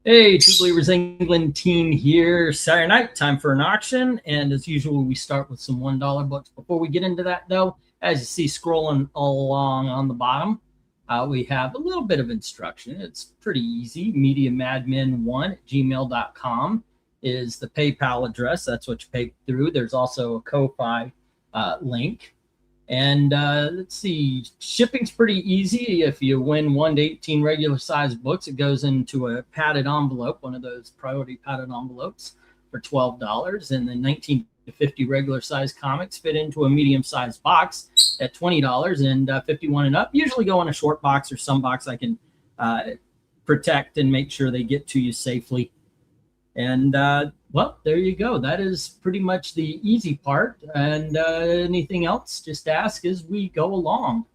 Hey, True Believers England team here. Saturday night, time for an auction. And as usual, we start with some $1 books. Before we get into that, though, as you see scrolling along on the bottom, we have a little bit of instruction. It's pretty easy. MediaMadmen1 at gmail.com is the PayPal address. That's what you pay through. There's also a Ko-Fi link. And let's see, shipping's pretty easy. If you win 1 to 18 regular sized books, it goes into a padded envelope, one of those priority padded envelopes for $12. And then 19 to 50 regular sized comics fit into a medium sized box at $20, and 51 and up usually go in a short box or some box I can protect and make sure they get to you safely. And well, there you go. That is pretty much the easy part. And anything else, just ask as we go along.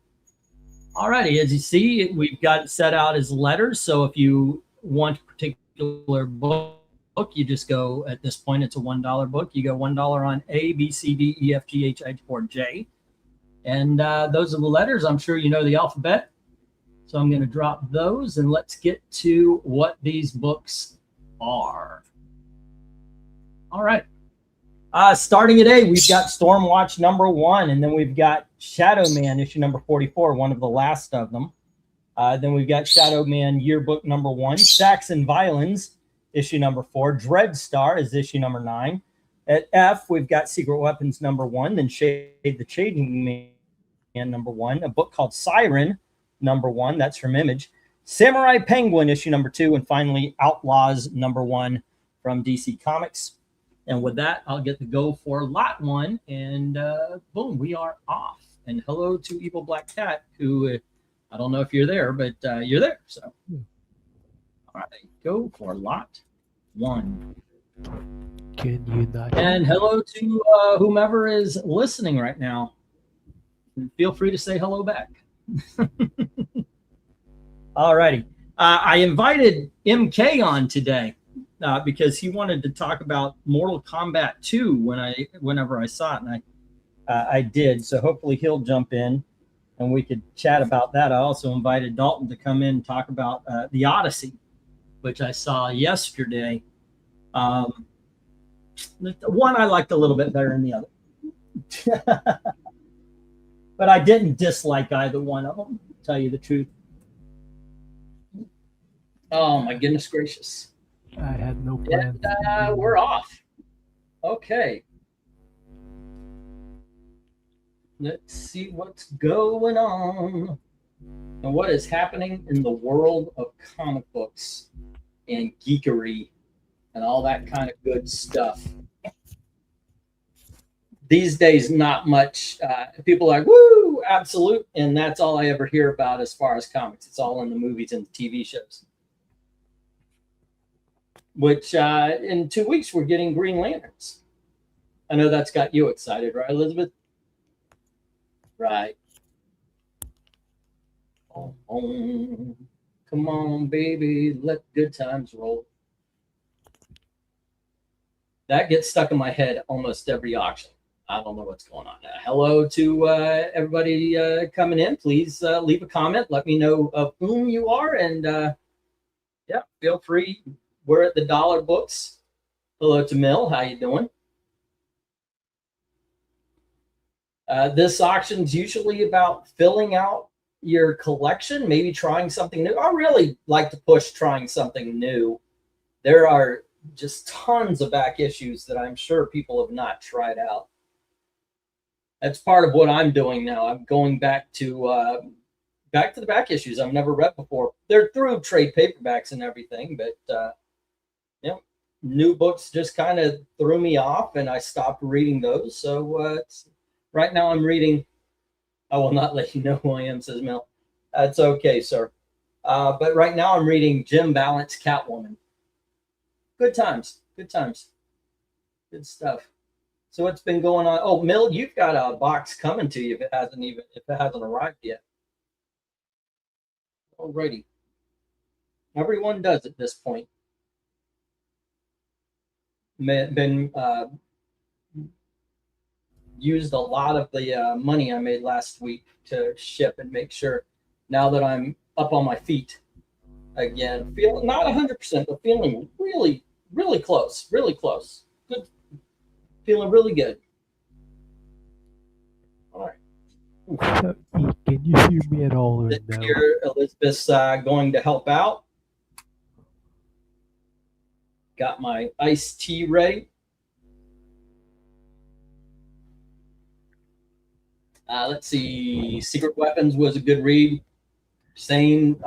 All righty, as you see, we've got it set out as letters. So if you want a particular book, you just go, at this point, it's a $1 book. You go $1 on A, B, C, D, E, F, G, H, I, or J. And those are the letters. I'm sure you know the alphabet. So I'm going to drop those, and let's get to what these books are. All right. Starting at A, we've got Stormwatch #1, and then we've got Shadow Man issue number 44, one of the last of them. Then we've got Shadow Man Yearbook #1, Saxon Violins issue number 4, Dreadstar is issue number 9. At F, we've got Secret Weapons #1, then Shade the Changing Man #1, a book called Siren #1, that's from Image, Samurai Penguin issue number 2, and finally Outlaws #1 from DC Comics. And with that, I'll get the go for lot 1, and boom, we are off. And hello to Evil Black Cat, who I don't know if you're there, but you're there. So, all right, go for lot 1. Can you not? And hello to whomever is listening right now. And feel free to say hello back. All righty. I invited MK on today. Because he wanted to talk about Mortal Kombat 2 whenever I saw it, and I did. So hopefully he'll jump in and we could chat about that. I also invited Dalton to come in and talk about the Odyssey, which I saw yesterday. The one I liked a little bit better than the other. But I didn't dislike either one of them, to tell you the truth. Oh, my goodness gracious. I had no plan. And we're off. Okay. Let's see what's going on and what is happening in the world of comic books and geekery and all that kind of good stuff. These days, not much. People are like, woo, absolute. And that's all I ever hear about as far as comics. It's all in the movies and the TV shows. Which in 2 weeks, we're getting Green Lanterns. I know that's got you excited, right, Elizabeth? Right. Oh, come on, baby, let good times roll. That gets stuck in my head almost every auction. I don't know what's going on. Hello to everybody coming in. Please leave a comment. Let me know of whom you are. And yeah, feel free. We're at the Dollar Books. Hello to Mill. How you doing? This auction's usually about filling out your collection, maybe trying something new. I really like to push trying something new. There are just tons of back issues that I'm sure people have not tried out. That's part of what I'm doing now. I'm going back to the back issues I've never read before. They're through trade paperbacks and everything, but new books just kind of threw me off, and I stopped reading those. So right now I'm reading. I will not let you know who I am, says Mel. That's okay, sir. But right now I'm reading Jim Balance Catwoman. Good times, good times, good stuff. So what's been going on? Oh, Mill, you've got a box coming to you if it hasn't arrived yet. Alrighty. Everyone does at this point. Been used a lot of the money I made last week to ship and make sure now that I'm up on my feet Again, feeling not 100%, but feeling really, really close. Really close. Good. Feeling really good. All right. So, E, can you hear me at all or This no? here, Elizabeth's going to help out. Got my iced tea ready. Let's see. Secret Weapons was a good read. Same.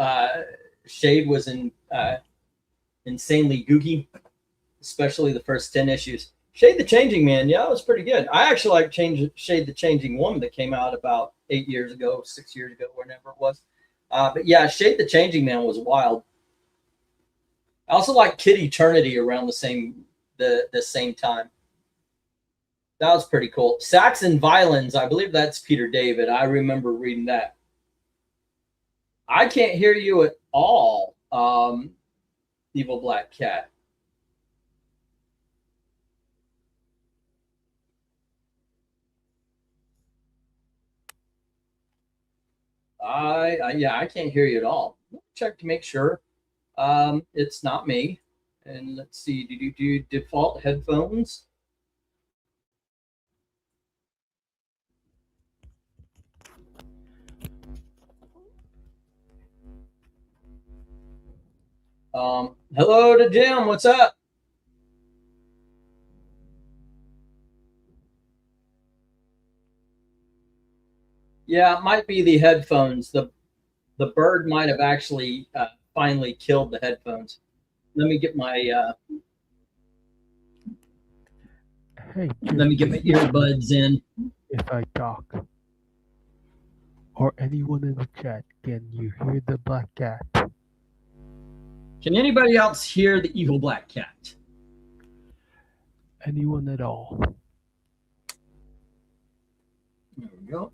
Shade was insanely gooky, especially the first 10 issues. Shade the Changing Man, yeah, it was pretty good. I actually like Shade the Changing Woman that came out about 8 years ago, 6 years ago, whenever it was. But yeah, Shade the Changing Man was wild. I also like Kid Eternity around the same time. That was pretty cool. Saxon Violins, I believe that's Peter David. I remember reading that. I can't hear you at all, Evil Black Cat. Yeah, I can't hear you at all. Check to make sure it's not me. And let's see, do default headphones? Hello to Jim. What's up? Yeah, it might be the headphones. The bird might have actually finally killed the headphones. Let me get my Hey, let me get my earbuds in. If I talk, or anyone in the chat, can you hear the black cat? Can anybody else hear the evil black cat? Anyone at all? There we go.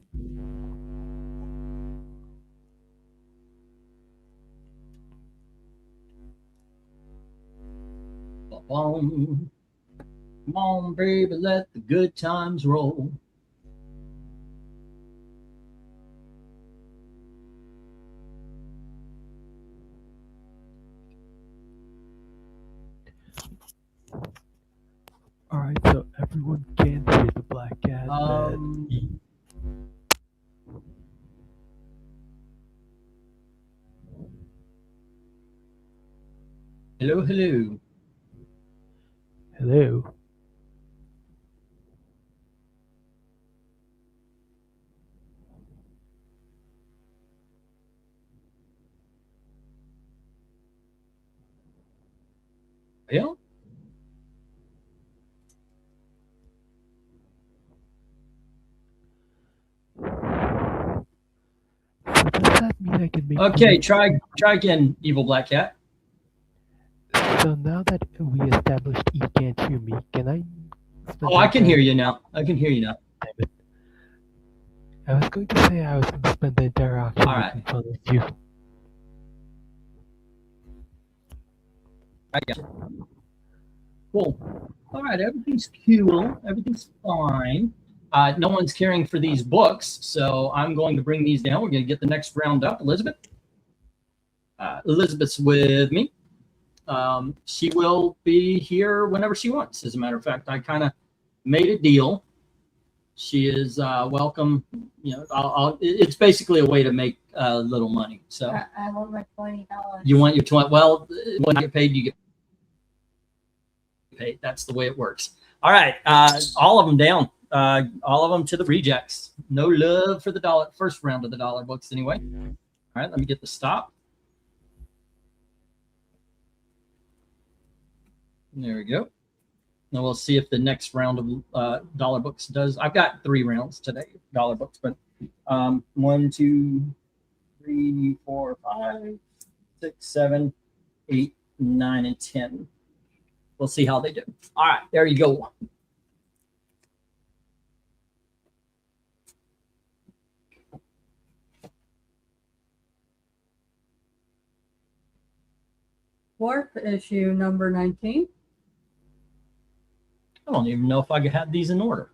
Come on, baby, let the good times roll. Alright, so everyone can hear the black cat. Hello, hello. Hello. Yeah. So does that mean I can make? Okay, try again, evil black cat. So now that we established E can't hear me, can I? Oh, I can hear you now. I can hear you now. Damn it. I was going to say I was going to spend the entire auction making fun of you. I got you. Cool. All right, everything's cool. Everything's fine. No one's caring for these books, so I'm going to bring these down. We're going to get the next round up. Elizabeth. Elizabeth's with me. She will be here whenever she wants. As a matter of fact, I kind of made a deal. She is welcome. You know, it's basically a way to make a little money. So I want my $20. You want your 20? Well, when you get paid, you get paid. That's the way it works. All right, all of them down. All of them to the rejects. No love for the first round of the dollar books anyway. All right, let me get the stop. There we go. Now we'll see if the next round of dollar books does. I've got 3 rounds today, dollar books, but 1, 2, 3, 4, 5, 6, 7, 8, 9, and 10. We'll see how they do. All right, there you go. Warp issue number 19. I don't even know if I had these in order.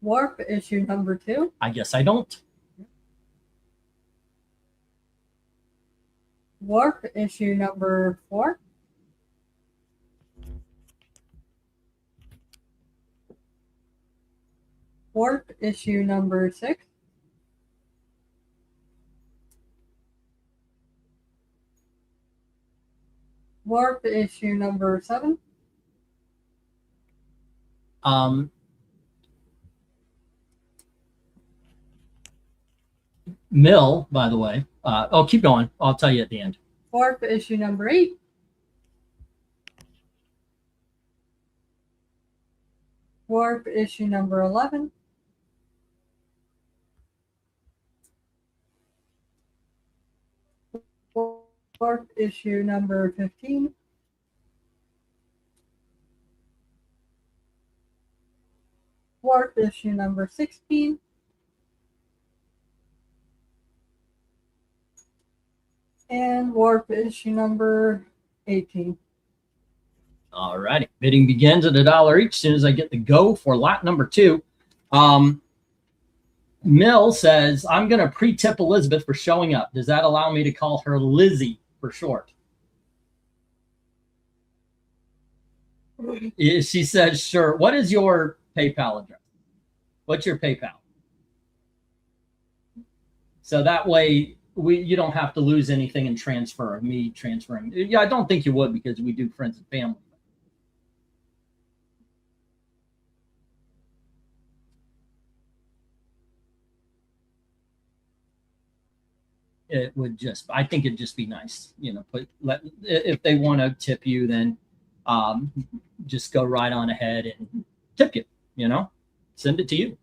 Warp issue number 2. I guess I don't. Warp issue number 4. Warp issue number 6. Warp issue number 7. Mill, by the way. Keep going. I'll tell you at the end. Warp issue number 8. Warp issue number 11. Warp issue number 15. Warp issue number 16. And warp issue number 18. All righty. Bidding begins at $1 each. As soon as I get the go for lot number 2. Mill says, I'm going to pre-tip Elizabeth for showing up. Does that allow me to call her Lizzie for short? She says, sure. What is your PayPal address? What's your PayPal? So that way you don't have to lose anything in transfer, me transferring. Yeah, I don't think you would because we do friends and family. It would just, I think it'd just be nice, if they want to tip you, then just go right on ahead and tip you, send it to you.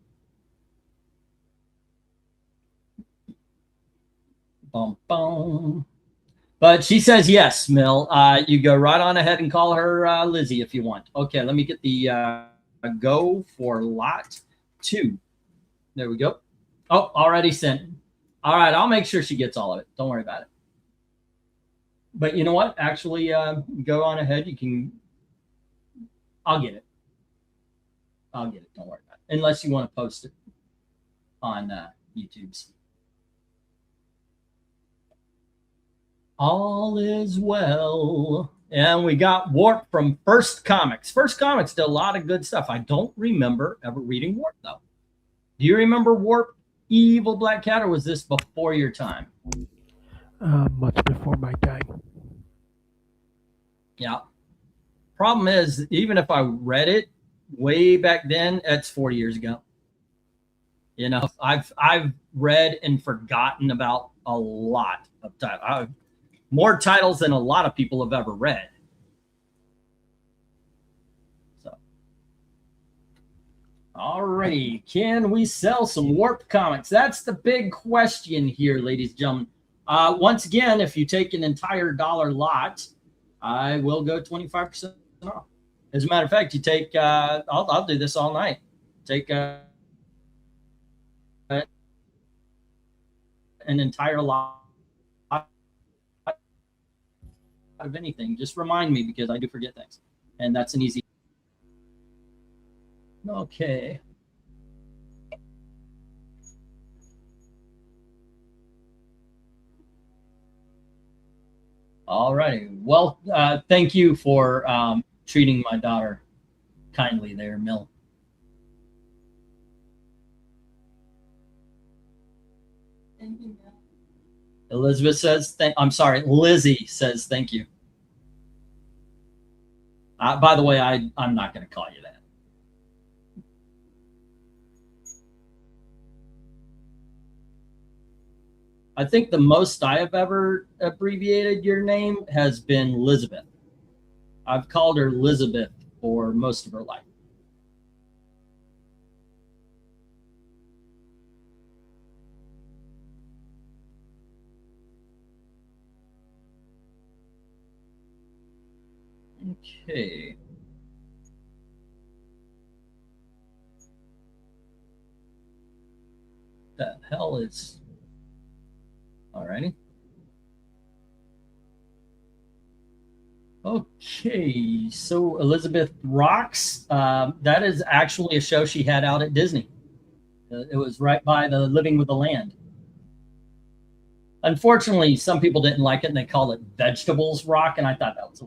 Boom, boom. But she says yes, Mill. You go right on ahead and call her Lizzie if you want. Okay, let me get the go for lot 2. There we go. Oh, already sent. All right, I'll make sure she gets all of it. Don't worry about it. But you know what? Actually, go on ahead. You can. I'll get it. I'll get it. Don't worry about it. Unless you want to post it on YouTube's. All is well. And we got Warp from First Comics. First Comics did a lot of good stuff. I don't remember ever reading Warp, though. Do you remember Warp, Evil Black Cat, or was this before your time? Much before my time. Yeah. Problem is, even if I read it way back then, it's 40 years ago. I've read and forgotten about a lot of titles. More titles than a lot of people have ever read. So, all right, can we sell some Warp comics? That's the big question here, ladies and gentlemen. Once again, if you take an entire $1 lot, I will go 25% off. As a matter of fact, you take, I'll do this all night. Take an entire lot of anything. Just remind me because I do forget things. And that's an easy. Okay. All righty. Well, thank you for treating my daughter kindly there, Mill. Elizabeth says, I'm sorry, Lizzie says thank you. By the way, I'm not going to call you that. I think the most I have ever abbreviated your name has been Elizabeth. I've called her Elizabeth for most of her life. Okay. The hell is... Alrighty. Okay, so Elizabeth Rocks. That is actually a show she had out at Disney. It was right by the Living with the Land. Unfortunately, some people didn't like it and they called it vegetables rock, and I thought that was a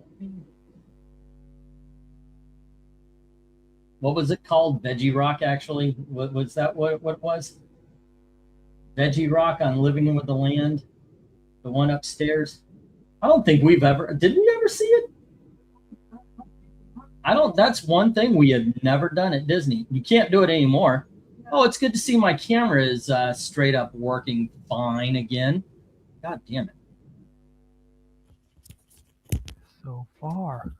what was it called? Veggie rock, actually. What was that? What it was? Veggie rock on Living with the Land, the one upstairs. I don't think we've ever. Did we ever see it? I don't. That's one thing we have never done at Disney. You can't do it anymore. Oh, it's good to see my camera is straight up working fine again. God damn it. So far.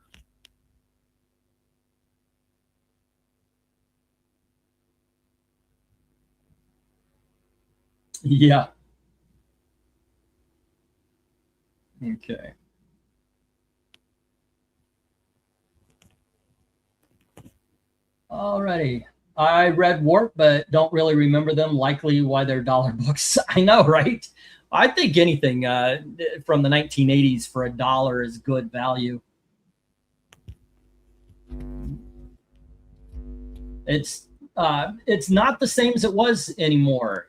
Yeah. Okay. Alrighty. I read Warp, but don't really remember them. Likely why they're dollar books. I know, right? I think anything from the 1980s for $1 is good value. It's not the same as it was anymore.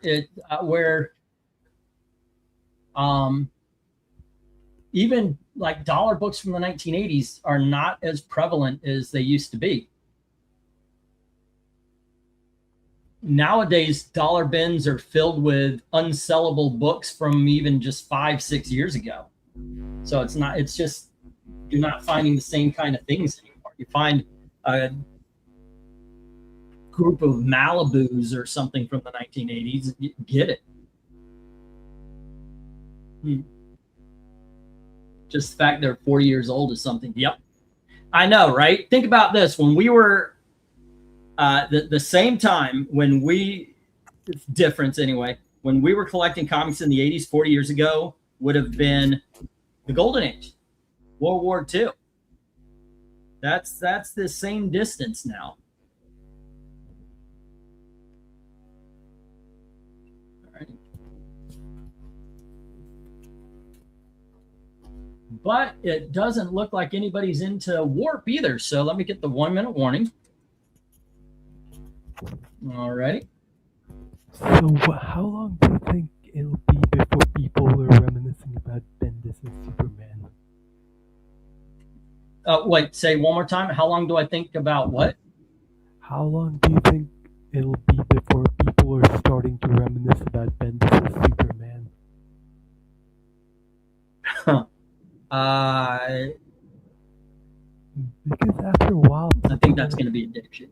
Even like dollar books from the 1980s are not as prevalent as they used to be. Nowadays, dollar bins are filled with unsellable books from even just 5-6 years ago. So it's just, you're not finding the same kind of things anymore. You find a group of Malibus or something from the 1980s, you get it. Just the fact they're 40 years old is something. Yep. I know, right? Think about this. When we were the same time when difference anyway, when we were collecting comics in the 80s, 40 years ago, would have been the Golden Age, World War II. That's the same distance now. All right. But it doesn't look like anybody's into Warp either. So let me get the 1-minute warning. Alrighty. So how long do you think it'll be before people are reminiscing about Bendis and Superman? Wait, say one more time. How long do I think about what? How long do you think it'll be before people are starting to reminisce about Bendis and Superman? Because after a while, I think that's going to be addiction.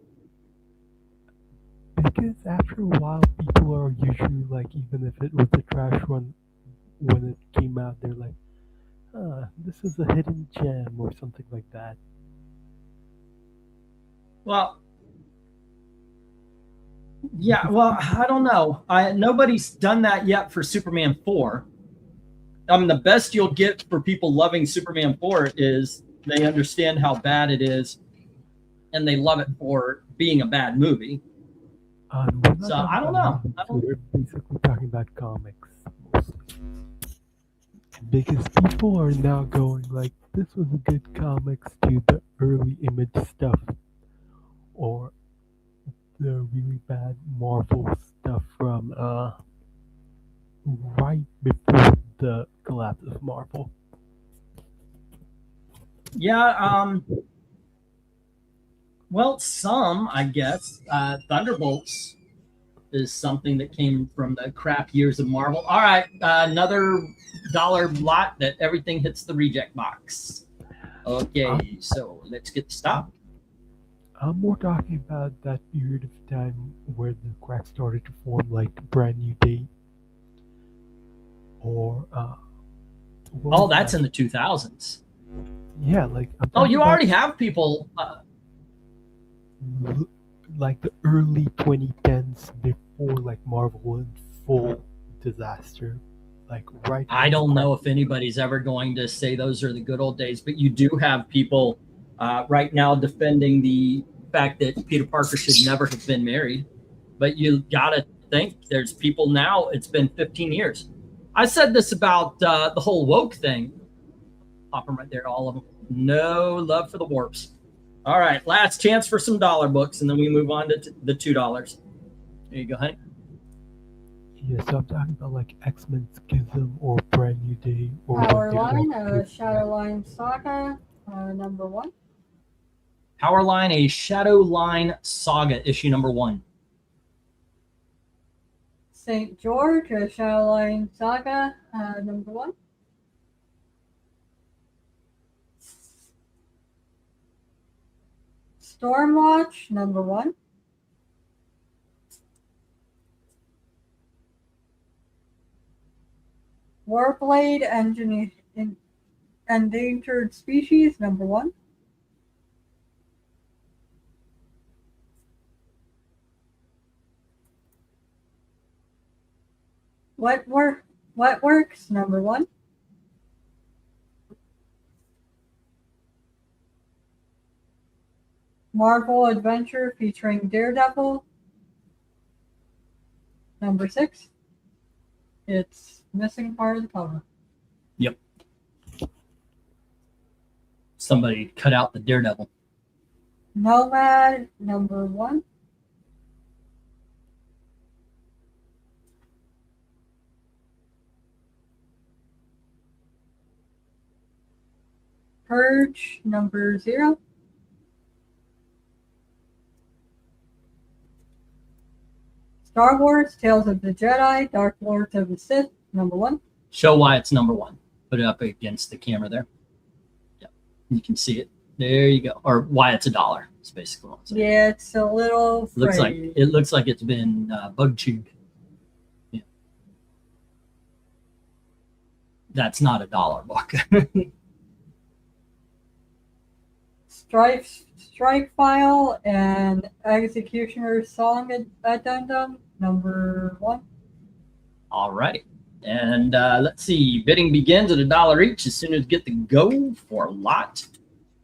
Because after a while, people are usually like, even if it was a trash one when it came out, they're like, this is a hidden gem or something like that. Well, yeah, well, I don't know. Nobody's done that yet for Superman 4. I mean, the best you'll get for people loving Superman 4 is they understand how bad it is and they love it for being a bad movie. So I don't know. We're basically talking about comics mostly. Because people are now going like, this was a good comics to the early Image stuff, or the really bad Marvel stuff from right before the collapse of Marvel. Yeah, well, some, I guess. Thunderbolts is something that came from the crap years of Marvel. All right, another dollar lot that everything hits the reject box. Okay, so let's get stopped. I'm more talking about that period of time where the cracks started to form, like Brand New Day, or oh, that's in the 2000s. Yeah, like you already have people like the early 2010s before like Marvel went full disaster. Like right. I don't know if anybody's ever going to say those are the good old days, but you do have people right now defending the fact that Peter Parker should never have been married. But you gotta think there's people now. It's been 15 years. I said this about the whole woke thing. Pop them right there, all of them. No love for the warps. All right, last chance for some dollar books, and then we move on to the $2. There you go, honey. Yeah, so I'm talking about like X-Men Schism or Brand New Day or Power when they Line, all Shadow Line Saga, number 1. Powerline, a Shadow Line Saga, issue number 1. St. George, Shadow Line Saga, number 1. Stormwatch, number 1. Warblade, Endangered Species, number 1. Wetworks, number 1. Marvel Adventure featuring Daredevil, number 6. It's missing part of the cover. Yep. Somebody cut out the Daredevil. Nomad, number 1. Purge, number 0. Star Wars, Tales of the Jedi, Dark Lords of the Sith, number 1. Show why it's number 1. Put it up against the camera there. Yep. You can see it. There you go. Or why it's $1. It's basically what I'm saying. Yeah, it's a little frayed. It looks like it's been bug chewed. Yeah. That's not $1 book. Strike File and Executioner's Song Addendum, number 1. All right. And let's see. Bidding begins at $1 each as soon as you get the go for lot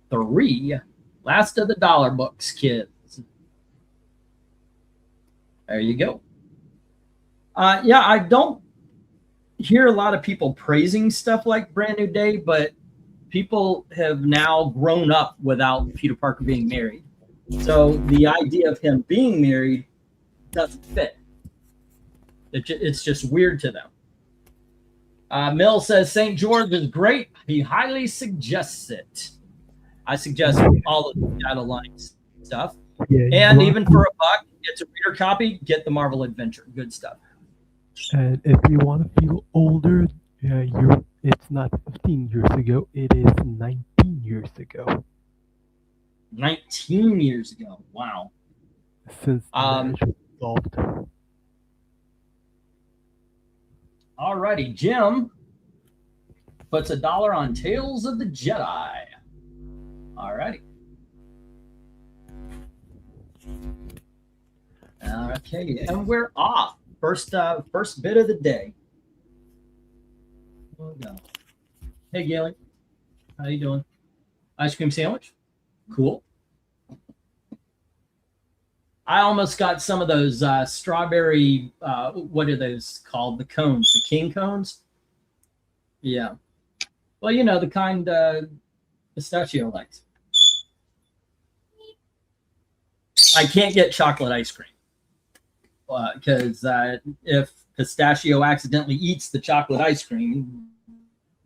3. Last of the dollar books, kids. There you go. Yeah, I don't hear a lot of people praising stuff like Brand New Day, but people have now grown up without Peter Parker being married. So the idea of him being married doesn't fit. It's just weird to them. Mill says St. George is great. He highly suggests it. I suggest all of the Shadow Line stuff. Yeah, and even for $1, it's a reader copy. Get the Marvel Adventure. Good stuff. And if you want to feel older, it's not 15 years ago. It is 19 years ago. 19 years ago. Wow. Since the marriage was solved. All righty. Jim puts $1 on Tales of the Jedi. All righty. Okay, and we're off. First bit of the day. Oh, no. Hey, Gailey. How you doing? Ice cream sandwich? Cool. I almost got some of those strawberry, what are those called? The cones, the king cones? Yeah. Well, you know, the kind pistachio likes. I can't get chocolate ice cream because if pistachio accidentally eats the chocolate ice cream,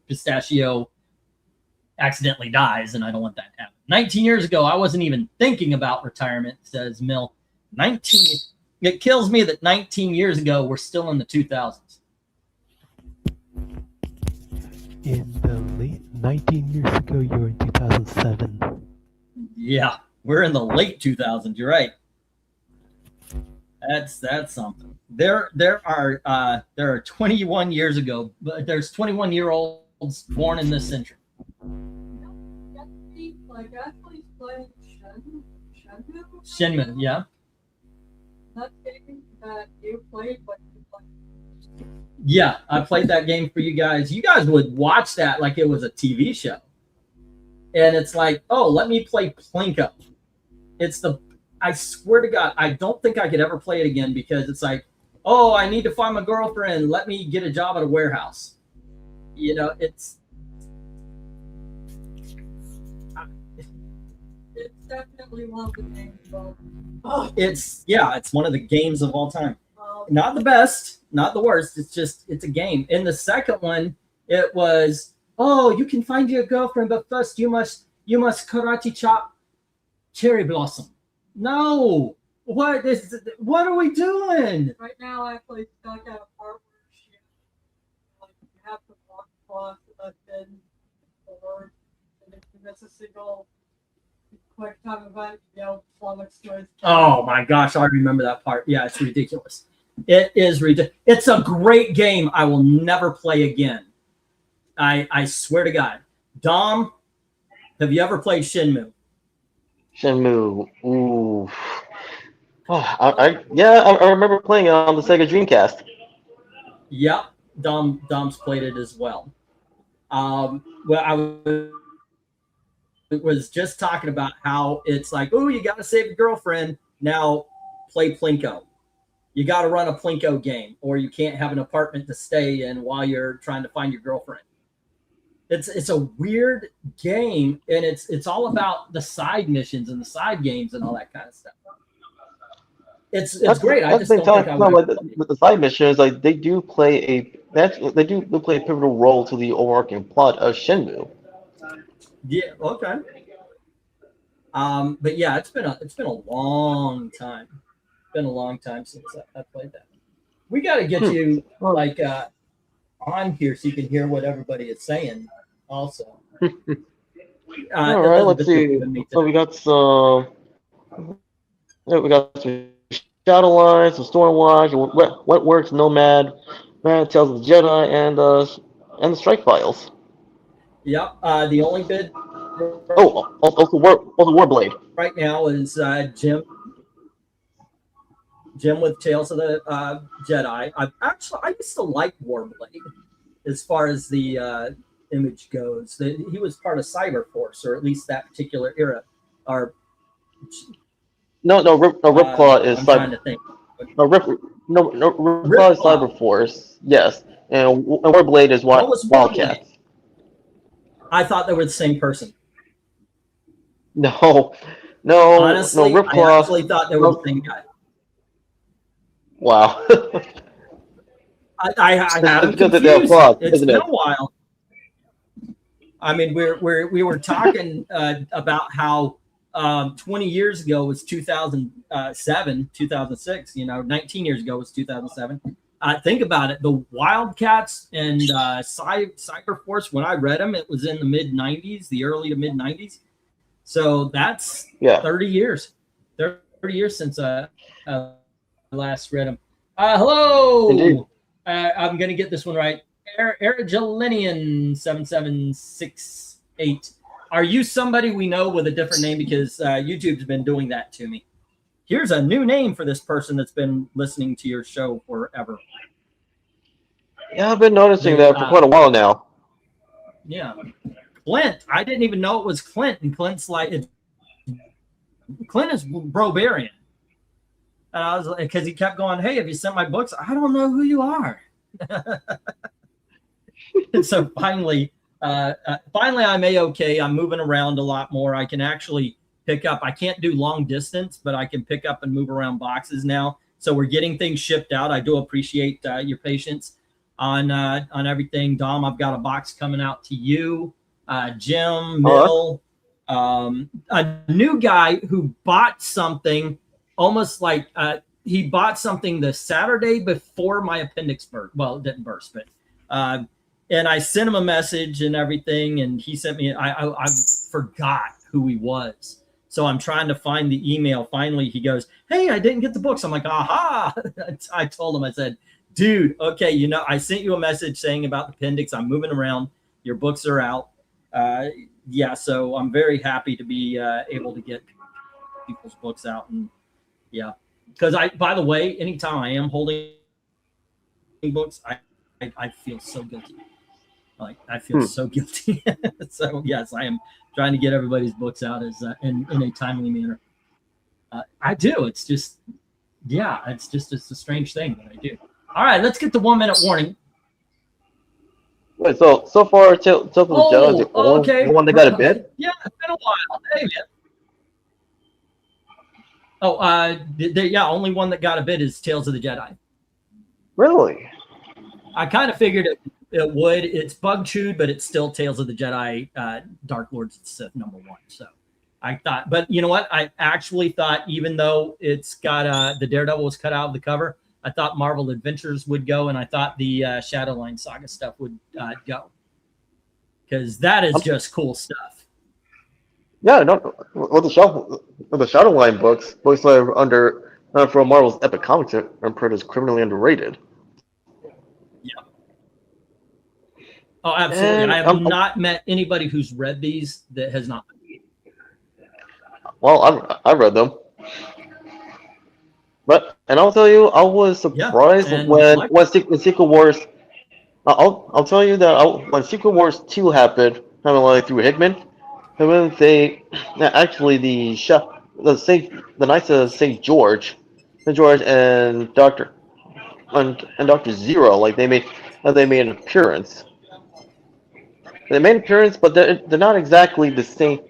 pistachio accidentally dies, and I don't want that to happen. 19 years ago, I wasn't even thinking about retirement, says Mill. 19. It kills me that 19 years ago, we're still in the 2000s. In the late 19 years ago, you were in 2007. Yeah, we're in the late 2000s. You're right. That's something. There are 21 years ago, but there's 21-year-olds born in this century. Like actually playing Shenmue, yeah. That game that you played, but you played. Yeah, I played that game for you guys. You guys would watch that like it was a TV show. And it's like, oh, let me play Plinko. I swear to God, I don't think I could ever play it again because it's like, oh, I need to find my girlfriend. Let me get a job at a warehouse. You know, it's definitely one of the games. it's one of the games of all time. not the best, not the worst. It's a game. In the second one, it was, oh, you can find you a girlfriend, but first you must karate chop cherry blossom. No, what are we doing? Right now, I actually stuck at a part where she, like, you have to walk across a thin board, and if you miss a single quick time event, you know, flummox goes. Oh my gosh, I remember that part. Yeah, it's ridiculous. It is ridiculous. It's a great game. I will never play again. I swear to God. Dom, have you ever played Shenmue? Shenmue. Ooh. Oh, I remember playing it on the Sega Dreamcast. Yep, Dom's played it as well. Well, I was just talking about how it's like, oh, you got to save your girlfriend. Now play Plinko. You got to run a Plinko game, or you can't have an apartment to stay in while you're trying to find your girlfriend. It's a weird game, and it's all about the side missions and the side games and all that kind of stuff. It's great. I just don't think I would. With the side missions, like they do play a pivotal role to the overarching plot of Shenmue. Yeah. Okay. But yeah, it's been a long time. It's been a long time since I played that. We got to get you like on here so you can hear what everybody is saying. Also. All right. Let's see. So we got some Shadow Lines, some Stormwatch, what works, Nomad, Tales of the Jedi, and the Strike Files. Yep. The only bid. Oh, also Warblade. Right now is Jim with Tales of the Jedi. I used to like Warblade as far as the image goes. He was part of Cyberforce, or at least that particular era. Ripclaw is I'm trying to think. Ripclaw is Cyberforce. Yes, and Warblade is Wildcats. I thought they were the same person. No. Honestly, Ripclaw. I actually thought they were the same guy. Wow. I had them confused. It's been a while. I mean, we were talking about how 20 years ago was 2007, 2006. 19 years ago was 2007. Think about it. The Wildcats and Cyberforce, when I read them, it was in the mid 90s, the early to mid 90s. So that's 30 years. 30 years since I last read them. Hello. Indeed. I'm going to get this one right. Erigelinian 7768. Are you somebody we know with a different name? Because YouTube's been doing that to me. Here's a new name for this person that's been listening to your show forever. Yeah, I've been noticing that for quite a while now. Yeah. Clint. I didn't even know it was Clint. And Clint's like, Clint is Brobarian. And I was like, because he kept going, hey, have you sent my books? I don't know who you are. And so finally I'm A-okay. I'm moving around a lot more. I can actually pick up. I can't do long distance, but I can pick up and move around boxes now. So we're getting things shipped out. I do appreciate your patience on everything. Dom, I've got a box coming out to you. Jim, Mill, a new guy who bought something almost like he bought something the Saturday before my appendix burst. Well, it didn't burst, but and I sent him a message and everything, and he sent me. I forgot who he was, so I'm trying to find the email. Finally, he goes, "Hey, I didn't get the books." I'm like, "Aha!" I told him, I said, "Dude, okay, I sent you a message saying about the appendix. I'm moving around. Your books are out." So I'm very happy to be able to get people's books out, and because by the way, anytime I am holding books, I feel so guilty. Like I feel so guilty. So yes, I am trying to get everybody's books out as in a timely manner. I do. It's just it's a strange thing that I do. All right, let's get the 1 minute warning. Wait, so far, Tales of the Jedi is the one that got a bid? Yeah, it's been a while. Hey, man. Oh, only one that got a bid is Tales of the Jedi. Really? I kind of figured it would. It's bug chewed, but it's still Tales of the Jedi, Dark Lords of the Sith #1. So I thought, but you know what? I actually thought, even though it's got the Daredevil was cut out of the cover, I thought Marvel Adventures would go, and I thought the Shadowline Saga stuff would go, because that is just cool stuff. Yeah, no. Well, the Shadowline books that are under from Marvel's Epic Comics are pretty criminally underrated. Oh, absolutely. And I have not met anybody who's read these that has not. Well, I read them, and I'll tell you, I was surprised when Secret Wars. I'll tell you that when Secret Wars 2 happened, kind of like through Hickman, and when actually the Knights of Saint George, and Doctor Zero, like they made an appearance. They made an appearance, but they're not exactly the same.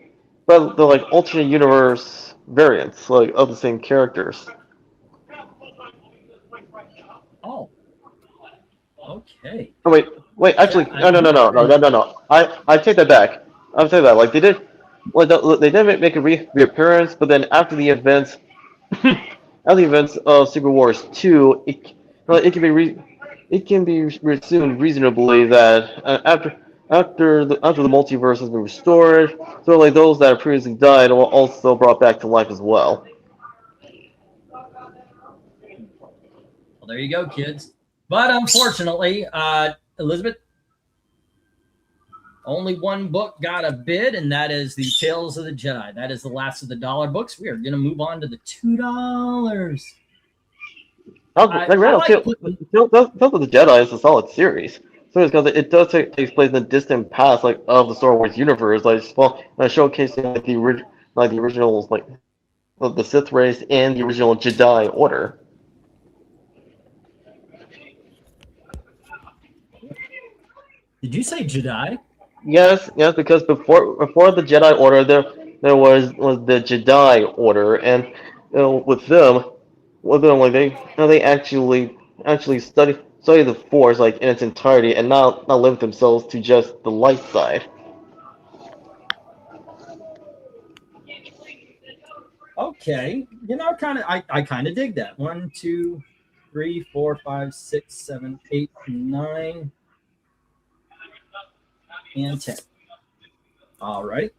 But they're like alternate universe variants, like of the same characters. Oh. Okay. Oh, wait. Actually, no. I take that back. I'll say that. Like they did, they did make a reappearance, but then after the events, of Secret Wars 2, it can be assumed reasonably that after the multiverse has been restored, so like those that have previously died are also brought back to life as well. Well, there you go, kids. But unfortunately, Elizabeth, only one book got a bid, and that is the Tales of the Jedi. That is the last of the $1 books. We are going to move on to the $2. Tales of the Jedi is a solid series. So because it does take place in the distant past, like of the Star Wars universe, showcasing the originals, like the Sith race and the original Jedi Order. Did you say Jedi? Yes, because before the Jedi Order, there was the Jedi Order, and with them, like they actually study the Force like in its entirety, and not limit themselves to just the light side. Okay, I kind of dig that. 1, 2, 3, 4, 5, 6, 7, 8, 9, and 10. All right.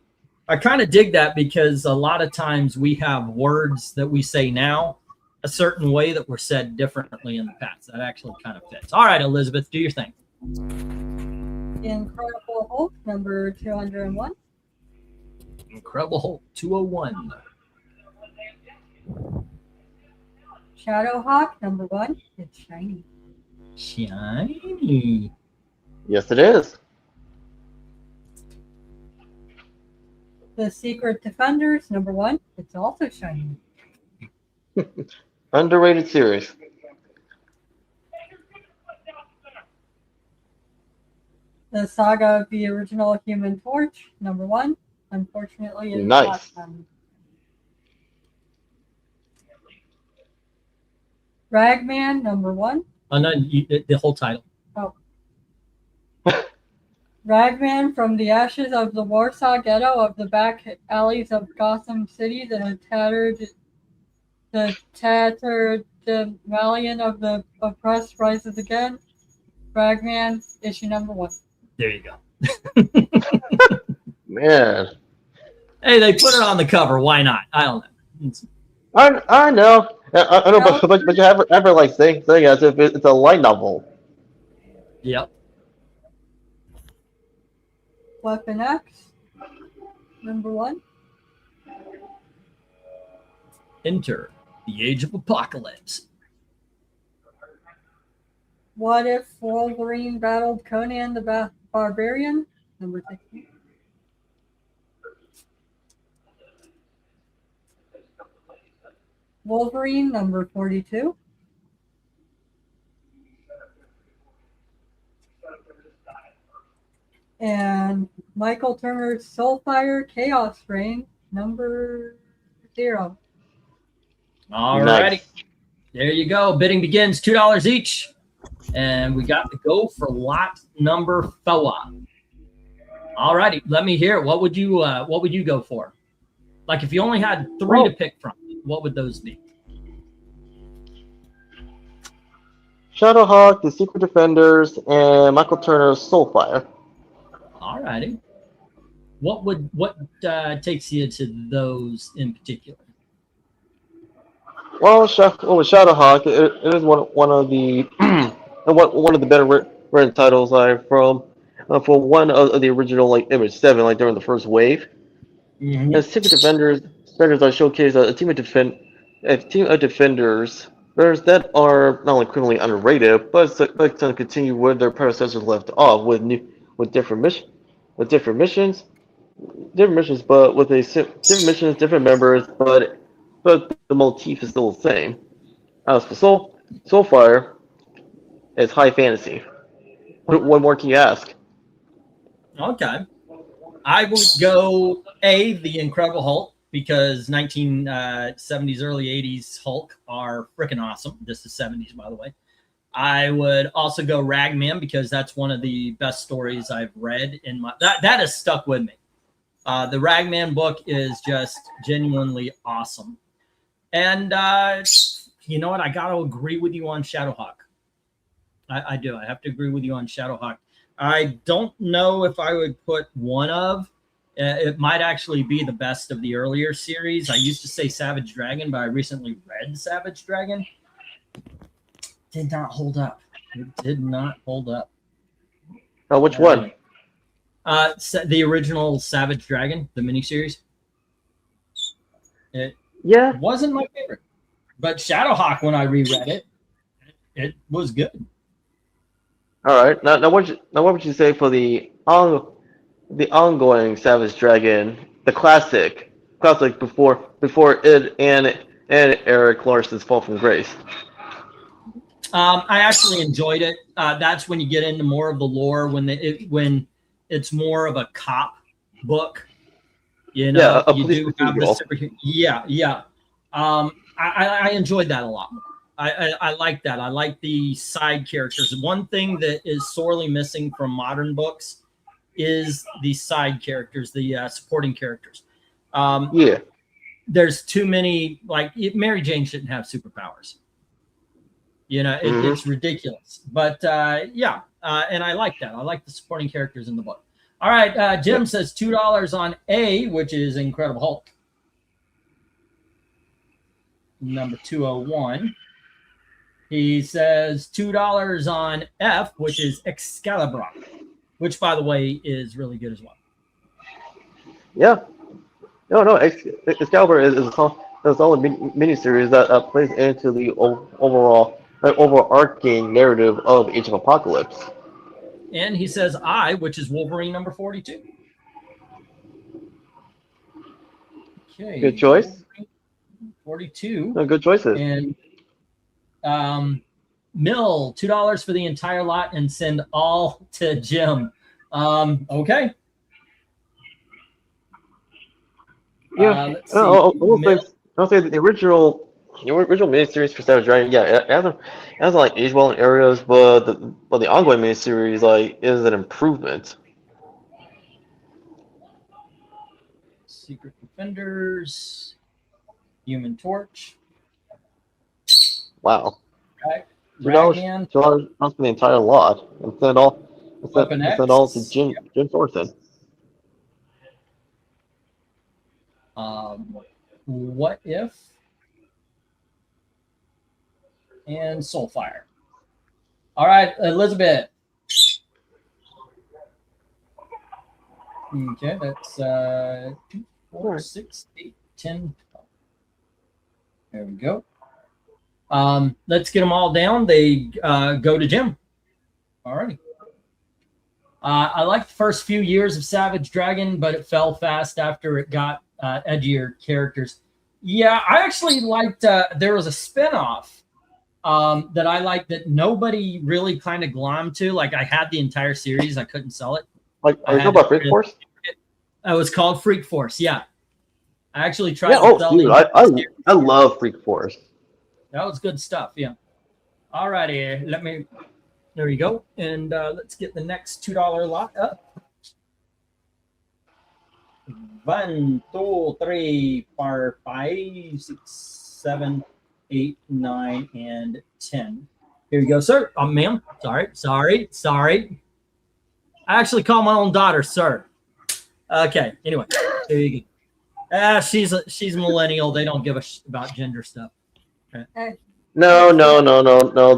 I kind of dig that because a lot of times we have words that we say now a certain way that were said differently in the past. That actually kind of fits. All right, Elizabeth, do your thing. Incredible Hulk number 201. Incredible Hulk 201. Shadowhawk number 1. It's shiny. Shiny. Yes, it is. The Secret Defenders number 1. It's also shiny. Underrated series. The Saga of the Original Human Torch number 1. Unfortunately, it is Nice. not shiny. Ragman number 1. Oh, no, the whole title. Oh. Ragman from the ashes of the Warsaw Ghetto of the back alleys of Gotham City, the tattered valiant of the oppressed rises again. Ragman, issue number 1. There you go. Man. Hey, they put it on the cover. Why not? I don't know. I know. I know, but you ever like saying as if it's a light novel. Yep. Weapon X, number 1. Enter the Age of Apocalypse. What if Wolverine battled Conan the Barbarian, number 16. Wolverine, number 42. And Michael Turner's Soulfire Chaos Reign, number 0. All righty. There you go. Bidding begins. $2 each. And we got to go for lot number 4. All righty, let me hear it. What would you go for? Like if you only had 3 to pick from, what would those be? Shadowhawk, the Secret Defenders, and Michael Turner's Soulfire. All righty. What takes you to those in particular? Well, with Shadowhawk, it is one of the one of the better written titles from one of the original like Image 7, like during the first wave. Mm-hmm. And Secret Defenders are showcase a team of defenders that are not only criminally underrated, but to continue where their predecessors left off with different missions, but with different missions, different members, but the motif is still the same. As for Soulfire, it's high fantasy. What more can you ask? Okay. I would go the Incredible Hulk, because 1970s, early 80s Hulk are freaking awesome. This is 70s, by the way. I would also go Ragman, because that's one of the best stories I've read in my that has stuck with me. The Ragman book is just genuinely awesome. And you know what? I got to agree with you on Shadowhawk. I do. I have to agree with you on Shadowhawk. I don't know if I would put one of. It might actually be the best of the earlier series. I used to say Savage Dragon, but I recently read Savage Dragon. Did not hold up. It did not hold up. Oh, which one? The original Savage Dragon, the miniseries. It wasn't my favorite, but Shadowhawk, when I reread it was good. All right. Now what would you say for the ongoing Savage Dragon, the classic before it and Eric Larson's Fall from Grace? I actually enjoyed it. That's when you get into more of the lore, when it's more of a cop book. You know, you do have the superhero. Yeah. I enjoyed that a lot more. I like that. I like the side characters. One thing that is sorely missing from modern books is the side characters, the supporting characters. There's too many. Like Mary Jane shouldn't have superpowers. You know, it's ridiculous. But and I like that. I like the supporting characters in the book. All right, Jim says $2 on A, which is Incredible Hulk. Number 201. He says $2 on F, which is Excalibur, which, by the way, is really good as well. Yeah. No. Excalibur is a solid miniseries that plays into the overarching narrative of Age of Apocalypse. And he says I, which is Wolverine number 42. Okay. Good choice. 42. No, good choices. And Mill, $2 for the entire lot and send all to Jim. Okay. Yeah. I'll say the original miniseries for Savage Dragon, it hasn't like aged well in areas, but the ongoing miniseries is an improvement. Secret Defenders, Human Torch. Wow. Okay. $2 for the entire lot, and send all to Jim Thornton. What If and Soulfire. All right, Elizabeth. Okay, that's 2, 4, 6, 8, 10, 12. There we go. Let's get them all down. They go to Jim. All righty. I liked the first few years of Savage Dragon, but it fell fast after it got edgier characters. Yeah, I actually liked, there was a spinoff that I liked that nobody really kind of glommed to. Like I had the entire series. I couldn't sell it. Like, are you talking about Freak Force? It was called Freak Force, yeah. I actually tried to sell it. I love Freak Force. That was good stuff, yeah. All righty, let me There you go. And let's get the next $2 lot up. 1, 2, 3, 4, 5, 6, 7, 8, 9, and 10. Here you go, sir. Ma'am. Sorry. I actually call my own daughter, sir. Okay. Anyway, there you go. She's a millennial. They don't give a about gender stuff. Hey, No, don't. No,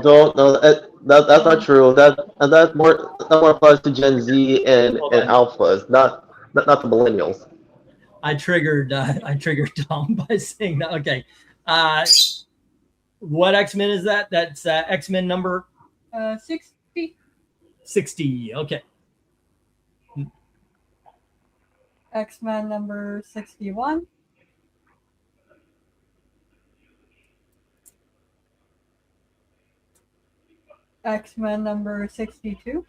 that's not true. That more applies to Gen Z and alphas, not the millennials. I triggered Tom by saying that. Okay. What X-Men is that? That's X-Men number 60. 60. Okay. X-Men number 61. X-Men number 62.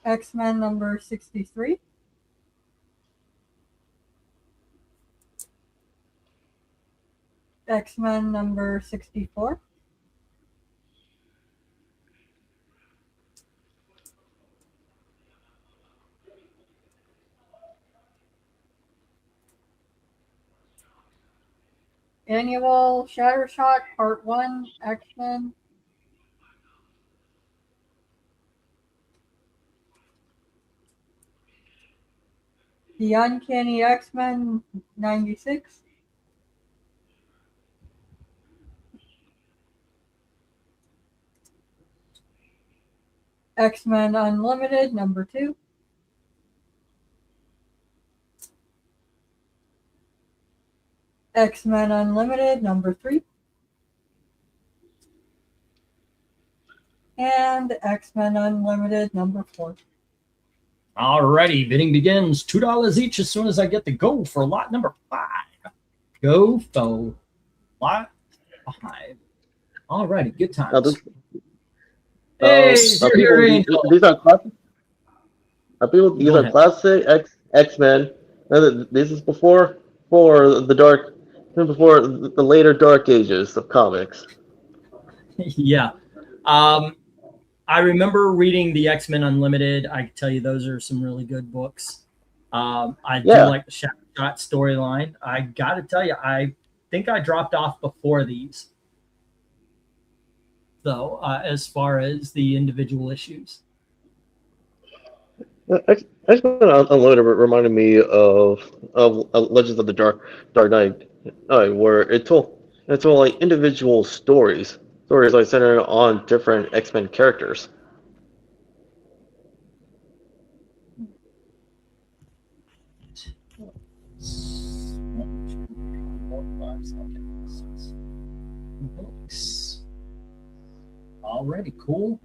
X-Men number 63. X-Men number 64. Annual Shattershot Part 1 X-Men. The Uncanny X-Men 96. X-Men Unlimited number 2. X-Men Unlimited number 3. And X-Men Unlimited number 4. Alrighty, bidding begins. $2 each as soon as I get the go for lot number 5. Go for lot 5. Alrighty, good times. Hey, these are classic. These are classic X-Men. This is before the later Dark Ages of comics. Yeah. I remember reading the X-Men Unlimited. I can tell you those are some really good books. I do like the Shattershot storyline. I got to tell you, I think I dropped off before these, though, as far as the individual issues. X-Men Unlimited reminded me of Legends of the Dark Knight, where it told like individual stories like centered on different X-Men characters. Alrighty, cool.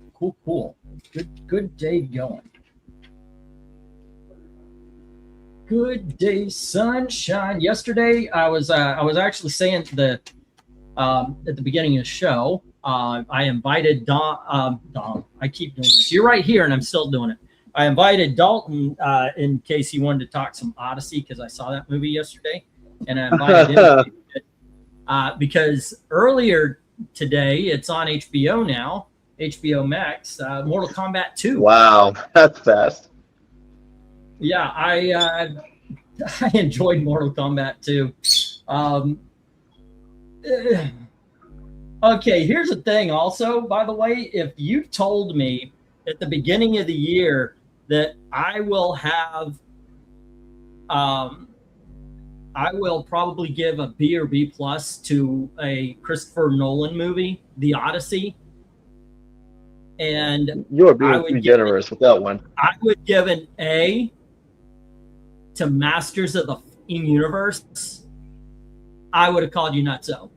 Good day going. Good day, sunshine. Yesterday, I was actually saying at the beginning of the show, I invited Don. I keep doing this. You're right here, and I'm still doing it. I invited Dalton in case he wanted to talk some Odyssey because I saw that movie yesterday, and I invited him because earlier today it's on HBO now, HBO Max, Mortal Kombat 2. Wow, that's fast. Yeah, I enjoyed Mortal Kombat 2. Okay, here's the thing also, by the way, if you told me at the beginning of the year that I will probably give a B or B plus to a Christopher Nolan movie, The Odyssey, and you are being generous with that one. I would give an A to Masters of the Universe. I would have called you nutso.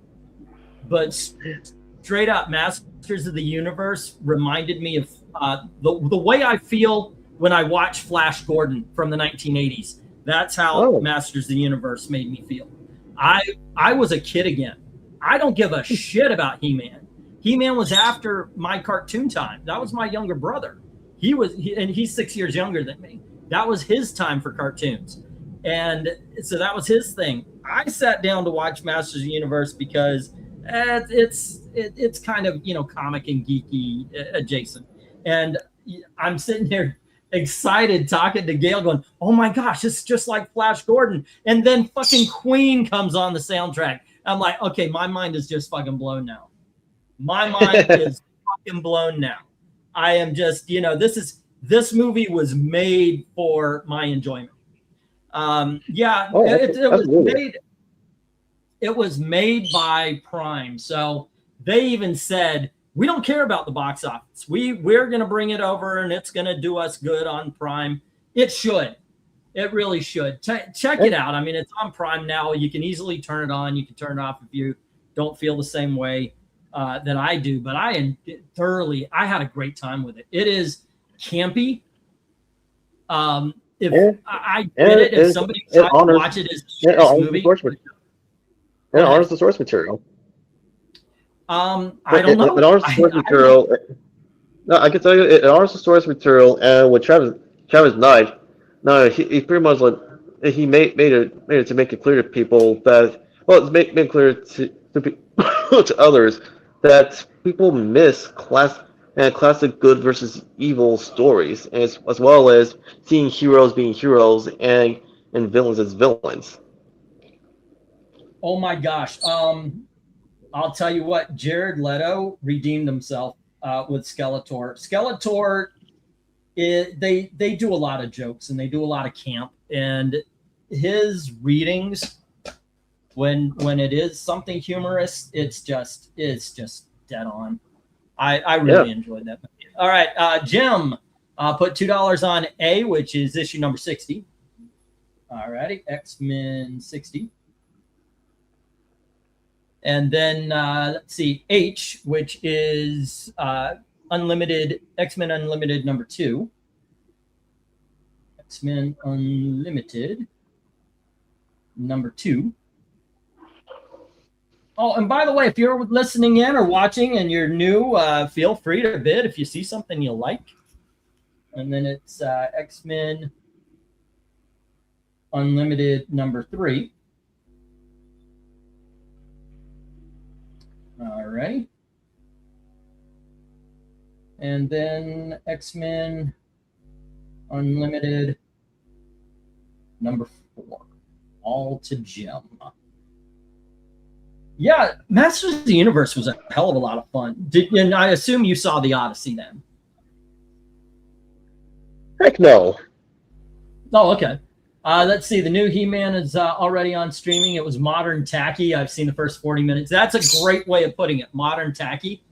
But straight up, Masters of the Universe reminded me of the way I feel when I watch Flash Gordon from the 1980s. That's how Masters of the Universe made me feel. I was a kid again. I don't give a shit about He-Man. He-Man was after my cartoon time. That was my younger brother. And he's 6 years younger than me. That was his time for cartoons. And so that was his thing. I sat down to watch Masters of the Universe because it's kind of comic and geeky adjacent, and I'm sitting here excited talking to Gail, going, "Oh my gosh, it's just like Flash Gordon," and then fucking Queen comes on the soundtrack. I'm like, okay, my mind is just fucking blown now. My mind is fucking blown now. I am just, this movie was made for my enjoyment. It was made by Prime. So they even said, we don't care about the box office. We're going to bring it over and it's going to do us good on Prime. It should. It really should. Check it out. I mean, it's on Prime now. You can easily turn it on. You can turn it off if you don't feel the same way that I do. But I had a great time with it. It is campy. If somebody tried to watch it as a movie. It honors the source material. I don't know. It honors the source material. No, I can tell you, it honors the source material. And with Travis Knight, no, he pretty much he made it to make it clear to people that, well, make it clear to to others that people miss classic good versus evil stories, as well as seeing heroes being heroes and villains as villains. Oh my gosh. I'll tell you what, Jared Leto redeemed himself with Skeletor. Skeletor, they do a lot of jokes and they do a lot of camp, and his readings, when it is something humorous, it's just dead on. I really enjoyed that movie. All right, Jim put $2 on A, which is issue number 60. All righty, X-Men 60. And then let's see, H, which is Unlimited, X-Men Unlimited number 2. X-Men Unlimited number 2. Oh, and by the way, if you're listening in or watching and you're new, feel free to bid if you see something you like. And then it's X-Men Unlimited number 3. All right. And then X-Men Unlimited number 4. All to Jim. Yeah, Masters of the Universe was a hell of a lot of fun. And I assume you saw the Odyssey then. Heck no. Oh, okay. Let's see. The new He-Man is already on streaming. It was modern tacky. I've seen the first 40 minutes. That's a great way of putting it. Modern tacky.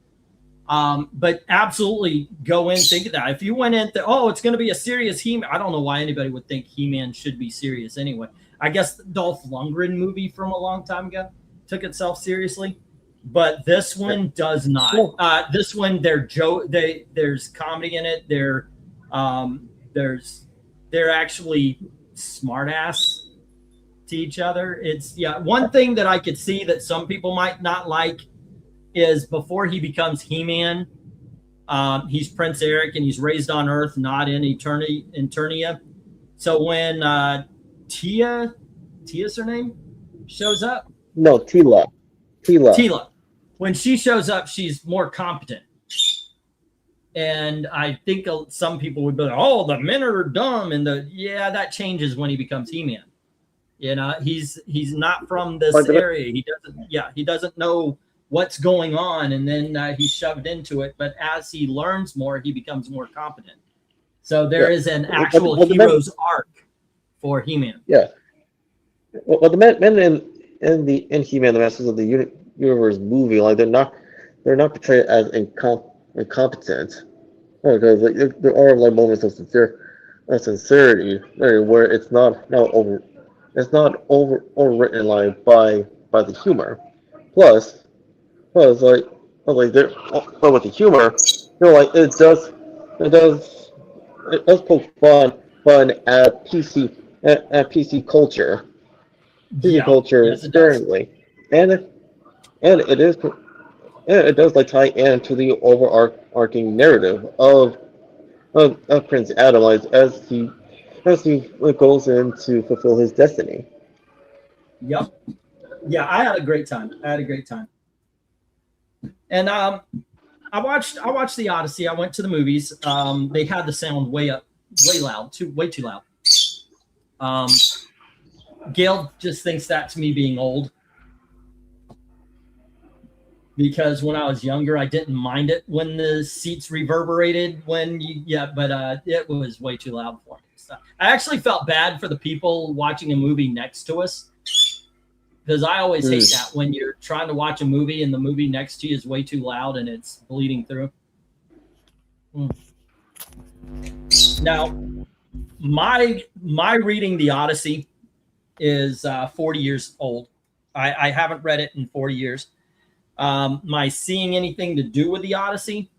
But absolutely go in, think of that. If you went in, it's going to be a serious He-Man. I don't know why anybody would think He-Man should be serious anyway. I guess the Dolph Lundgren movie from a long time ago took itself seriously, but this one does not. This one, there's comedy in it. They're actually smart ass to each other. It's one thing that I could see that some people might not like is before he becomes He-Man, he's Prince Eric and he's raised on Earth, not in Eternia. So when Tia's her name, shows up. No, Tila. When she shows up, she's more competent. And I think some people would be like, "Oh, the men are dumb," and that changes when he becomes He-Man. He's not from this area. He doesn't know what's going on, and then he's shoved into it. But as he learns more, he becomes more competent. So there is an actual hero's arc for He-Man. Yeah. Well, the men in He-Man, the Masters of the Universe movie, like they're not portrayed as incompetent, because there are like moments of sincerity where it's not overwritten like by the humor. Plus but with the humor, it does poke fun at PC culture. Culture sparingly, and it does like tie into the overarching narrative of Prince Adam as he goes in to fulfill his destiny. Yep. Yeah, I had a great time. And I watched the Odyssey. I went to the movies. They had the sound way loud, way too loud. Gail just thinks that's me being old. Because when I was younger, I didn't mind it when the seats reverberated. But it was way too loud for me. So I actually felt bad for the people watching a movie next to us, because I always hate that when you're trying to watch a movie and the movie next to you is way too loud and it's bleeding through. Now, my reading the Odyssey is 40 years old. I haven't read it in 40 years. My seeing anything to do with the Odyssey,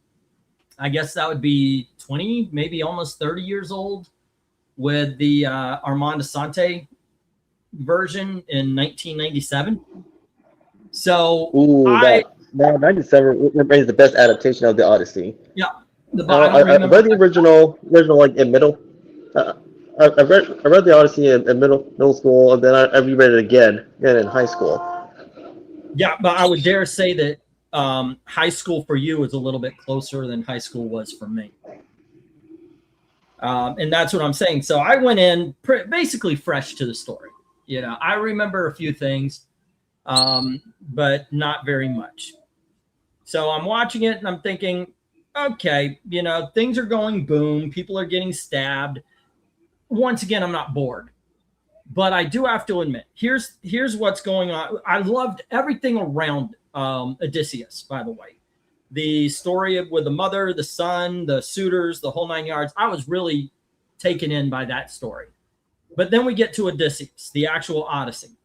I guess that would be 20, maybe almost 30 years old, with the Armand Assante version in 1997. So 97 is the best adaptation of the Odyssey. Yeah, I read the original like in middle. I read the Odyssey in middle school, and then I reread it again in high school. Yeah, but I would dare say that high school for you is a little bit closer than high school was for me. And that's what I'm saying. So I went in basically fresh to the story. You know, I remember a few things, but not very much. So I'm watching it and I'm thinking, okay, you know, things are going boom. People are getting stabbed. Once again, I'm not bored. But I do have to admit, here's what's going on. I loved everything around Odysseus, by the way. The story with the mother, the son, the suitors, the whole 9 yards. I was really taken in by that story. But then we get to Odysseus, the actual Odyssey.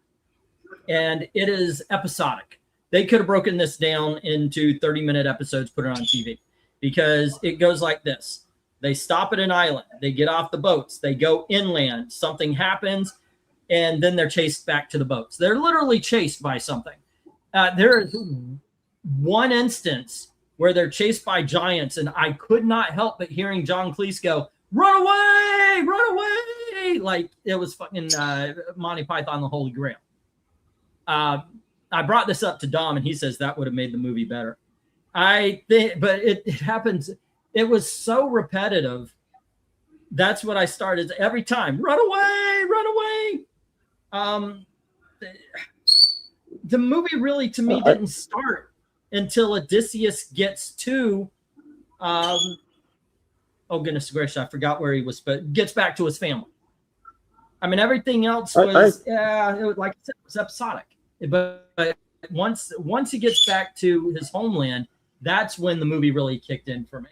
And it is episodic. They could have broken this down into 30-minute episodes, put it on TV. Because it goes like this. They stop at an island. They get off the boats. They go inland. Something happens. And then they're chased back to the boats. They're literally chased by something. There is one instance where they're chased by giants, and I could not help but hearing John Cleese go, "Run away! Run away!" Like it was fucking Monty Python, the Holy Grail. I brought this up to Dom, and he says that would have made the movie better. I think, but it happens. It was so repetitive. That's what I started every time. Run away! Run away! The movie really, to me, didn't start until Odysseus gets to, oh goodness gracious, I forgot where he was, but gets back to his family. I mean, everything else was, like I said, it was episodic. But once he gets back to his homeland, that's when the movie really kicked in for me.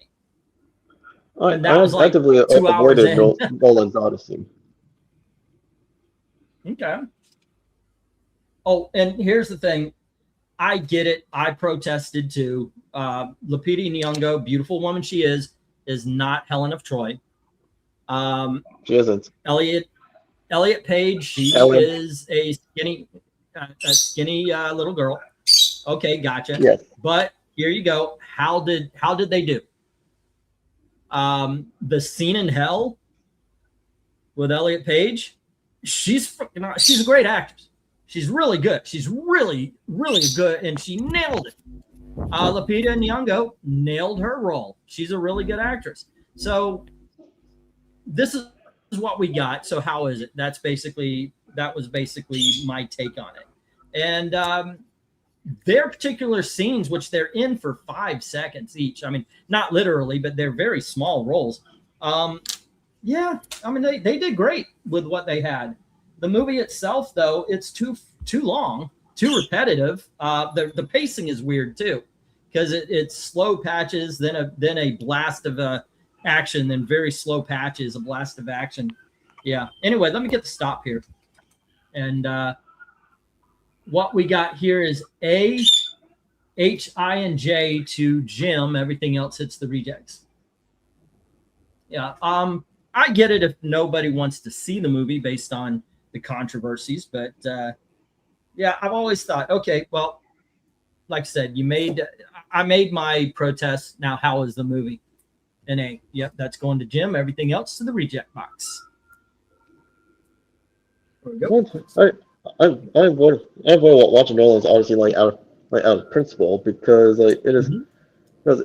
And that was like 2 hours in. Nolan's Odyssey. Okay. Oh, and here's the thing. I get it. I protested too. Lupita Nyong'o, beautiful woman she is not Helen of Troy. She isn't. Elliot Page, she is a skinny little girl. Okay, gotcha. Yes. But here you go. How did they do? The scene in hell with Elliot Page, she's a great actress. She's really good. She's really, really good, and she nailed it. Lupita Nyong'o nailed her role. She's a really good actress. So this is what we got. So how is it? That was basically my take on it. And their particular scenes, which they're in for 5 seconds each. I mean, not literally, but they're very small roles. Yeah, I mean, they did great with what they had. The movie itself, though, it's too long, too repetitive. The pacing is weird too, because it's slow patches, then a blast of action, then very slow patches, a blast of action. Yeah. Anyway, let me get the stop here, and what we got here is A, H, I, and J to Jim. Everything else hits the rejects. Yeah. I get it if nobody wants to see the movie based on the controversies, but yeah, I've always thought, okay, well, like I said, I made my protest. Now, how is the movie? And A, yep, that's going to Jim. Everything else to the reject box. There we go. I avoid watching Nolan's Odyssey out of principle because like it is Mhm. because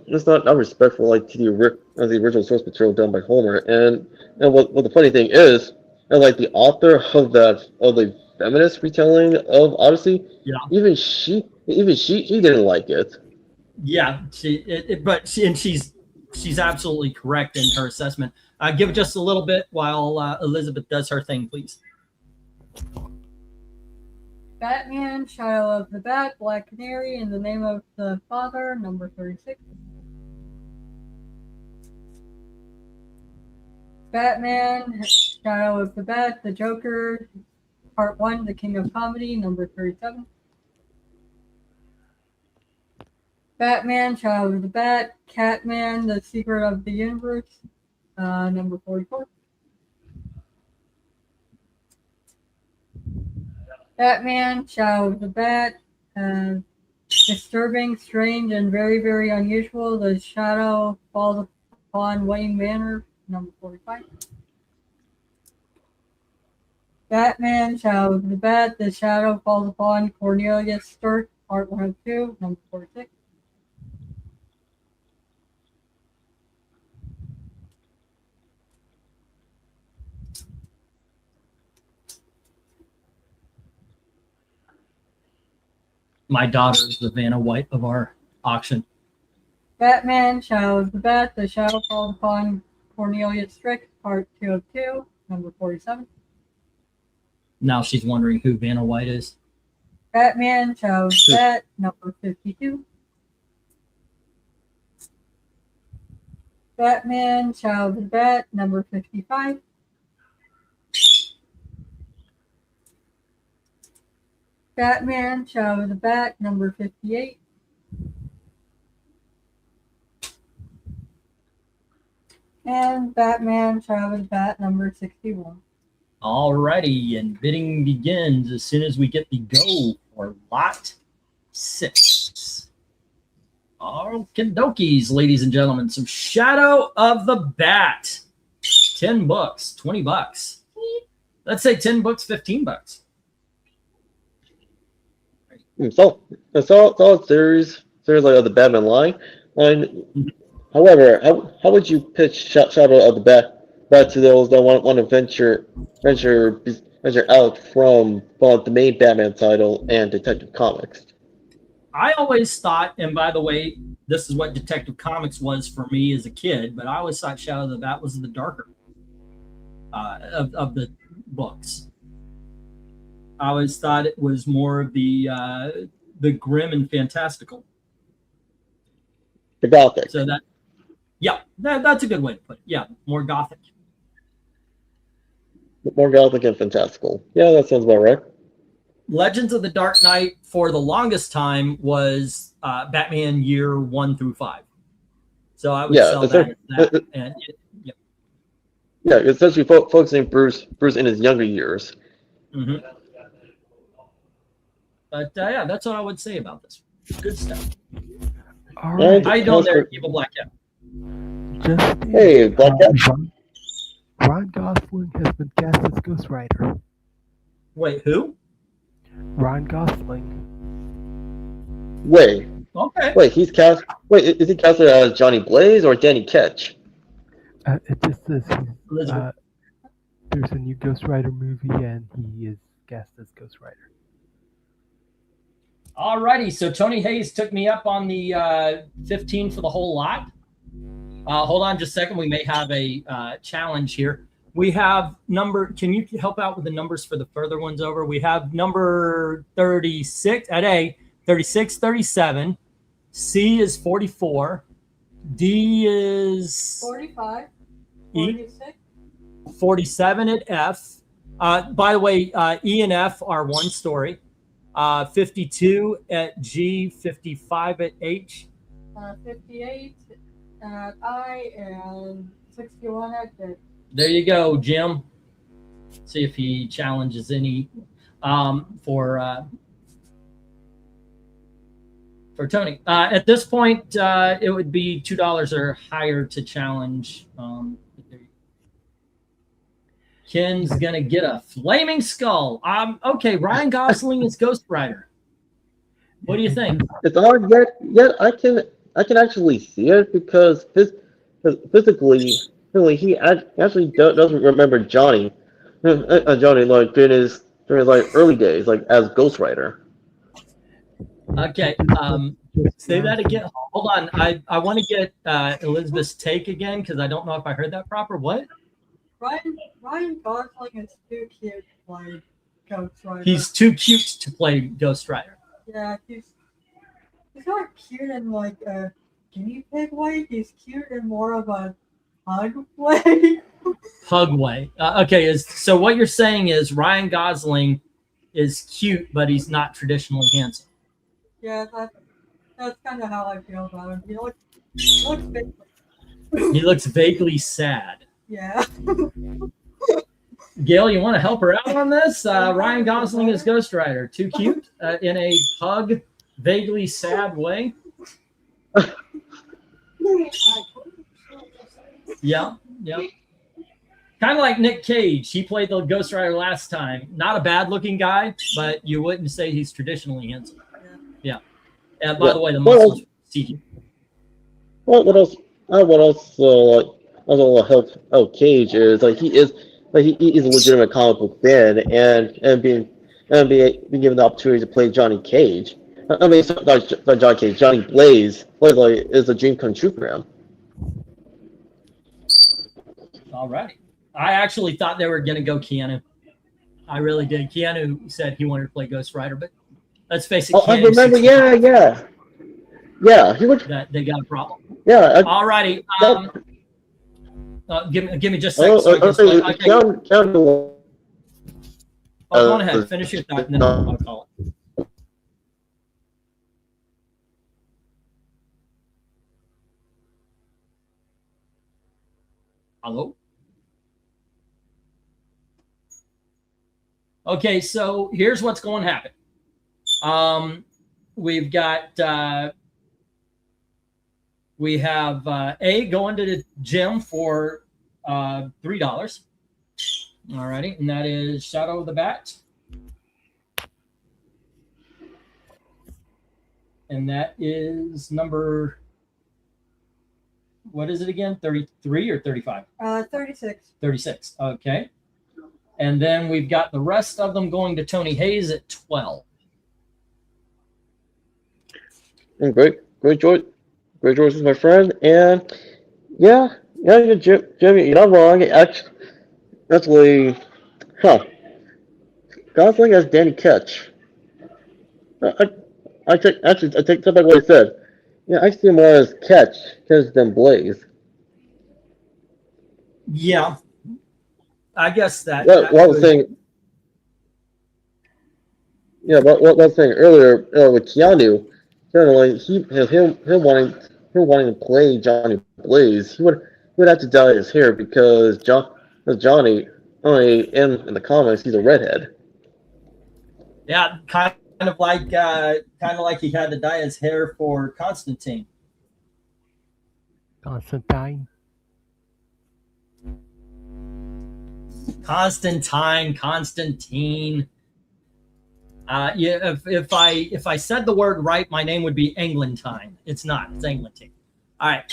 it's not respectful like to the original source material done by Homer and what the funny thing is and like the author of the feminist retelling of Odyssey Yeah, even she didn't like it. yeah. She's absolutely correct in her assessment. Give it just a little bit while Elizabeth does her thing, please. Batman, Shadow of the Bat, Black Canary, In the Name of the Father, number 36. Batman, Shadow of the Bat, The Joker, Part 1, The King of Comedy, number 37. Batman, Shadow of the Bat, Catman, The Secret of the Universe, number 44. Batman, Shadow of the Bat, disturbing, strange, and very, very unusual. The shadow falls upon Wayne Manor, number 45. Batman, Shadow of the Bat, The Shadow Falls Upon Cornelius Sturt, Part 102, number 46. My daughter is the Vanna White of our auction. Batman, Shadow of the Bat, The Shadow Falls Upon Cornelius Strick, Part 202, number 47. Now she's wondering who Vanna White is. Batman, Shadow of the Bat, number 52. Batman, Shadow of the Bat, number 55. Batman, Shadow of the Bat, number 58. And Batman, Shadow of the Bat, number 61. Alrighty, and bidding begins as soon as we get the go for lot 6. Okie dokies, ladies and gentlemen. Some Shadow of the Bat. 10 books, 20 bucks. Let's say 10 books, 15 bucks. So it's all series like of the Batman line. However, how would you pitch Shadow of the Bat to those that want to venture out from the main Batman title and Detective Comics? I always thought, and by the way, this is what Detective Comics was for me as a kid, but I always thought Shadow of the Bat was the darker of the books. I always thought it was more of the grim and fantastical. The Gothic. So that's a good way to put it. Yeah, more Gothic. More Gothic and fantastical. Yeah, that sounds about right. Legends of the Dark Knight for the longest time was Batman year 1 through 5. So I would sell that. Yeah, essentially focusing Bruce in his younger years. Mm-hmm. But yeah, that's what I would say about this. Good stuff. All right. How you doing there, Evil Black Cat? Hey, Black Cat. Ron Gosling has been cast as Ghost Rider. Wait, who? Ron Gosling. Wait. Okay. Wait, he's cast. Wait, is he casted as Johnny Blaze or Danny Ketch? It just says there's a new Ghost Rider movie and he is cast as Ghost Rider. Alrighty, so Tony Hayes took me up on the 15 for the whole lot. Hold on just a second. We may have a challenge here. We have can you help out with the numbers for the further ones over? We have number 36 at A, 36, 37. C is 44. D is 45. E, 46. 47 at F. By the way, E and F are one story. 52 at G, 55 at H. 58 at I, and 61 at J. There you go, Jim. See if he challenges any for Tony. At this point, it would be $2 or higher to challenge. Ken's gonna get a flaming skull. Okay, Ryan Gosling is Ghost Rider. What do you think? It's hard yet I can actually see it because physically he actually doesn't remember Johnny, Johnny like during his like early days like as Ghost Rider. Okay, say that again. Hold on, I want to get Elizabeth's take again because I don't know if I heard that proper. What? Ryan Gosling is too cute to play Ghost Rider. He's too cute to play Ghost Rider. Yeah, he's not cute in like a guinea pig way. He's cute in more of a hug way. Hug way. Okay, so what you're saying is Ryan Gosling is cute, but he's not traditionally handsome. Yeah, that's kind of how I feel about him. He looks vaguely. He looks vaguely sad. Yeah. Gail, you want to help her out on this? Ryan Gosling is Ghost Rider. Too cute in a hug, vaguely sad way. Yeah. Kind of like Nick Cage. He played the Ghost Rider last time. Not a bad-looking guy, but you wouldn't say he's traditionally handsome. Yeah. And by the way, the muscles see. What else? Like also help out Cage is like he is a legitimate comic book fan and being given the opportunity to play Johnny Cage. I mean, not Johnny Cage, Johnny Blaze. Like is a dream come true for him. All right. I actually thought they were going to go Keanu. I really did. Keanu said he wanted to play Ghost Rider, but let's face it. Oh, I remember. Yeah. He would. That they got a problem. Yeah. All righty. Give me just a second. Okay. Go on ahead. Finish your thought, and then I'll call it. Hello? Okay, so here's what's going to happen. We've got we have A going to the gym for $3. All righty, and that is Shadow of the Bat. And that is number, what is it again? 33 or 35? 36. 36. Okay. And then we've got the rest of them going to Tony Hayes at 12. Great choice. Great choice is my friend. And yeah, Jimmy, you're not wrong. Actually, Gosling as Danny Ketch. I take that back what I said. Yeah, I see him more as Ketch than Blaze. Yeah. I guess that. What I was saying. Yeah, what I was saying earlier with Keanu, like him wanting to play Johnny Blaze, he would have to dye his hair because Johnny, only in the comics, he's a redhead. Yeah, kind of like he had to dye his hair for Constantine. Constantine. Yeah, if I said the word right, my name would be Englentine. It's not. It's Eglantine. All right.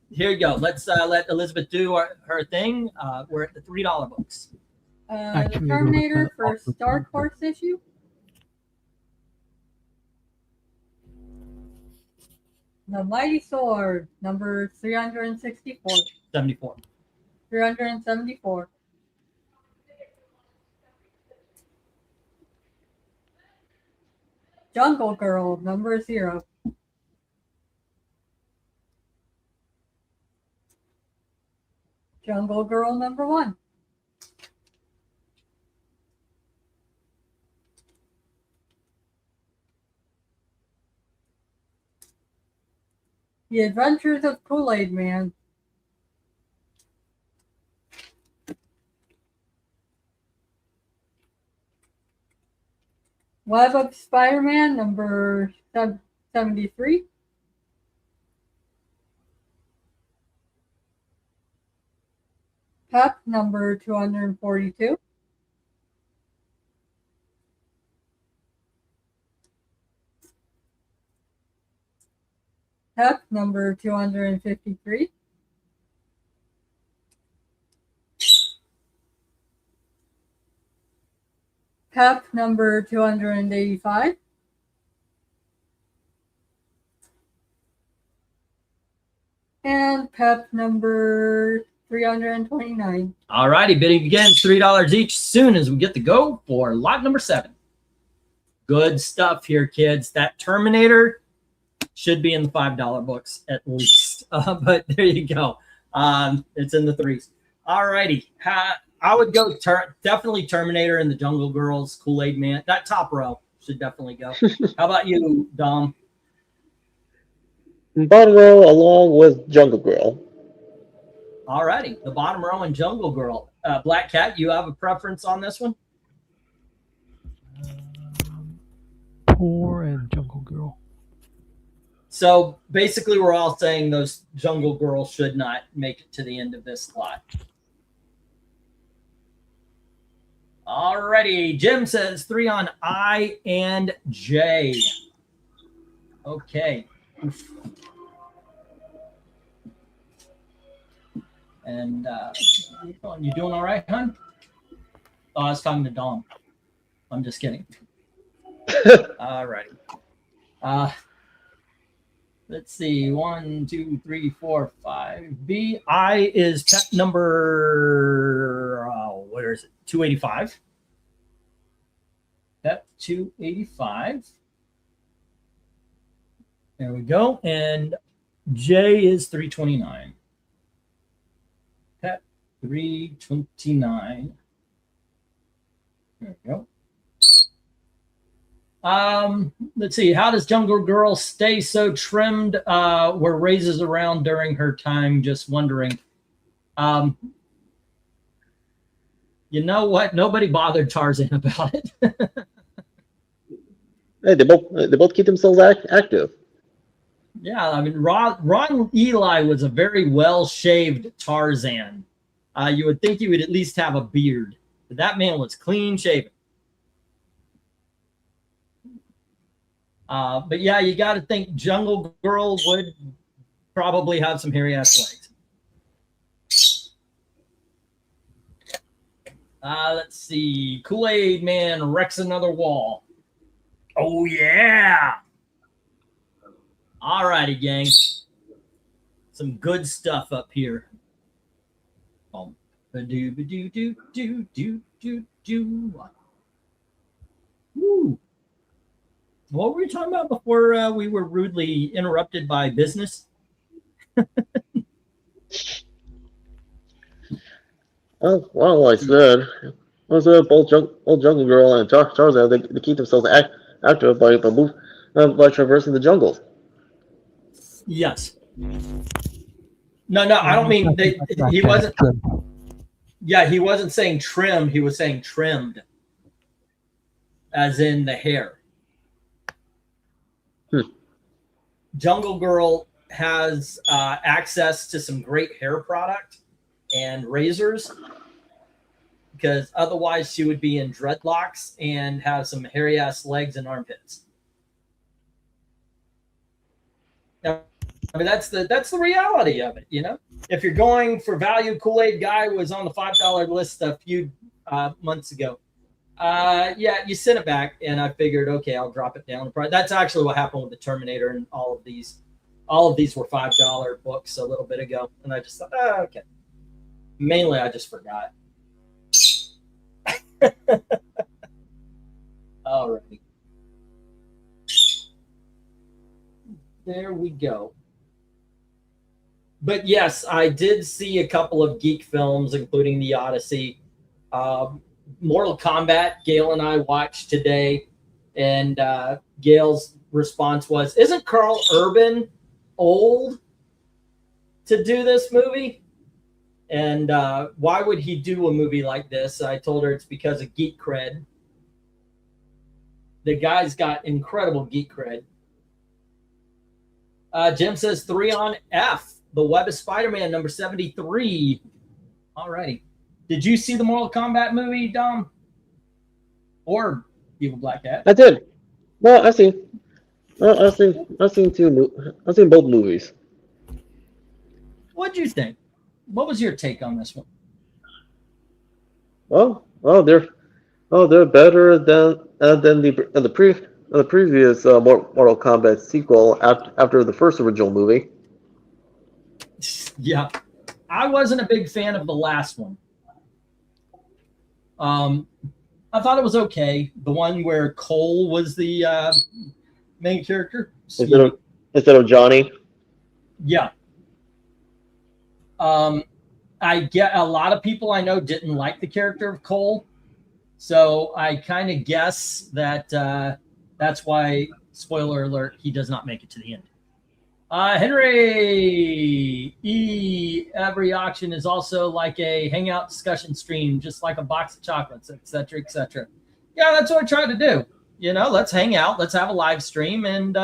Here you go. Let's let Elizabeth do her thing. We're at the $3 books. The Terminator for Dark Horse issue. The Mighty Sword, number 364. 74. 374. Jungle Girl, number 0. Jungle Girl, number 1. The Adventures of Kool-Aid Man. Web of Spider-Man, number 73. Pep number 242. Pep number 253. Pep number 285. And Pep number 329. All righty, bidding against $3 each soon as we get to go for lot number 7. Good stuff here, kids. That Terminator should be in the $5 books at least. But there you go. It's in the 3s. All righty. I would go definitely Terminator and the Jungle Girls, Kool-Aid Man. That top row should definitely go. How about you, Dom? Bottom row along with Jungle Girl. All righty. The bottom row and Jungle Girl. Black Cat, you have a preference on this one? Poor and Jungle Girl. So basically, we're all saying those Jungle Girls should not make it to the end of this lot. Alrighty, Jim says 3 on I and J. Okay. Oof. And you doing all right, hon? Oh, I was talking to Dom. I'm just kidding. Alrighty. Let's see. 1, 2, 3, 4, 5. B. I is pet number. Where is it? 285. Pet 285. There we go. And J is 329. Pet 329. There we go. Let's see. How does Jungle Girl stay so trimmed? Where raises around during her time? Just wondering. You know what? Nobody bothered Tarzan about it. Hey, they both keep themselves active. Yeah, I mean, Ron Eli was a very well-shaved Tarzan. You would think he would at least have a beard, but that man was clean shaven. But yeah, you got to think Jungle Girl would probably have some hairy ass legs. Let's see. Kool-Aid Man wrecks another wall. Oh, yeah. All righty, gang. Some good stuff up here. Woo. What were we talking about before we were rudely interrupted by business? Oh, well, like I said, both Jungle Girl and Tarzan, they keep themselves active by traversing the jungle. Yes. No, I don't mean he wasn't. Yeah, he wasn't saying trim. He was saying trimmed, as in the hair. Jungle Girl has access to some great hair product and razors, because otherwise she would be in dreadlocks and have some hairy ass legs and armpits. Now, I mean, that's the reality of it, you know. If you're going for value, Kool-Aid Guy was on the $5 list a few months ago. Yeah, you sent it back, and I figured, okay, I'll drop it down. That's actually what happened with the Terminator and all of these. All of these were $5 books a little bit ago, and I just thought, oh, okay. Mainly, I just forgot. All right. There we go. But yes, I did see a couple of geek films, including The Odyssey. Mortal Kombat, Gail and I watched today, and Gail's response was, isn't Carl Urban old to do this movie? And why would he do a movie like this? I told her it's because of geek cred. The guy's got incredible geek cred. Jim says 3 on F. The Web of Spider-Man, number 73. Alrighty. Did you see the Mortal Kombat movie, Dom? Or Evil Black Cat? I did. No, I've seen. I've seen I've seen both movies. What'd you think? What was your take on this one? They're better than the previous Mortal Kombat sequel after the first original movie. Yeah, I wasn't a big fan of the last one. I thought it was okay. The one where Cole was the main character Instead of Johnny. Yeah. I get a lot of people I know didn't like the character of Cole, so I kind of guess that that's why, spoiler alert, he does not make it to the end. Henry E. Every auction is also like a hangout discussion stream, just like a box of chocolates, etc., etc. Yeah, that's what I tried to do. You know, let's hang out, let's have a live stream, and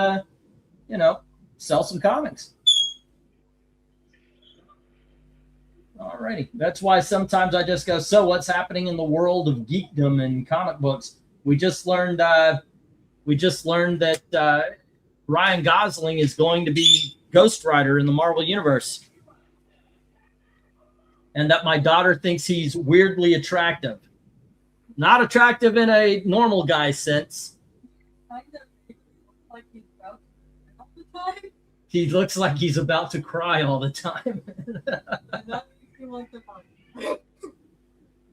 you know, sell some comics. Alrighty, that's why sometimes I just go, so what's happening in the world of geekdom and comic books? We just learned that Ryan Gosling is going to be Ghost Rider in the Marvel Universe, and that my daughter thinks he's weirdly attractive. Not attractive in a normal guy sense. He looks like he's about to cry all the time.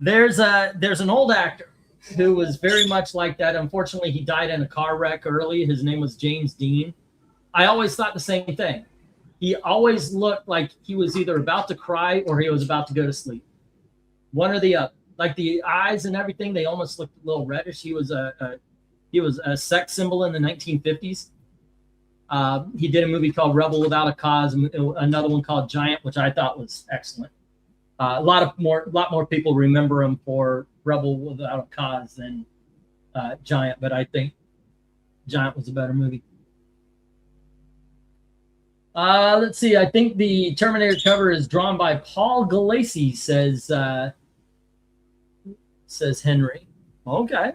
There's an old actor who was very much like that. Unfortunately, he died in a car wreck early. His name was James Dean. I always thought the same thing. He always looked like he was either about to cry or he was about to go to sleep. One or the other. Like the eyes and everything, they almost looked a little reddish. He was a sex symbol in the 1950s. He did a movie called Rebel Without a Cause, and another one called Giant, which I thought was excellent. A lot more people remember him for Rebel Without a Cause than Giant, but I think Giant was a better movie. Let's see. I think the Terminator cover is drawn by Paul Galassi, says Henry. Okay.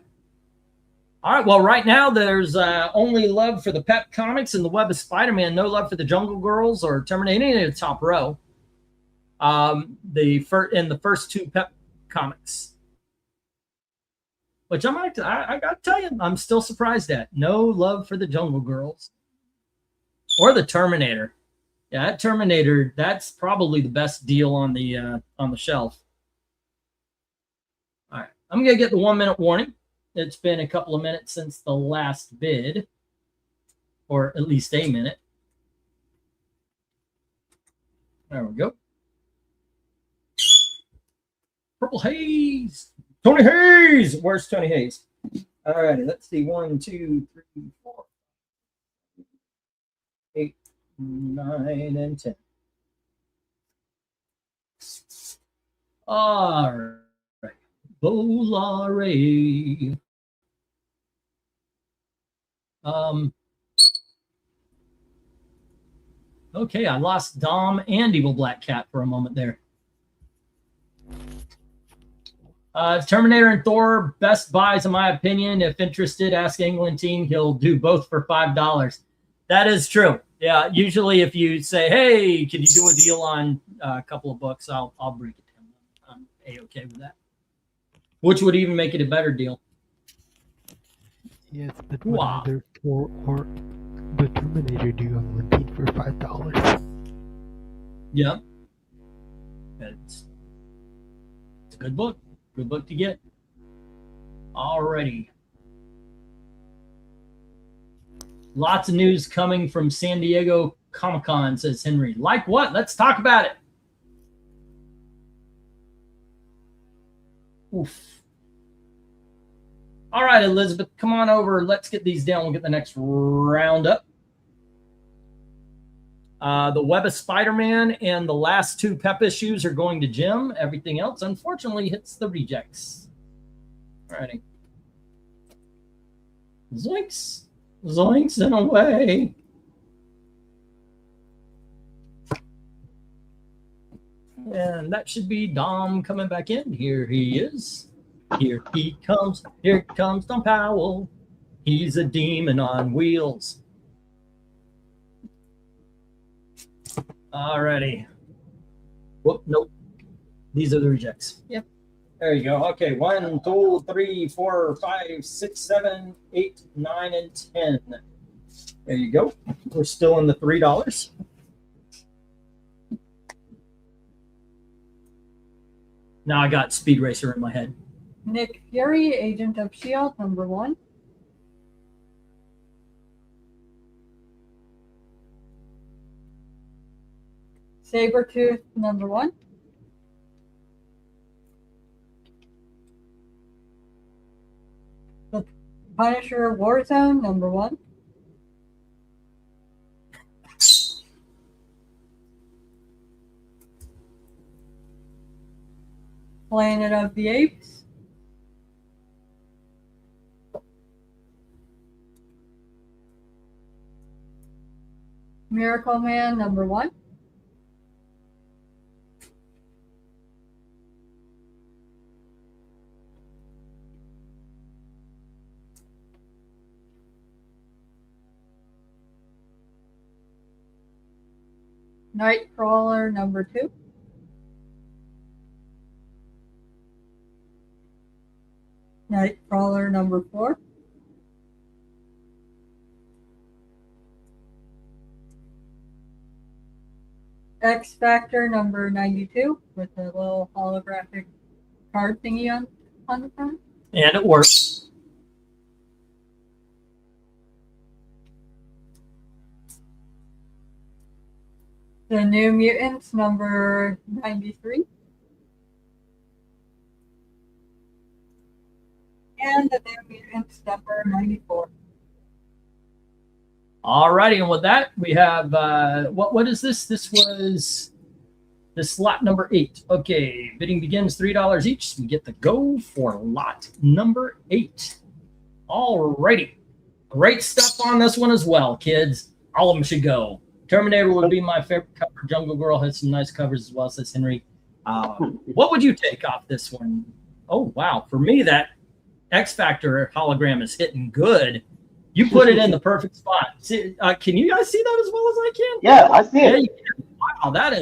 All right. Well, right now there's only love for the Pep comics and the Web of Spider-Man. No love for the Jungle Girls or Terminator. Any of the top row. The first two Pep comics, which I got to tell you, I'm still surprised at. No love for the Jungle Girls or the Terminator. Yeah, that Terminator, that's probably the best deal on the shelf. All right, I'm gonna get the 1 minute warning. It's been a couple of minutes since the last bid, or at least a minute. There we go. Purple Haze. Tony Hayes. Where's Tony Hayes? All righty, let's see. 1, 2, 3, 4, 8, 9, and 10. All right. Volare. Okay, I lost Dom and Evil Black Cat for a moment there. Terminator and Thor, best buys in my opinion. If interested, ask England team. He'll do both for $5. That is true. Yeah, usually if you say, "Hey, can you do a deal on a couple of books?" I'll break it down. I'm A-okay with that. Which would even make it a better deal. Yes, but would either Thor or the Terminator do on one team for $5? Yeah, it's a good book. Good book to get. Alrighty. Lots of news coming from San Diego Comic-Con, says Henry. Like what? Let's talk about it. Oof. All right, Elizabeth, come on over. Let's get these down. We'll get the next roundup. The Web of Spider-Man and the last two Pep issues are going to Jim. Everything else, unfortunately, hits the rejects. Alrighty. Zoinks. Zoinks and away. And that should be Dom coming back in. Here he is. Here he comes. Here comes Dom Powell. He's a demon on wheels. Alrighty. Whoop, nope. These are the rejects. Yep. There you go. Okay, 1, 2, 3, 4, 5, 6, 7, 8, 9, and 10. There you go. We're still in the $3. Now I got Speed Racer in my head. Nick Fury, Agent of S.H.I.E.L.D., number 1. Sabretooth, number 1. The Punisher Warzone, number 1. Planet of the Apes. Miracle Man, number 1. Nightcrawler, number 2. Nightcrawler, number 4. X Factor, number 92, with a little holographic card thingy on the front. And it works. The New Mutants, number 93. And the New Mutants, number 94. Alrighty, and with that, we have, what is this? This was lot number 8. Okay, bidding begins $3 each. We get the go for lot number 8. Alrighty. Great stuff on this one as well, kids. All of them should go. Terminator would be my favorite cover. Jungle Girl has some nice covers as well, says Henry. What would you take off this one? Oh, wow. For me, that X Factor hologram is hitting good. You put it in the perfect spot. See, can you guys see that as well as I can? Yeah, I see it. Yeah, wow, that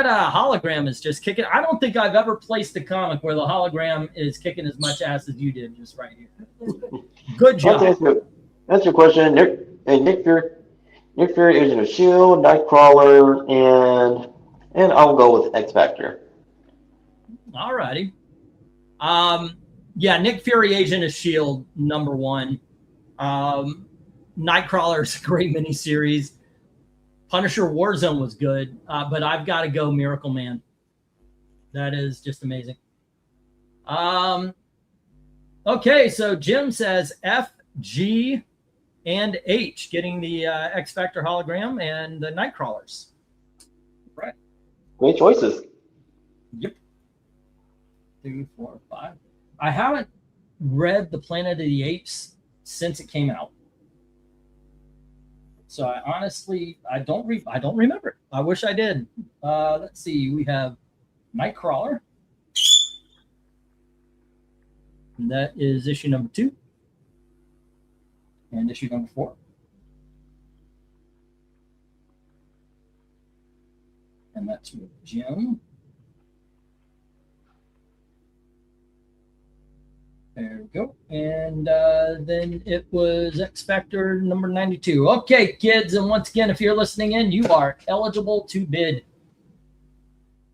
hologram is just kicking. I don't think I've ever placed a comic where the hologram is kicking as much ass as you did just right here. Good job. That's your question. Nick Fury, Agent of S.H.I.E.L.D., Nightcrawler, and I'll go with X Factor. All righty. Yeah, Nick Fury, Agent of S.H.I.E.L.D., number 1. Nightcrawler is a great miniseries. Punisher Warzone was good, but I've got to go Miracle Man. That is just amazing. Okay, so Jim says F, G, and H, getting the X Factor hologram and the Nightcrawlers. Right. Great choices. Yep. 2, 4, 5. I haven't read the Planet of the Apes since it came out. So I honestly, I don't remember it. I wish I did. Let's see. We have Nightcrawler. And that is issue number 2. And issue number 4. And that's with Jim. There we go. And then it was X Factor number 92. Okay, kids. And once again, if you're listening in, you are eligible to bid.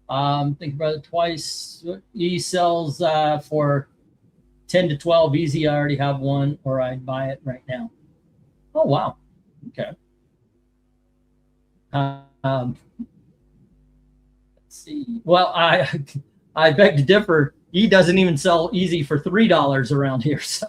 Think about it twice. E sells for 10 to 12 easy. I already have one, or I'd buy it right now. Oh, wow. Okay. Let's see. Well, I beg to differ. E doesn't even sell easy for $3 around here. So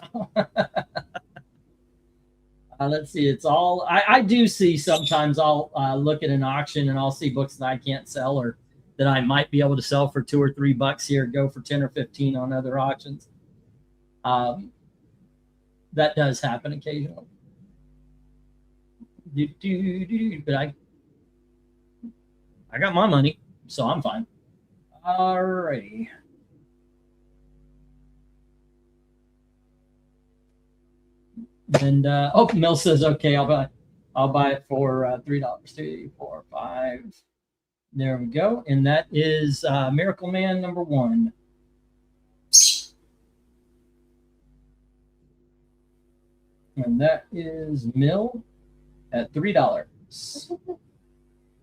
let's see. It's all I do see. Sometimes I'll look at an auction and I'll see books that I can't sell or that I might be able to sell for $2 or $3 here, go for 10 or 15 on other auctions. That does happen occasionally. But I got my money, so I'm fine. Alrighty. And Mel says, okay, I'll buy it for $3. 3, 4, 5. There we go. And that is Miracle Man number 1. And that is Mill at $3.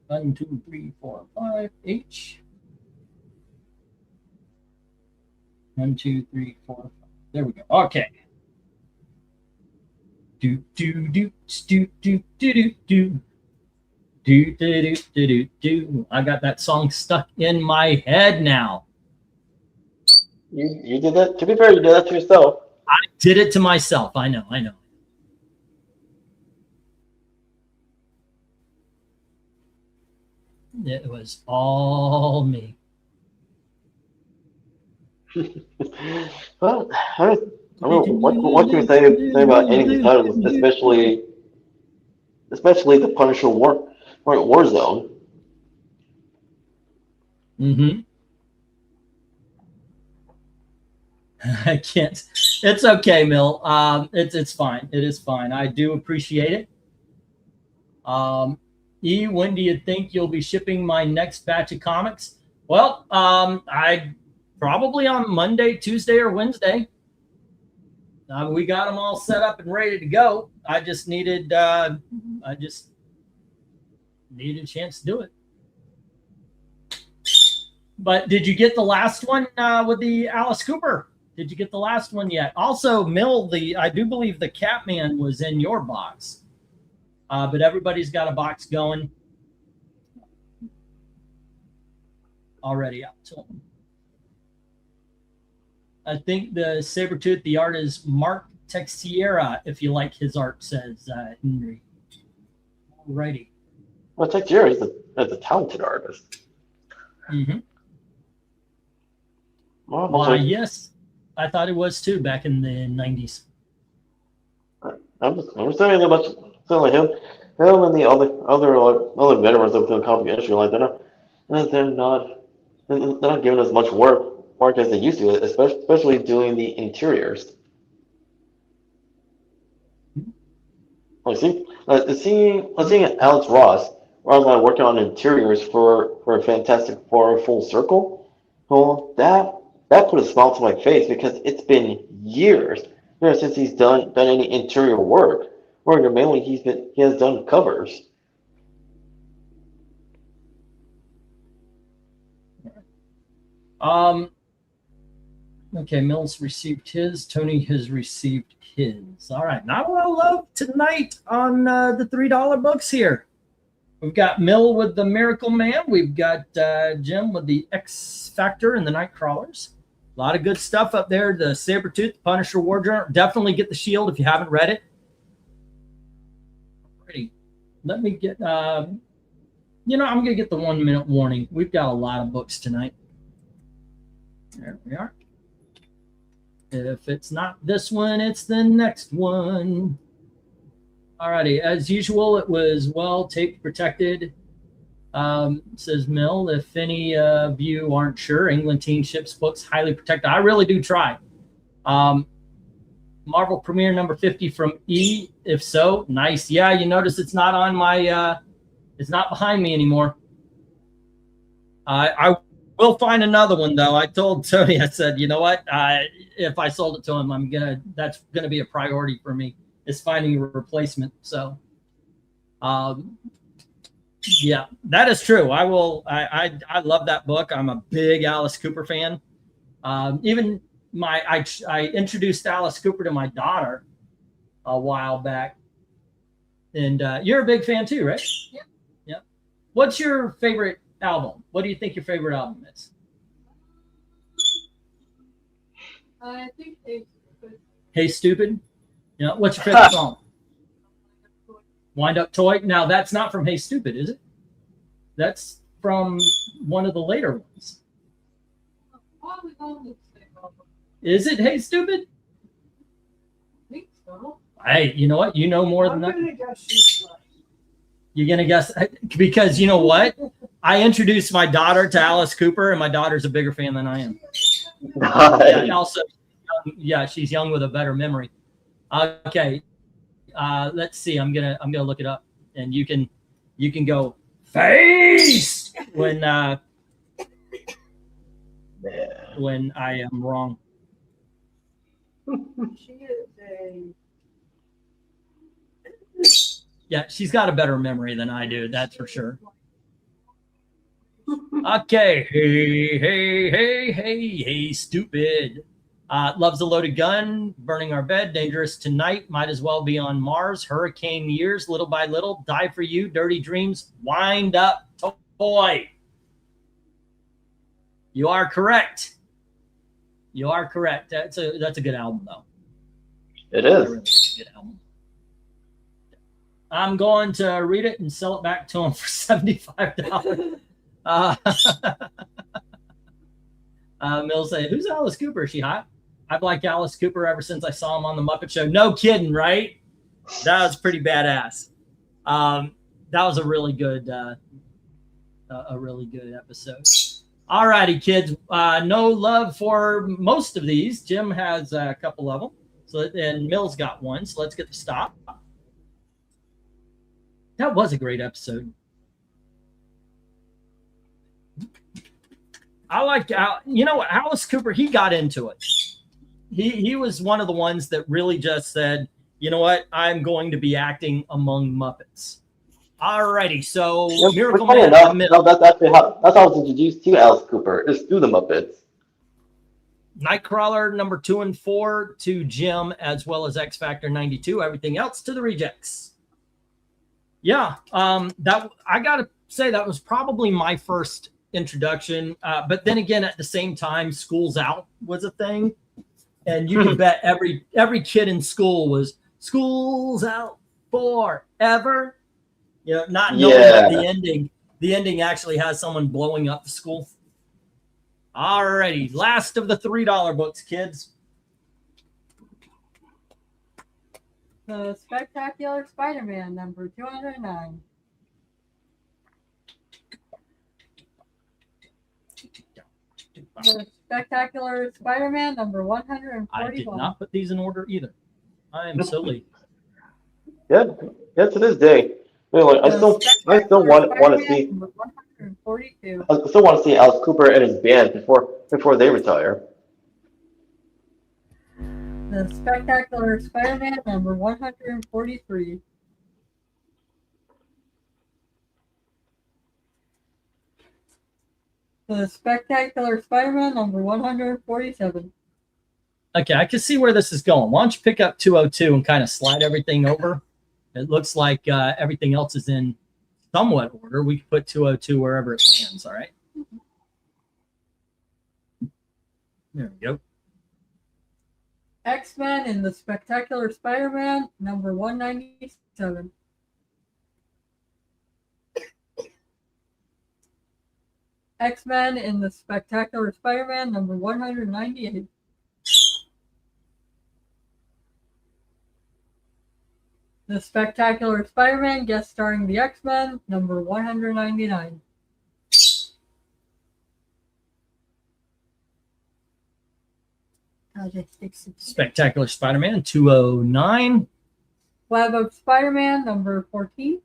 1, 2, 3, 4, 5. H. 1, 2, 3, 4, 5. There we go. Okay. Do do do do do do do do do do do do. I got that song stuck in my head now. You did that. To be fair, you did that to yourself. I did it to myself. I know. It was all me. Well, I mean, what can we say about any of these titles, especially the Punisher War Zone? Mm-hmm. I can't. It's okay, Mill. It's fine. It is fine. I do appreciate it. E, when do you think you'll be shipping my next batch of comics? Well, I probably on Monday, Tuesday, or Wednesday. We got them all set up and ready to go. I just needed a chance to do it. But did you get the last one with the Alice Cooper? Did you get the last one yet? Also, Mill, I do believe the Catman was in your box. But everybody's got a box going already out to them. I think the Sabretooth, the art is Mark Texiera, if you like his art, says Henry. Alrighty. Well, Texiera is a talented artist. Mm-hmm. Well, yes, I thought it was too back in the 90s. I'm saying about like him and the other veterans of the comic industry, like they're not giving as much work as they used to, especially doing the interiors. Like seeing Alex Ross working on interiors for Fantastic Four Full Circle. Well, that put a smile to my face because it's been years since he's done any interior work. Where mainly he has done covers. Okay, Mills received his. Tony has received his. All right, not a lot of love tonight on the $3 books here. We've got Mill with the Miracle Man. We've got Jim with the X Factor and the Nightcrawlers. A lot of good stuff up there. The Sabretooth, the Punisher War Journal. Definitely get the Shield if you haven't read it. Let me get, I'm going to get the 1 minute warning. We've got a lot of books tonight. There we are. If it's not this one, it's the next one. Alrighty, as usual, it was well taped, protected. Says Mill, if any of you aren't sure, England Teen ships books highly protected. I really do try. Marvel Premiere number 50 from E. If so, nice. Yeah, you notice it's not on my, it's not behind me anymore. I will find another one though. I told Tony, I said, you know what? If I sold it to him, that's gonna be a priority for me. Is finding a replacement. So, yeah, that is true. I will. I love that book. I'm a big Alice Cooper fan. Even I introduced Alice Cooper to my daughter a while back, and you're a big fan too, right? Yeah. Yeah. What's your favorite album? What do you think your favorite album is? I think Hey Stupid. Hey Stupid. Yeah. What's your favorite song? Wind Up Toy. Now that's not from Hey Stupid, is it? That's from one of the later ones. Is it Hey Stupid? I think so. Hey, you know what? You know more than that. I'm gonna guess she's right. You're gonna guess because you know what? I introduced my daughter to Alice Cooper, and my daughter's a bigger fan than I am. Nice. Yeah, and also, yeah, she's young with a better memory. Okay, let's see. I'm gonna look it up, and you can go face when I am wrong. She is a. Yeah, she's got a better memory than I do. That's for sure. Okay, hey, stupid. Loves a loaded gun, burning our bed, dangerous tonight, might as well be on Mars, hurricane years, little by little, die for you, dirty dreams, wind up toy. You are correct. That's a good album, though. It is. Really a good album. I'm going to read it and sell it back to him for $75. Mills say, "Who's Alice Cooper? Is she hot?" I've liked Alice Cooper ever since I saw him on the Muppet Show. No kidding, right? That was pretty badass. That was a really good episode. All righty, kids. No love for most of these. Jim has a couple of them, and Mills got one. So let's get the stop. That was a great episode. I like, Alice Cooper. He got into it. He was one of the ones that really just said, you know what, I'm going to be acting among Muppets. Alrighty, so Miracle Man. That's how I was introduced to Alice Cooper, is through the Muppets. Nightcrawler number 2 and 4 to Jim, as well as X Factor 92. Everything else to the rejects. Yeah, that I gotta say that was probably my first introduction. But then again, at the same time, School's Out was a thing. And you can bet every kid in school was School's Out forever. Not knowing that the ending actually has someone blowing up the school. Alrighty, last of the $3 books, kids. The Spectacular Spider-Man number 209. The Spectacular Spider-Man number 141. I did not put these in order either. I am silly. Yeah, to this day. I still want to see. 142. I still want to see Alice Cooper and his band before they retire. The Spectacular Spider-Man number 143. The Spectacular Spider-Man number 147. Okay, I can see where this is going. Why don't you pick up 202 and kind of slide everything over? It looks like everything else is in somewhat order. We can put 202 wherever it lands, all right? There we go. X-Men and the Spectacular Spider-Man number 197. X-Men and the Spectacular Spider-Man number 198. The Spectacular Spider-Man guest starring the X-Men number 199. Spectacular Spider-Man 209. Web of Spider-Man number 14.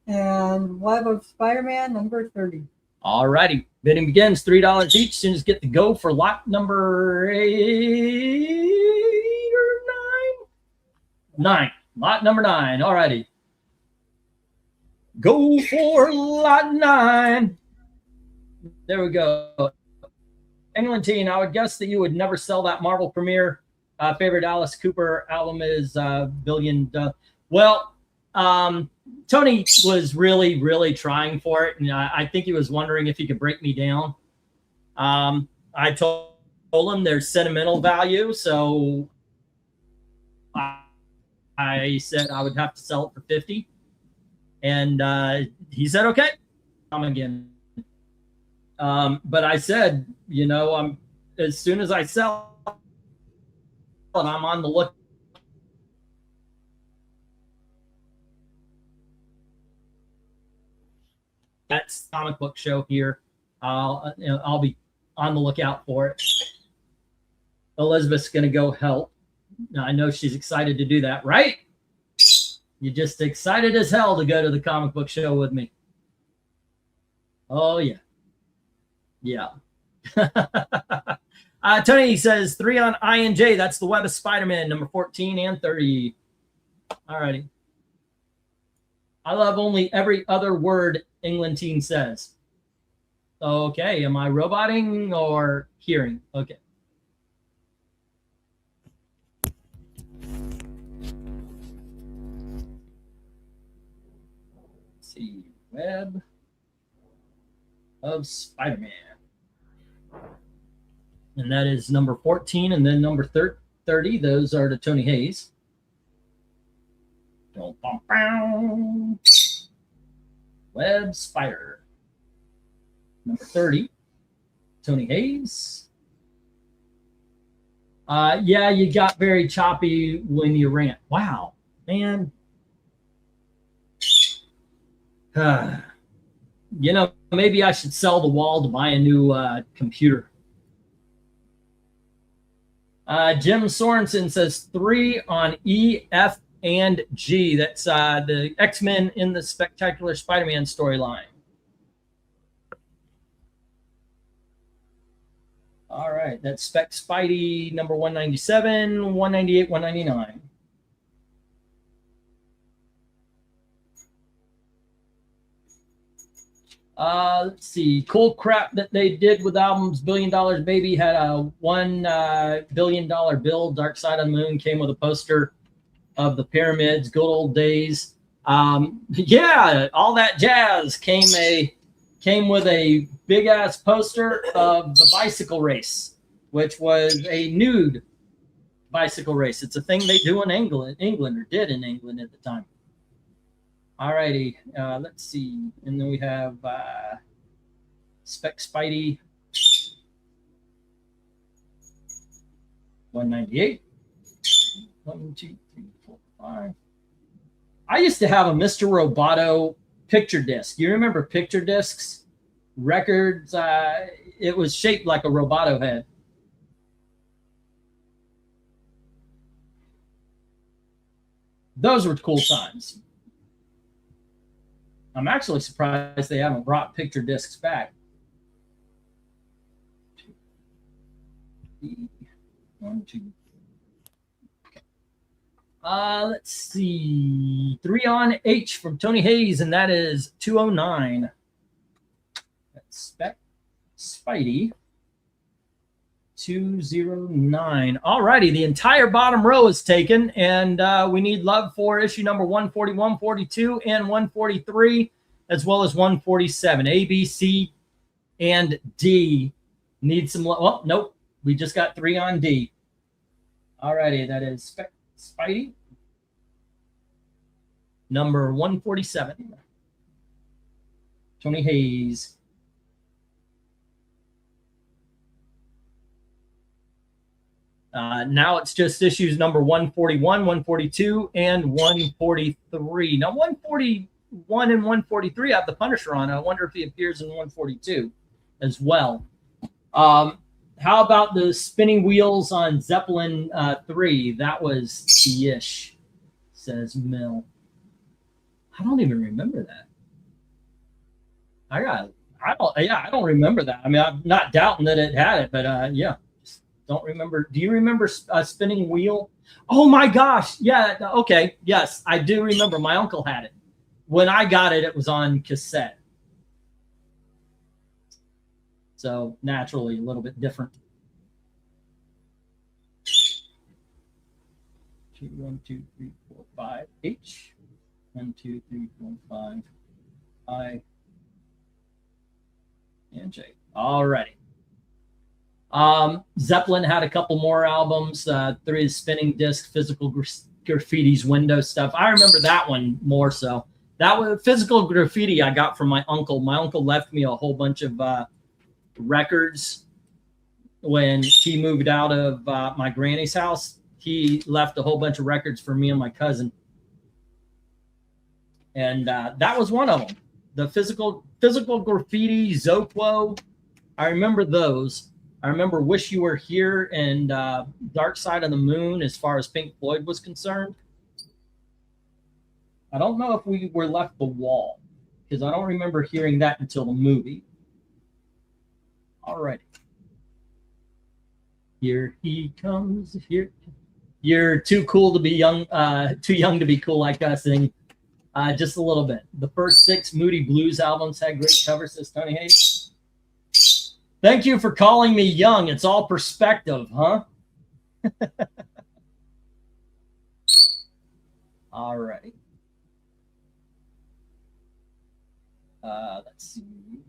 And Web of Spider-Man number 30. All righty. Bidding begins. $3 each. Students get to go for lot number 8 or 9. Lot number 9. All righty. Go for lot 9. There we go. Englentine, I would guess that you would never sell that Marvel premiere. Favorite Alice Cooper album is Billion. Well, Tony was really, really trying for it, and I think he was wondering if he could break me down. I told him there's sentimental value, so I said I would have to sell it for $50, and he said okay. Come again. But I said, I'm as soon as I sell it, I'm on the look. That's comic book show here. I'll be on the lookout for it. Elizabeth's going to go help. Now, I know she's excited to do that, right? You're just excited as hell to go to the comic book show with me. Oh, yeah. Yeah. Tony says 3 on I and J. That's the Web of Spider-Man, number 14 and 30. All righty. I love only every other word Englentine says. Okay, am I roboting or hearing? Okay. Let's see, Web of Spider-Man. And that is number 14 and then number 30. Those are to Tony Hayes. Web Spider. Number 30, Tony Hayes. Yeah, you got very choppy when you rant. Wow, man. Maybe I should sell the wall to buy a new computer. Jim Sorensen says 3 on E, F, and G. That's the X-Men in the Spectacular Spider-Man storyline. All right, that's Spec Spidey number 197, 198, 199. Let's see. Cool crap that they did with albums. $1 Billion Baby had a $1 billion bill. Dark Side of the Moon came with a poster of the pyramids. Good old days. Yeah, all that jazz came with a big ass poster of the bicycle race, which was a nude bicycle race. It's a thing they do in England or did in England at the time. All righty, let's see. And then we have Spec Spidey 198. 1, 2, 3, 4, 5. I used to have a Mr. Roboto picture disc. You remember picture discs? Records. It was shaped like a Roboto head. Those were cool times. I'm actually surprised they haven't brought picture discs back. 1, 2. Okay. Let's see. 3 on H from Tony Hayes, and that is 209. That's Spec Spidey 209. All righty, the entire bottom row is taken, and we need love for issue number 140, 142, and 143, as well as 147. A, B, C, and D need some love. Oh, nope, we just got 3 on D. All righty, that is Spec Spidey number 147. Tony Hayes. Now it's just issues number 141, 142, and 143. Now 141 and 143 have the Punisher on. I wonder if he appears in 142 as well. How about the spinning wheels on Zeppelin 3? That was ish, says Mill. I don't even remember that. I don't remember that. I mean, I'm not doubting that it had it, but yeah. Don't remember. Do you remember Spinning Wheel? Oh my gosh. Yeah. Okay. Yes, I do remember. My uncle had it. When I got it, it was on cassette. So naturally, a little bit different. 1, 2, 3, 4, 5. H. 1, 2, 3, 4, 5. I. And J. All righty. Zeppelin had a couple more albums, 3 spinning disc, physical graffiti's window stuff. I remember that one more so. That was physical graffiti I got from my uncle. My uncle left me a whole bunch of records when he moved out of my granny's house. He left a whole bunch of records for me and my cousin. And that was one of them. The physical graffiti, Zoquo. I remember those. I remember Wish You Were Here and Dark Side of the Moon as far as Pink Floyd was concerned. I don't know if we were left the wall because I don't remember hearing that until the movie. All right. Here he comes. Here. You're too cool to be young, too young to be cool like us. And just a little bit. The first 6 Moody Blues albums had great covers, says Tony Hayes. Thank you for calling me young. It's all perspective, huh? All right. Let's see.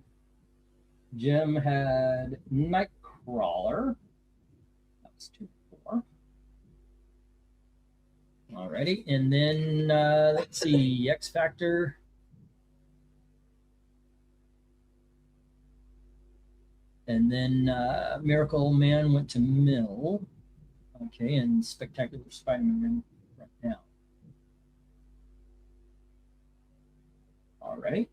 Jim had Nightcrawler. That was 2-4. Alrighty, and then let's see, X Factor. And then Miracle Man went to Mill. Okay, and Spectacular Spider-Man right now. All right.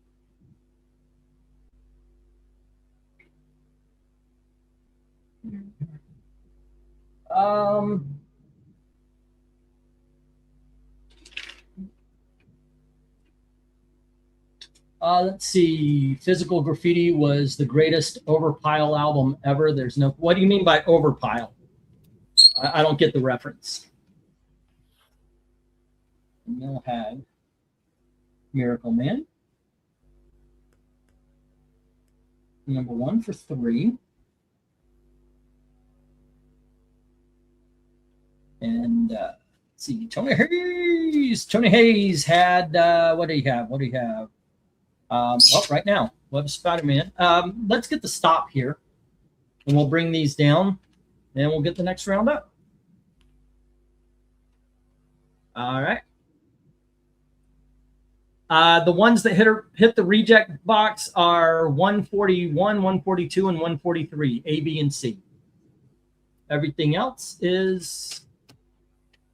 Let's see. Physical Graffiti was the greatest Overpile album ever. There's no. What do you mean by Overpile? I don't get the reference. Mill had Miracle Man. Number 1 for 3. And let's see, Tony Hayes. Tony Hayes had what do you have? What do you have? Right now, Web of Spider-Man. Let's get the stop here, and we'll bring these down, and we'll get the next round up. All right. The ones that hit the reject box are 141, 142, and 143, A, B, and C. Everything else is,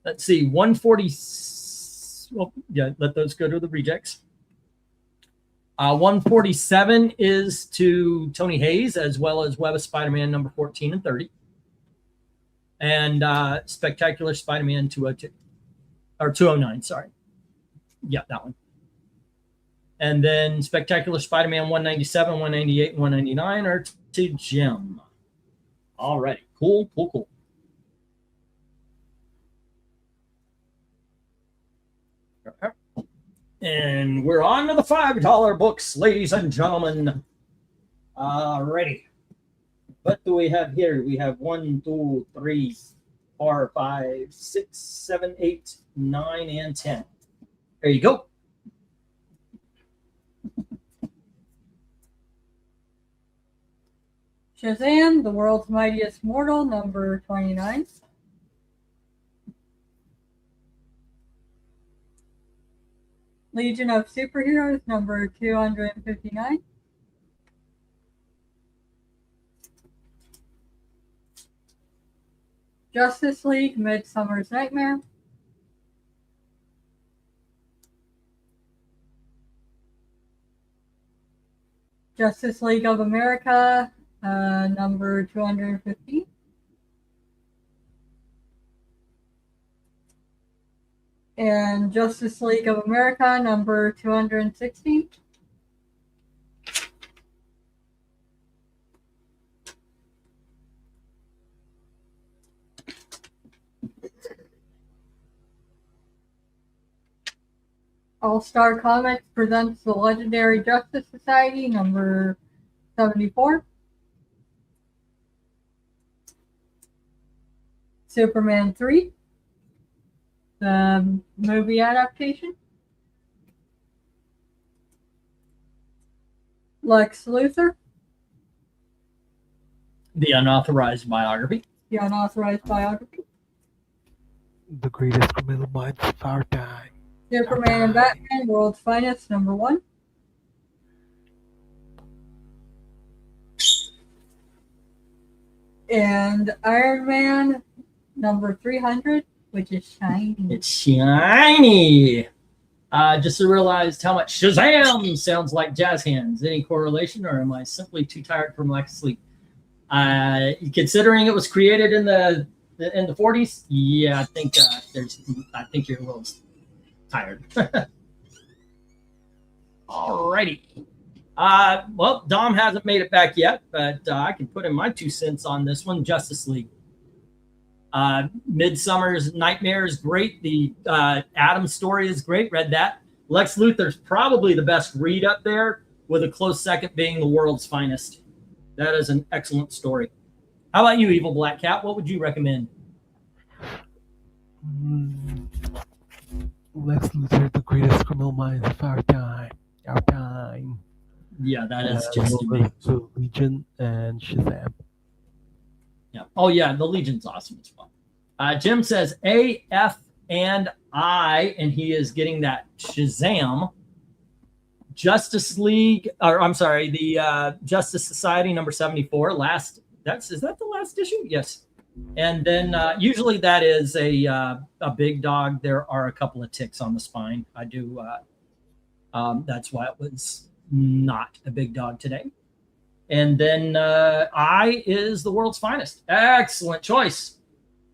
let's see, 140. Well, yeah, let those go to the rejects. 147 is to Tony Hayes, as well as Web of Spider-Man number 14 and 30. And Spectacular Spider-Man 202. Or 209, sorry. Yeah, that one. And then Spectacular Spider-Man 197, 198, and 199 are to Jim. All right. Cool. And we're on to the $5 books, ladies and gentlemen. Ready. What do we have here? We have 1, 2, 3, 4, 5, 6, 7, 8, 9, and 10. There you go. Shazam, the World's Mightiest Mortal, number 29. Legion of Superheroes, number 259. Justice League, Midsummer's Nightmare. Justice League of America, number 250. And Justice League of America, number 260. All-Star Comics presents the Legendary Justice Society, number 74. Superman 3, the movie adaptation. Lex Luthor, the unauthorized biography. The unauthorized biography. The greatest criminal minds of our time. Superman and Batman, World's Finest, number 1. And Iron Man, number 300, which is shiny. It's shiny. Just realized how much Shazam sounds like jazz hands. Any correlation, or am I simply too tired from lack of sleep? Considering it was created in the 40s, yeah, I think you're a little tired. Alrighty. Well, Dom hasn't made it back yet, but I can put in my 2 cents on this one. Justice League. Midsummer's Nightmare is great. The Adam story is great. Read that. Lex Luthor's probably the best read up there, with a close second being The World's Finest. That is an excellent story. How about you, Evil Black Cat? What would you recommend? Lex Luthor, the greatest criminal minds of our time. Yeah, that is just so Legion and Shazam. Yeah. Oh yeah, the Legion's awesome as well. Jim says A, F, and I, and he is getting that Shazam. Justice League, or I'm sorry, the Justice Society number 74. Is that the last issue? Yes. And then usually that is a big dog. There are a couple of ticks on the spine. I do. That's why it was not a big dog today. And then I is The World's Finest. Excellent choice.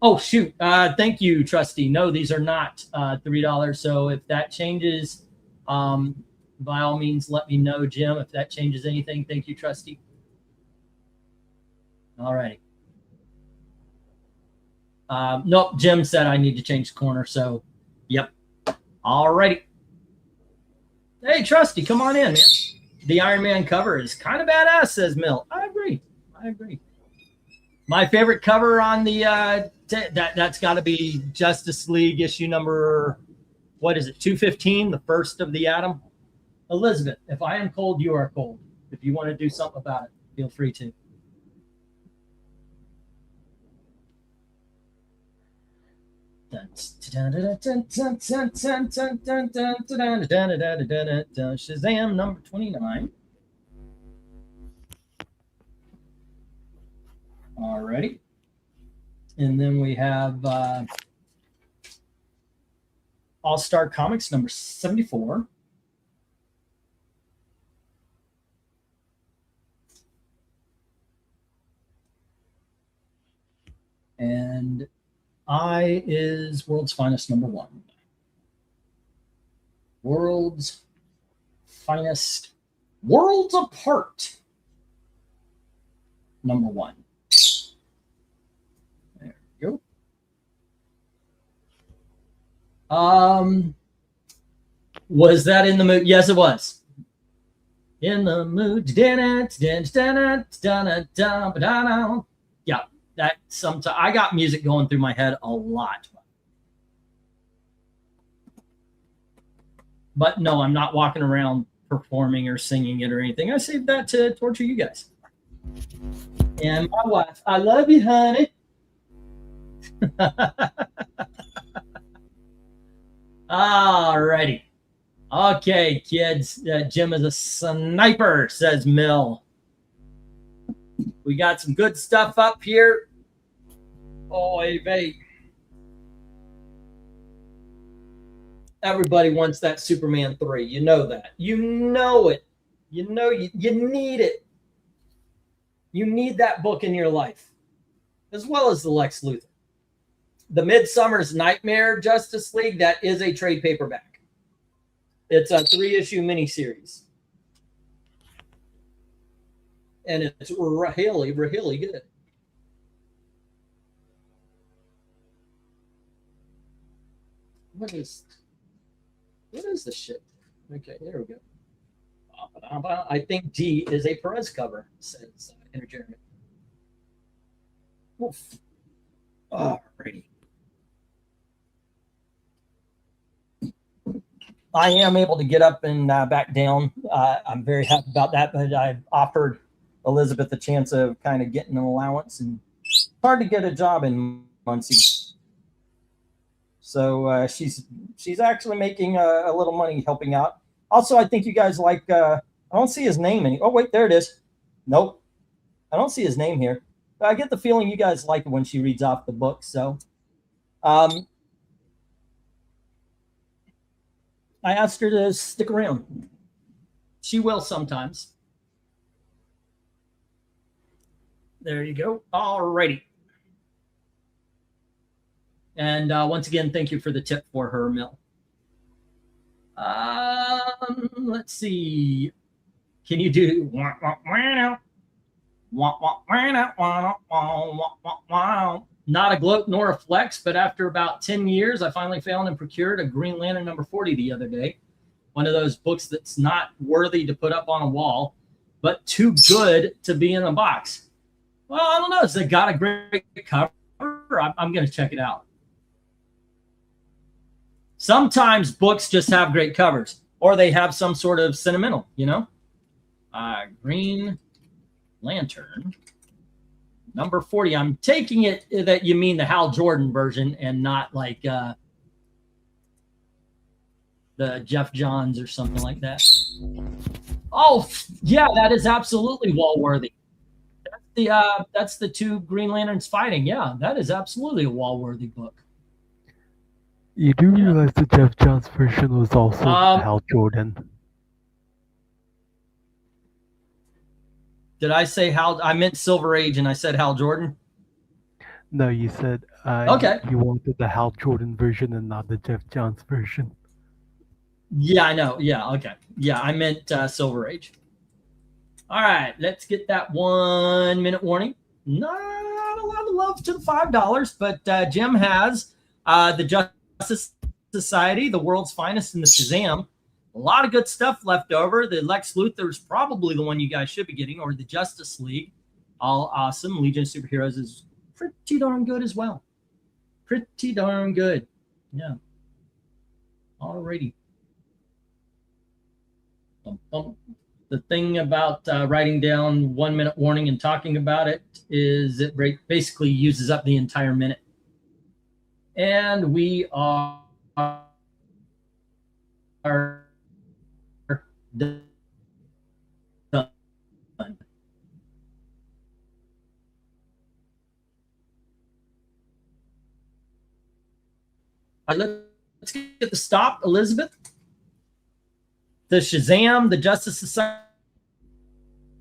Oh, shoot. Thank you, Trusty. No, these are not $3. So if that changes, by all means, let me know, Jim, if that changes anything. Thank you, Trusty. All righty. Nope, Jim said I need to change the corner. So, yep. All righty. Hey, Trusty, come on in, man. The Iron Man cover is kind of badass, says Mill. I agree. My favorite cover on the that's got to be Justice League issue number, what is it, 215, the first of the Atom. Elizabeth, if I am cold, you are cold. If you want to do something about it, feel free to. Shazam number 29. Alrighty. And then we have All-Star Comics number 74. And I is World's Finest number 1. World's Finest, Worlds Apart number 1. There we go. Was that in the mood? Yes, it was. In the mood. Yeah. That sometimes I got music going through my head a lot. But no, I'm not walking around performing or singing it or anything. I saved that to torture you guys. And my wife, I love you, honey. Alrighty. Okay, kids. Jim is a sniper, says Mill. We got some good stuff up here. Oh, hey. Everybody wants that Superman 3. You know that. You know it. You know you need it. You need that book in your life, as well as the Lex Luthor. The Midsummer's Nightmare Justice League, that is a trade paperback. It's a 3-issue miniseries. And it's really, really good. What is this shit? Okay, there we go. I think D is a Perez cover, says Inner Jeremy. Oof. Alrighty. I am able to get up and back down. I'm very happy about that, but I've offered Elizabeth a chance of kind of getting an allowance, and it's hard to get a job in Muncie. So she's actually making a little money helping out. Also, I think you guys like, I don't see his name oh, wait, there it is. Nope. I don't see his name here. But I get the feeling you guys like it when she reads off the book. So I asked her to stick around. She will sometimes. There you go. All righty. And once again, thank you for the tip for her mill. Let's see. Can you do not a gloat nor a flex, but after about 10 years, I finally found and procured a Green Lantern number 40 the other day. One of those books that's not worthy to put up on a wall, but too good to be in a box. Well, I don't know. Has it got a great cover? I'm going to check it out. Sometimes books just have great covers, or they have some sort of sentimental, you know? Green Lantern number 40. I'm taking it that you mean the Hal Jordan version and not like the Jeff Johns or something like that. Oh, yeah, that is absolutely wall-worthy. That's the two Green Lanterns fighting. Yeah, that is absolutely a wall-worthy book. You do realize the Jeff Johns version was also Hal Jordan. Did I say Hal? I meant Silver Age, and I said Hal Jordan. No, you said okay. You wanted the Hal Jordan version and not the Jeff Johns version. Yeah, I know. Yeah, okay. Yeah, I meant Silver Age. All right, let's get that 1 minute warning. Not a lot of love to the $5, but Jim has the Justice Society, the world's finest in the Shazam. A lot of good stuff left over. The Lex Luthor's probably the one you guys should be getting, or the Justice League. All awesome. Legion of Superheroes is pretty darn good as well. Pretty darn good. Yeah. Alrighty. The thing about writing down 1 minute warning and talking about it is it basically uses up the entire minute. And we are done. Let's get the stop, Elizabeth. The Shazam, the Justice Society,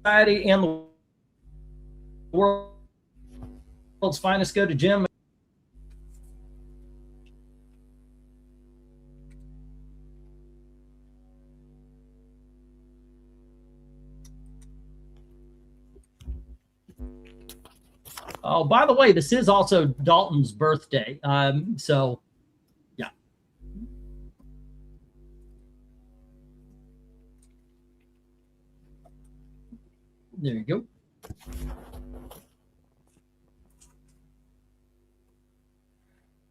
and the world's finest go to Jim. Oh, by the way, this is also Dalton's birthday. So, yeah. There you go.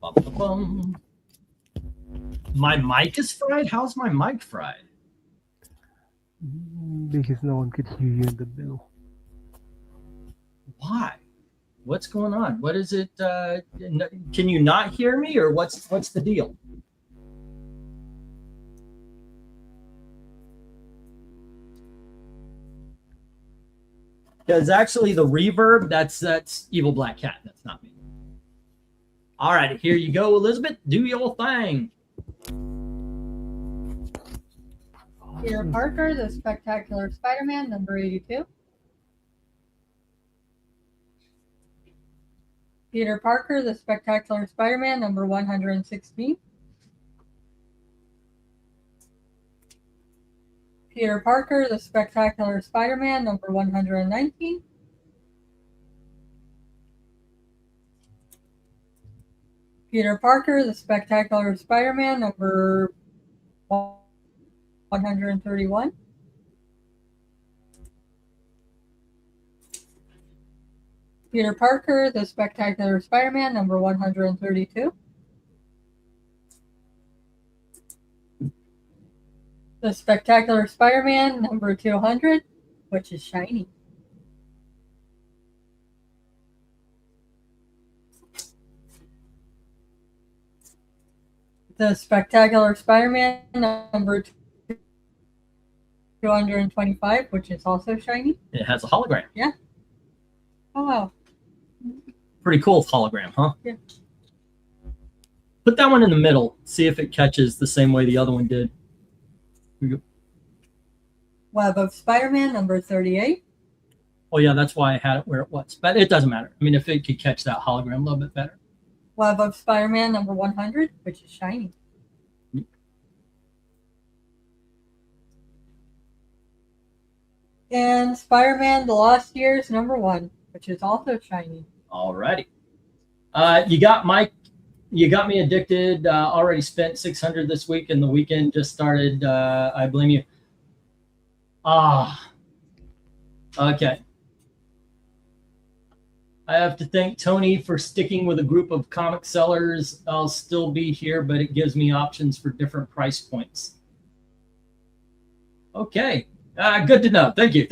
Bum, bum, bum. My mic is fried? How's my mic fried? Because no one could hear you in the middle. Why? What's going on? What is it? Can you not hear me, or what's the deal? Because actually the reverb, that's Evil Black Cat. That's not me. All right, here you go, Elizabeth. Do your thing. Peter Parker, the Spectacular Spider-Man, number 82. Peter Parker, the Spectacular Spider-Man, number 116. Peter Parker, the Spectacular Spider-Man, number 119. Peter Parker, the Spectacular Spider-Man, number 131. Peter Parker, the Spectacular Spider-Man, number 132. The Spectacular Spider-Man, number 200, which is shiny. The Spectacular Spider-Man, number 225, which is also shiny. It has a hologram. Yeah. Oh, wow. Pretty cool hologram, huh? Yeah. Put that one in the middle. See if it catches the same way the other one did. Web of Spider-Man number 38. Oh yeah, that's why I had it where it was, but it doesn't matter. I mean, if it could catch that hologram a little bit better. Web of Spider-Man number 100, which is shiny. And Spider-Man The Lost Years number 1, which is also shiny. Alrighty. You got me addicted. Already spent 600 this week, and the weekend just started. I blame you. Okay. I have to thank Tony for sticking with a group of comic sellers. I'll still be here, but it gives me options for different price points. Okay. Good to know. Thank you.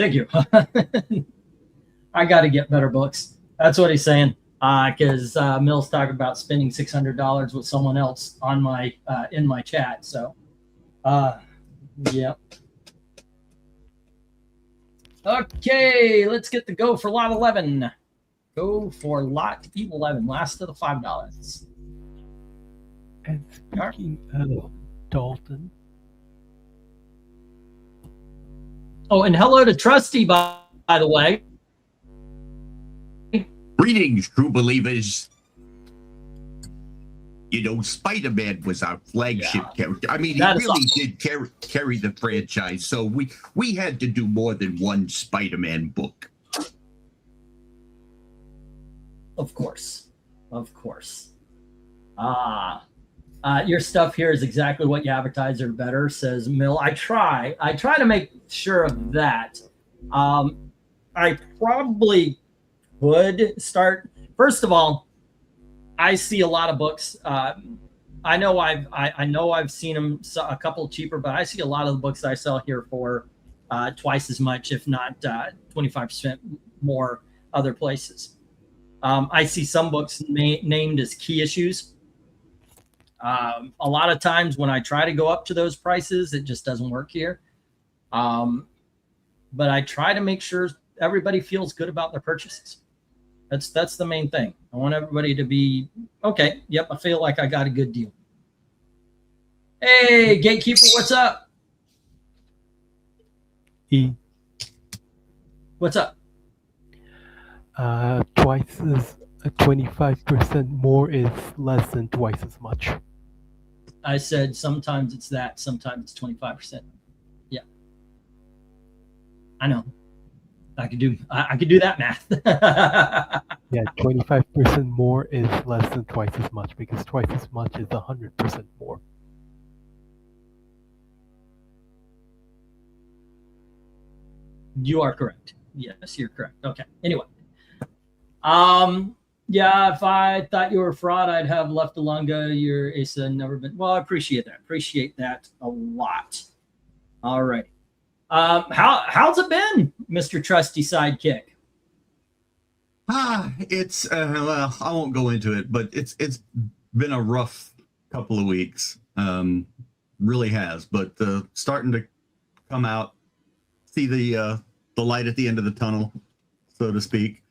I got to get better books. That's what he's saying. Because Mill's talking about spending $600 with someone else on my in my chat. So, yeah. Okay, let's get the go for lot 11. Go for lot 11, last of the $5. And speaking of Dalton. Oh, and hello to Trusty, by the way. Greetings, true believers. You know, Spider-Man was our flagship character. I mean, he really did carry the franchise. So we had to do more than one Spider-Man book. Of course. Your stuff here is exactly what you advertise or better, says Mill. I try to make sure of that. I probably would start. First of all, I see a lot of books. I know I've seen them a couple cheaper, but I see a lot of the books I sell here for twice as much, if not 25% more other places. I see some books named as key issues. A lot of times when I try to go up to those prices, it just doesn't work here. But I try to make sure everybody feels good about their purchases. That's the main thing. I want everybody to be okay. Yep, I feel like I got a good deal. Hey, Gatekeeper, what's up? What's up? Twice as 25% more is less than twice as much. I said sometimes it's that, sometimes it's 25%. Yeah, I know. I could do that math. Yeah, 25% more is less than twice as much, because twice as much is 100% more. You are correct. Yes, you're correct. Okay. Anyway. Yeah, if I thought you were a fraud, I'd have left Alunga. Your Asa never been. Well, I appreciate that. Appreciate that a lot. All right. How's it been, Mr. Trusty Sidekick? It's well, I won't go into it, but it's been a rough couple of weeks. Really has, but starting to come out, see the light at the end of the tunnel, so to speak.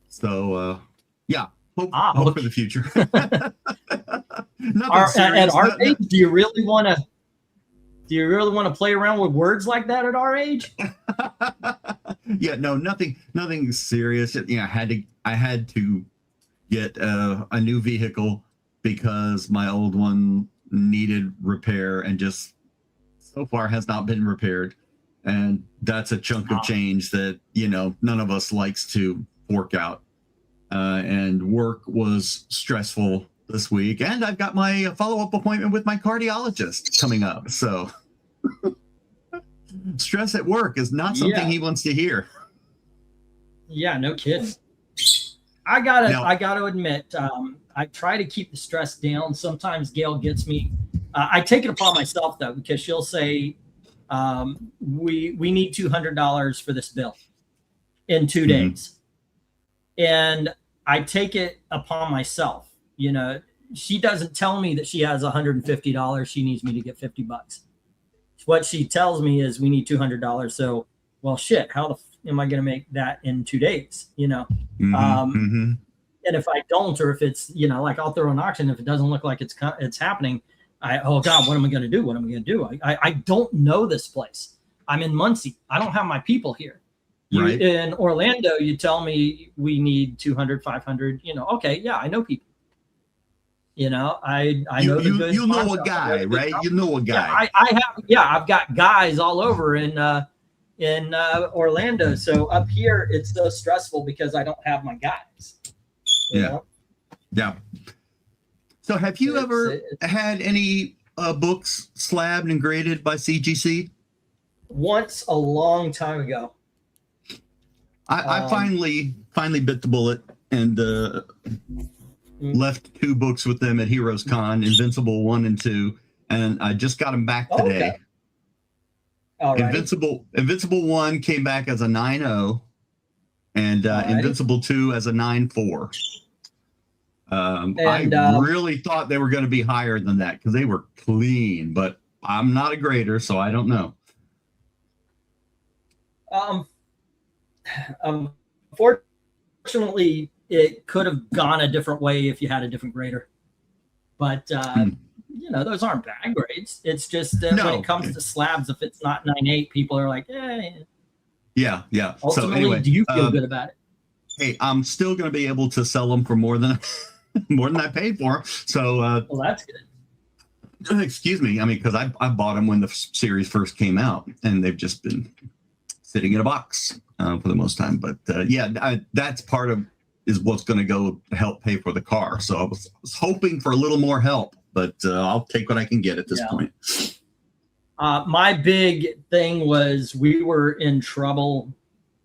So yeah, hope for the future. At our age, do you really want to play around with words like that at our age? Yeah, no, nothing serious. Yeah, I had to get a new vehicle because my old one needed repair and just so far has not been repaired. And that's a chunk of change that, none of us likes to fork out. And work was stressful this week. And I've got my follow-up appointment with my cardiologist coming up. So stress at work is not something he wants to hear. Yeah, no kidding. I gotta admit, I try to keep the stress down. Sometimes Gail gets me. I take it upon myself though, because she'll say, we need $200 for this bill in 2 days. And I take it upon myself. She doesn't tell me that she has $150. She needs me to get $50. What she tells me is we need $200. So, well, shit, how the am I going to make that in 2 days? And if I don't, or if it's, like I'll throw an auction, if it doesn't look like it's happening, Oh God, what am I going to do? What am I going to do? I don't know this place. I'm in Muncie. I don't have my people here. Right. In Orlando, you tell me we need 200, 500, okay. Yeah, I know people. I know the good. You know a guy, right? You know a guy. I've got guys all over in Orlando. So up here, it's so stressful because I don't have my guys. Yeah. So have you ever had any books slabbed and graded by CGC? Once a long time ago. I finally bit the bullet and left 2 books with them at Heroes Con, Invincible 1 and 2, and I just got them back today. Okay. Invincible 1 came back as a 9.0, and Invincible 2 as a 9.4. I really thought they were going to be higher than that because they were clean, but I'm not a grader, so I don't know. Unfortunately, it could have gone a different way if you had a different grader. But those aren't bad grades. It's just when it comes to slabs, if it's not 9.8, people are like, eh. Yeah. Ultimately, so anyway, do you feel good about it? Hey, I'm still going to be able to sell them for more than I paid for them. So, well, that's good. Excuse me. I mean, because I bought them when the series first came out, and they've just been sitting in a box for the most time. But that's part of is what's going to go help pay for the car. So I was hoping for a little more help, but I'll take what I can get at this point. My big thing was we were in trouble,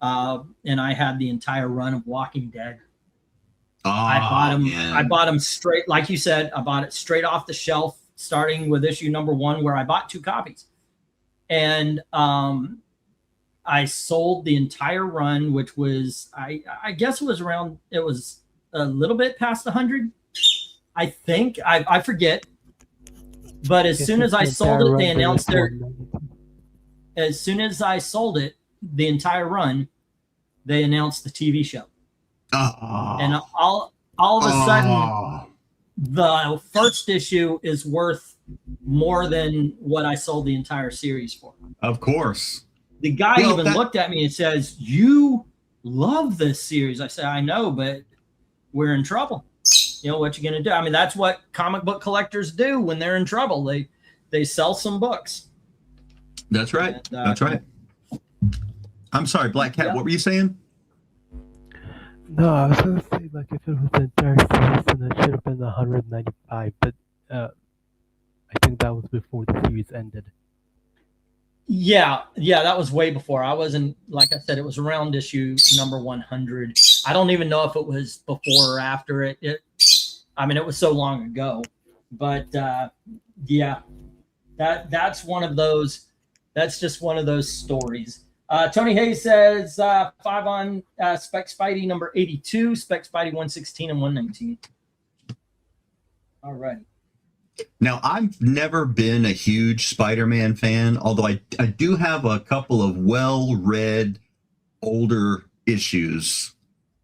and I had the entire run of Walking Dead. I bought them straight, like you said. I bought it straight off the shelf, starting with issue number 1, where I bought 2 copies, and I sold the entire run, which was I guess it was a little bit past 100. I think I forget. But as soon as I sold it, they announced as soon as I sold it, the entire run, they announced the TV show. And all of a sudden, the first issue is worth more than what I sold the entire series for. Of course. The guy even looked at me and says, "You love this series." I said, "I know, but we're in trouble. What you going to do?" I mean, that's what comic book collectors do when they're in trouble. They sell some books. That's right. That's right. I'm sorry, Black Cat. What were you saying? No, I was going to say, like, if it was the entire series, then it should have been 195. But I think that was before the series ended. Yeah, that was way before. I wasn't, like I said, it was around issue number 100. I don't even know if it was before or after it. It was so long ago. But that's one of those. That's just one of those stories. Tony Hayes says 5 on Spec Spidey number 82, Spec Spidey 116 and 119. All right. Now, I've never been a huge Spider-Man fan, although I do have a couple of well-read older issues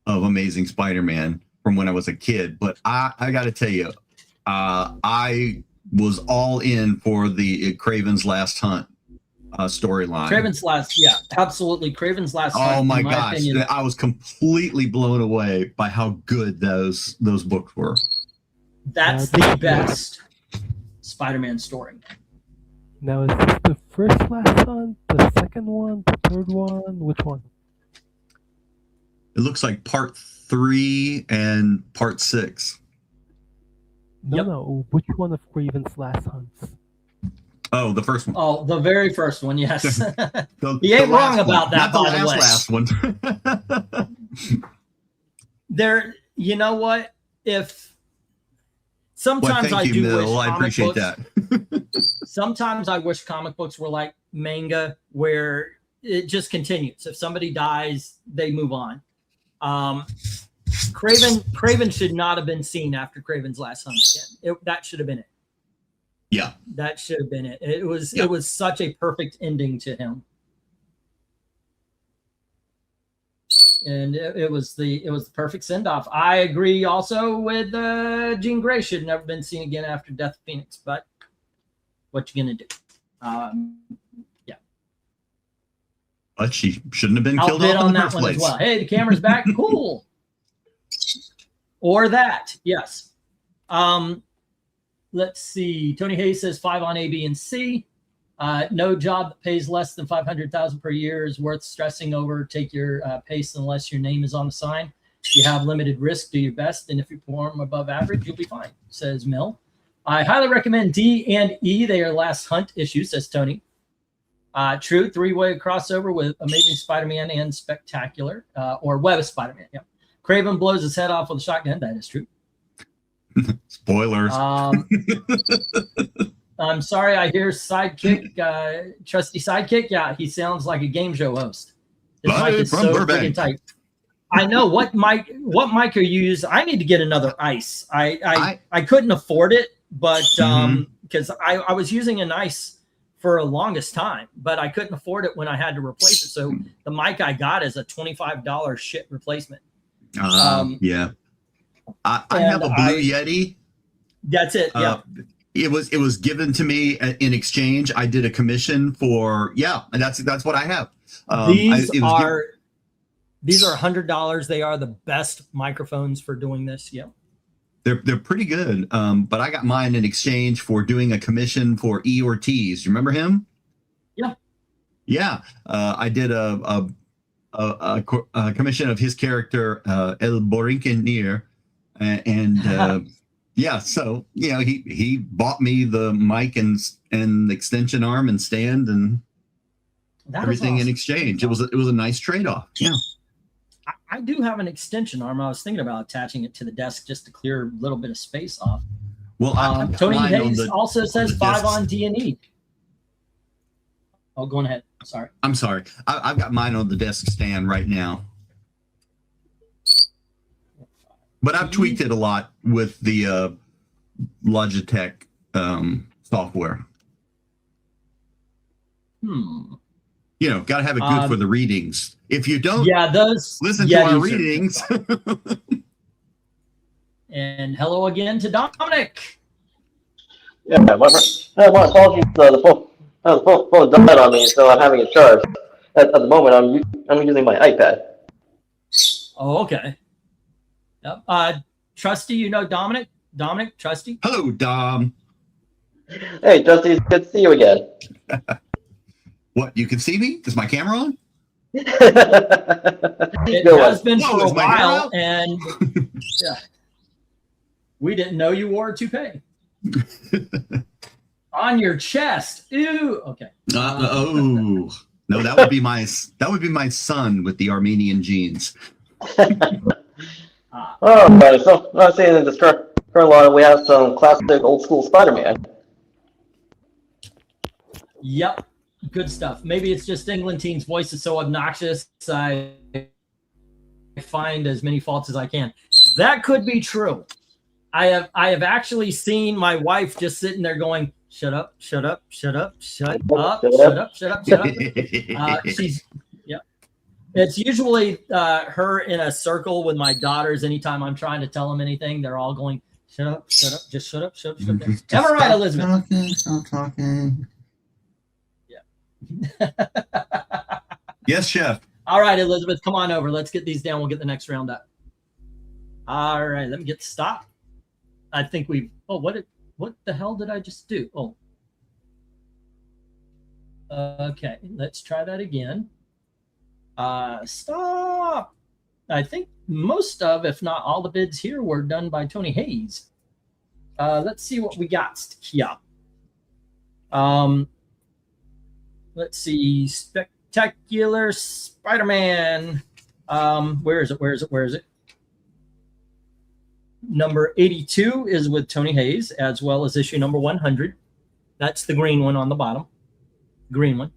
of Amazing Spider-Man from when I was a kid. But I got to tell you, I was all in for the Kraven's Last Hunt storyline. Absolutely. Kraven's Last Hunt. Oh my gosh, opinion, I was completely blown away by how good those books were. That's the best Spider-Man story. Now, is this the first Last Hunt, the second one, the third one? Which one? It looks like part 3 and part 6. No. Which one of Kraven's Last Hunts? Oh, the first one. Oh, the very first one, yes. He ain't wrong about that, by the way. Last one. You know what? Sometimes I do wish I appreciate that. Sometimes I wish comic books were like manga, where it just continues. If somebody dies, they move on. Kraven should not have been seen after Kraven's Last Hunt again. That should have been it. Yeah, that should have been it. It was such a perfect ending to him, and it was the perfect send off. I agree also with Jean Grey should never been seen again after Death of Phoenix, but What you gonna do? Yeah. But she shouldn't have been killed Outbid off in on the that first one place. as well. Hey, the camera's back. Cool. Or that, yes. Let's see. Tony Hayes says 5 on A, B, and C. No job that pays less than 500,000 per year is worth stressing over. Take your pace unless your name is on the sign. If you have limited risk, do your best, and if you perform above average, you'll be fine, says Mill. I highly recommend D and E. They are last hunt issues, says Tony. True, 3-way crossover with Amazing Spider-Man and Spectacular, or Web of Spider-Man. Yeah. Craven blows his head off with a shotgun. That is true. Spoilers. I'm sorry, I hear sidekick, trusty sidekick. Yeah, he sounds like a game show host. His mic is so freaking tight. I know what mic are you using? I need to get another ice. I couldn't afford it, but because I was using an ice for the longest time, but I couldn't afford it when I had to replace it. So the mic I got is a $25 shit replacement. Yeah. I have a Blue Yeti. That's it. Yeah. It was given to me in exchange. I did a commission for and that's what I have. These are $100. They are the best microphones for doing this. Yeah. They're pretty good. But I got mine in exchange for doing a commission for E. Ortiz. You remember him? Yeah. Yeah. I did a commission of his character El Borinquenier, and so he bought me the mic and extension arm and stand and everything in exchange. It was a nice trade-off. Yeah. I do have an extension arm. I was thinking about attaching it to the desk just to clear a little bit of space off. Well, Tony Hayes also says 5 on D&E. Oh, go ahead. Sorry. I'm sorry. I've got mine on the desk stand right now. But I've tweaked it a lot with the Logitech software. Got to have it good for the readings. If you don't listen to our readings. And hello again to Dominic. Yeah, my apologies. The phone died on me, so I'm having it charged. At the moment, I'm using my iPad. Oh, okay. Yep. Trusty, Dominic? Dominic, Trusty? Hello, Dom. Hey, Trusty, it's good to see you again. What, you can see me? Is my camera on? It has been for a while, and we didn't know you wore a toupee. On your chest. Ew. Okay. No, that would be my son with the Armenian genes. All right, so I was saying in this current line we have some classic old school Spider-Man. Yep. Good stuff. Maybe it's just Englantine's voice is so obnoxious. I find as many faults as I can. That could be true. I have actually seen my wife just sitting there going, "Shut up, shut up, shut up, shut up, shut up, shut up, shut up." It's usually her in a circle with my daughters. Anytime I'm trying to tell them anything, they're all going, "Shut up, shut up, just shut up, shut up, shut up." Am I right, Elizabeth? Stop talking. Yes, Chef. All right, Elizabeth, come on over. Let's get these down. We'll get the next round up. All right, let me get stopped. I think what the hell did I just do? Oh. Okay, let's try that again. Stop. I think most of, if not all the bids here were done by Tony Hayes. Let's see what we got here. Let's see. Spectacular Spider-Man. Where is it? Number 82 is with Tony Hayes, as well as issue number 100. That's the green one on the bottom. Green one.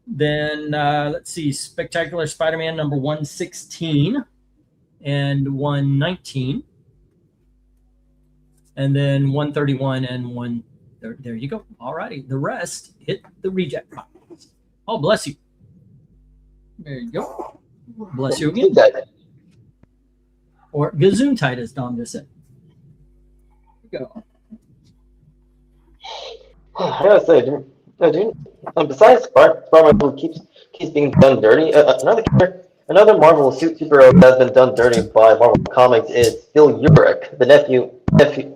Then let's see. Spectacular Spider-Man number 116 and 119. And then 131 and 1. There you go. All righty. The rest hit the reject box. Oh, bless you. There you go. Bless you again. Or Gesundheit, as Dom just said. Here we go. I gotta say, besides Spider-Man who keeps being done dirty, another Marvel superhero that has been done dirty by Marvel Comics is Phil Urich, the nephew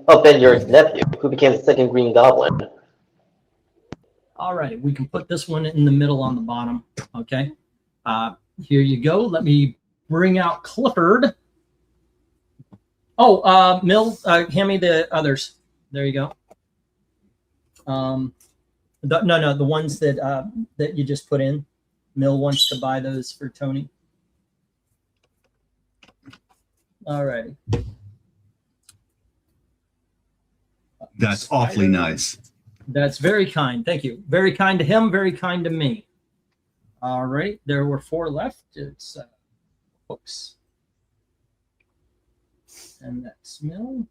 of Ben Urich's nephew, who became the second Green Goblin. All right, we can put this one in the middle on the bottom. Okay, here you go. Let me bring out Clifford. Oh, Mill, hand me the others. There you go. No, the ones that you just put in. Mill wants to buy those for Tony. All righty. That's awfully nice. That's very kind. Thank you. Very kind to him. Very kind to me. All right. There were 4 left. It's books. And that's Mill.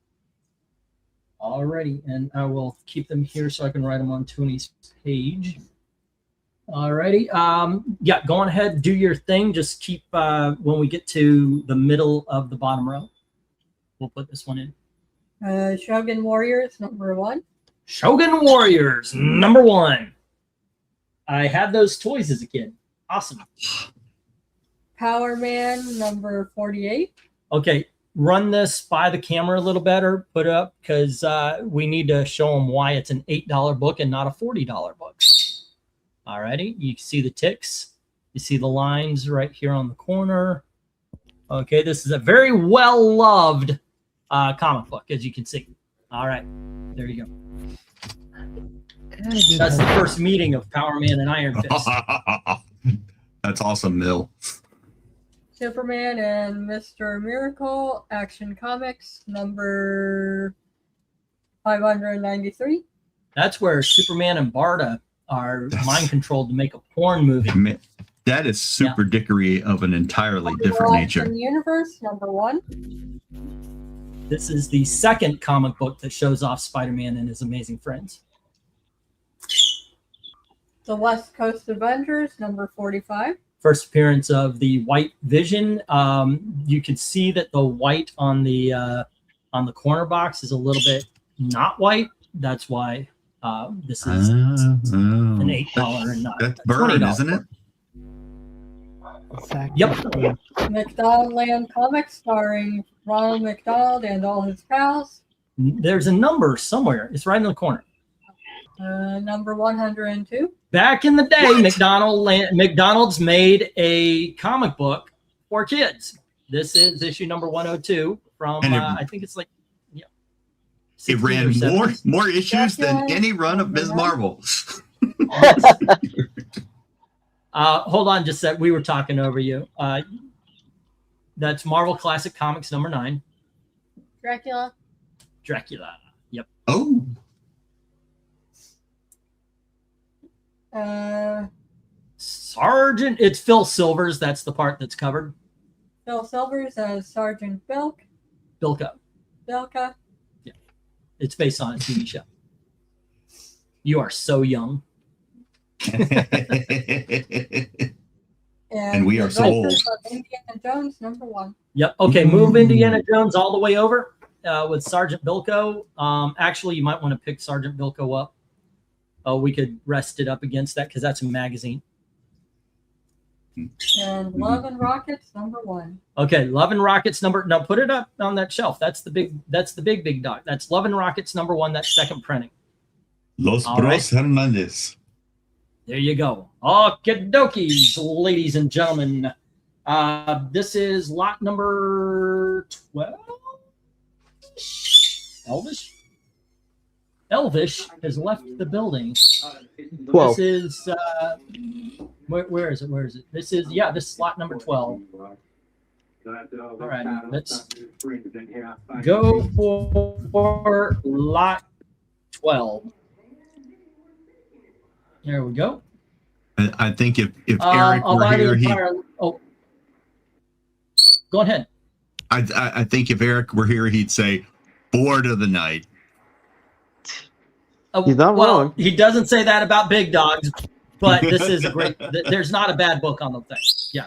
All righty. And I will keep them here so I can write them on Tony's page. All righty. Yeah, go on ahead. Do your thing. Just keep, when we get to the middle of the bottom row, we'll put this one in. Shogun Warriors, number 1. Shogun Warriors, number 1. I had those toys as a kid. Awesome. Power Man, number 48. Okay, run this by the camera a little better. Put it up because we need to show them why it's an $8 book and not a $40 book. All righty, you see the ticks. You see the lines right here on the corner. Okay, this is a very well-loved comic book, as you can see. All right, there you go. That's the first meeting of Power Man and Iron Fist. That's awesome, Mill. Superman and Mr. Miracle, Action Comics, number 593. That's where Superman and Barda are mind controlled to make a porn movie. Man, that is super dickery of an entirely different nature. In the Universe, number 1. This is the second comic book that shows off Spider-Man and his amazing friends. The West Coast Avengers, number 45. First appearance of the White Vision. You can see that the white on the corner box is a little bit not white. That's why this is an $8 and not that's a Burn, $20 isn't it? Yep. McDonald Land Comics, starring Ronald McDonald and all his pals. There's a number somewhere. It's right in the corner. Number 102. Back in the day, McDonald's made a comic book for kids. This is issue number 102 from, I think it's like, yeah. It ran more issues than any run of Ms. Marvel. Hold on just a sec. We were talking over you. That's Marvel Classic Comics number 9. Dracula. Yep. Oh. Sergeant. It's Phil Silvers. That's the part that's covered. Phil Silvers as Sergeant Bilko. Bilka. Yeah. It's based on a TV show. You are so young. And we are so old. Indiana Jones, number 1. Yep. Okay. Move Indiana Jones all the way over with Sergeant Bilko. Actually, you might want to pick Sergeant Bilko up. We could rest it up against that because that's a magazine. And Love and Rockets, number 1. Okay, Love and Rockets number. Now put it up on that shelf. That's the big dog. That's Love and Rockets number 1. That's second printing. Los All Bros Hernandez. There you go. Okie dokies, ladies and gentlemen. This is lot number 12. Elvish has left the building. 12. This is where is it? This is slot number 12. All right, let's go for lot 12. There we go. I think if Eric were here, go ahead. I think if Eric were here, he'd say board of the night. He's not wrong. He doesn't say that about big dogs, but this is a great. There's not a bad book on the thing. Yeah.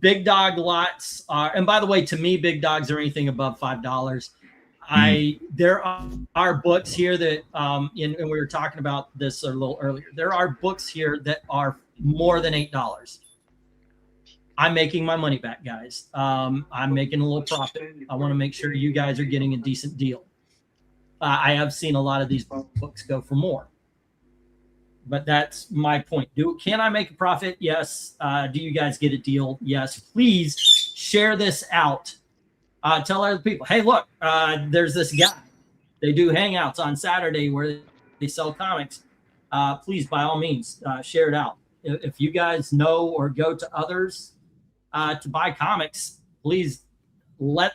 Big dog lots are, and by the way, to me, big dogs are anything above $5. There are books here that and we were talking about this a little earlier. There are books here that are more than $8. I'm making my money back, guys. I'm making a little profit. I want to make sure you guys are getting a decent deal. I have seen a lot of these books go for more, but that's my point. Can I make a profit? Yes. Do you guys get a deal? Yes. Please share this out. Tell other people, hey, look, there's this guy. They do hangouts on Saturday where they sell comics. Please, by all means, share it out. If you guys know or go to others to buy comics, please let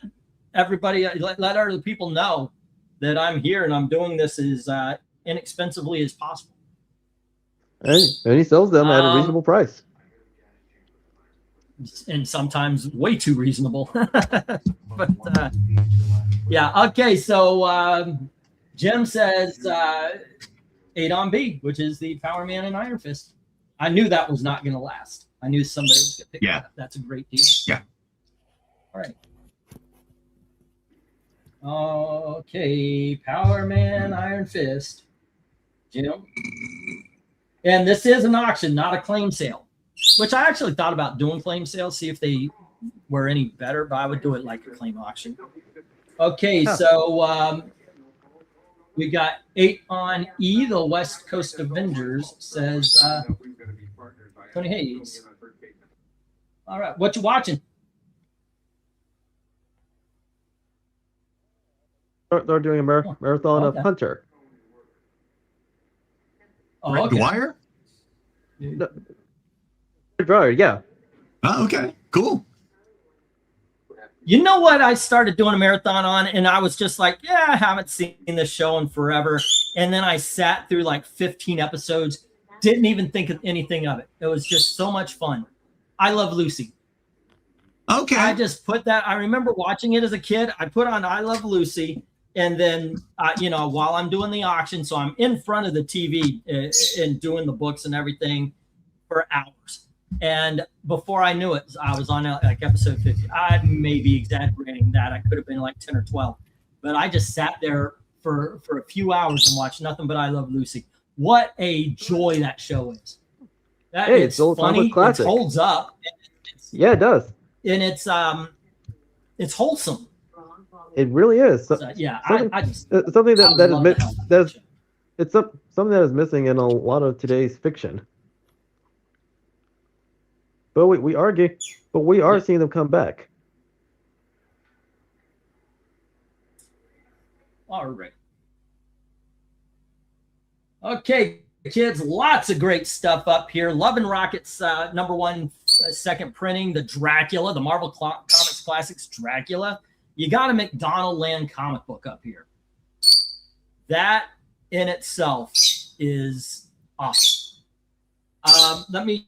everybody, let other people know that I'm here and I'm doing this as inexpensively as possible. And he sells them at a reasonable price. And sometimes way too reasonable. But yeah, okay. So Jim says 8 on B, which is the Power Man and Iron Fist. I knew that was not going to last. I knew somebody was going to pick that up. That's a great deal. Yeah. All right. Okay, Power Man, Iron Fist, Jim. And this is an auction, not a claim sale, which I actually thought about doing claim sales, see if they were any better, but I would do it like a claim auction. Okay, so we got 8 on E, the West Coast Avengers, says Tony Hayes. All right, what you watching? They're doing a marathon of Hunter. Oh, okay. Dwyer? Dwyer, yeah. Oh, okay. Cool. You know what I started doing a marathon on, and I was just like, yeah, I haven't seen this show in forever. And then I sat through like 15 episodes, didn't even think of anything of it. It was just so much fun. I Love Lucy. Okay. I just put that. I remember watching it as a kid. I put on I Love Lucy. And then, while I'm doing the auction, so I'm in front of the TV and doing the books and everything for hours. And before I knew it, I was on like episode 50. I may be exaggerating that. I could have been like 10 or 12. But I just sat there for a few hours and watched nothing but I Love Lucy. What a joy that show is. It's funny. It holds up. Yeah, it does. And it's wholesome. It really is. Yeah, something that is missing in a lot of today's fiction. But we argue, but we are seeing them come back. All right. Okay, kids, lots of great stuff up here. Love and Rockets, #1, second printing, the Dracula, the Marvel Comics Classics Dracula. You got a McDonald Land comic book up here. That in itself is awesome. Let me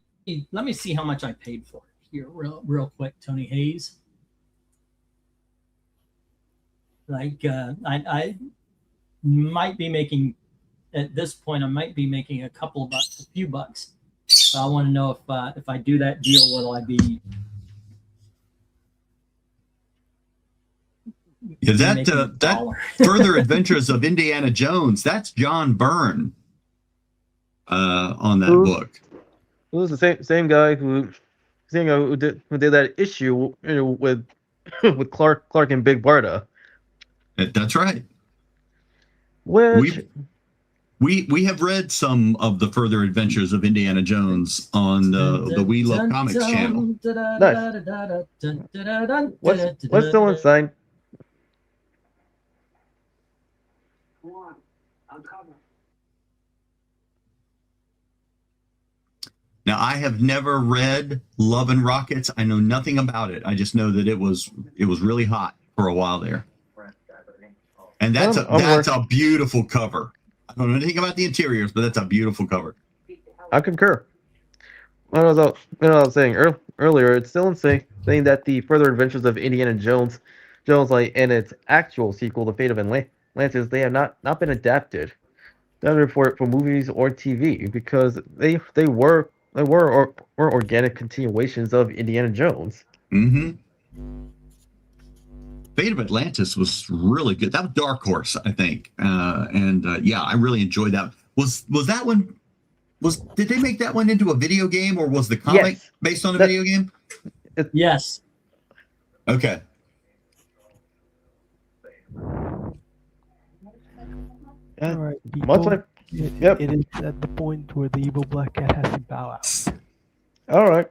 see how much I paid for it here real quick, Tony Hayes. Like I might be making at this point, I might be making a few bucks. So I want to know if I do that deal, what'll I be? Yeah, that Further Adventures of Indiana Jones, that's John Byrne on that book. Who's the same guy who did that issue with Clark and Big Barda. That's right. Which we have read some of the Further Adventures of Indiana Jones on the We Love Comics channel. Nice. What's still inside? Now, I have never read Love and Rockets. I know nothing about it. I just know that it was really hot for a while there. And that's a beautiful cover. I don't know anything about the interiors, but that's a beautiful cover. I concur. What I was saying earlier, it's still insane saying that the Further Adventures of Indiana Jones, like in its actual sequel, The Fate of Atlantis, they have not been adapted, either for movies or TV, because they were organic continuations of Indiana Jones. Mm-hmm. Fate of Atlantis was really good. That was Dark Horse, I think, and yeah, I really enjoyed that. Was that one? Did they make that one into a video game, or was the comic based on a video game? Yes. Okay. All right, Yep. It is at the point where the evil black cat has to bow out. All right.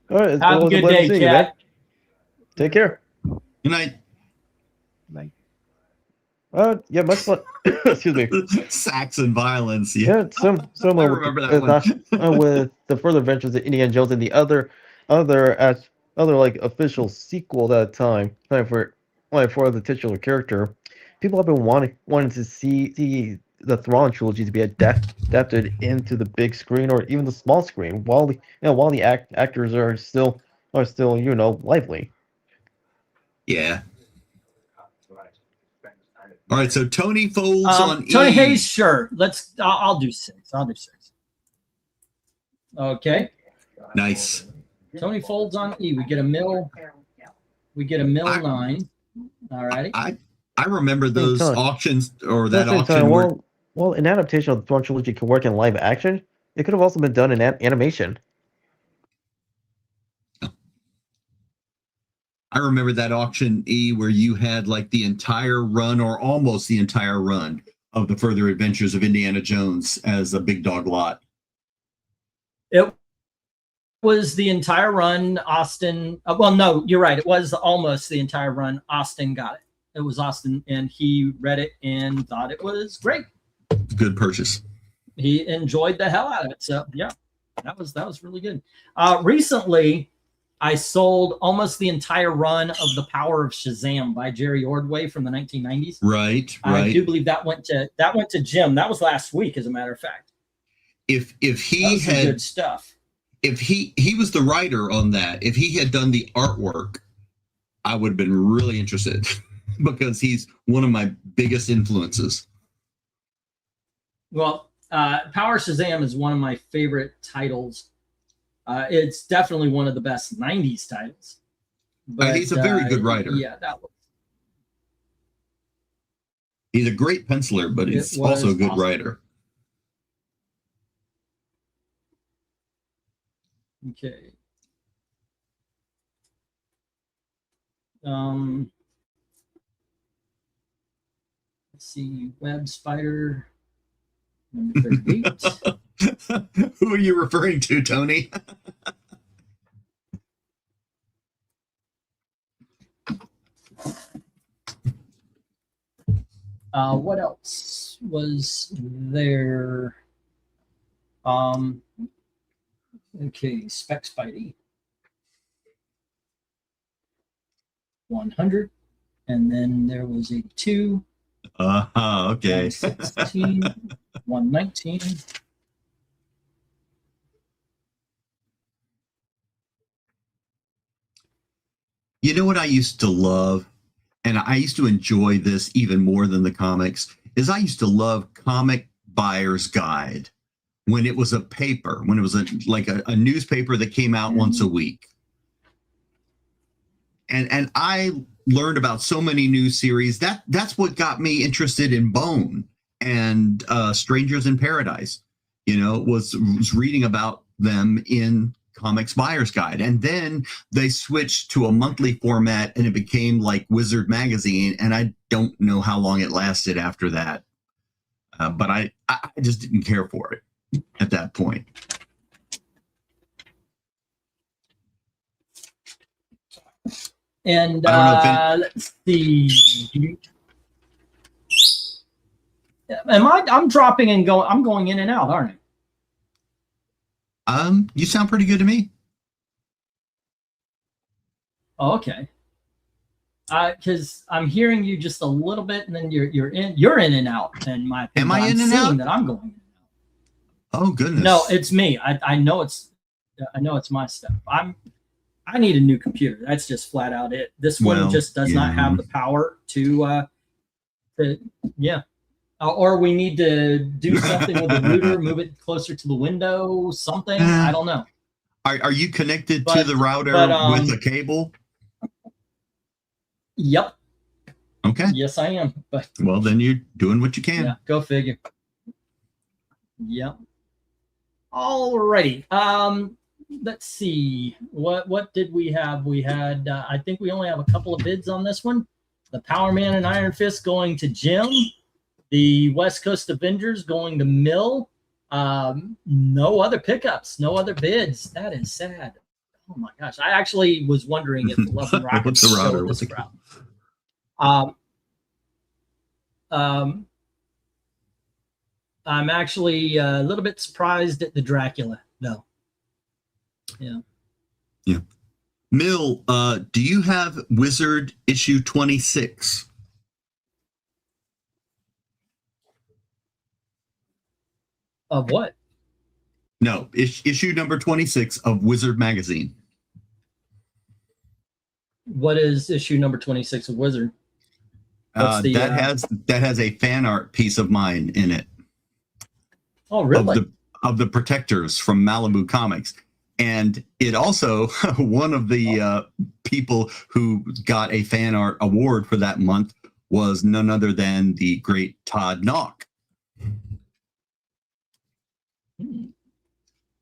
Have a good day, Cat. Take care. Good night. Like, Yeah, much fun. Excuse me. Saxon violence. Yeah, similar I remember that one. with the further adventures of Indiana Jones and the other like official sequel that time for the titular character. People have been wanting to see the Thrawn trilogy to be adapted into the big screen or even the small screen while the actors are still lively. Yeah. All right, so Tony folds on Tony E. Hayes, sure. I'll do 6. Okay. Nice. Tony folds on E. We get a mill 9. All righty. I remember those auctions or that At the same auction. time, well, an adaptation of the Thrawn trilogy can work in live action. It could have also been done in animation. I remember that auction, E, where you had like the entire run or almost the entire run of the Further Adventures of Indiana Jones as a big dog lot. It was the entire run. Austin. Well, no, you're right. It was almost the entire run. Austin got it. It was Austin, and he read it and thought it was great. Good purchase. He enjoyed the hell out of it. So yeah, that was really good. Recently, I sold almost the entire run of The Power of Shazam by Jerry Ordway from the 1990s. Right. I do believe that went to Jim. That was last week, as a matter of fact. If he had good stuff. If he was the writer on that, if he had done the artwork, I would have been really interested because he's one of my biggest influences. Well, Power Shazam is one of my favorite titles. It's definitely one of the best 90s titles. But he's a very good writer. Yeah, that was. He's a great penciler, but he's also a good writer. Okay. Let's see. Web Spider number 38. Who are you referring to, Tony? What else was there? Okay, Spec Spidey. 100. And then there was a 2. Okay. 116. 119. You know what I used to love, and I used to enjoy this even more than the comics, is I used to love Comic Buyer's Guide when it was a paper, when it was a newspaper that came out once a week. And I learned about so many new series. That's what got me interested in Bone and Strangers in Paradise. Was reading about them in Comics Buyer's Guide. And then they switched to a monthly format and it became like Wizard Magazine. And I don't know how long it lasted after that. But I just didn't care for it at that point. And let's see. I'm dropping and going. I'm going in and out, aren't I? You sound pretty good to me. Oh, okay. Because I'm hearing you just a little bit, and then you're in and out. In my opinion, am I in and out? That I'm going in and out. Oh goodness. No, it's me. I know it's my stuff. I need a new computer. That's just flat out it. This one just does not have the power to or we need to do something with the router, move it closer to the window, something. I don't know. Are you connected to the router with a cable? Yep. Okay. Yes, I am. But well, then you're doing what you can. Yeah, go figure. Yep. Alrighty. Let's see. What did we have? We had. I think we only have a couple of bids on this one. The Power Man and Iron Fist going to Jim. The West Coast Avengers going to Mill. No other pickups. No other bids. That is sad. Oh my gosh! I actually was wondering if the Love and Rockets What's the router? showed What's this the route. I'm actually a little bit surprised at the Dracula, though. Yeah. Yeah. Mill, do you have Wizard issue 26? Of what? No, issue number 26 of Wizard magazine. What is issue number 26 of Wizard? That has a fan art piece of mine in it. Oh, really? Of the Protectors from Malibu Comics. And it also, one of the people who got a fan art award for that month was none other than the great Todd Knock.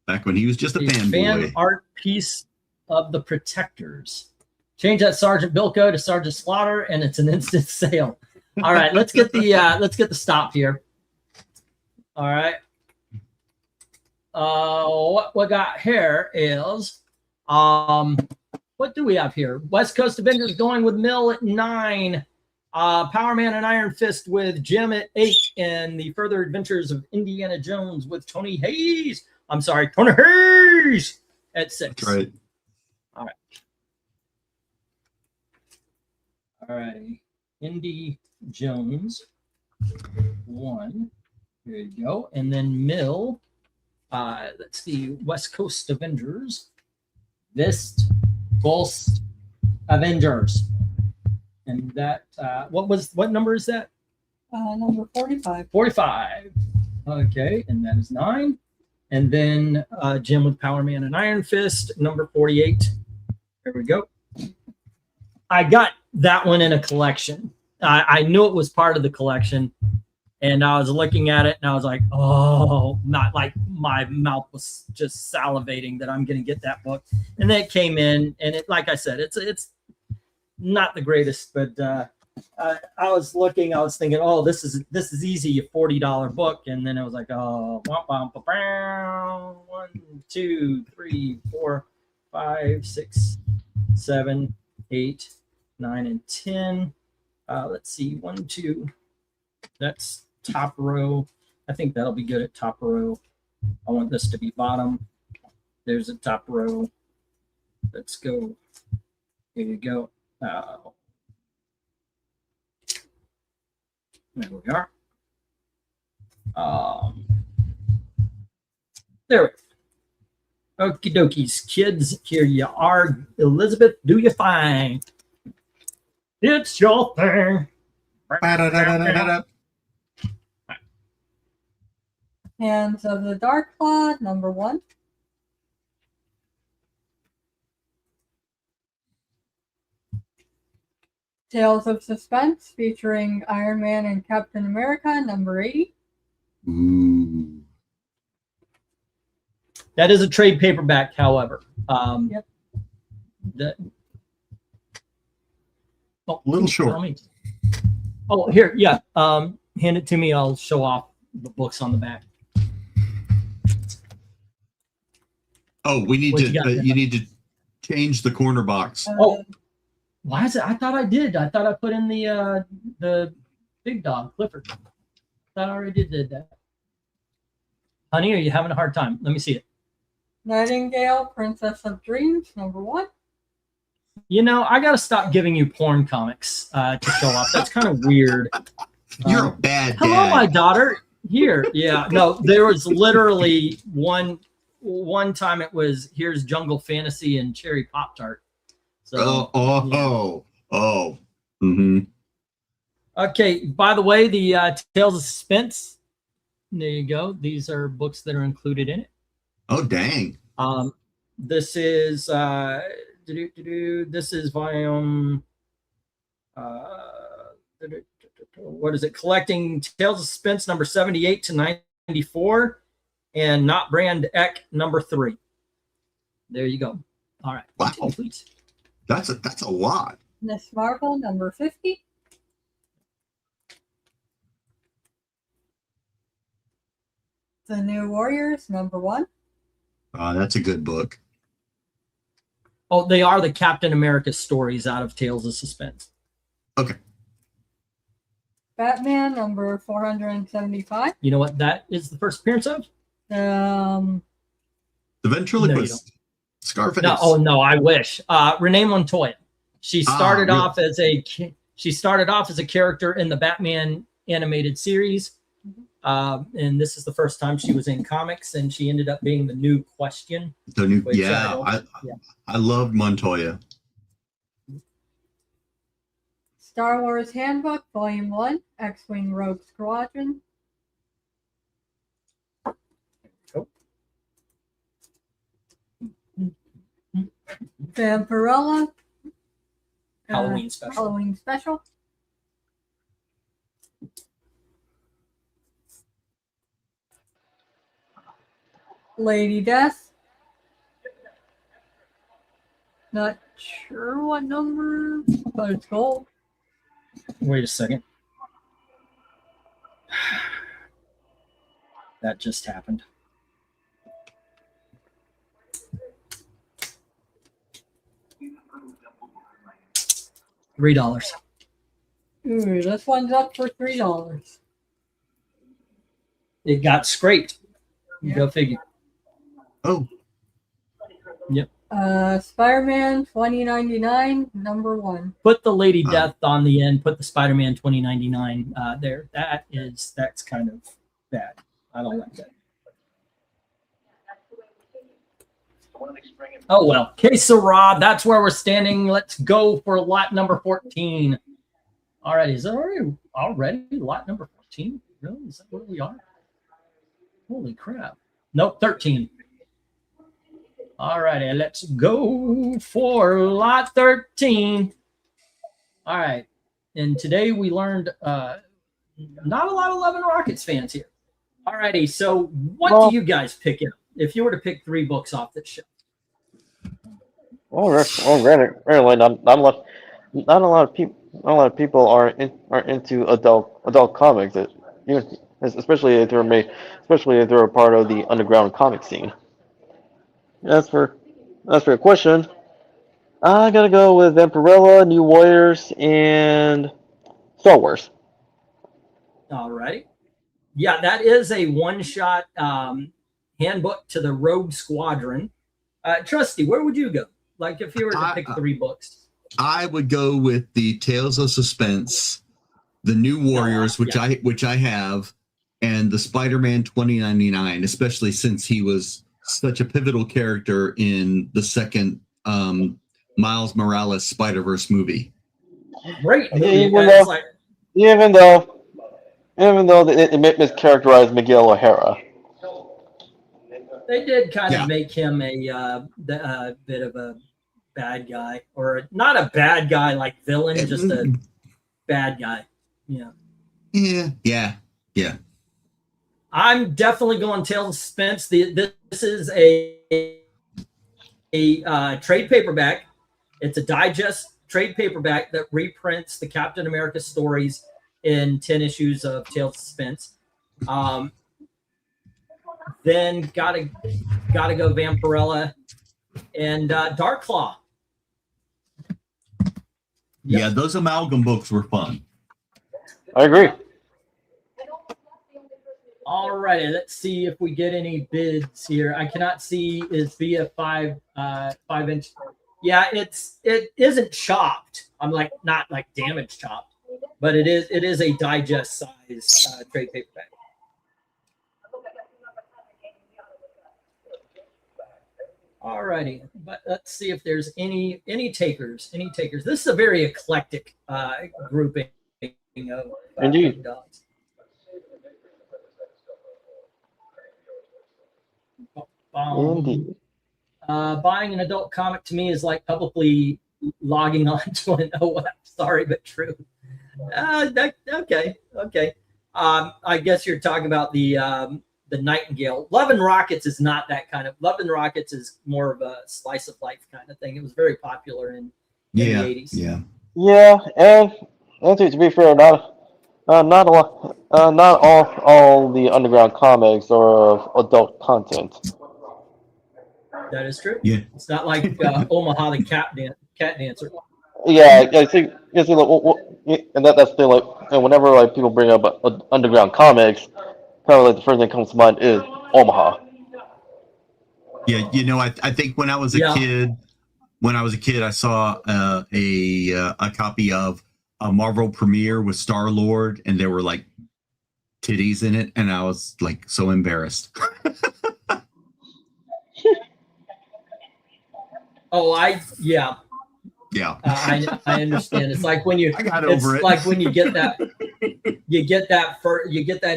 Back when he was just a fanboy. Fan art piece of the Protectors. Change that Sergeant Bilko to Sergeant Slaughter, and it's an instant sale. All right, let's get the stop here. All right. What we got here is what do we have here? West Coast Avengers going with Mill at 9. Power Man and Iron Fist with Jim at 8, and the Further Adventures of Indiana Jones with Tony Hayes. I'm sorry, Tony Hayes at 6. That's right. All right. All right. Indy Jones 1. Here you go. And then Mill. Let's see. West Coast Avengers. Vist Ghost Avengers. And that what number is that? Number 45. 45. Okay, and that is 9. And then Jim with Power Man and Iron Fist, number 48. There we go. I got that one in a collection. I knew it was part of the collection, and I was looking at it, and I was like, oh, not like my mouth was just salivating that I'm going to get that book. And then it came in, and it, like I said, it's not the greatest, but I was looking, I was thinking, oh, this is easy, a $40 book, and then it was like, oh, 1, 2, 3, 4, 5, 6, 7, 8, 9, and 10. Let's see, 1, 2. That's top row. I think that'll be good at top row. I want this to be bottom. There's a top row. Let's go. Here you go. There we are. There we go. Okie dokies, kids. Here you are. Elizabeth, do you find? It's your thing. Hands of the Dark Claw, number 1. Tales of Suspense, featuring Iron Man and Captain America, number 80. Ooh. That is a trade paperback, however. Yep. A little short. Oh, here, yeah. Hand it to me. I'll show off the books on the back. Oh, we need you need to change the corner box. Oh, why is it? I thought I did. I thought I put in the big dog, Clifford. I thought I already did that. Honey, are you having a hard time? Let me see it. Nightingale, Princess of Dreams, number 1. You know, I got to stop giving you porn comics to show off. That's kind of weird. You're a bad dad. Hello, my daughter. Here. Yeah. No, there was literally one time it was, here's Jungle Fantasy and Cherry Pop-Tart. So, Mm-hmm. Okay. By the way, the Tales of Suspense. There you go. These are books that are included in it. Oh, dang. This is this is volume what is it? Collecting Tales of Suspense number 78 to 94, and Not Brand Eck number 3. There you go. All right. Wow. Continue, please. That's a lot. Miss Marvel number 50. The New Warriors number 1. That's a good book. Oh, they are the Captain America stories out of Tales of Suspense. Okay. Batman number 475. You know what that is the first appearance of? Um, The ventriloquist. Scarface. No, oh no, I wish. Renee Montoya. She started off as a character in the Batman animated series. And this is the first time she was in comics, and she ended up being the new Question. I loved Montoya. Star Wars Handbook, Volume 1, X-Wing Rogue Squadron. Vampirella. Halloween special. Halloween special. Lady Death. Not sure what number, but it's gold. Wait a second. That just happened. $3. Ooh, this one's up for $3. It got scraped. Yeah. Go figure. Oh. Yep. Spider-Man 2099, number 1. Put the Lady Death on the end. Put the Spider-Man 2099 there. That's kind of bad. I don't like that. Oh well. Okay, so Rob, that's where we're standing. Let's go for lot number 14. All right, is it already lot number 14? Really? Is that where we are? Holy crap. Nope, 13. All righty, let's go for lot 13. All right, and today we learned not a lot of Love and Rockets fans here. All righty, so what do you guys pick up if you were to pick 3 books off this shelf? Well, really, not a lot of people are into adult comics. Especially if they're a part of the underground comic scene. As for your question, I gotta go with Vampirella, New Warriors, and Star Wars. All right. Yeah, that is a one-shot handbook to the Rogue Squadron. Trusty, where would you go? Like if you were to pick 3 books. I would go with the Tales of Suspense, the New Warriors, which I have, and the Spider-Man 2099, especially since he was such a pivotal character in the second Miles Morales Spider-Verse movie. Great movie. Even though it mischaracterized Miguel O'Hara. They did kind of make him a bit of a bad guy, or not a bad guy like villain, just a bad guy. Yeah. I'm definitely going Tales of Suspense. This is a trade paperback. It's a digest trade paperback that reprints the Captain America stories in 10 issues of Tales of Suspense. Then gotta go Vampirella and Dark Claw. Yep. Yeah, those amalgam books were fun. I agree. All righty, let's see if we get any bids here. I cannot see is via 5-inch. Yeah, it isn't chopped. I'm like not like damage chopped, but it is a digest size trade paperback. All righty, but let's see if there's any takers. This is a very eclectic grouping of Indeed. dogs. Indeed. Buying an adult comic to me is like publicly logging on to an OF. Sorry, but true. Okay. I guess you're talking about the Nightingale. Love and Rockets is not that kind of. Love and Rockets is more of a slice of life kind of thing. It was very popular in the 80s. Yeah, and to be fair, not a lot, not all the underground comics are of adult content. That is true. Yeah. It's not like Omaha the cat dancer. Yeah, I think and that's the thing. Like, and whenever like people bring up underground comics, kind of like the first thing that comes to mind is Omaha. Yeah, I think when I was a kid, I saw a copy of a Marvel premiere with Star-Lord, and there were like titties in it, and I was like so embarrassed. Yeah. I understand. It's like when you I got over it. Like when you get that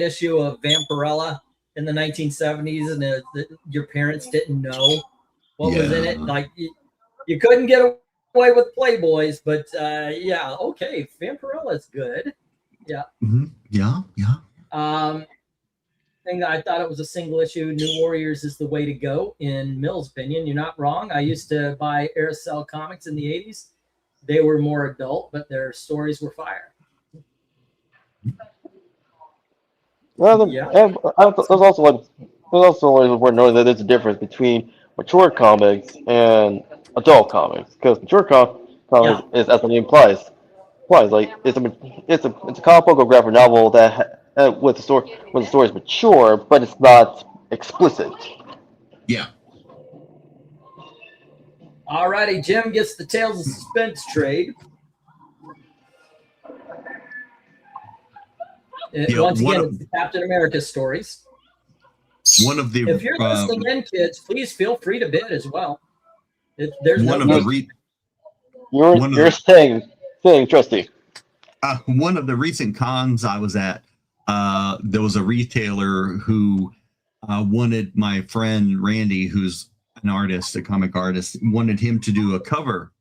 issue of Vampirella in the 1970s, and your parents didn't know what was in it. Like you couldn't get away with Playboys, but okay, Vampirella's good. Yeah. Mm-hmm. Yeah. Thing I thought it was a single issue. New Warriors is the way to go, in Mill's opinion. You're not wrong. I used to buy Aerosol comics in the 80s. They were more adult, but their stories were fire. Well, and there's also worth noting that there's a difference between mature comics and adult comics, because mature comics is, as the name implies, like it's a comic book or graphic novel that with the story is mature, but it's not explicit. Yeah. Alrighty, Jim gets the Tales of Suspense trade. Once again, it's the Captain America stories. One of the if you're listening in, kids, please feel free to bid as well. You're saying, trustee. One of the recent cons I was at, there was a retailer who wanted my friend Randy, who's an artist, a comic artist, wanted him to do a cover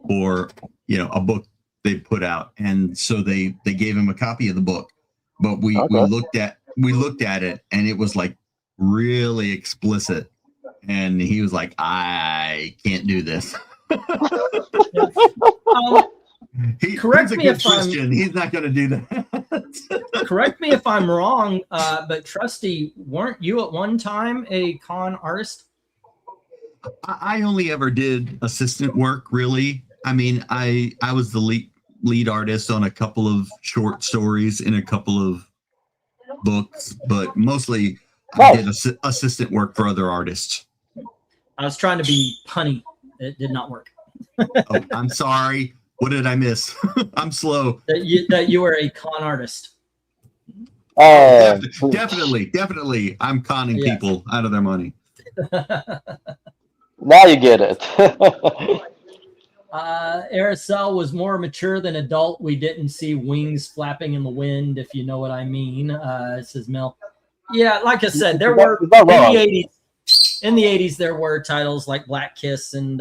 for a book they put out, and so they gave him a copy of the book. But we looked at it, and it was like really explicit, and he was like, "I can't do this." He's a good Christian. He's not going to do that. Correct me if I'm wrong, but Trusty, weren't you at one time a con artist? I only ever did assistant work, really. I mean, I was the lead artist on a couple of short stories in a couple of books, but mostly I did assistant work for other artists. I was trying to be punny. It did not work. Oh, I'm sorry. What did I miss? I'm slow. That you were a con artist. Definitely. I'm conning people out of their money. Now you get it. Aerosol was more mature than adult. We didn't see wings flapping in the wind, if you know what I mean, says Mel. Yeah, like I said, there were in the 80s there were titles like Black Kiss and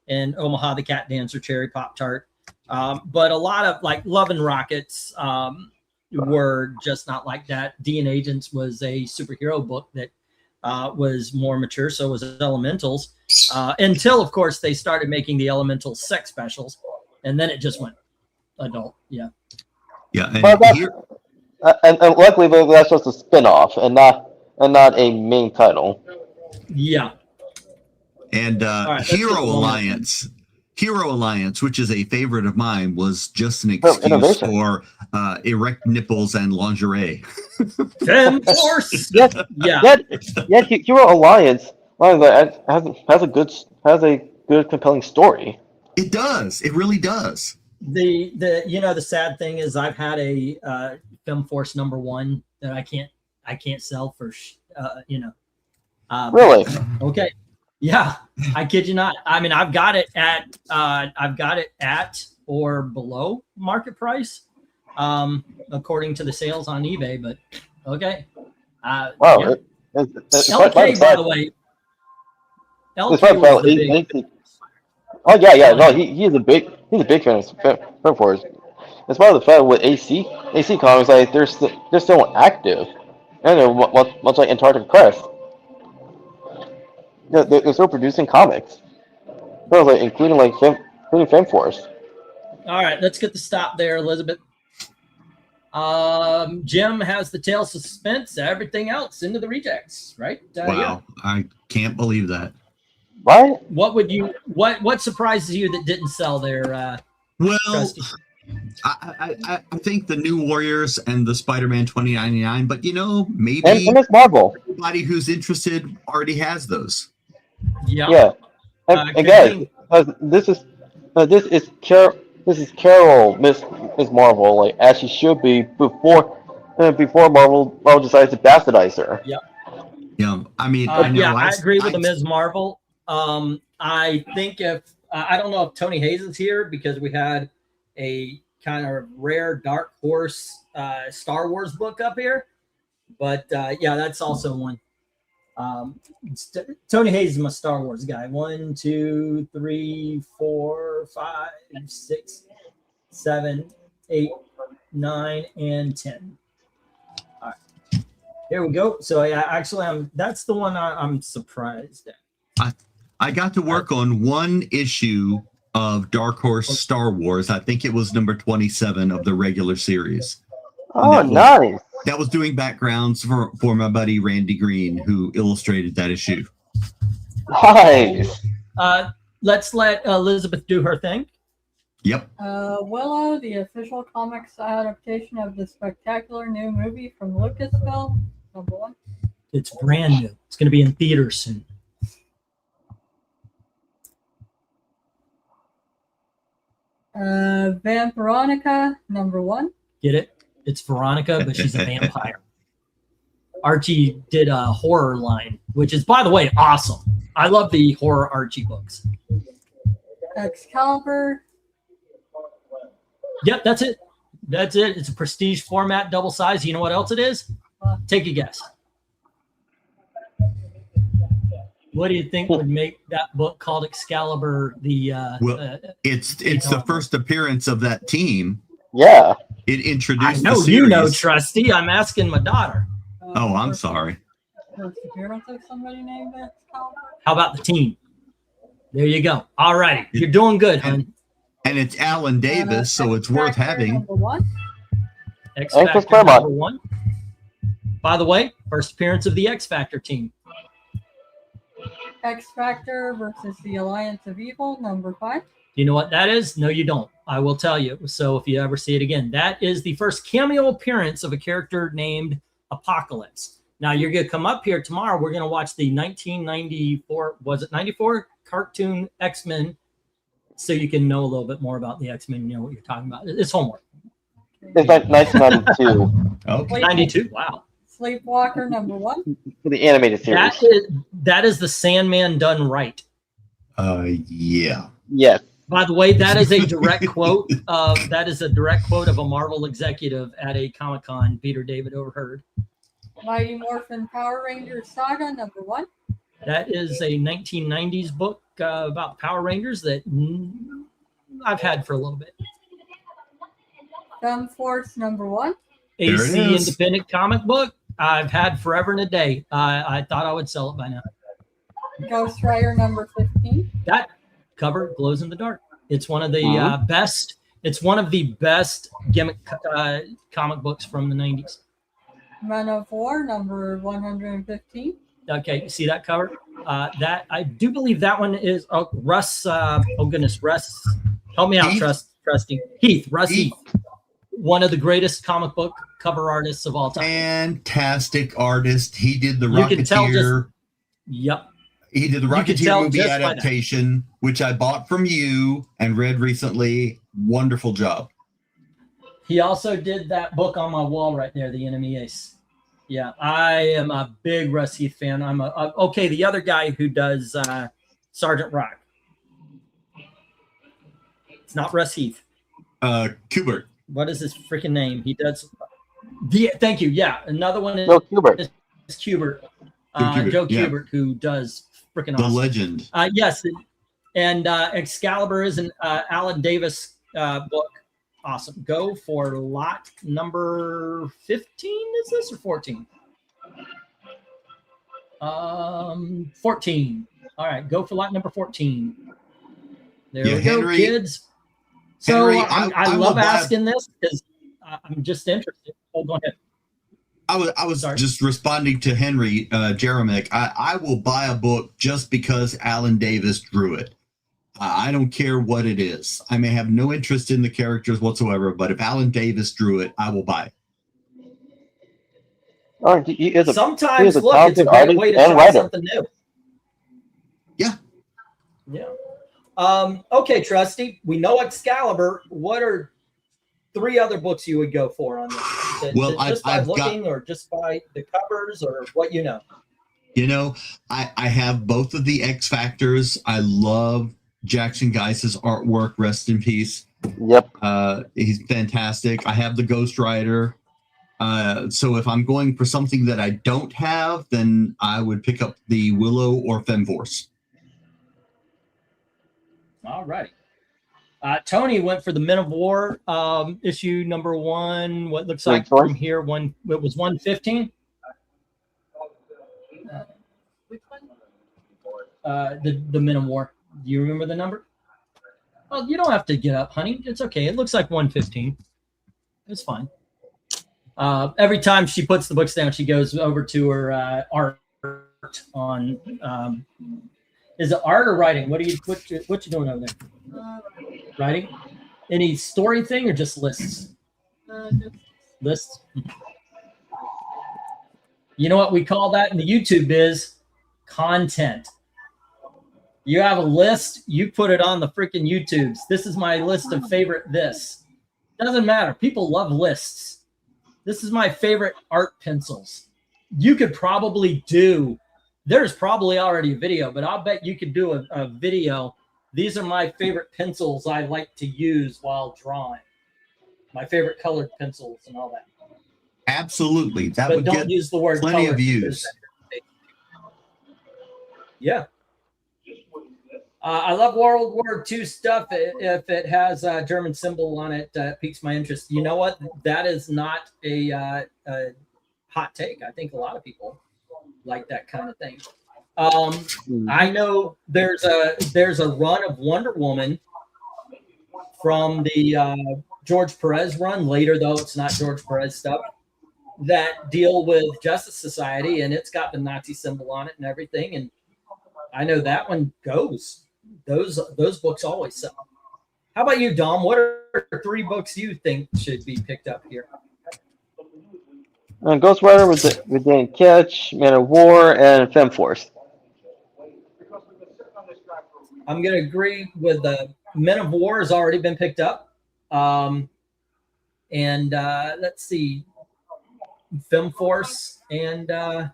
Omaha the Cat Dancer, Cherry Pop Tart. But a lot of like Love and Rockets were just not like that. D&A Agents was a superhero book that was more mature, so was Elementals. Until, of course, they started making the Elemental sex specials, and then it just went adult. Yeah. And luckily, that's just a spin-off and not a main title. Yeah. And Hero Alliance, which is a favorite of mine, was just an excuse for erect nipples and lingerie. Force. Yet Hero Alliance has a good compelling story. It does. It really does. The sad thing is I've had a Film Force #1 that I can't sell for really? Okay. Yeah, I kid you not. I mean, I've got it at or below market price, according to the sales on eBay. But okay. Wow. Yeah. LK, by the way. LK was the big. Oh yeah. No, he's a big fan of Film Force. It's part of the fact with AC comics, like they're still active, and they're much like Antarctic Press. They're still producing comics. So, like including FemForce. All right, let's get the stop there, Elizabeth. Jim has the Tales of Suspense. Everything else into the rejects, right? Wow, Yeah. I can't believe that. What? What surprises you that didn't sell there? Well, Trusty? I think the New Warriors and the Spider-Man 2099, but maybe And Miss Marvel. everybody who's interested already has those. Yeah. And guys, this is Carol, Miss Marvel, like as she should be before Marvel decides to bastardize her. Yeah. Yeah, I mean, I agree with the Ms. Marvel. I think I don't know if Tony Hayes is here because we had a kind of rare Dark Horse Star Wars book up here, but that's also one. Tony Hayes is my Star Wars guy. 1, 2, 3, 4, 5, 6, 7, 8, 9, and 10. All right, here we go. So that's the one I'm surprised at. I got to work on one issue of Dark Horse Star Wars. I think it was number 27 of the regular series. Oh, nice. That was doing backgrounds for my buddy Randy Green, who illustrated that issue. Nice. Let's let Elizabeth do her thing. Yep. Willow, the official comics adaptation of the spectacular new movie from Lucasfilm, number 1. It's brand new. It's going to be in theaters soon. Veronica, number 1. Get it? It's Veronica, but she's a vampire. Archie did a horror line, which is, by the way, awesome. I love the horror Archie books. Excalibur. Yep, that's it. That's it. It's a prestige format, double size. You know what else it is? Take a guess. What do you think would make that book called Excalibur it's the first appearance of that team. Yeah. It introduced I know the you know, series. Trusty. I'm asking my daughter. Oh, I'm sorry. First appearance of somebody named Excalibur. How about the team? There you go. All righty. You're doing good, hon. And it's Alan Davis, so it's worth having. Number 1. X Factor number 1. By the way, first appearance of the X Factor team. X Factor versus the Alliance of Evil, number 5. You know what that is? No, you don't. I will tell you. So if you ever see it again, that is the first cameo appearance of a character named Apocalypse. Now you're going to come up here tomorrow. We're going to watch the 1994, was it 94 cartoon X-Men, so you can know a little bit more about the X-Men. You know what you're talking about. It's homework. It's like 1992. Okay. 92. Wow. Sleepwalker, number 1. For the animated series. That is the Sandman done right. Yeah. Yes. By the way, that is a direct quote of a Marvel executive at a Comic-Con Peter David overheard. Mighty Morphin Power Rangers Saga, number 1. That is a 1990s book about Power Rangers that I've had for a little bit. FemForce, number 1. AC independent comic book I've had forever and a day. I thought I would sell it by now. Ghost Rider, number 15. That cover glows in the dark. It's one of the best. It's one of the best gimmick comic books from the 90s. Men of War, number 115. Okay, you see that cover? That I do believe that one is Russ. Russ, help me out, Trusty. Russ Heath. One of the greatest comic book cover artists of all time. Fantastic artist. He did the Rocketeer. Yep. He did the Rocketeer movie adaptation, which I bought from you and read recently. Wonderful job. He also did that book on my wall right there, The Enemy Ace. Yeah, I am a big Russ Heath fan. I'm okay. The other guy who does Sergeant Rock. It's not Russ Heath. Kubert. What is his freaking name? He does. Thank you. Yeah, another one is Kubert. Kubert. Kubert, Joe Kubert, who does freaking awesome. The legend. Yes, and Excalibur is an Alan Davis book. Awesome. Go for lot number 15, is this, or 14? 14. All right, go for lot number 14. There we go, Henry, kids. So Henry, I love asking this because I'm just interested. Oh, go ahead. I was just responding to Henry Jeremic. I will buy a book just because Alan Davis drew it. I don't care what it is. I may have no interest in the characters whatsoever, but if Alan Davis drew it, I will buy it. All right, sometimes, look, it's a great way to try something new. Yeah. Yeah. Okay, Trusty. We know Excalibur. What are 3 other books you would go for on this? Well, just by looking, or just by the covers, or what you know? You know, I have both of the X Factors. I love Jackson Geiss's artwork. Rest in peace. Yep. He's fantastic. I have the Ghost Rider. So if I'm going for something that I don't have, then I would pick up the Willow or Femforce. All right. Tony went for the Men of War issue number 1. What looks like from here, it was 115. Which one? The Men of War. Do you remember the number? Oh, you don't have to get up, honey. It's okay. It looks like 115. It's fine. Every time she puts the books down, she goes over to her art on. Is it art or writing? What you doing over there? Writing? Any story thing or just lists? Lists. You know what we call that in the YouTube biz? Content. You have a list, you put it on the freaking YouTubes. This is my list of favorite this. Doesn't matter. People love lists. This is my favorite art pencils. You could probably do, there's probably already a video, but I'll bet you could do a video. These are my favorite pencils I like to use while drawing. My favorite colored pencils and all that. Absolutely. That but would don't get use the word plenty color of views. Yeah. I love World War II stuff. If it has a German symbol on it, piques my interest. You know what? That is not a hot take. I think a lot of people like that kind of thing. I know there's a run of Wonder Woman from the George Perez run. Later, though, it's not George Perez stuff, that deal with Justice Society, and it's got the Nazi symbol on it and everything. And I know that one goes. Those books always sell. How about you, Dom? What are 3 books you think should be picked up here? Ghost Rider with Dan Ketch, Man of War, and Femforce. I'm going to agree with the Men of War has already been picked up. And let's see, Femforce, and I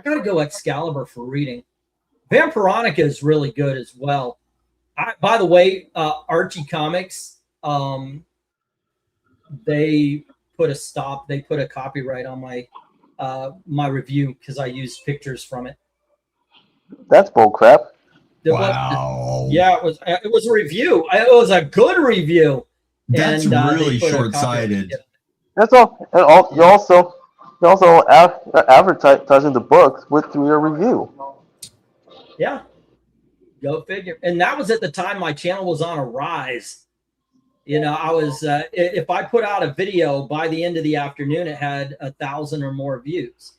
got to go Excalibur for reading. Vampironica is really good as well. By the way, Archie Comics, they put a copyright on my my review because I used pictures from it. That's bullcrap. Wow. Yeah, it was a review. It was a good review. That's really short-sighted. That's all. And you're also advertising the books through your review. Yeah, go figure. And that was at the time my channel was on a rise. You know, I was if I put out a video by the end of the afternoon, it had 1,000 or more views.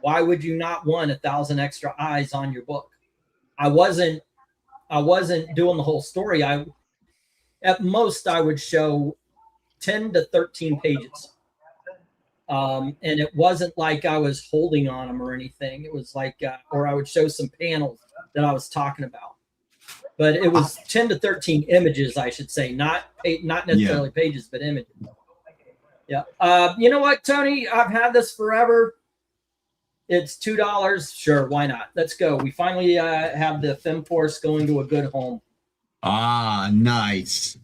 Why would you not want 1,000 extra eyes on your book? I wasn't doing the whole story. At most I would show 10 to 13 pages. And it wasn't like I was holding on them or anything. It was like, or I would show some panels that I was talking about. But it was 10 to 13 images, I should say, not necessarily pages, but images. Yeah. You know what, Tony? I've had this forever. It's $2. Sure, why not? Let's go. We finally have the Femforce going to a good home. Ah, nice.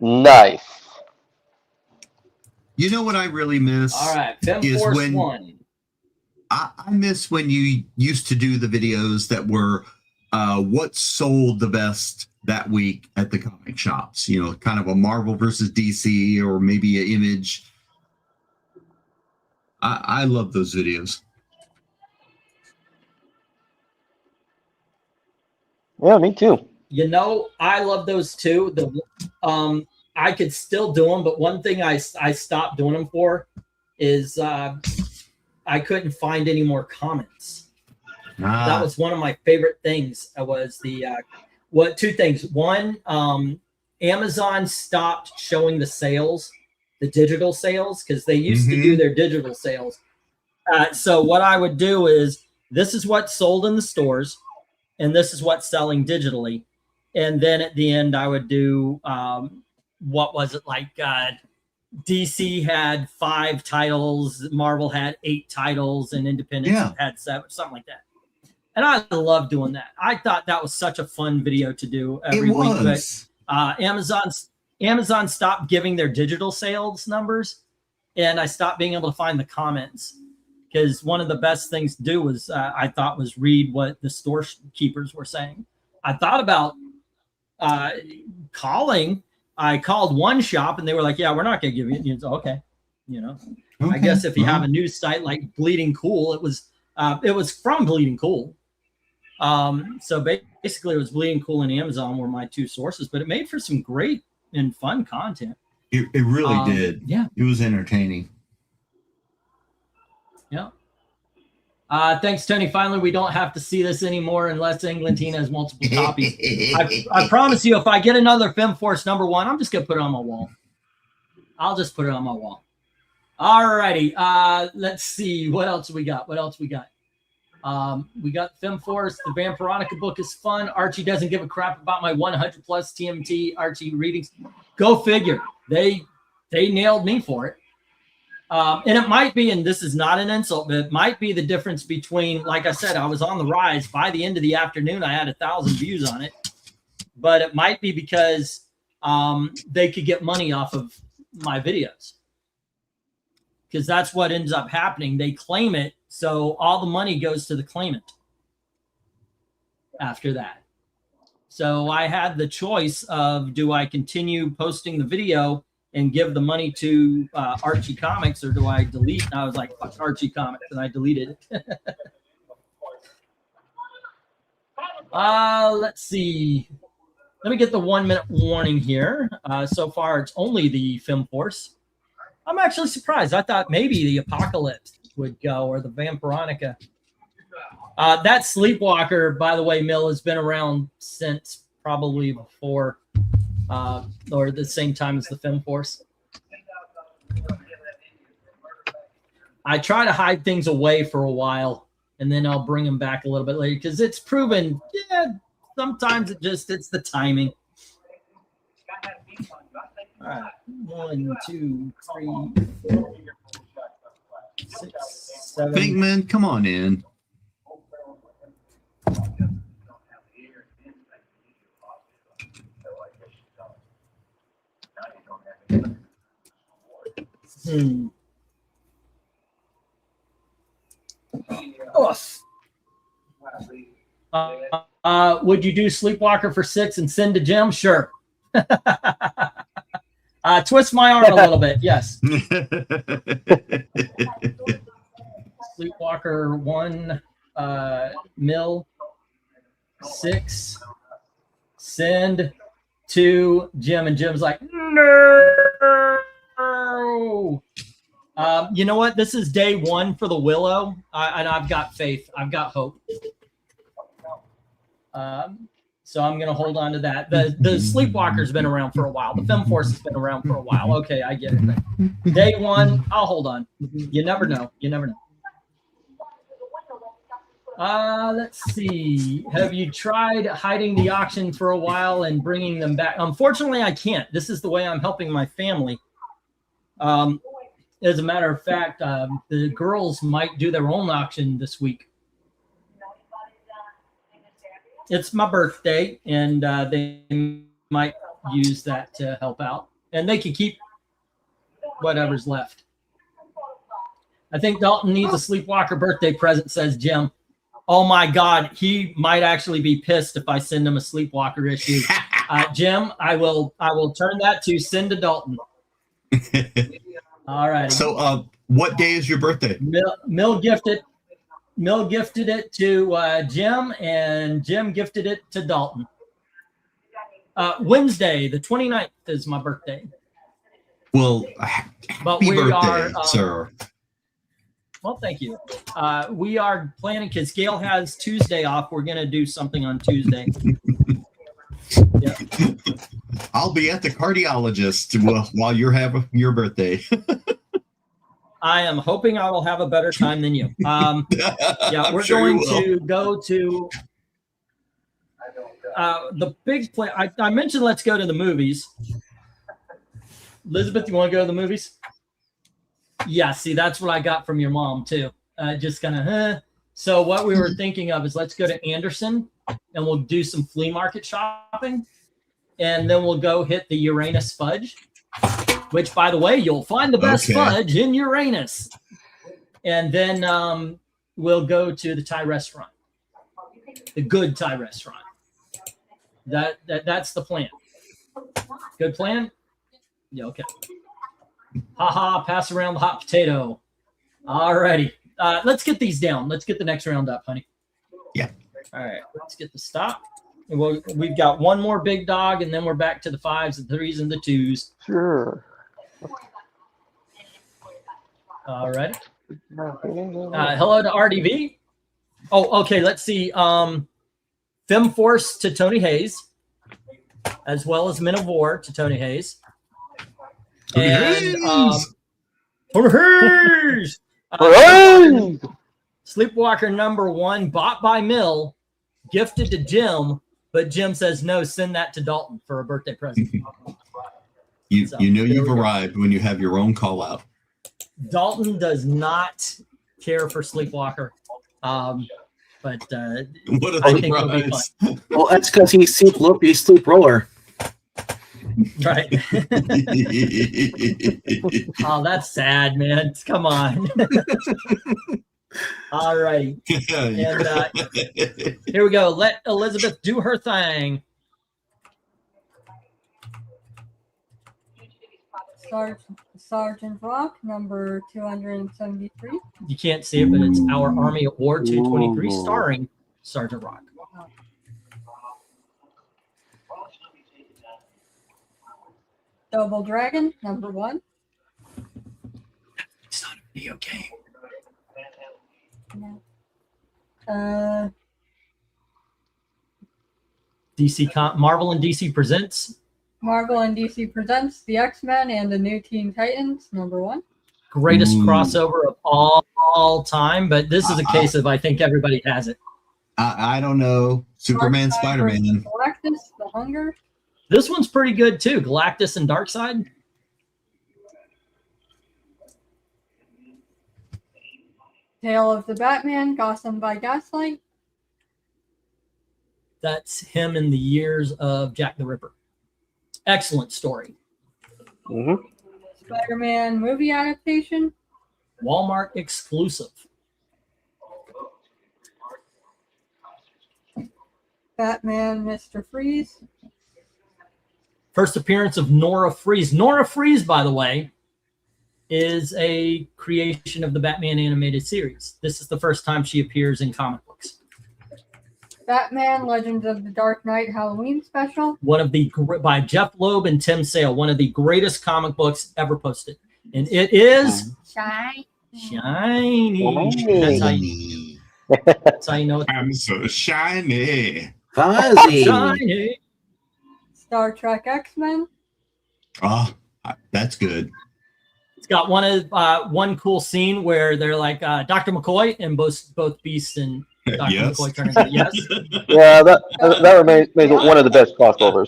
Nice. You know what I really miss? All right, Femforce 1. I miss when you used to do the videos that were what sold the best that week at the comic shops. You know, kind of a Marvel versus DC, or maybe an Image. I love those videos. Yeah, me too. You know, I love those too. I could still do them, but one thing I stopped doing them for is I couldn't find any more comments. That was one of my favorite things. Was the two things. One, Amazon stopped showing the sales, the digital sales, because they used to do their digital sales. So what I would do is, this is what sold in the stores, and this is what's selling digitally. And then at the end, I would do, what was it, like DC had 5 titles, Marvel had 8 titles, and Independence had 7, something like that. And I love doing that. I thought that was such a fun video to do every week. But Amazon stopped giving their digital sales numbers, and I stopped being able to find the comments, because one of the best things to do was I thought was read what the storekeepers were saying. I thought about calling. I called one shop, and they were like, "Yeah, we're not going to give you." Okay, I guess if you have a news site like Bleeding Cool, it was from Bleeding Cool. So basically, it was Bleeding Cool and Amazon were my 2 sources, but it made for some great and fun content. It really did. Yeah, it was entertaining. Yeah. Thanks, Tony. Finally, we don't have to see this anymore unless Englandine has multiple copies. I promise you, if I get another FemForce #1, I'm just going to put it on my wall. I'll just put it on my wall. All righty. Let's see. What else we got? We got FemForce. The Vampironica book is fun. Archie doesn't give a crap about my 100+ TMT Archie readings. Go figure. They nailed me for it. And it might be, and this is not an insult, but it might be the difference between, like I said, I was on the rise. By the end of the afternoon, I had 1,000 views on it. But it might be because they could get money off of my videos. Because that's what ends up happening. They claim it, so all the money goes to the claimant after that. So I had the choice of, do I continue posting the video and give the money to Archie Comics, or do I delete? And I was like, fuck Archie Comics, and I deleted it. Let's see. Let me get the 1-minute warning here. So far, it's only the FemForce. I'm actually surprised. I thought maybe the Apocalypse would go, or the Vampironica. That Sleepwalker, by the way, Mill, has been around since probably before or the same time as the FemForce. I try to hide things away for a while, and then I'll bring them back a little bit later, because it's proven, sometimes it's the timing. All right, 1, 2, 3, 4, 6, 7. Pinkman, come on in. Would you do Sleepwalker for 6 and send to Jim? Sure. Twist my arm a little bit. Yes. Sleepwalker 1, Mill 6, send to Jim, and Jim's like, no. You know what? This is day 1 for the Willow, and I've got faith. I've got hope. So I'm going to hold on to that. The Sleepwalker's been around for a while. The FemForce has been around for a while. Okay, I get it. Day 1, I'll hold on. You never know. You never know. Let's see. Have you tried hiding the auction for a while and bringing them back? Unfortunately, I can't. This is the way I'm helping my family. As a matter of fact, the girls might do their own auction this week. It's my birthday, and they might use that to help out. And they can keep whatever's left. I think Dalton needs a Sleepwalker birthday present, says Jim. Oh my God, he might actually be pissed if I send him a Sleepwalker issue. Jim, I will turn that to send to Dalton. All right. So, what day is your birthday? Mill gifted it to Jim, and Jim gifted it to Dalton. Wednesday, the 29th is my birthday. Well, happy birthday, sir. Well, thank you. We are planning because Gail has Tuesday off. We're going to do something on Tuesday. Yeah. I'll be at the cardiologist while you're having your birthday. I am hoping I will have a better time than you. Yeah, we're going to go to the big play. I mentioned let's go to the movies. Elizabeth, you want to go to the movies? Yeah, see, that's what I got from your mom, too. Just kind of, So what we were thinking of is let's go to Anderson, and we'll do some flea market shopping, and then we'll go hit the Uranus Fudge, which, by the way, you'll find the best fudge in Uranus. And then we'll go to the Thai restaurant, the good Thai restaurant. That's the plan. Good plan? Yeah, okay. Haha, pass around the hot potato. All righty. Let's get these down. Let's get the next round up, honey. Yeah. All right, let's get the stop. And we've got one more big dog, and then we're back to the 5s, the 3s, and the 2s. Sure. All right. Hello to RDV. Oh, okay. Let's see. FemForce to Tony Hayes, as well as Men of War to Tony Hayes. And Sleepwalker #1 bought by Mill, gifted to Jim, but Jim says no, send that to Dalton for a birthday present. You know you've arrived when you have your own call out. Dalton does not care for Sleepwalker, but what I think it'll be fun. Well, that's because he's sleep roller. Right. Oh, that's sad, man. Come on. All right. And here we go. Let Elizabeth do her thing. Sergeant Rock, number 273. You can't see it, but it's Our Army at War 223, starring Sergeant Rock. Double Dragon, #1. It's not a video game. Marvel and DC presents. Marvel and DC presents the X-Men and the New Teen Titans, #1. Greatest crossover of all time, but this is a case of I think everybody has it. I don't know. Superman, Spider-Man. Galactus, The Hunger. This one's pretty good too. Galactus and Darkseid. Tale of the Batman, Gotham by Gaslight. That's him in the years of Jack the Ripper. Excellent story. Mm-hmm. Spider-Man movie adaptation. Walmart exclusive. Batman, Mr. Freeze. First appearance of Nora Freeze. Nora Freeze, by the way, is a creation of the Batman animated series. This is the first time she appears in comic books. Batman, Legends of the Dark Knight Halloween special. One of the by Jeff Loeb and Tim Sale, one of the greatest comic books ever posted, and it is shiny. That's how you know. I'm so shiny. Fuzzy. Shiny. Star Trek X-Men. Oh, that's good. It's got one cool scene where they're like Dr. McCoy, and both Beast and Dr. Yes. McCoy turn into yes. Yeah, that remains one of the best crossovers.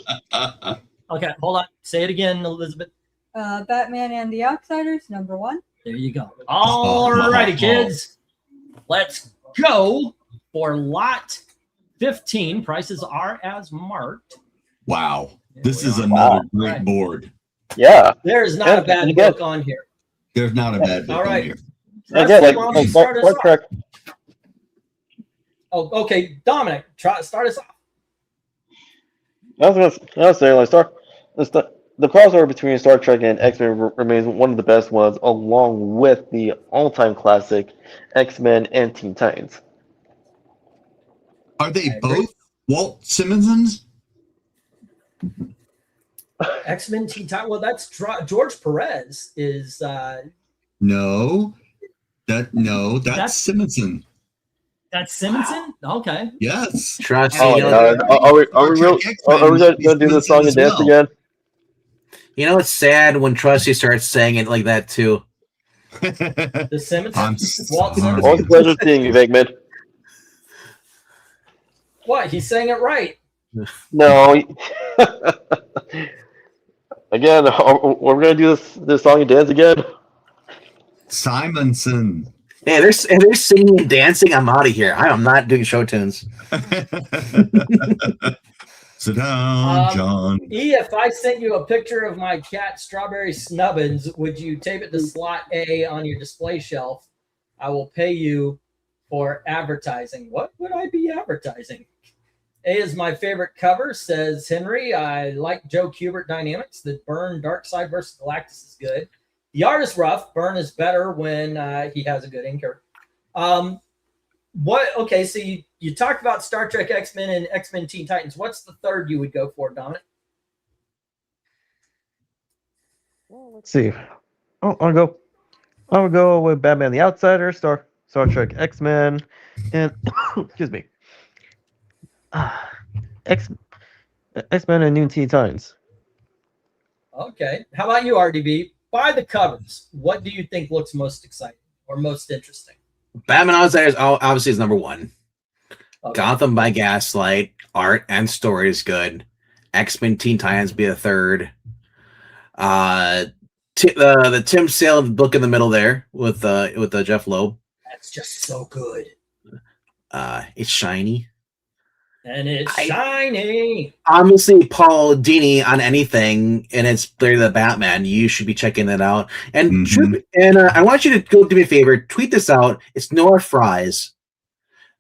Okay, hold on. Say it again, Elizabeth. Batman and the Outsiders, #1. There you go. All righty, kids. Let's go for lot 15. Prices are as marked. Wow. This is another great board. Yeah. There is not a bad book on here. There's not a bad book All right. on here. Again, like Star Trek. Oh, okay, Dominic, start us off. I was gonna say like the crossover between Star Trek and X-Men remains one of the best ones, along with the all-time classic X-Men and Teen Titans. Are they both Walt Simonsons? X-Men Teen Titans. Well, that's George Perez is. No, that's Simonson. That's Simonson. Okay. Yes. Trust. Oh my God! Are we gonna do this song and dance again? You know, it's sad when Trusty starts saying it like that too. The Simonson. Walt Simonson. Always a pleasure seeing you, Venkman. What? He's saying it right. No. Again, we're gonna do this song and dance again. Simonson. Hey, they're singing and dancing. I'm out of here. I am not doing show tunes. Sit down, John. If I sent you a picture of my cat Strawberry Snubbins, would you tape it to slot A on your display shelf? I will pay you for advertising. What would I be advertising? A is my favorite cover, says Henry. I like Joe Kubert dynamics. The Byrne Darkseid versus Galactus is good. The art is rough. Byrne is better when he has a good inker. Okay, so you talked about Star Trek X-Men and X-Men Teen Titans. What's the third you would go for, Dominic? Well, let's see. I'll go with Batman the Outsider, Star Trek X-Men, and excuse me. X-Men and New Teen Titans. Okay. How about you, RDB? By the covers, what do you think looks most exciting or most interesting? Batman Outsiders obviously is number one. Okay. Gotham by Gaslight, art and story is good. X-Men Teen Titans be a third. The Tim Sale book in the middle there with Jeff Loeb. That's just so good. It's shiny. And it's shiny. Obviously, Paul Dini on anything, and it's clearly the Batman. You should be checking that out. And I want you to go do me a favor. Tweet this out. It's Nora Fries.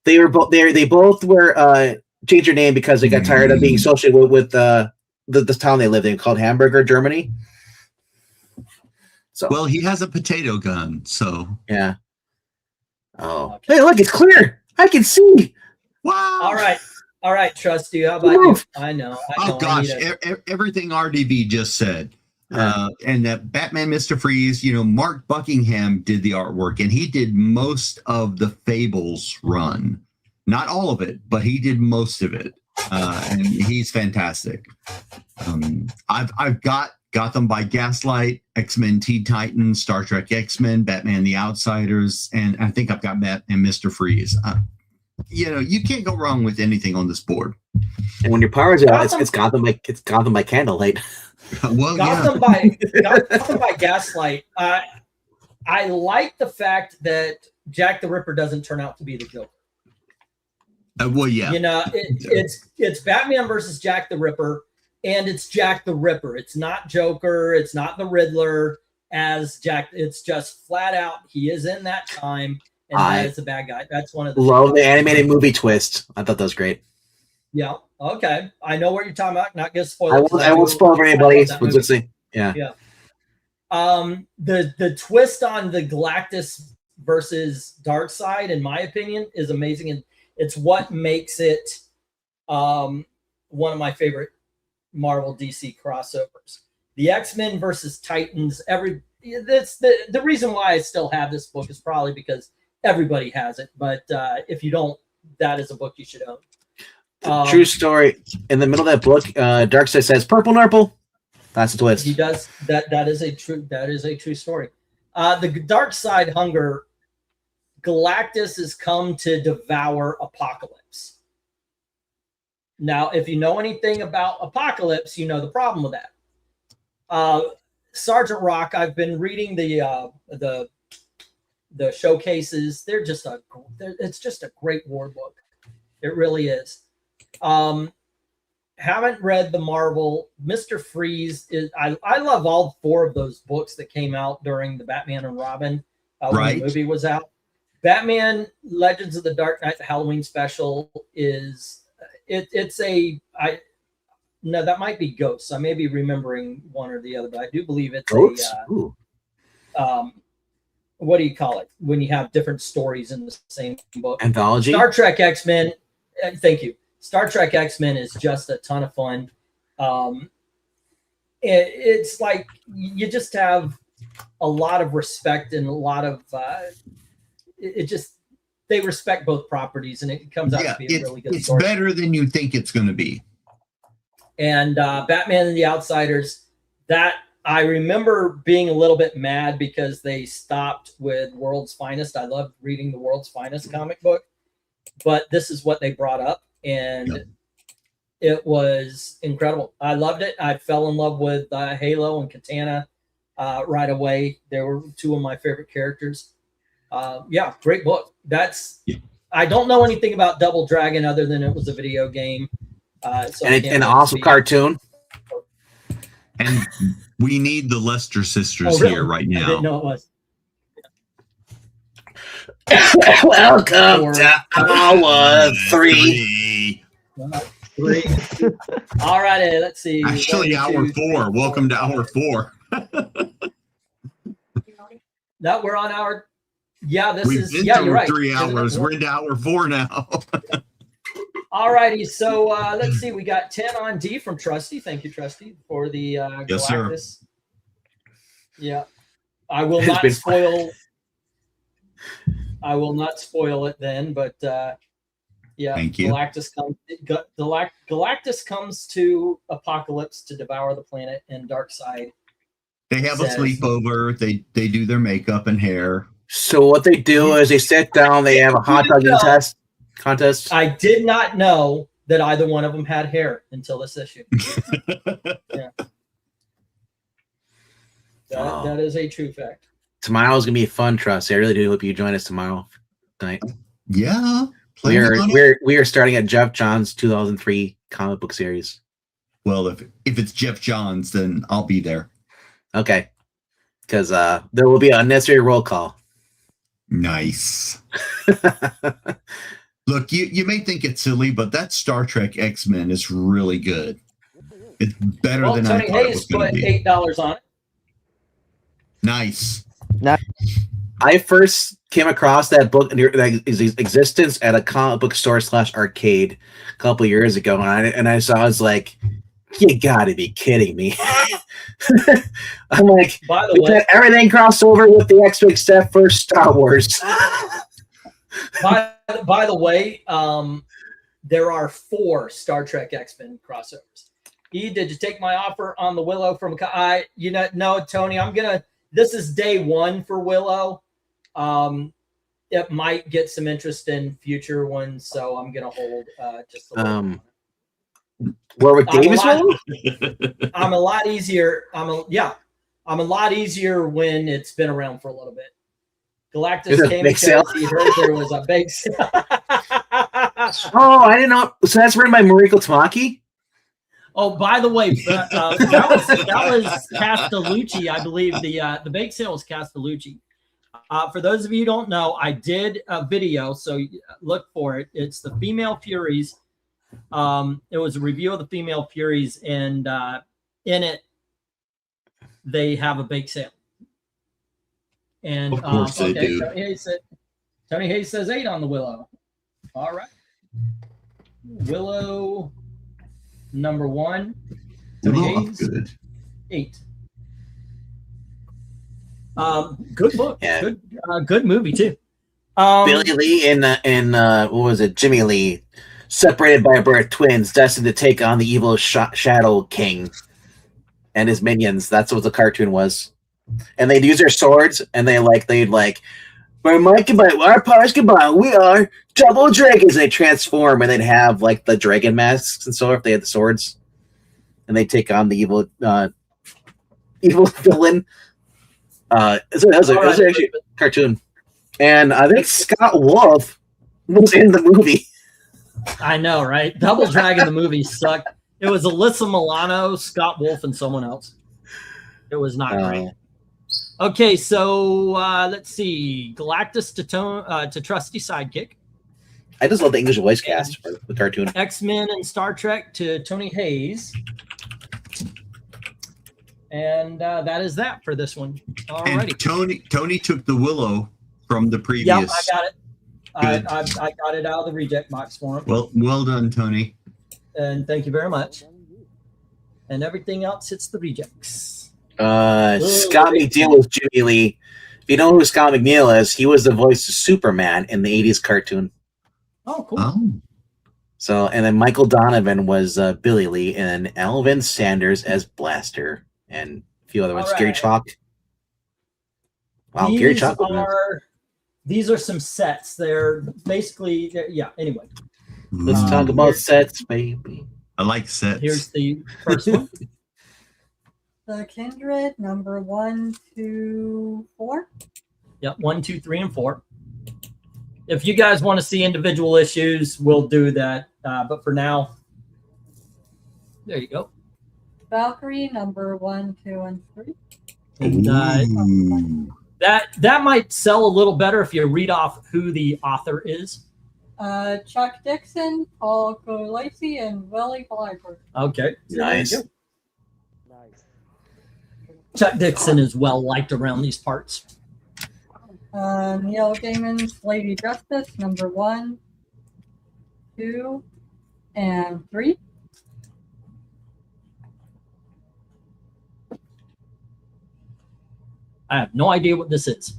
They both were changed their name because they got tired of being associated with the town they lived in called Hamburger, Germany. So well, he has a potato gun, so yeah. Oh, hey, look, it's clear. I can see. Wow. All right, Trusty. How about you? I know. Oh gosh, everything RDB just said. And that Batman Mr. Freeze, Mark Buckingham did the artwork, and he did most of the Fables run. Not all of it, but he did most of it. And he's fantastic. I've got Gotham by Gaslight, X-Men Teen Titans, Star Trek X-Men, Batman the Outsiders, and I think I've got Batman Mr. Freeze. You can't go wrong with anything on this board. And when your power's out, it's Gotham by candlelight. Well, Gotham by Gaslight. I like the fact that Jack the Ripper doesn't turn out to be the Joker. Well, yeah. It's Batman versus Jack the Ripper, and it's Jack the Ripper. It's not Joker. It's not the Riddler as Jack. It's just flat out he is in that time. And it's a bad guy. That's one of the love the animated movie twist. I thought that was great. Yeah. Okay. I know what you're talking about. Not gonna spoil it. I won't spoil for anybody. Let's see. Yeah. Yeah. The twist on the Galactus versus Darkseid, in my opinion, is amazing, and it's what makes it one of my favorite Marvel DC crossovers. The X-Men versus Titans. That's the reason why I still have this book is probably because everybody has it, but if you don't, that is a book you should own. True story. In the middle of that book, Darkseid says "Purple Nurple." That's the twist. He does that. That is a true story. The Darkseid hunger. Galactus has come to devour Apocalypse. Now, if you know anything about Apocalypse, you know the problem with that. Sergeant Rock. I've been reading the showcases. It's just a great war book. It really is. Haven't read the Marvel. Mr. Freeze is. I love all 4 of those books that came out during the Batman and Robin when the movie was out. Batman Legends of the Dark Knight Halloween special is no, that might be Ghosts. I may be remembering one or the other, but I do believe it's Goats? What do you call it when you have different stories in the same book? Anthology. Star Trek X-Men. Thank you. Star Trek X-Men is just a ton of fun. It's like you just have a lot of respect and a lot of they respect both properties, and it comes out to be a really good story. It's better than you think it's going to be. And Batman and the Outsiders, that I remember being a little bit mad because they stopped with World's Finest. I loved reading the World's Finest comic book, but this is what they brought up, and it was incredible. I loved it. I fell in love with Halo and Katana right away. They were two of my favorite characters. Yeah, great book. I don't know anything about Double Dragon other than it was a video game. So and an awesome cartoon. And we need the Lester sisters here right now. I didn't know it was. Welcome to hour 3. 3. All righty, let's see. Actually, hour 4. Welcome to hour 4. No, we're on hour. Yeah, We've been you're through right. 3 hours. We're into hour 4 now. All righty, so let's see. We got 10 on D from Trusty. Thank you, Trusty, for the yes, Galactus. Sir. Yeah, I will not spoil. I will not spoil it then, but yeah, thank you. Galactus comes to Apocalypse to devour the planet, and Darkseid. They have a sleepover. They do their makeup and hair. So what they do is they sit down. They have a hot dog contest. I did not know that either one of them had hair until this issue. Yeah. That is a true fact. Tomorrow's gonna be fun, Trust. I really do hope you join us tomorrow night. Yeah, we are starting at Jeff Johns' 2003 comic book series. Well, if it's Jeff Johns, then I'll be there. Okay, because there will be an unnecessary roll call. Nice. Look, you may think it's silly, but that Star Trek X-Men is really good. It's better than Tony I thought Hayes it was going to be. put $8 on it. Nice. I first came across that book and its existence at a comic book store / arcade a couple years ago, and I was like, "You got to be kidding me!" I'm like, by the way, everything crossed over with the X-Men except for Star Wars. By the way, there are 4 Star Trek X-Men crossovers. Did you take my offer on the Willow from no, Tony, this is day 1 for Willow. It might get some interest in future ones, so I'm gonna hold just a little. Warwick Davis. I'm a lot easier. I'm a lot easier when it's been around for a little bit. Galactus came because he heard there was a big sale. Oh, I didn't know. So that's written by Mariko Tamaki? Oh, by the way, that was Castellucci, I believe. The bake sale was Castellucci. For those of you who don't know, I did a video, so look for it. It's the Female Furies. It was a review of the Female Furies, and in it, they have a bake sale. And of course they do. Tony Hayes says 8 on the Willow. All right. Willow number 1. Tony Hayes, good. 8. Good book. Yeah. Good movie too. Billy Lee and what was it? Jimmy Lee, separated by birth, twins, destined to take on the evil Shadow King and his minions. That's what the cartoon was. And they'd use their swords, and they'd by Mike and by our powers combined, we are double dragons. They transform, and they'd have like the dragon masks and so if they had the swords, and they take on the evil villain. It was actually a cartoon, and I think Scott Wolf was in the movie. I know, right? Double Dragon the movie sucked. It was Alyssa Milano, Scott Wolf, and someone else. It was not great. Okay, so let's see. Galactus to Trusty Sidekick. I just love the English voice cast for the cartoon. X-Men and Star Trek to Tony Hayes. And that is that for this one. Alrighty. And Tony took the Willow from the previous. Yep, I got it. I got it out of the reject box for him. Well done, Tony. And thank you very much. And everything else hits the rejects. Scott McNeil was Jimmy Lee. If you know who Scott McNeil is, he was the voice of Superman in the 80s cartoon. Oh, cool. Oh. So, and then Michael Donovan was Billy Lee, and Alvin Sanders as Blaster, and a few other ones. All Gary right. Chalk. Wow, Gary Chalk. These are some sets. They're basically, yeah, anyway. Let's talk about sets, baby. I like sets. Here's the first one. The Kindred, number 1, 2, 4. Yep, 1, 2, 3, and 4. If you guys want to see individual issues, we'll do that. But for now, there you go. Valkyrie, number 1, 2, and 3. And that might sell a little better if you read off who the author is. Chuck Dixon, Paul Gulacy, and Willie Blackburn. Okay. Nice. Chuck Dixon is well liked around these parts. Neil Gaiman's Lady Justice, number 1, 2, and 3. I have no idea what this is.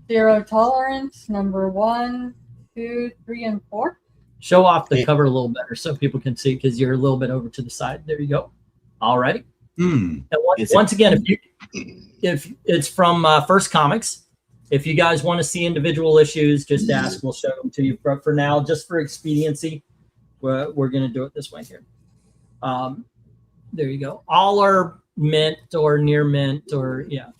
Zero Tolerance, number 1, 2, 3, and 4. Show off the cover a little better so people can see because you're a little bit over to the side. There you go. All righty. And once again, if it's from First Comics, if you guys want to see individual issues, just ask. We'll show them to you. But for now, just for expediency, we're going to do it this way here. There you go. All are mint or near mint or, yeah.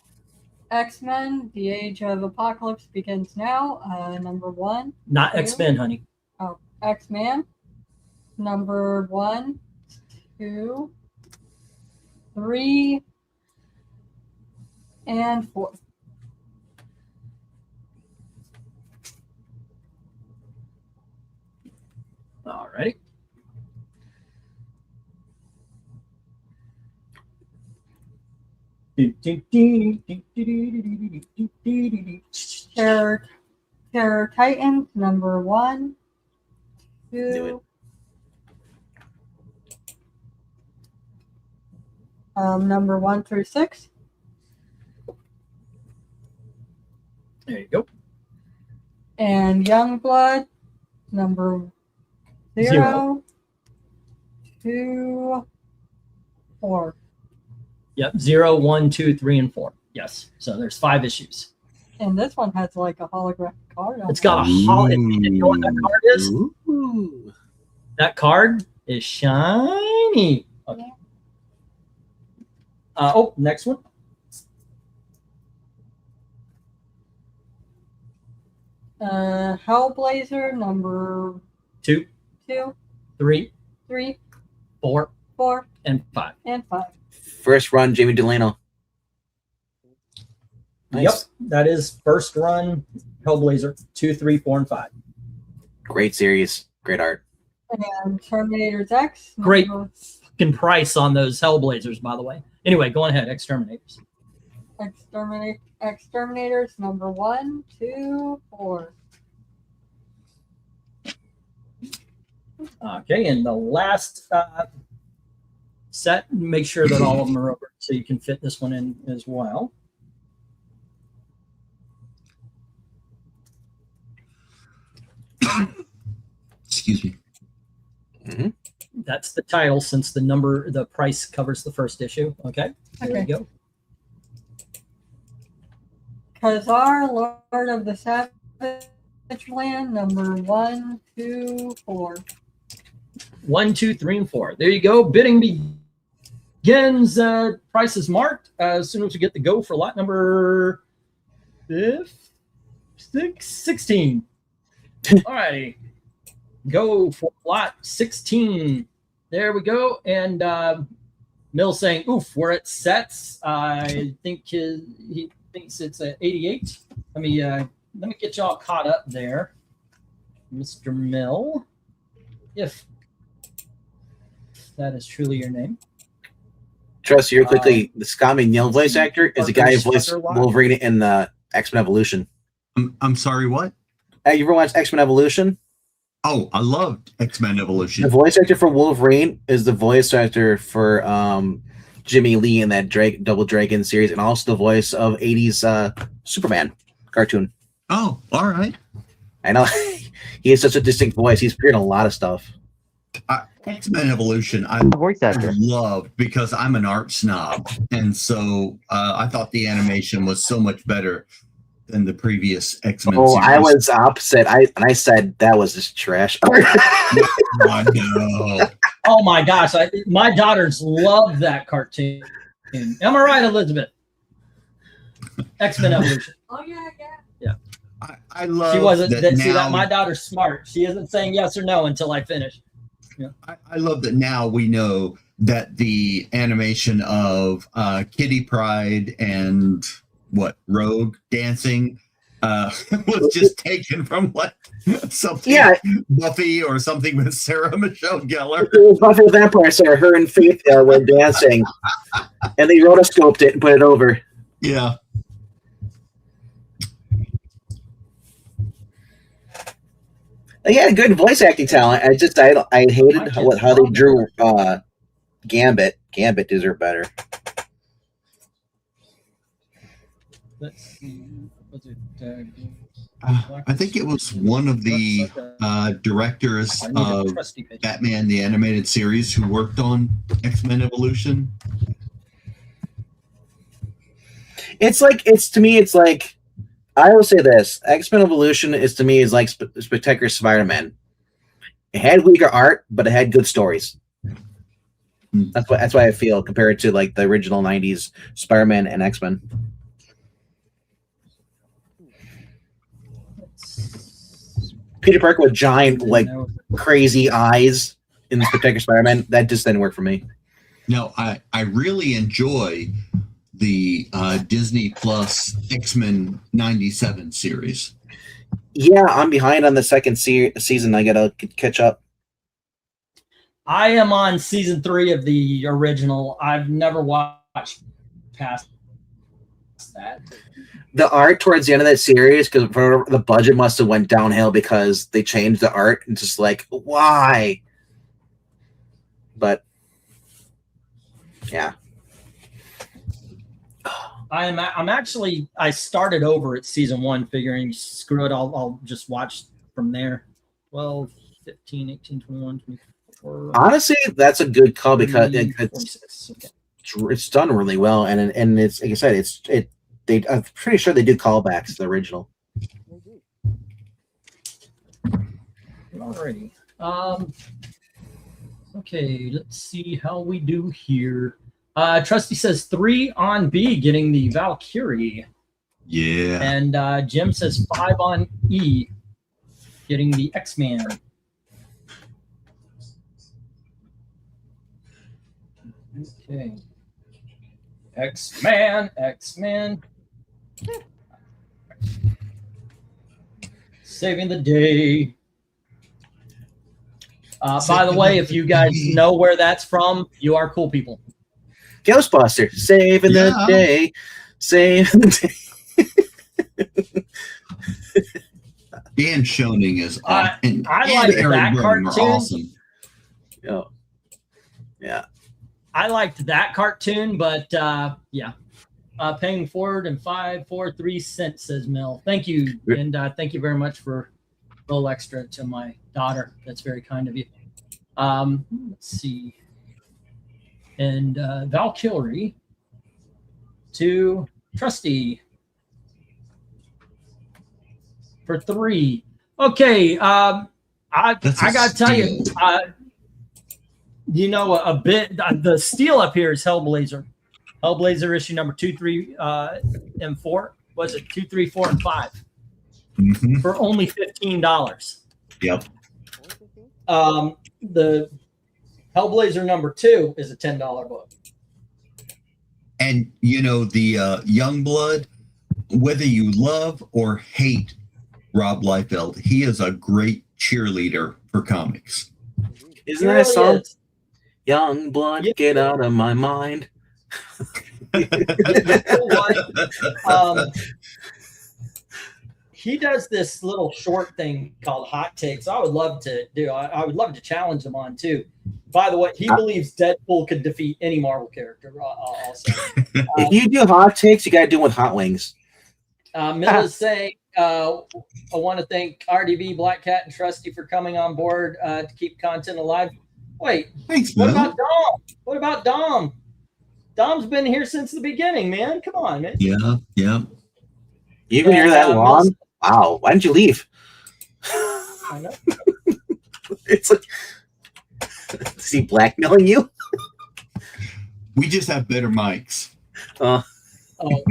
X-Men, The Age of Apocalypse Begins Now, number 1. Not 2. X-Men, honey. Oh, X-Men, number 1, 2, 3, and 4. All righty. Terror Titans, number 1, 2, number 1 through 6. There you go. And Youngblood, number 0, 2, 4. Yep, 0, 1, 2, 3, and 4. Yes. So there's 5 issues. And this one has like a holographic card on It's got a hologram. You know what that card is? Ooh. That card is shiny. Okay. Next one. Hellblazer, number 2, 3, 3, 4, 4, and 5. and 5. First run, Jamie Delano. Nice. Yep, that is first run Hellblazer 2, 3, 4, and 5. Great series. Great art. And Terminator X. Great fucking price on those Hellblazers, by the way. Anyway, go on ahead. Exterminators. Exterminators, number 1, 2, 4. Okay, and the last set, make sure that all of them are over so you can fit this one in as well. Excuse me. Mm-hmm. That's the title since the price covers the first issue. Okay, there you go. Khazar, Lord of the Savage Land, number 1, 2, 4. 1, 2, 3, and 4. There you go. Bidding begins. Price is marked as soon as we get the go for lot number 16. All righty. Go for lot 16. There we go. And Mill's saying, oof, we're at sets. I think thinks it's at 88. Let me get y'all caught up there, Mr. Mill, if that is truly your name. Trust you quickly. The Scott McNeil voice actor is the guy who voiced Wolverine in the X-Men Evolution. I'm sorry, what? You ever watched X-Men Evolution? Oh, I loved X-Men Evolution. The voice actor for Wolverine is the voice actor for Jimmy Lee in that Double Dragon series, and also the voice of 80s Superman cartoon. Oh, all right. I know. He has such a distinct voice. He's appeared in a lot of stuff. X-Men Evolution, I voice actor love because I'm an art snob, and so I thought the animation was so much better than the previous X-Men series. I was opposite. I said that was just trash. Oh, no. Oh my gosh, my daughters love that cartoon. Am I right, Elizabeth? X-Men Evolution. Oh yeah. I love. She wasn't. That See now, that my daughter's smart. She isn't saying yes or no until I finish. Yeah. I love that now we know that the animation of Kitty Pryde and Rogue dancing was just taken from something Buffy or something with Sarah Michelle Gellar. It was Buffy the Vampire Slayer. Her and Faith were dancing, and they rotoscoped it and put it over. Yeah. He had good voice acting talent. I hated how they drew Gambit. Gambit deserved better. Let's see. Was it, I think it was one of the directors of Batman the Animated Series who worked on X-Men Evolution. To me, I will say this: X-Men Evolution is like Spectacular Spider-Man. It had weaker art, but it had good stories. That's why I feel compared to the original '90s Spider-Man and X-Men. Peter Parker with giant, crazy eyes in Spectacular Spider-Man. That just didn't work for me. No, I really enjoy the Disney Plus X-Men 97 series. Yeah, I'm behind on the second season. I gotta catch up. I am on season 3 of the original. I've never watched past that. The art towards the end of that series, because the budget must have went downhill because they changed the art and just why? But yeah. I started over at season 1 figuring screw it, I'll just watch from there. 12, 15, 18, 21, 24. Honestly, that's a good call because 46. Okay. It's done really well, and it's like I said, I'm pretty sure they do callbacks to the original. Alrighty. Okay, let's see how we do here. Trusty says 3 on B, getting the Valkyrie. Yeah. And Jim says 5 on E, getting the X-Man. Okay. X-Man. Saving the day. By the way, if you guys know where that's from, you are cool people. Ghostbuster, saving the day. Dan Schoening is awesome. I like that cartoon. Awesome. Yeah. I liked that cartoon, but paying forward and 5.43 cents, says Mel. Thank you, and thank you very much for a little extra to my daughter. That's very kind of you. Let's see. And Valkyrie to Trusty for 3. Okay, I gotta tell you, a bit. The steal up here is Hellblazer. Hellblazer issue number 2, 3, and 4. Was it 2, 3, 4, and 5? Mm-hmm. For only $15. Yep. The Hellblazer number 2 is a $10 book. And the Youngblood, whether you love or hate Rob Liefeld, he is a great cheerleader for comics. Isn't that a song? Young blood, get out of my mind. He does this little short thing called Hot Takes. I would love to do. I would love to challenge him on too. By the way, he believes Deadpool could defeat any Marvel character. Also, if you do hot takes, you got to do it with hot wings. Milla's saying, I want to thank RDB, Black Cat, and Trusty for coming on board to keep content alive. Wait, thanks, what about Dom? What about Dom? Dom's been here since the beginning, man. Come on, man. Yeah. You've been here that long? Wow. Why didn't you leave? I know. It's like, is he blackmailing you? We just have better mics. Oh, that's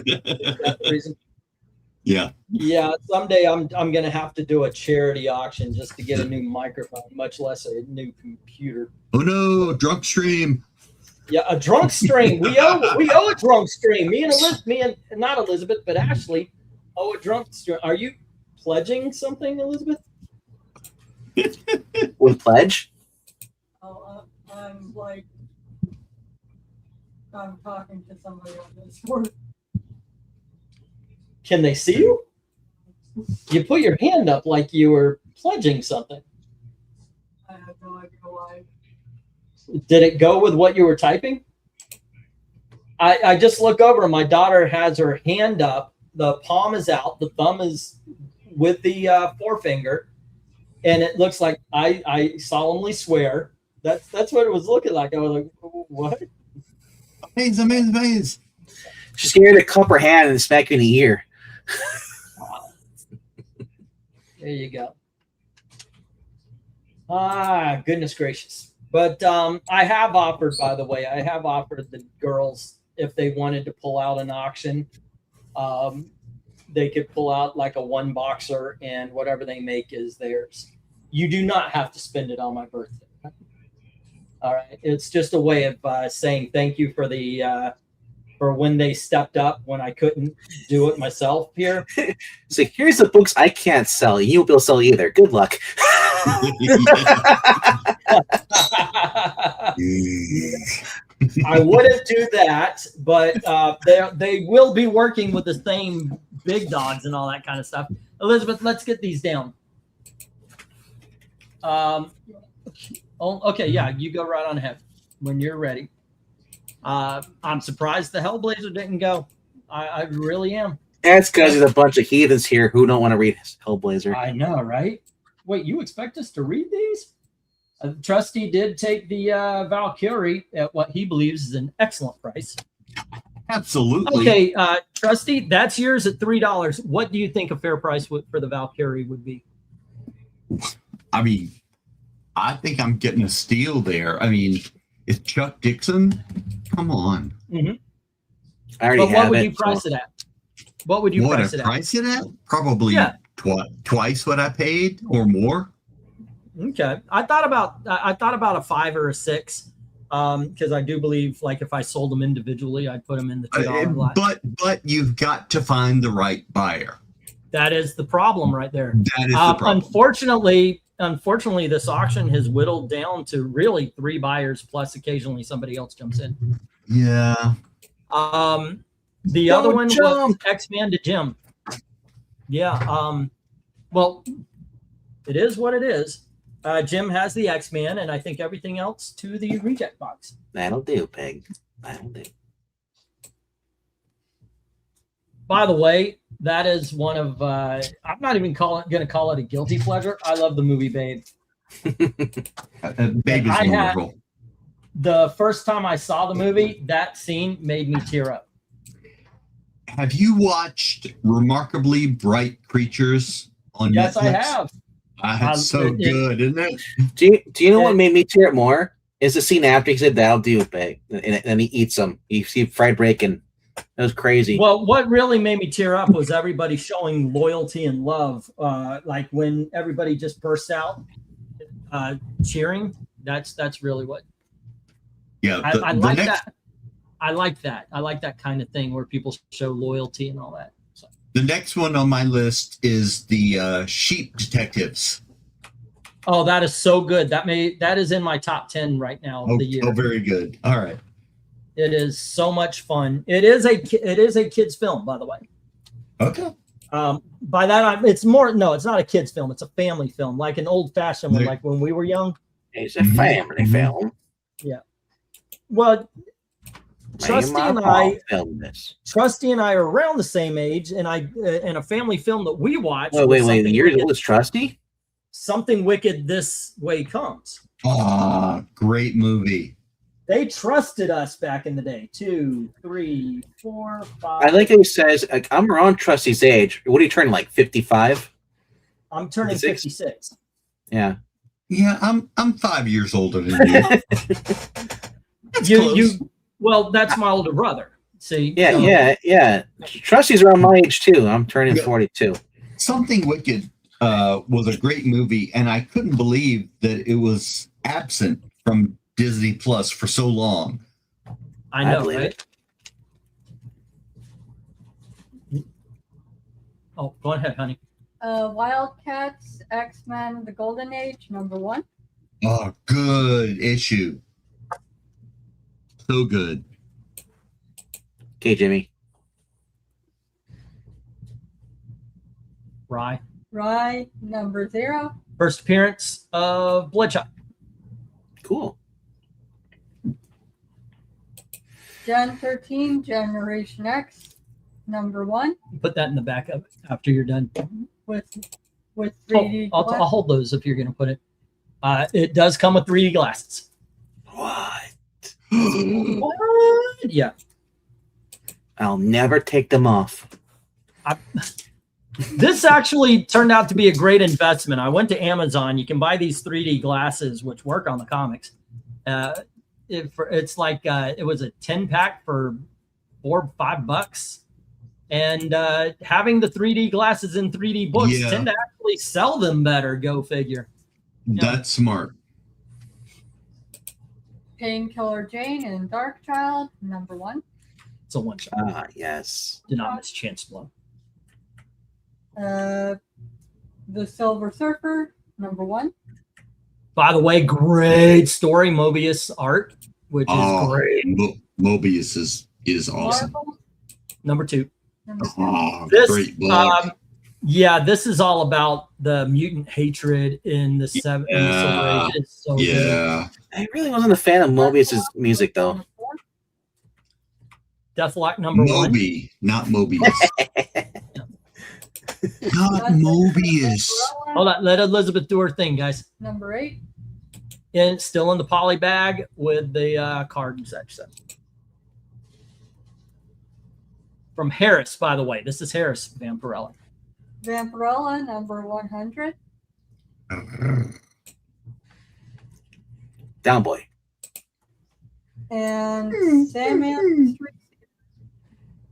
the reason. Yeah. Yeah. Someday I'm gonna have to do a charity auction just to get a new microphone, much less a new computer. Oh no, drunk stream. Yeah, a drunk stream. We owe a drunk stream. Me and not Elizabeth, but Ashley owe a drunk stream. Are you pledging something, Elizabeth? With pledge? Oh, I'm talking to somebody on Discord. Can they see you? You put your hand up like you were pledging something. I have no idea why. Did it go with what you were typing? I just look over and my daughter has her hand up. The palm is out. The thumb is with the forefinger. And it looks like I solemnly swear. That's what it was looking like. I was like, what? Amaze. She's scared to cup her hand and smack you in the ear. There you go. Goodness gracious. But I have offered, by the way, the girls, if they wanted to pull out an auction, they could pull out like a one boxer and whatever they make is theirs. You do not have to spend it on my birthday. All right. It's just a way of saying thank you for the for when they stepped up when I couldn't do it myself here. So here's the books I can't sell. You won't be able to sell either. Good luck. I wouldn't do that, but they will be working with the same big dogs and all that kind of stuff. Elizabeth, let's get these down. Okay, yeah, you go right on ahead when you're ready. I'm surprised the Hellblazer didn't go. I really am. That's because there's a bunch of heathens here who don't want to read Hellblazer. I know, right? Wait, you expect us to read these? Trusty did take the Valkyrie at what he believes is an excellent price. Absolutely. Okay, Trusty, that's yours at $3. What do you think a fair price for the Valkyrie would be? I mean, I think I'm getting a steal there. I mean, it's Chuck Dixon. Come on. Mm-hmm. I already have it. What would you price it at? What would you price it at? Price it at? Probably twice what I paid or more. Okay, I thought about a 5 or a 6, because I do believe like if I sold them individually, I'd put them in the $2 lot. But you've got to find the right buyer. That is the problem right there. That is the problem. Unfortunately, this auction has whittled down to really 3 buyers plus occasionally somebody else jumps in. Yeah. The other one was X-Man to Jim. Yeah. Well, it is what it is. Jim has the X-Man, and I think everything else to the reject box. That'll do, Peg. That'll do. By the way, that is one of I'm not even going to call it a guilty pleasure. I love the movie Babe. Babe is wonderful. The first time I saw the movie, that scene made me tear up. Have you watched Remarkably Bright Creatures on Netflix? Yes, I have. It's so good, isn't it? Do you know what made me tear up more? Is the scene after he said, "That'll do, Peg," and he eats them. You see fried bacon. That was crazy. Well, what really made me tear up was everybody showing loyalty and love. Like when everybody just bursts out cheering. That's really what. Yeah, I like that. I like that. I like that kind of thing where people show loyalty and all that. So. The next one on my list is the Sheep Detectives. Oh, that is so good. That is in my top 10 right now of the year. Oh, very good. All right. It is so much fun. It is a kids film, by the way. Okay. By that it's more. No, it's not a kids film. It's a family film, like an old fashioned one, like when we were young. It's a family film. Yeah. Well, Trusty and I are around the same age, and and a family film that we watched. Wait. Yours was Trusty? Something Wicked This Way Comes. Ah, great movie. They trusted us back in the day. 2, 3, 4, 5. I like how he says, like, I'm around Trusty's age. What are you turning, like 55? I'm turning 56. Yeah. Yeah, I'm 5 years older than you. Well, that's my older brother. See? Yeah. Trusty's around my age too. I'm turning 42. Something Wicked was a great movie, and I couldn't believe that it was absent from Disney Plus for so long. I know, right? Oh, go ahead, honey. Wildcats, X-Men, The Golden Age, #1. Oh, good issue. So good. Okay, Jimmy. Rye, #0. first appearance of Bloodshot. Cool. Gen 13, Generation X, #1. Put that in the back of it after you're done. With 3D. I'll hold those if you're going to put it. It does come with 3D glasses. What? What? Yeah. I'll never take them off. This actually turned out to be a great investment. I went to Amazon. You can buy these 3D glasses, which work on the comics. It's like it was a 10-pack for $4 or $5. And having the 3D glasses in 3D books tend to actually sell them better. Go figure. That's smart. Painkiller Jane and Dark Child, #1. It's a one-shot. Ah, yes. Did not miss chance blow. The Silver Surfer, #1. By the way, great story, Mobius art, which is great. Mobius is awesome. Marvel, #2. Oh, This, great book. this is all about the mutant hatred in the 70s. It's so good. I really wasn't a fan of Mobius's music, though. Deathlock #1. Moby, not Mobius. Not Mobius. Hold on, let Elizabeth do her thing, guys. #8. And it's still in the poly bag with the card and such. So. From Harris, by the way. This is Harris Vampirella. Vampirella, #100. Down boy. And Sandman Street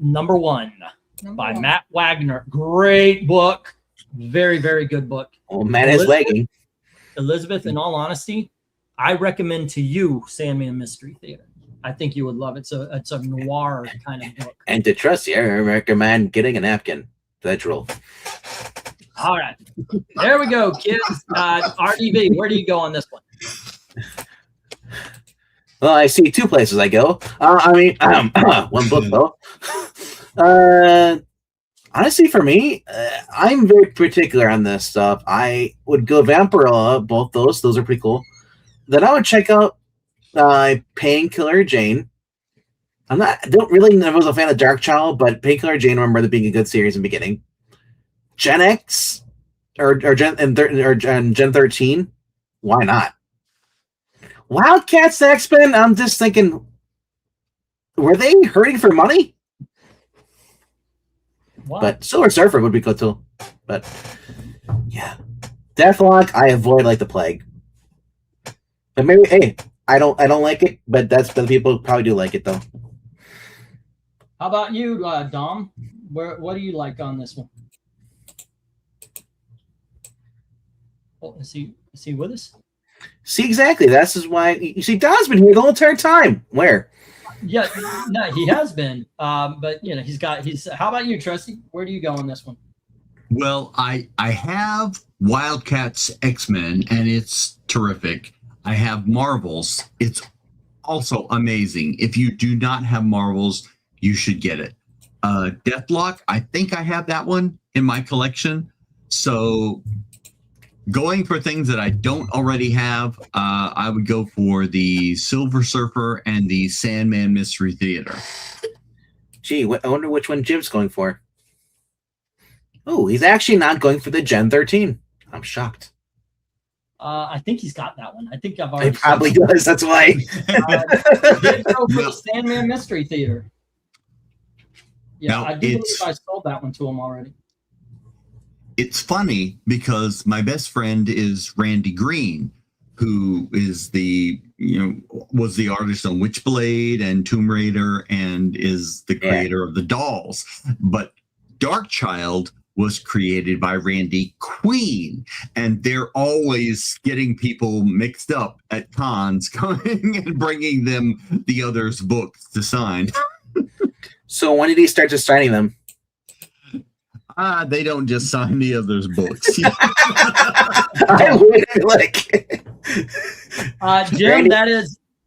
#1 by #1. Matt Wagner. Great book. Very, very good book. Oh, Matt is wagging. Elizabeth, in all honesty, I recommend to you Sandman Mystery Theater. I think you would love it. So it's a noir kind of book. And to trust you, I recommend getting a napkin. That's rule. All right. There we go, kids. RDB, where do you go on this one? Well, I see 2 places I go. One book, though. Honestly, for me, I'm very particular on this stuff. I would go Vampirella, both those. Those are pretty cool. Then I would check out Painkiller Jane. I was a fan of Dark Child, but Painkiller Jane, I remember there being a good series in the beginning. Gen X or Gen 13, why not? Wildcats X-Men, I'm just thinking, were they hurting for money? Wow. But Silver Surfer would be cool too. But yeah, Deathlock I avoid like the plague. But maybe, hey, I don't like it, but that's the people who probably do like it though. How about you, Dom? What do you like on this one? Oh, is he with us? See, exactly. That's why you see Don's been here the whole entire time. Where? Yeah, no, he has been. But you know, he's. How about you, Trusty? Where do you go on this one? Well, I have Wildcats X-Men, and it's terrific. I have Marvels. It's also amazing. If you do not have Marvels, you should get it. Deathlock, I think I have that one in my collection. So going for things that I don't already have, I would go for the Silver Surfer and the Sandman Mystery Theater. Gee, I wonder which one Jim's going for. Oh, he's actually not going for the Gen 13. I'm shocked. I think he's got that one. I think I've already. He probably does. That's why. Did go for the Sandman Mystery Theater. Yeah, now, I do believe I sold that one to him already. It's funny because my best friend is Randy Green, who is was the artist on Witchblade and Tomb Raider and is the creator of the dolls. But Darkchild was created by Randy Queen, and they're always getting people mixed up at cons, coming and bringing them the others' books to sign. So when did he start just signing them? They don't just sign the others' books. I would like. Jim, Randy.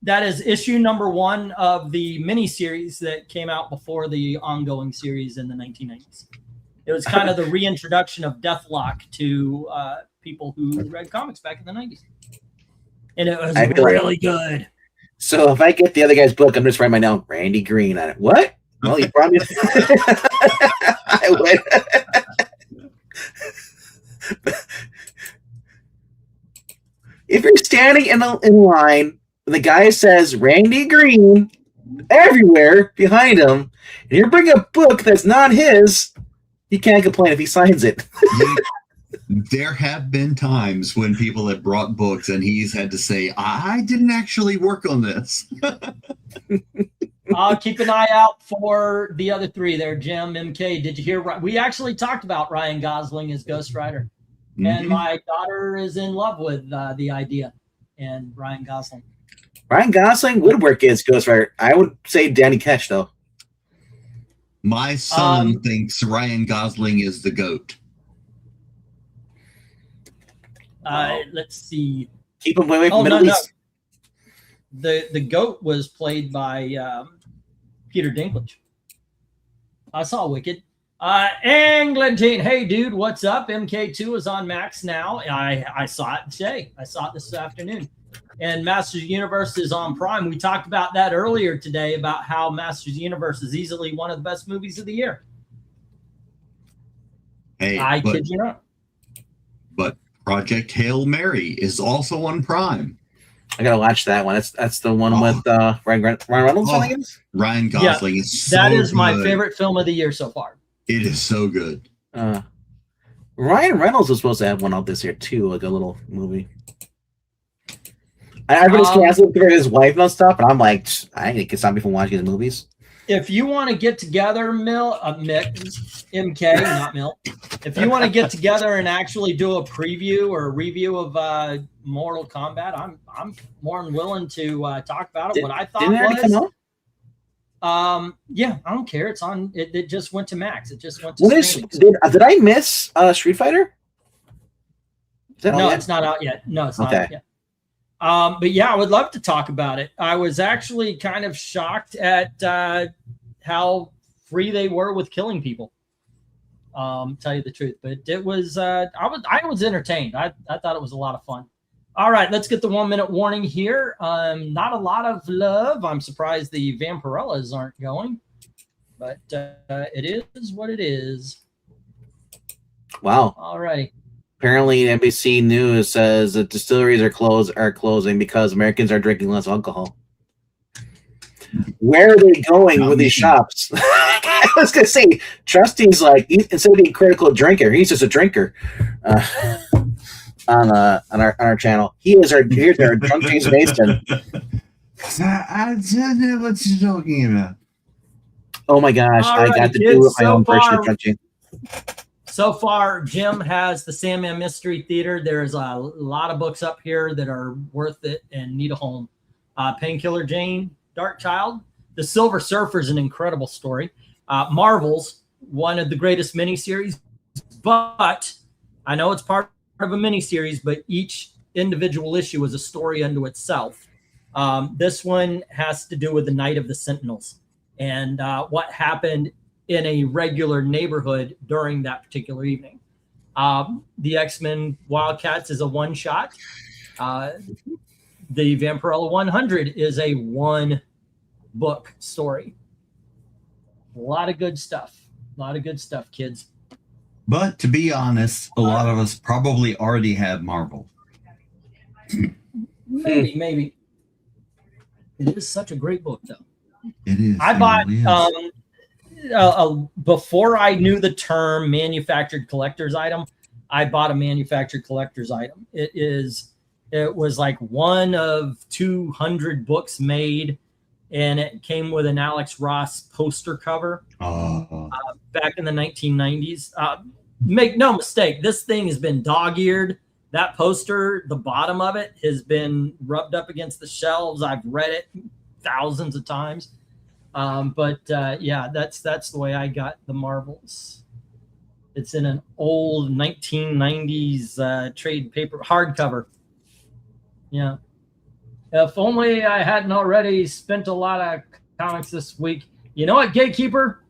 that is issue number 1 of the miniseries that came out before the ongoing series in the 1990s. It was kind of the reintroduction of Deathlock to people who read comics back in the 90s. And it was really good. So if I get the other guy's book, I'm just writing my name, Randy Green, on it. What? Well, you promised. I would. If you're standing in line, the guy says Randy Green everywhere behind him, and you're bringing a book that's not his, he can't complain if he signs it. There have been times when people have brought books and he's had to say, I didn't actually work on this. I'll keep an eye out for the other 3 there, Jim, MK. Did you hear? We actually talked about Ryan Gosling as Ghost Rider. Mm-hmm. And my daughter is in love with the idea and Ryan Gosling. Ryan Gosling would work as Ghost Rider. I would say Danny Ketch, though. My son thinks Ryan Gosling is the GOAT. Let's see. Keep him away from Middle East. No. The GOAT was played by Peter Dinklage. I saw Wicked. Englantine, hey dude, what's up? MK2 is on Max now. I saw it today. I saw it this afternoon. And Masters of the Universe is on Prime. We talked about that earlier today about how Masters of the Universe is easily one of the best movies of the year. Hey, kid you not. But Project Hail Mary is also on Prime. I gotta watch that one. That's the one with Ryan Reynolds. I think Ryan Gosling is so that is my good. favorite film of the year so far. It is so good. Ryan Reynolds was supposed to have one out this year too, like a little movie. Everybody's canceled for his wife and stuff, and I'm like, I ain't gonna stop me from watching his movies. If you want to get together, MK, not Mill. If you want to get together and actually do a preview or a review of Mortal Kombat, I'm more than willing to talk about it. What I thought was, yeah, I don't care. It's on. It just went to Max. It just went to. Did I miss Street Fighter? No, it's not out yet. No, it's not out yet. But yeah, I would love to talk about it. I was actually kind of shocked at how free they were with killing people. Tell you the truth, but it was I was entertained. I thought it was a lot of fun. All right, let's get the 1 minute warning here. Not a lot of love. I'm surprised the Vampirellas aren't going, but it is what it is. Wow. All right. Apparently, NBC News says that distilleries are closing because Americans are drinking less alcohol. Where are they going with these shops? I was gonna say, Trusty's like, instead of being a critical drinker, he's just a drinker. On our channel, here's our drunk James Mason. I don't know what you're talking about. Oh my gosh, I got to do it my own version of drunk James. So far, Jim has the Sandman Mystery Theater. There's a lot of books up here that are worth it and need a home. Painkiller Jane, Darkchild, The Silver Surfer is an incredible story. Marvel's one of the greatest miniseries, but I know it's part of a miniseries, but each individual issue is a story unto itself. This one has to do with the Night of the Sentinels and what happened in a regular neighborhood during that particular evening. The X-Men Wildcats is a one-shot. The Vampirella 100 is a one-book story. A lot of good stuff. A lot of good stuff, kids. But to be honest, a lot of us probably already have Marvel. Maybe. It is such a great book, though. It is. I bought before I knew the term manufactured collector's item. I bought a manufactured collector's item. It was like one of 200 books made, and it came with an Alex Ross poster cover back in the 1990s. Make no mistake, this thing has been dog-eared. That poster, the bottom of it, has been rubbed up against the shelves. I've read it thousands of times. Yeah, that's the way I got the Marvels. It's in an old 1990s trade paper hardcover. Yeah. If only I hadn't already spent a lot of comics this week. You know what, Gatekeeper?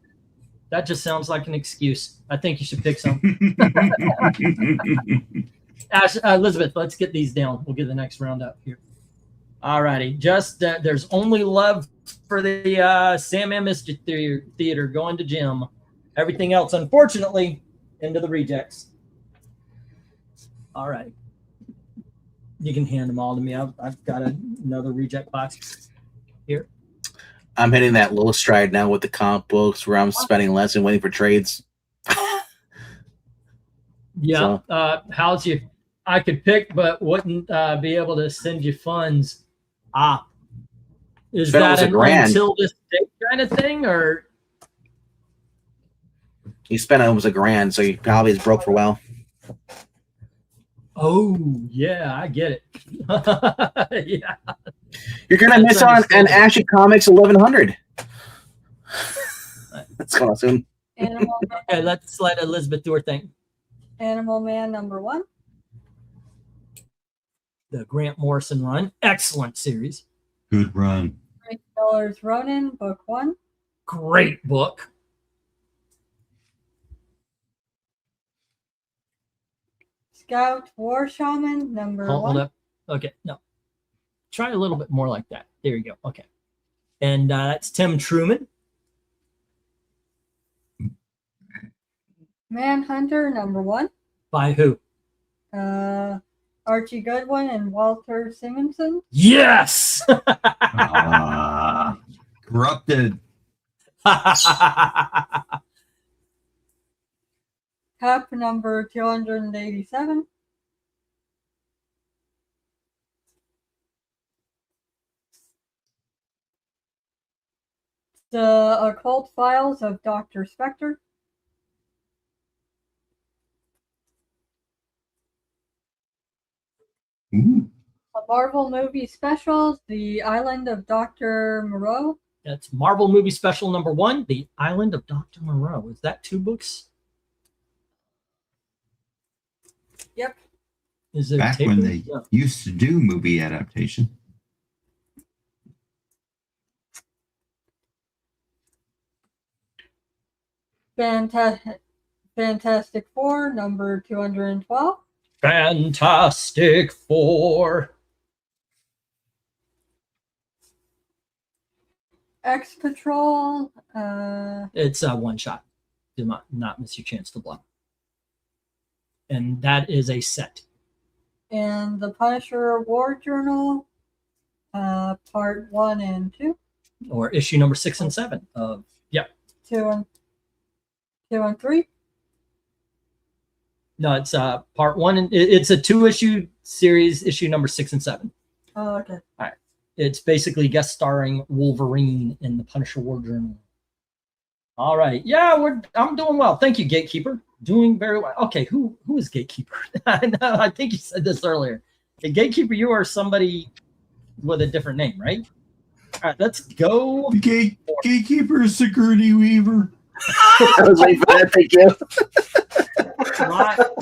That just sounds like an excuse. I think you should pick some. Elizabeth, let's get these down. We'll get the next round up here. All righty. Just there's only love for the Sandman Mystery Theater going to Jim. Everything else, unfortunately, into the rejects. All right. You can hand them all to me. I've got another reject box here. I'm hitting that low stride now with the comic books where I'm spending less and waiting for trades. Yeah. So. How's you? I could pick, but wouldn't be able to send you funds. Is that an until this date kind of thing, or? He spent almost $1,000, so he probably is broke for a while. Oh, yeah, I get it. Yeah. You're going to miss on an Action Comics 1100. That's going soon. Okay, let's let Elizabeth do her thing. Animal Man #1. The Grant Morrison run. Excellent series. Good run. Frank Miller's Ronin, Book 1. Great book. Scout War Shaman #1. Hold up. Okay, no. Try a little bit more like that. There you go. Okay. And that's Tim Truman. Manhunter #1. By who? Archie Goodwin and Walter Simonson. Yes! Corrupted. Cup number 287. The Occult Files of Dr. Spectre. Ooh. A Marvel movie special, The Island of Dr. Moreau. That's Marvel movie special #1, The Island of Dr. Moreau. Is that 2 books? Yep. Is it back when they used to do movie adaptation? Fantastic Four number 212. Fantastic Four. X Patrol. It's a one shot. Do not miss your chance to blow. And that is a set. And the Punisher War Journal, part 1 and 2. Or issue number 6 and 7 of 2 and 3. No, it's part 1 and it's a 2-issue series, issue number 6 and 7. Oh, okay. All right. It's basically guest starring Wolverine in the Punisher War Journal. All right. Yeah, I'm doing well. Thank you, Gatekeeper. Doing very well. Okay, who is Gatekeeper? I think you said this earlier. Hey, Gatekeeper, you are somebody with a different name, right? right, let's go. The gatekeeper is Sigourney Weaver. I was waiting for that. Thank you.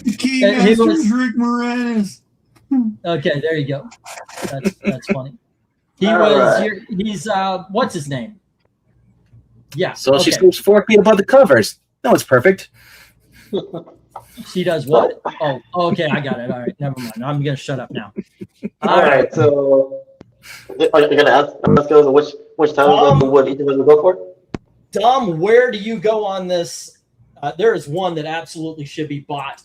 The Keymaster is Rick Moranis. Okay, there you go. That's funny. He's what's his name? Yeah. So she sleeps 4 feet above the covers. No, it's perfect. She does what? Oh, okay, I got it. All right, never mind. I'm gonna shut up now. All right. So, are you gonna ask us which time would each of us go for? Dom, where do you go on this? There is one that absolutely should be bought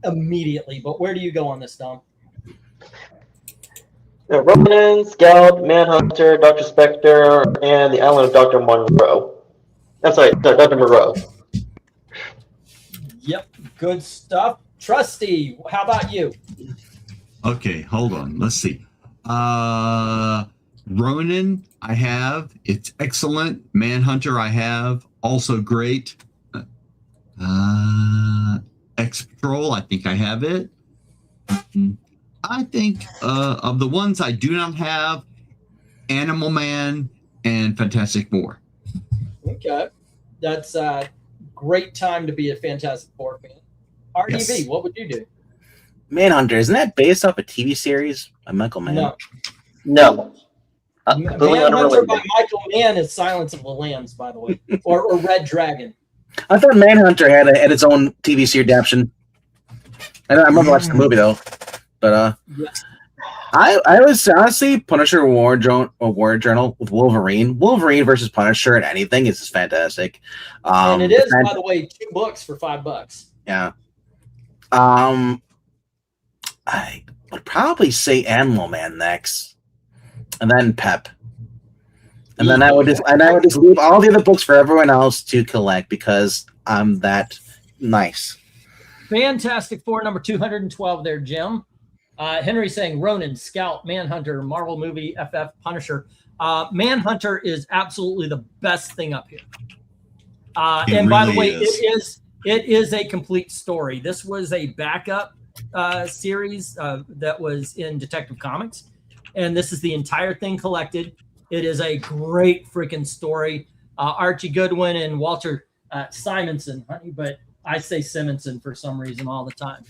immediately, but where do you go on this, Dom? Ronan, Scout, Manhunter, Dr. Spectre, and the Island of Dr. Monroe. I'm sorry, Dr. Moreau. Yep, good stuff. Trusty, how about you? Okay, hold on. Let's see. Ronin, I have. It's excellent. Manhunter, I have. Also great. X-Patrol, I think I have it. I think of the ones I do not have, Animal Man and Fantastic Four. Okay. That's a great time to be a Fantastic Four fan. RDV, yes. What would you do? Manhunter, isn't that based off a TV series by Michael Mann? No. Manhunter by Michael Mann is Silence of the Lambs, by the way, or Red Dragon. I thought Manhunter had its own TV series adaptation. I remember watching the movie though, but yes. I was honestly Punisher War Journal with Wolverine. Wolverine versus Punisher and anything is just fantastic. And it is, by the way, 2 books for $5. Yeah. I would probably say Animal Man next, and then Pep, and then I would just leave all the other books for everyone else to collect because I'm that nice. Fantastic Four number 212 there, Jim. Henry saying Ronin, Scout, Manhunter, Marvel movie, FF, Punisher. Manhunter is absolutely the best thing up here. And by the way, it is a complete story. This was a backup series that was in Detective Comics, and this is the entire thing collected. It is a great freaking story. Archie Goodwin and Walter Simonson, honey, but I say Simonson for some reason all the time.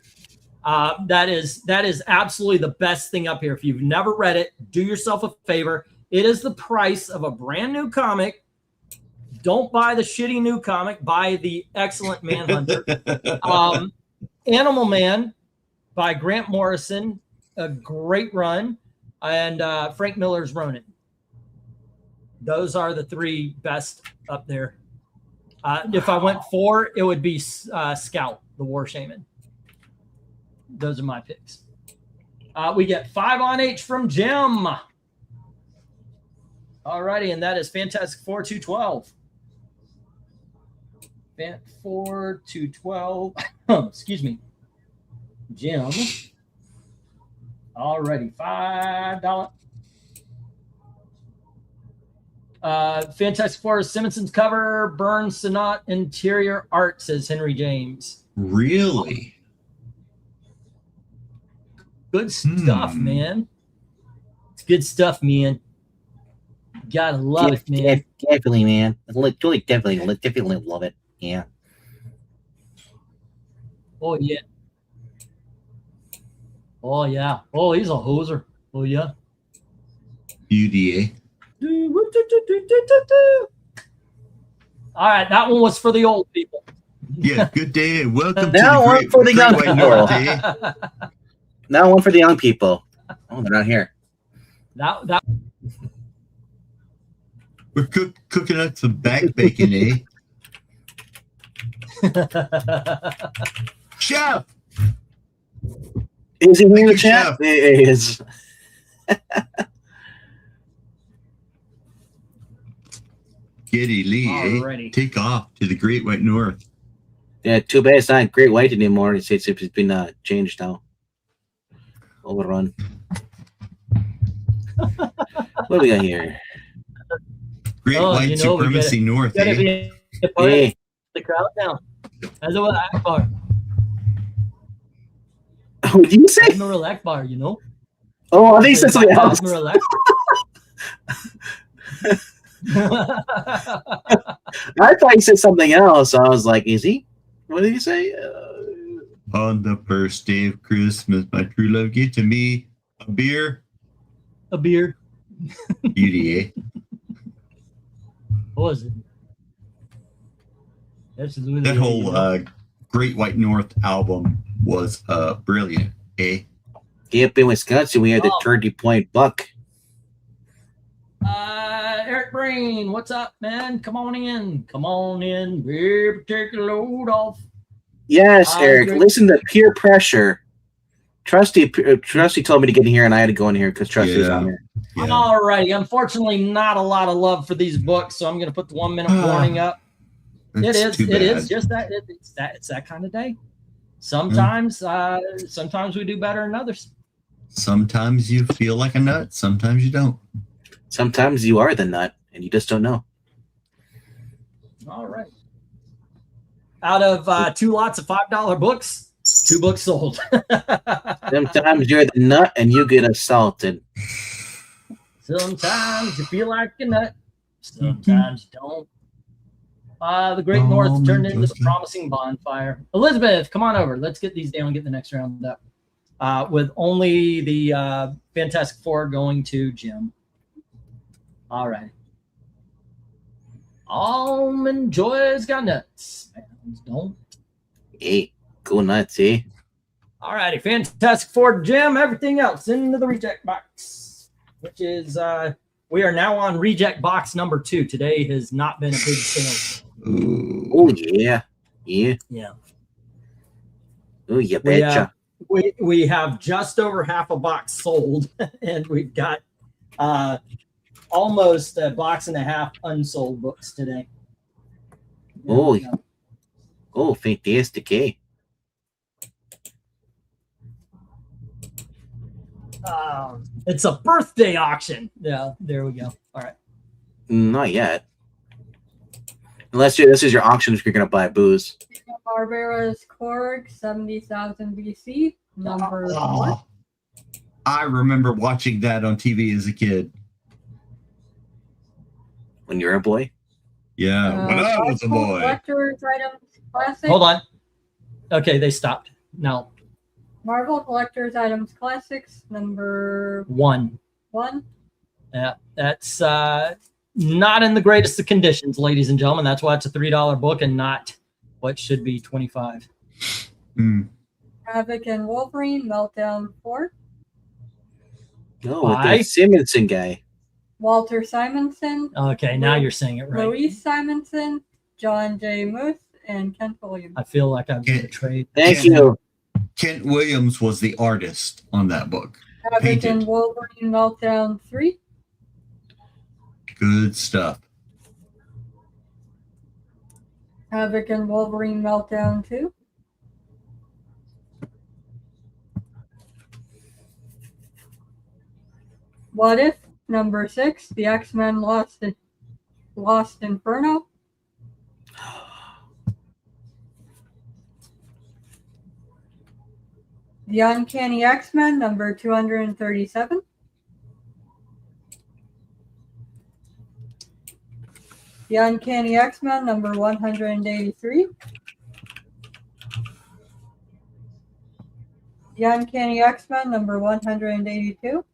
That is absolutely the best thing up here. If you've never read it, do yourself a favor. It is the price of a brand new comic. Don't buy the shitty new comic. Buy the excellent Manhunter. Animal Man by Grant Morrison, a great run, and Frank Miller's Ronin. Those are the 3 best up there. If I went 4, it would be Scout, the War Shaman. Those are my picks. We get 5 on H from Jim. All righty, and that is Fantastic Four 212. Fant 4 212. Excuse me. Jim. All righty, $5. Fantastic Four Simonson's cover, Burns Sonat interior art, says Henry James. Really? Good stuff, man. It's good stuff, man. Gotta love it, man. Definitely, man. Definitely love it. Yeah. Oh, yeah. Oh, yeah. Oh, he's a hoser. Oh, yeah. UDA. All right, that one was for the old people. Yeah, good day. Welcome now to one Great, for the young White people. North. Now one for the young people. Oh, they're not here. That We're cooking up some back bacon, eh? Chef! Is he in the you, chat? Chef. It is. Giddy Lee, Alrighty. Take off to the Great White North. Yeah, too bad it's not Great White anymore. It's been changed now. Overrun. What do we got here? Great White Supremacy North, gotta eh? be Hey. the crowd now. Admiral Akbar. What did you say? Admiral Akbar, you know? Oh, I think you said something else. Admiral Akbar. I thought he said something else. I was like, is he? What did he say? On the first day of Christmas, my true love gave to me a beer. A beer. Beauty, eh? What was it? That whole Great White North album was brilliant, eh? Up in Wisconsin, we had the 30-point buck. Eric Breen, what's up, man? Come on in. Come on in. Baby, take a load off. Yes, Eric. Listen to peer pressure. Trusty told me to get in here, and I had to go in here because Trusty was on here. Yeah. All righty. Unfortunately, not a lot of love for these books, so I'm going to put the 1 minute warning up. It is just that. It's that kind of day. Sometimes, sometimes we do better than others. Sometimes you feel like a nut. Sometimes you don't. Sometimes you are the nut, and you just don't know. All right. Out of 2 lots of $5 books, 2 books sold. Sometimes you're the nut, and you get assaulted. Sometimes you feel like a nut. Sometimes you don't. The Great North turned into the promising bonfire. Elizabeth, come on over. Let's get these down and get the next round up. With only the Fantastic Four going to Jim. All right. Almond Joy's got nuts. Fans don't. Hey, go nuts, eh? All righty. Fantastic Four, Jim. Everything else into the reject box, which is we are now on reject box number 2. Today has not been a big sale. Oh yeah. Oh, you betcha. We have just over half a box sold, and we've got almost a box and a half unsold books today. Oh, fantastic, eh? It's a birthday auction. Yeah, there we go. All right. Not yet. Unless this is your auction if you're going to buy booze. Barbara's Korg, 70,000 BC, number 1. I remember watching that on TV as a kid. When you were a boy? Yeah, when I was a boy. Collector's Items Classic. Hold on. Okay, they stopped. No. Marvel Collector's Items Classics, number 1. 1. Yeah, that's not in the greatest of conditions, ladies and gentlemen. That's why it's a $3 book and not what should be $25. Havoc and Wolverine, Meltdown 4. Oh, with the Simonson guy. Walter Simonson. Okay, now you're saying it right. Louise Simonson, John J. Muth, and Kent Williams. I feel like I've been betrayed. Thank you. Kent Williams was the artist on that book. Havoc and Wolverine, Meltdown 3. Good stuff. Havoc and Wolverine, Meltdown 2. What If, number 6, The X-Men Lost Inferno. The Uncanny X-Men, number 237. The Uncanny X-Men, number 183. The Uncanny X-Men, number 182.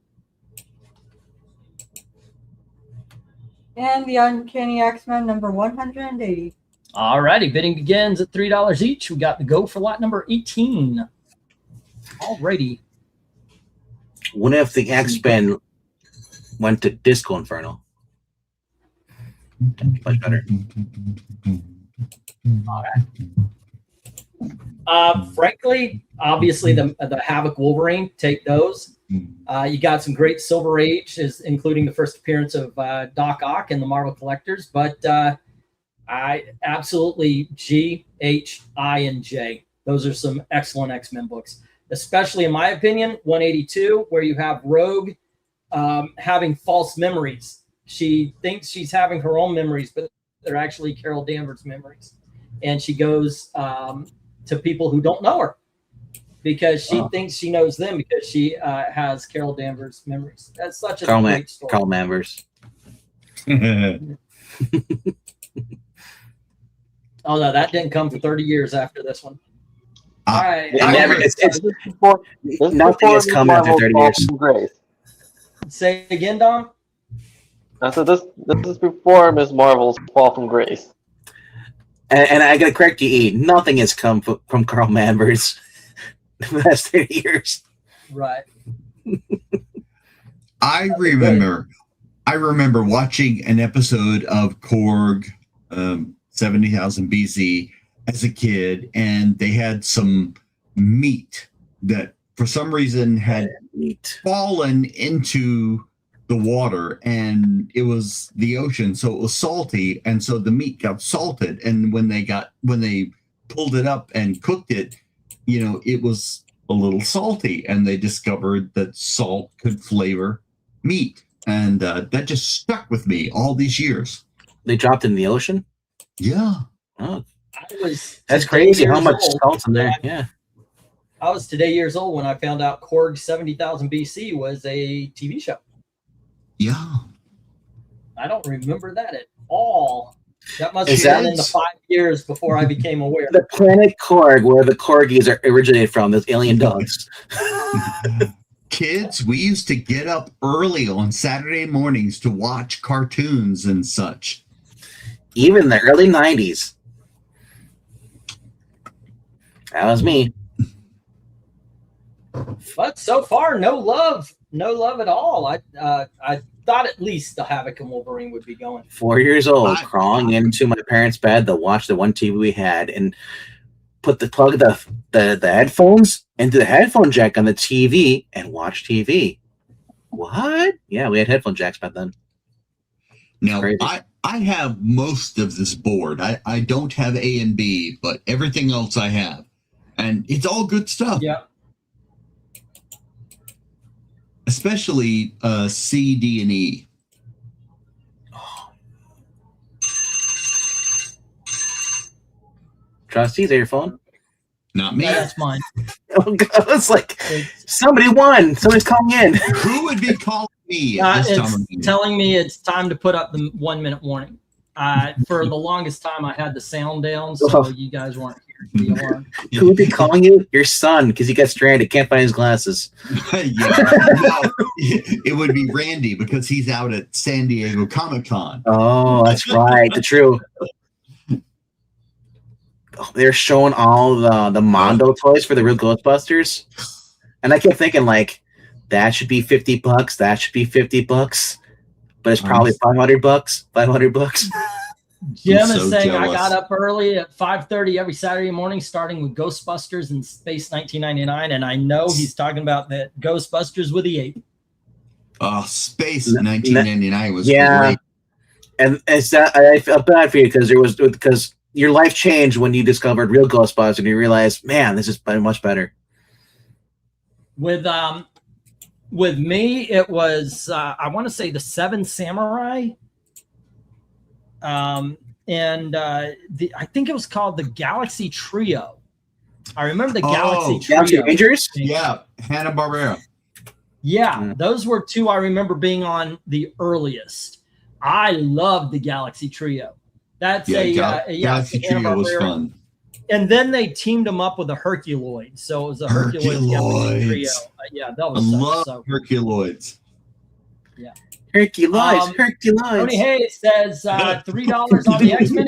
And The Uncanny X-Men, number 180. All righty, bidding begins at $3 each. We got the go for lot number 18. All righty. What if the X-Men went to Disco Inferno? Much better. All right. Frankly, obviously the Havoc Wolverine, take those. You got some great Silver Age, including the first appearance of Doc Ock in the Marvel Collectors, but I absolutely G, H, I, and J. Those are some excellent X-Men books, especially in my opinion, 182, where you have Rogue having false memories. She thinks she's having her own memories, but they're actually Carol Danvers' memories. And she goes to people who don't know her because she thinks she knows them because she has Carol Danvers' memories. That's such a great story. Carl Danvers. Oh no, that didn't come for 30 years after this one. All right. Nothing has come after 30 years. Grace. Say again, Dom. I said this is before Ms. Marvel's fall from grace. And I gotta correct you, E. Nothing has come from Carl Manver's the last 30 years. Right. I remember watching an episode of Korg 70,000 BC as a kid, and they had some meat that for some reason had fallen into the water, and it was the ocean, so it was salty, and so the meat got salted, and when they pulled it up and cooked it, it was a little salty, and they discovered that salt could flavor meat, and that just stuck with me all these years. They dropped it in the ocean? Yeah. Oh, that's crazy how much salt's in there. Yeah. I was today years old when I found out Korg 70,000 BC was a TV show. Yeah. I don't remember that at all. That must have been in the 5 years before I became aware. The planet Korg, where the Corgis originated from, those alien dogs. Kids, we used to get up early on Saturday mornings to watch cartoons and such. Even in the early 90s. That was me. But so far, no love at all. I thought at least the Havoc and Wolverine would be going. 4 years old, crawling into my parents' bed to watch the one TV we had, and plug the headphones into the headphone jack on the TV and watch TV. What? Yeah, we had headphone jacks back then. Now, I have most of this board. I don't have A and B, but everything else I have. And it's all good stuff. Yeah. Especially C, D, and E. Trusty, is that your phone? Not me. Yeah, that's mine. Oh, God, it's like somebody won. Somebody's calling in. Who would be calling me at this time? It's telling me it's time to put up the 1 minute warning. For the longest time, I had the sound down, so you guys weren't hearing the alarm. Who would be calling you? Your son, because he got stranded, can't find his glasses. Yeah. No, it would be Randy, because he's out at San Diego Comic-Con. Oh, that's right. The true. They're showing all the Mondo toys for the real Ghostbusters, and I kept thinking that should be $50. That should be $50, but it's probably $500. $500. Jim is so saying jealous. I got up early at 5:30 every Saturday morning, starting with Ghostbusters in Space 1999, and I know he's talking about that Ghostbusters with the 8. Oh, Space 1999 was great. And it's that I felt bad for you because your life changed when you discovered real Ghostbusters and you realized, man, this is much better. With me, it was I want to say the 7 Samurai, and I think it was called the Galaxy Trio. I remember the Galaxy Trio. Galaxy Rangers? Yeah, Hanna-Barbera. Yeah, those were 2 I remember being on the earliest. I loved the Galaxy Trio. That's Galaxy Trio was fun. And then they teamed them up with a Herculoid. So it was a Herculoid Galaxy Trio. That was I love Herculoids. Yeah. Herculoids. Tony Hayes says $3 on the X-Men.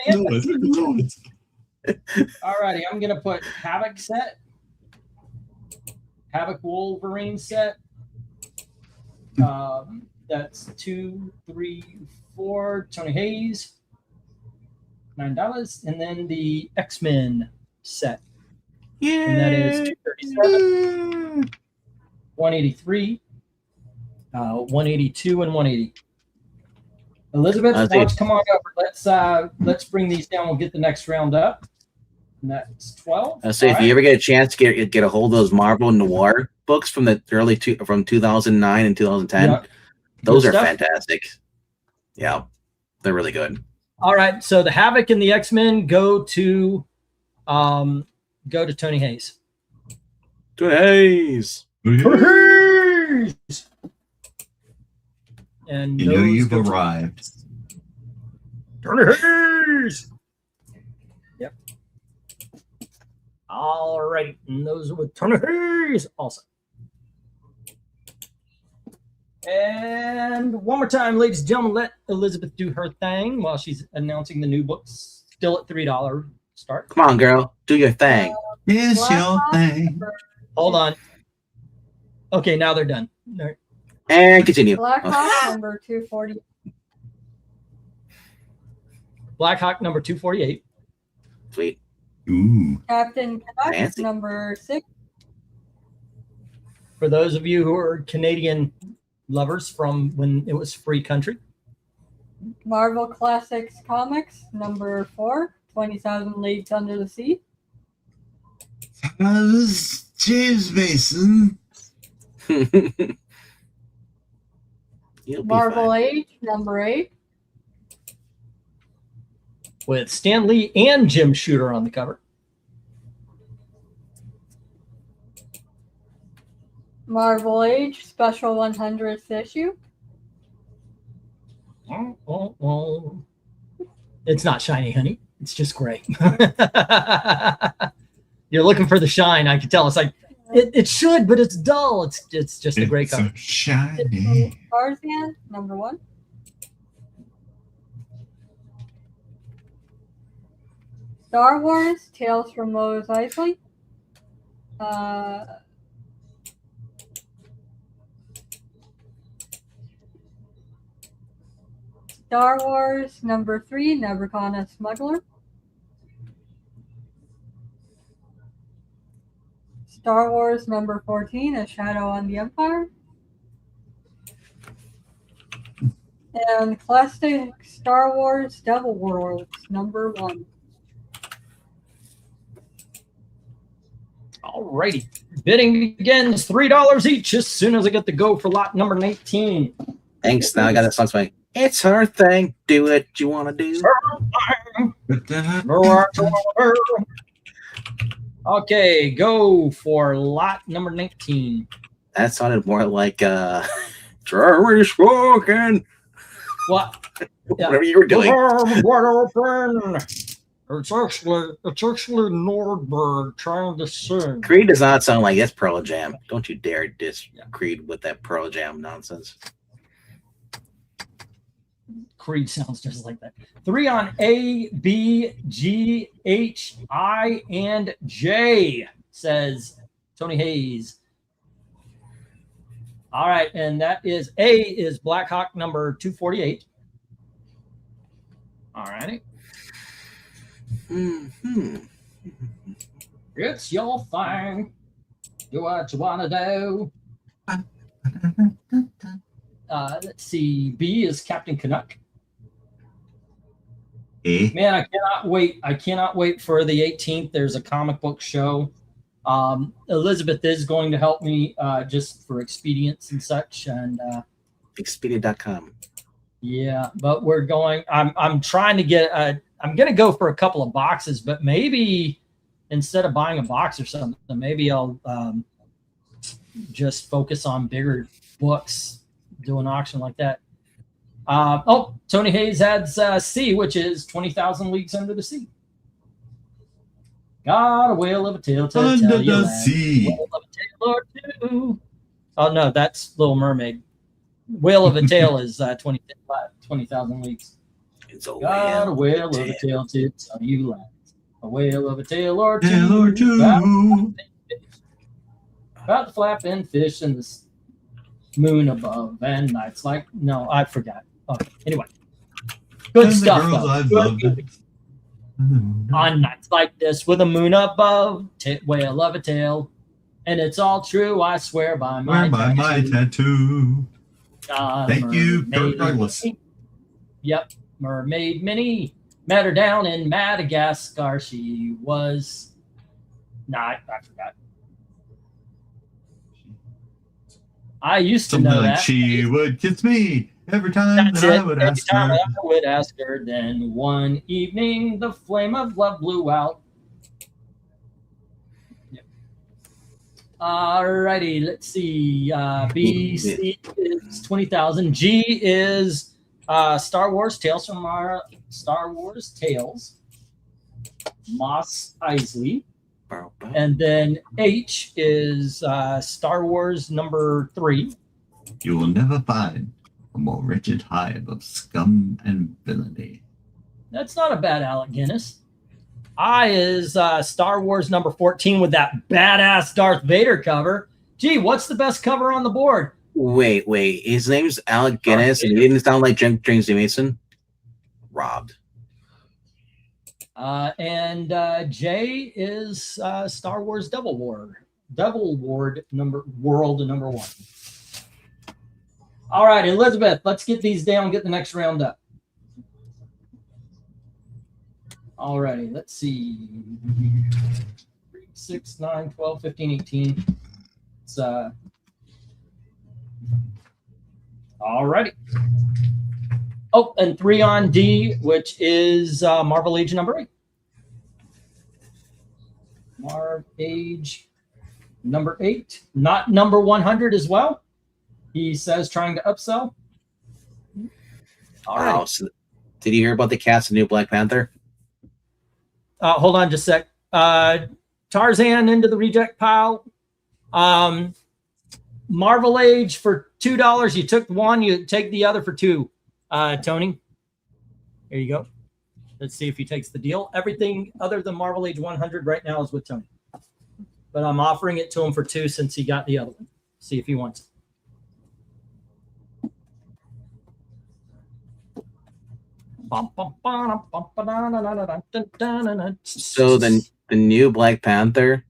All righty, I'm going to put Havoc set. Havoc Wolverine set. That's 2, 3, 4. Tony Hayes. $9, and then the X-Men set. Yeah. And that is $237, $183, $182, and $180. Elizabeth, come on over. Let's bring these down. We'll get the next round up. And that's 12. So if you ever get a chance to get a hold of those Marvel Noir books from the from 2009 and 2010, those are fantastic. Yeah, they're really good. All right, so the Havoc and the X-Men go to Tony Hayes. Tony Hayes. And you've arrived. Tony Hayes. Yep. All right, and those are with Tony Hayes also. And one more time, ladies and gentlemen, let Elizabeth do her thing while she's announcing the new books. Still at $3 start. Come on, girl. Do your thing. It's your thing. Hold on. Okay, now they're done. And continue. Blackhawk number 240. Blackhawk number 248. Sweet. Ooh. Captain Canuck Fancy. number 6. For those of you who are Canadian lovers from when it was free country. Marvel Classics Comics number 4. 20,000 Leagues Under the Sea. How's James Mason? Marvel Age number 8. With Stan Lee and Jim Shooter on the cover. Marvel Age Special 100th issue. It's not shiny, honey. It's just gray. You're looking for the shine. I can tell. It's like it should, but it's dull. It's just a gray color. So shiny. Tarzan number 1. Star Wars Tales from Mos Eisley. Star Wars number 3, Nebricana Smuggler. Star Wars number 14, A Shadow on the Empire. And classic Star Wars Devil Worlds number 1. Alrighty. Bidding begins $3 each as soon as I get the go for lot number 19. Thanks. Now I got that song playing. It's her thing. Do what you want to do. Okay, go for lot number 19. That sounded more like Jerry Spoken. What? Yeah. Whatever you were doing. It's actually Nordberg trying to sing. Creed does not sound like it's Pearl Jam. Don't you dare diss Creed with that Pearl Jam nonsense. Creed sounds just like that. 3 on A, B, G, H, I, and J, says Tony Hayes. All right, and that is A is Blackhawk number 248. All righty. Mm-hmm. It's your thing. Do what you want to do. Let's see. B is Captain Canuck. Man, I cannot wait. I cannot wait for the 18th. There's a comic book show. Elizabeth is going to help me just for expedience and such. And Expedia.com. Yeah, but we're going. I'm trying to get. I'm going to go for a couple of boxes, but maybe instead of buying a box or something, maybe I'll just focus on bigger books, do an auction like that. Tony Hayes adds C, which is 20,000 Leagues Under the Sea. Got a whale of a tale to tell you the that. sea. Whale of a tale or two. Oh, no, that's Little Mermaid. Whale of a tale is 20,000 Leagues. It's a Got a whale of a tale to tell you that. A whale of a tale or two. Tale or two. About the flapping fish and the moon above and nights like. No, I forgot. Okay, anyway. Good stuff, though. On nights like this with a moon above, whale of a tale. And it's all true, I swear by my tattoo. Thank you, Kurt Douglas. Yep, Mermaid Minnie. Met her down in Madagascar. She was... I forgot. I used to Something know like that. She would kiss me every time that I would ask her. I would ask her. Then one evening, the flame of love blew out. Yep. Alrighty, let's see. B, C is 20,000. G is Star Wars Tales from our Star Wars Tales, Moss Eisley. And then H is Star Wars number 3. You will never find a more wretched hive of scum and villainy. That's not a bad Alec Guinness. I is Star Wars number 14 with that badass Darth Vader cover. Gee, what's the best cover on the board? Wait. His name's Alec Guinness, and he didn't sound like James D. Mason. Robbed. And J is Star Wars Devil Ward World number 1. All right, Elizabeth, let's get these down, get the next round up. All righty, let's see. 3, 6, 9, 12, 15, 18. It's all righty. Oh, and 3 on D, which is Marvel Age number 8. Marv Age number 8. Not number 100 as well. He says trying to upsell. All right. So did you hear about the cast of New Black Panther? Hold on just a sec. Tarzan into the reject pile. Marvel Age for $2. You took one, you take the other for 2. Tony, here you go. Let's see if he takes the deal. Everything other than Marvel Age 100 right now is with Tony. But I'm offering it to him for 2 since he got the other one. See if he wants it. So the new Black Panther,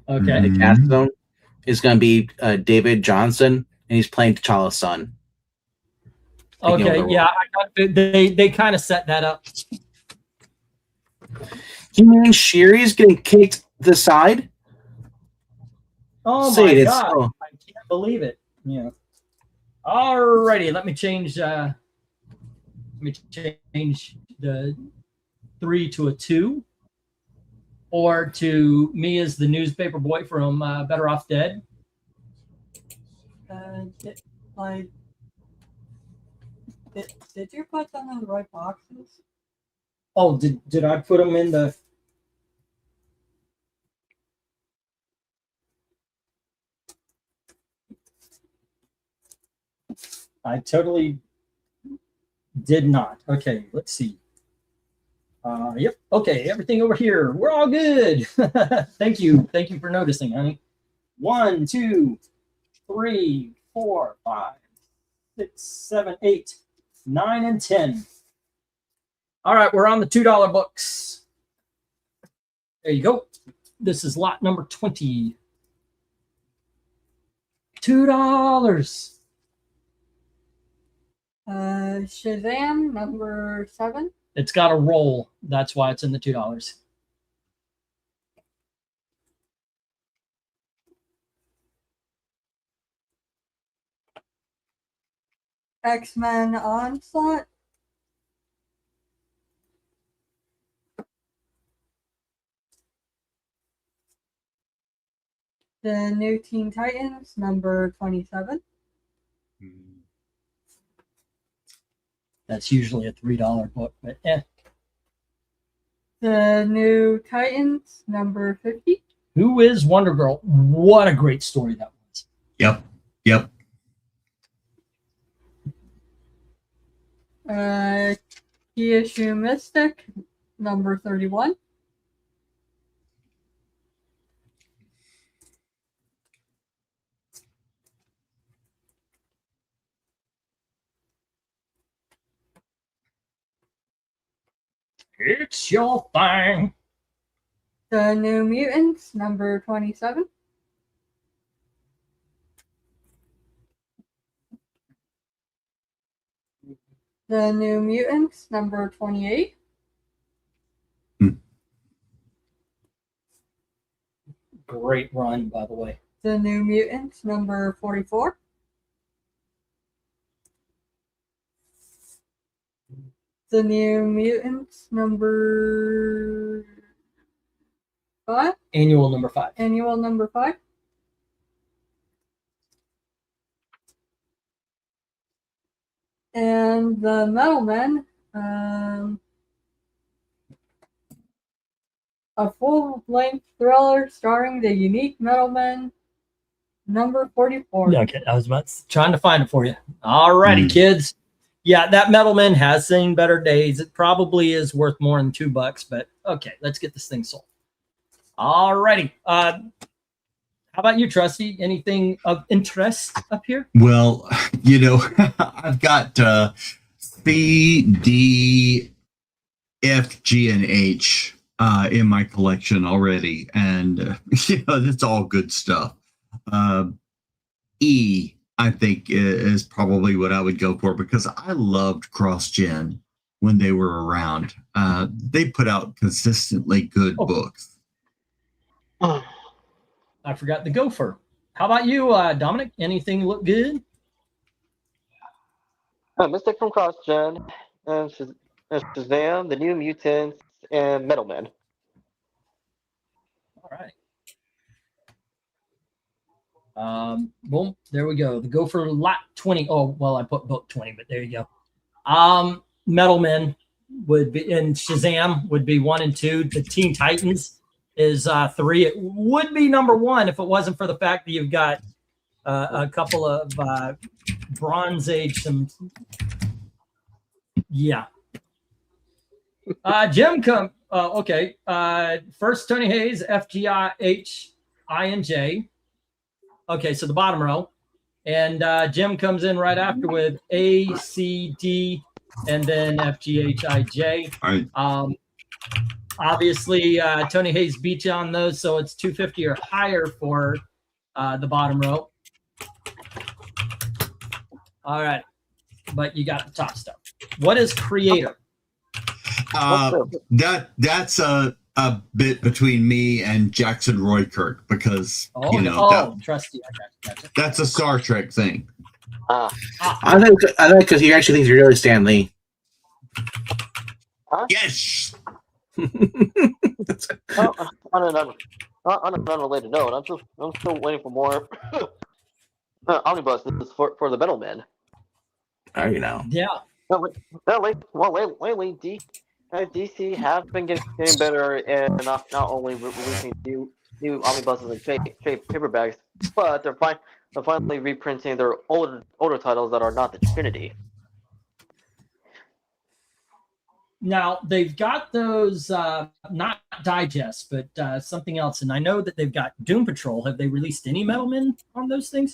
okay, the cast zone is going to be David Johnson, and he's playing T'Challa's son. Okay, yeah, they kind of set that up. You mean Shiri's getting kicked to the side? Oh my God, I can't believe it. Yeah. Alrighty, let me change. The 3 to a 2, or to me as the newspaper boy from Better Off Dead. Did you put them in the right boxes? Oh, did I put them in the? I totally did not. Okay, let's see. Yep. Okay, everything over here. We're all good. Thank you. Thank you for noticing, honey. 1, 2, 3, 4, 5, 6, 7, 8, 9, and 10. All right, we're on the $2 books. There you go. This is lot number 20. $2. Shazam number 7. It's got a roll. That's why it's in the $2. X-Men Onslaught. The New Teen Titans number 27. That's usually a $3 book, but The New Titans number 50. Who is Wonder Girl? What a great story that was. Yep. Kyushu Mystic number 31. It's your thing. The New Mutants number 27. The New Mutants number 28. Great run, by the way. The New Mutants number 44. The New Mutants number 5. Annual number 5. Annual number 5. And the Metal Men, a full-length thriller starring the unique Metal Men, number 44. Okay, I was trying to find it for you. All righty, kids. Yeah, that Metal Man has seen better days. It probably is worth more than $2, but okay, let's get this thing sold. All righty. How about you, Trusty? Anything of interest up here? Well, I've got C, D, F, G, and H in my collection already, and it's all good stuff. E, I think, is probably what I would go for because I loved CrossGen when they were around. They put out consistently good books. I forgot the Gopher. How about you, Dominic? Anything look good? Mystic from CrossGen, and Shazam, the New Mutants, and Metal Man. All right. Boom, there we go. The Gopher lot 20. Oh, well, I put book 20, but there you go. Metal Men would be, and Shazam would be 1 and 2. The Teen Titans is 3. It would be number 1 if it wasn't for the fact that you've got a couple of Bronze Age. Yeah. Jim come. Okay. First Tony Hayes, FGIH, I and J. Okay, so the bottom row. And Jim comes in right after with A, C, D, and then F, G, H, I, J. All right. Obviously, Tony Hayes beat you on those, so it's 250 or higher for the bottom row. All right, but you got the top stuff. What is creator? That's a bit between me and Jackson Roykirk because Trusty, I got you. That's a Star Trek thing. I think because he actually thinks you're really Stan Lee. Yes. On an unrelated note, I'm still waiting for more omnibuses for the Metal Men. Oh, you know. Yeah. Lately, DC have been getting better and not only releasing new omnibuses and trade paperbacks, but they're finally reprinting their older titles that are not the Trinity. Now they've got those not digests, but something else, and I know that they've got Doom Patrol. Have they released any Metal Men on those things?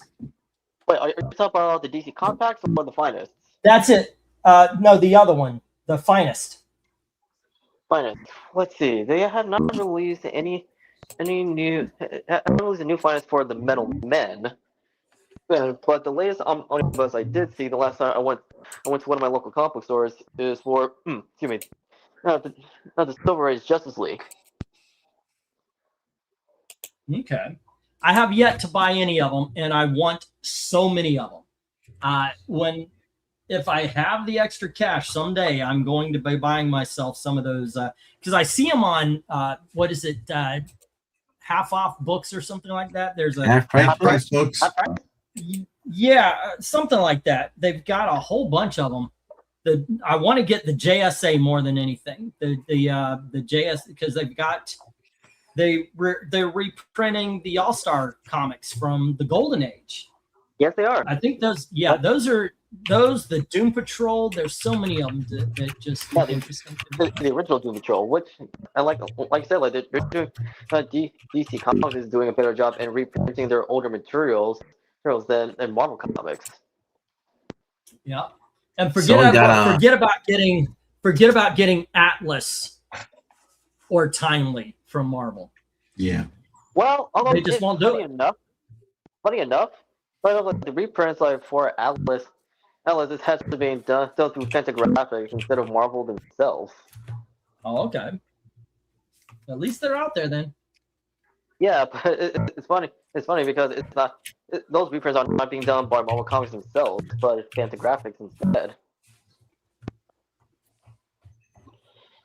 Wait, are you talking about the DC Compacts or the Finest? That's it. No, the other one, the Finest. Finest. Let's see. They have not released any new. Haven't released a new Finest for the Metal Men. But the latest omnibus I did see the last time I went to one of my local comic book stores is for the Silver Age Justice League. Okay, I have yet to buy any of them, and I want so many of them. If I have the extra cash someday, I'm going to be buying myself some of those because I see them on what is it, half off books or something like that. There's a half price books. Yeah, something like that. They've got a whole bunch of them. I want to get the JSA more than anything. The JS because they're reprinting the All-Star comics from the Golden Age. Yes, they are. I think those the Doom Patrol. There's so many of them that just interesting. The original Doom Patrol, which I like I said, like they're doing, DC Comics is doing a better job in reprinting their older materials than Marvel Comics. Yeah, and forget about getting Atlas or Timely from Marvel. Yeah. Well, although they just won't do it. Funny enough, the reprints for Atlas is actually being done through Fantagraphics instead of Marvel themselves. Oh, okay. At least they're out there then. Yeah, but it's funny. It's funny because it's not those reprints are not being done by Marvel Comics themselves, but Fantagraphics instead.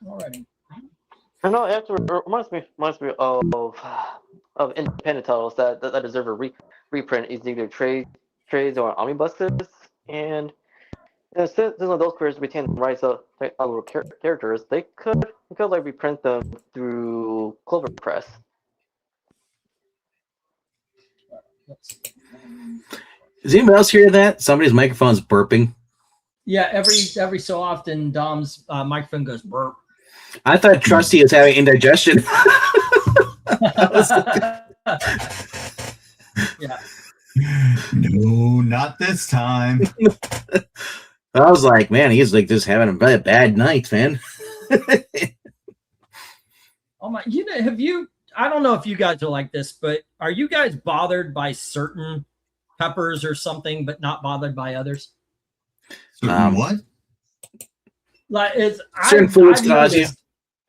Alrighty. I know. Actually, it reminds me of independent titles that deserve a reprint, is either trades or omnibuses. And Since those creators retain the rights of other characters, they could like reprint them through Clover Press. Does anybody else hear that? Somebody's microphone's burping. Yeah, every so often, Dom's microphone goes burp. I thought Trusty was having indigestion. Yeah. No, not this time. I was like, man, he's like just having a bad night, man. Oh my! Have you? I don't know if you guys are like this, but are you guys bothered by certain peppers or something, but not bothered by others? What? Like certain foods cause you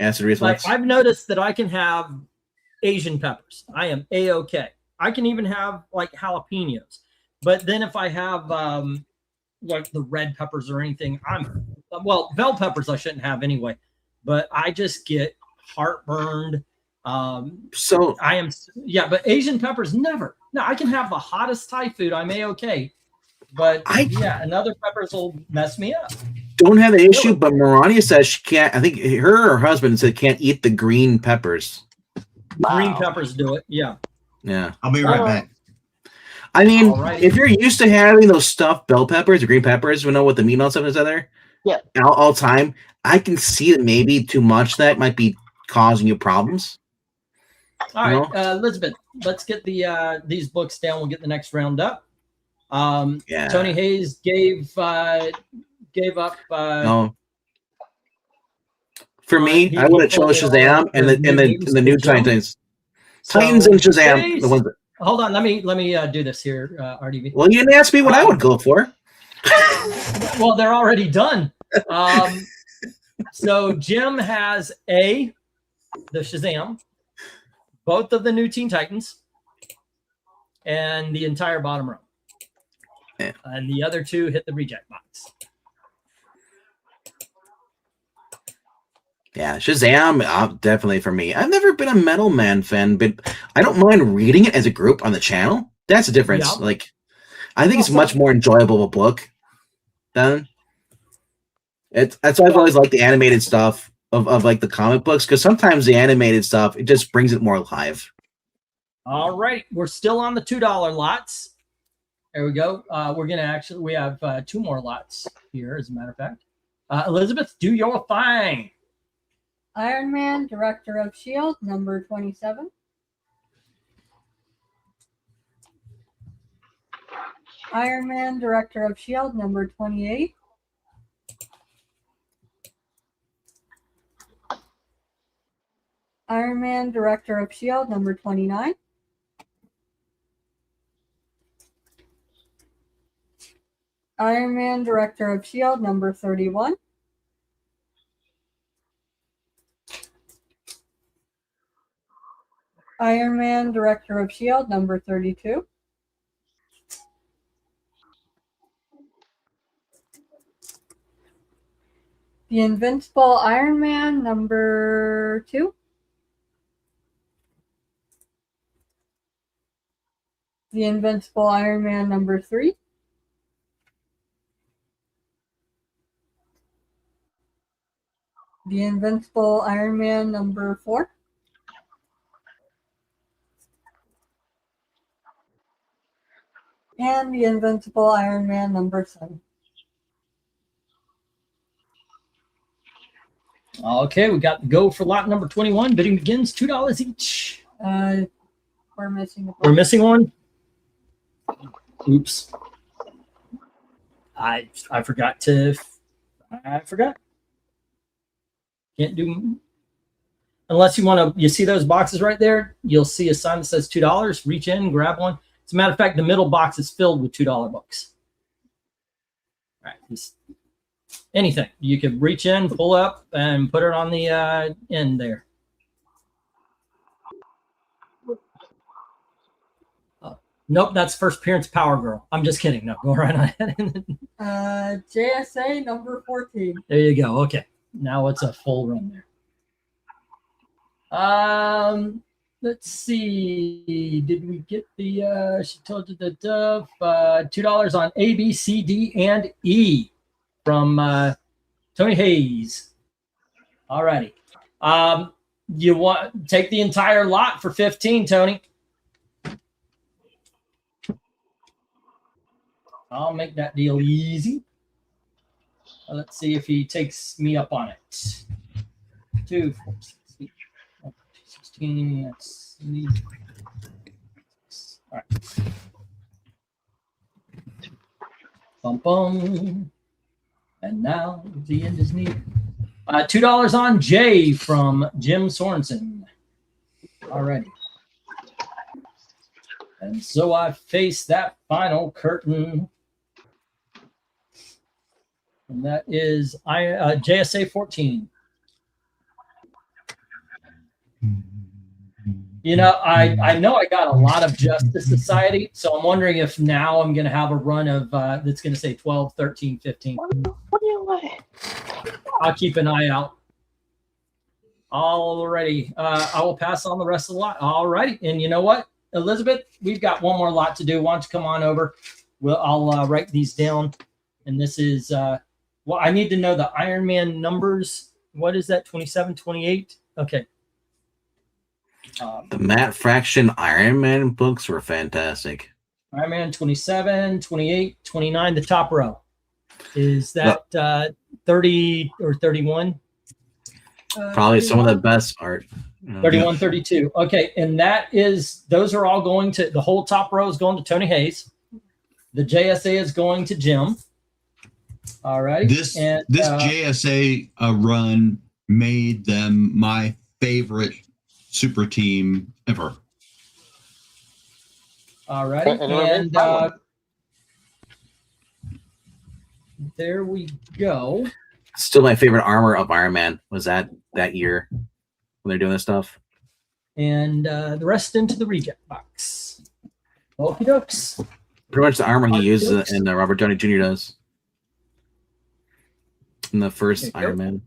acid reflux. Like I've noticed that I can have Asian peppers. I am A-okay. I can even have like jalapenos. But then if I have like the red peppers or anything, bell peppers I shouldn't have anyway. But I just get heartburned. So I am, but Asian peppers never. No, I can have the hottest Thai food. I'm A-okay. But another peppers will mess me up. Don't have an issue, but Marania says she can't. I think her husband said can't eat the green peppers. Green peppers do it. Yeah. I'll be right back. I mean, if you're used to having those stuffed bell peppers or green peppers, you know what the meat and all stuff is there. Yeah. All time, I can see that maybe too much that might be causing you problems. All right, Elizabeth, let's get these books down. We'll get the next round up. Tony Hayes gave up. No. For me, I would have chose Shazam and the new Titans. Titans and Shazam. The ones that, hold on, let me do this here, RDB. Well, you didn't ask me what I would go for. Well, they're already done. So Jim has the Shazam, both of the new Teen Titans, and the entire bottom row. Yeah. And the other two hit the reject box. Yeah, Shazam, definitely for me. I've never been a Metal Man fan, but I don't mind reading it as a group on the channel. That's the difference. Yeah. Like, I think it's much more enjoyable of a book. That's why I've always liked the animated stuff of like the comic books, because sometimes the animated stuff, it just brings it more alive. All right, we're still on the $2 lots. There we go. We have 2 more lots here, as a matter of fact. Elizabeth, do your thing. Iron Man, Director of S.H.I.E.L.D., number 27. Iron Man, Director of S.H.I.E.L.D., number 28. Iron Man, Director of S.H.I.E.L.D., number 29. Iron Man, Director of S.H.I.E.L.D., number 31. Iron Man, Director of S.H.I.E.L.D., number 32. The Invincible Iron Man, number 2. The Invincible Iron Man, number 3. The Invincible Iron Man, number 4. And the Invincible Iron Man, number 7. Okay, we got the go for lot number 21. Bidding begins, $2 each. We're missing one. We're missing one? Oops. I forgot. Can't do, unless you want to, you see those boxes right there? You'll see a sign that says $2. Reach in, grab one. As a matter of fact, the middle box is filled with $2 books. All right, just anything. You could reach in, pull up, and put it on the end there. Nope, that's first appearance Power Girl. I'm just kidding. No, go right ahead. JSA number 14. There you go. Okay, now it's a full run there. Let's see. Did we get the? She told you the $2 on A, B, C, D, and E. from Tony Hayes. All righty. You want take the entire lot for 15, Tony. I'll make that deal easy. Let's see if he takes me up on it. 2, 4, 6, 8, 16. That's all right. Bum bum. And now the end is near. $2 on Jay from Jim Sorensen. Alrighty. And so I face that final curtain. And that is JSA 14. You know, I know I got a lot of Justice Society, so I'm wondering if now I'm going to have a run of that's going to say 12, 13, 15. What do you like? I'll keep an eye out. Alrighty. I will pass on the rest of the lot. Alrighty. And you know what, Elizabeth, we've got one more lot to do. Why don't you come on over? I'll write these down. And this is, well, I need to know the Iron Man numbers. What is that, 27, 28? Okay. The Matt Fraction Iron Man books were fantastic. Iron Man 27, 28, 29, the top row. Is that 30 or 31? Probably some of the best art. 31, 32. Okay, and those are all going to, the whole top row is going to Tony Hayes. The JSA is going to Jim. All right. This JSA run made them my favorite super team ever. All right. And there we go. Still my favorite armor of Iron Man was that year when they're doing this stuff. And the rest into the reject box. Okie dokes. Pretty much the armor he uses and Robert Downey Jr. does in the first Iron Man.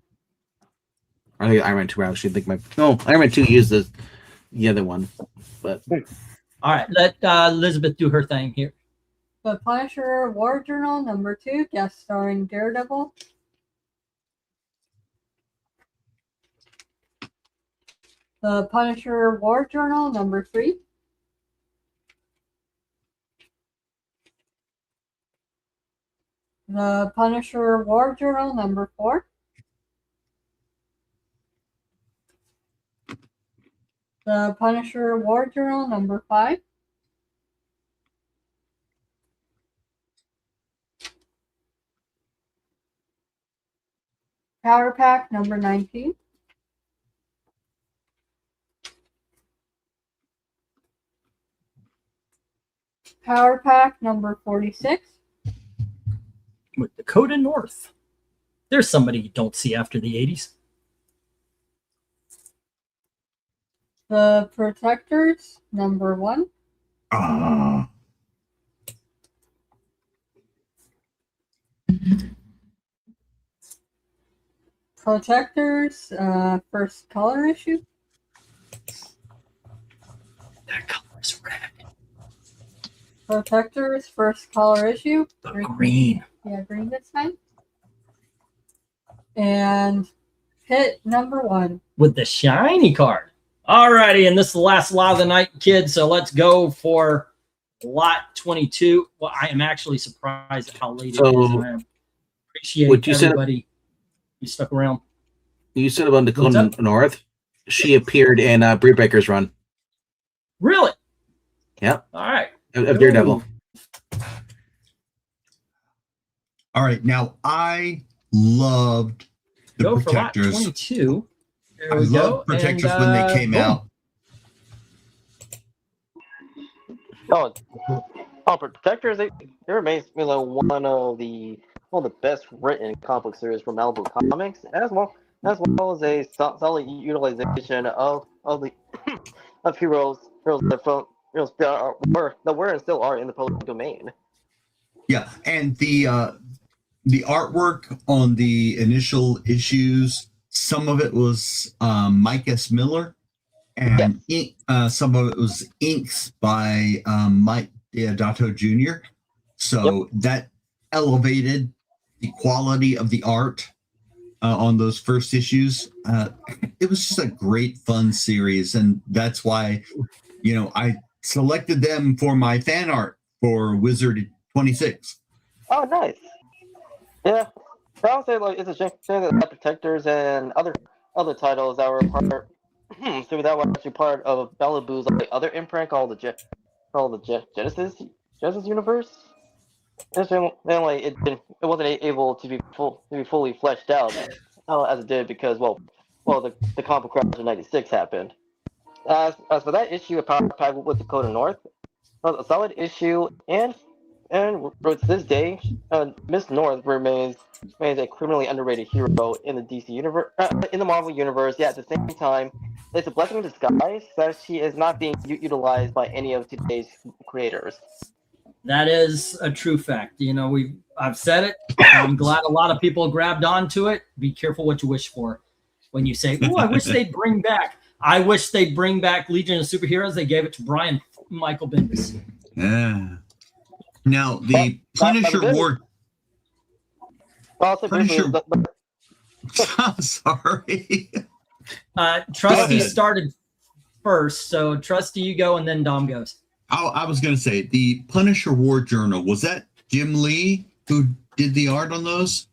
I think Iron Man 2 actually Iron Man 2 used the other one. But all right, let Elizabeth do her thing here. The Punisher War Journal #2, guest starring Daredevil. The Punisher War Journal #3. The Punisher War Journal #4. The Punisher War Journal #5. Power Pack #19. Power Pack #46. With Dakota North. There's somebody you don't see after the 80s. The Protectors #1. Protectors first color issue. That color is red. Protectors first color issue. The green. Yeah, green this time. And Hit #1. With the shiny card. Alrighty, and this is the last lot of the night, kids. So let's go for lot 22. Well, I am actually surprised at how late it is. I appreciate everybody who stuck around. You said about Dakota North. She appeared in Brie Baker's run. Really? Yep. All right. Of Daredevil. All right. Now, I loved the Protectors. For lot 22. I loved Protectors when they came out. Oh, Protectors, they remain one of the best written comic series from Malibu Comics, as well as a solid utilization of heroes that were and still are in the public domain. Yeah, and the artwork on the initial issues, some of it was Mike S. Miller, and some of it was inks by Mike Deodato Jr. So that elevated quality of the art on those first issues. It was just a great, fun series, and that's why, I selected them for my fan art for Wizard 26. Oh, nice. Yeah, I would say it's a shame that Protectors and other titles that were part, so that was actually part of Malibu's other imprint called the Genesis universe. And so, then it wasn't able to be fully fleshed out as it did because the comic crash in '96 happened. As for that issue of Power Pack with Dakota North, a solid issue, and to this day, Miss North remains a criminally underrated hero in the DC universe, in the Marvel universe. Yet at the same time, it's a blessing in disguise that she is not being utilized by any of today's creators. That is a true fact. I've said it. I'm glad a lot of people grabbed onto it. Be careful what you wish for. When you say, "Oh, I wish they'd bring back," I wish they'd bring back Legion of Superheroes. They gave it to Brian Michael Bendis. Yeah. Now the Punisher War. Punisher. I'm sorry. Trusty started first, so Trusty, you go, and then Dom goes. I was going to say the Punisher War Journal. Was that Jim Lee who did the art on those?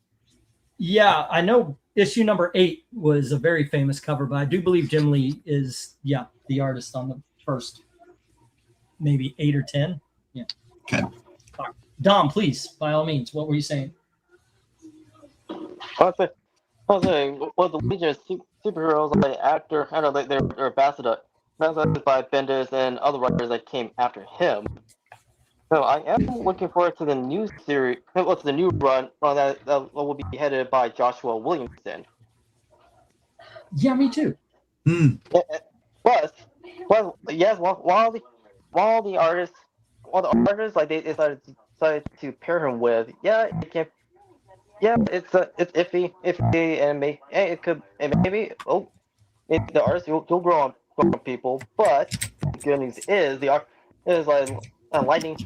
Yeah, I know issue number 8 was a very famous cover, but I do believe Jim Lee is, the artist on the first, maybe 8 or 10. Yeah. Okay. Dom, please, by all means, what were you saying? I was saying, the Legion of Superheroes, after, I don't know, they're ambassadors by Bendis and other writers that came after him. So I am looking forward to the new series, what's the new run that will be headed by Joshua Williamson. Yeah, me too. Plus, yes, while the artists they decided to pair him with, it's iffy, and maybe the artist will grow on people, but the good news is the art is Lightning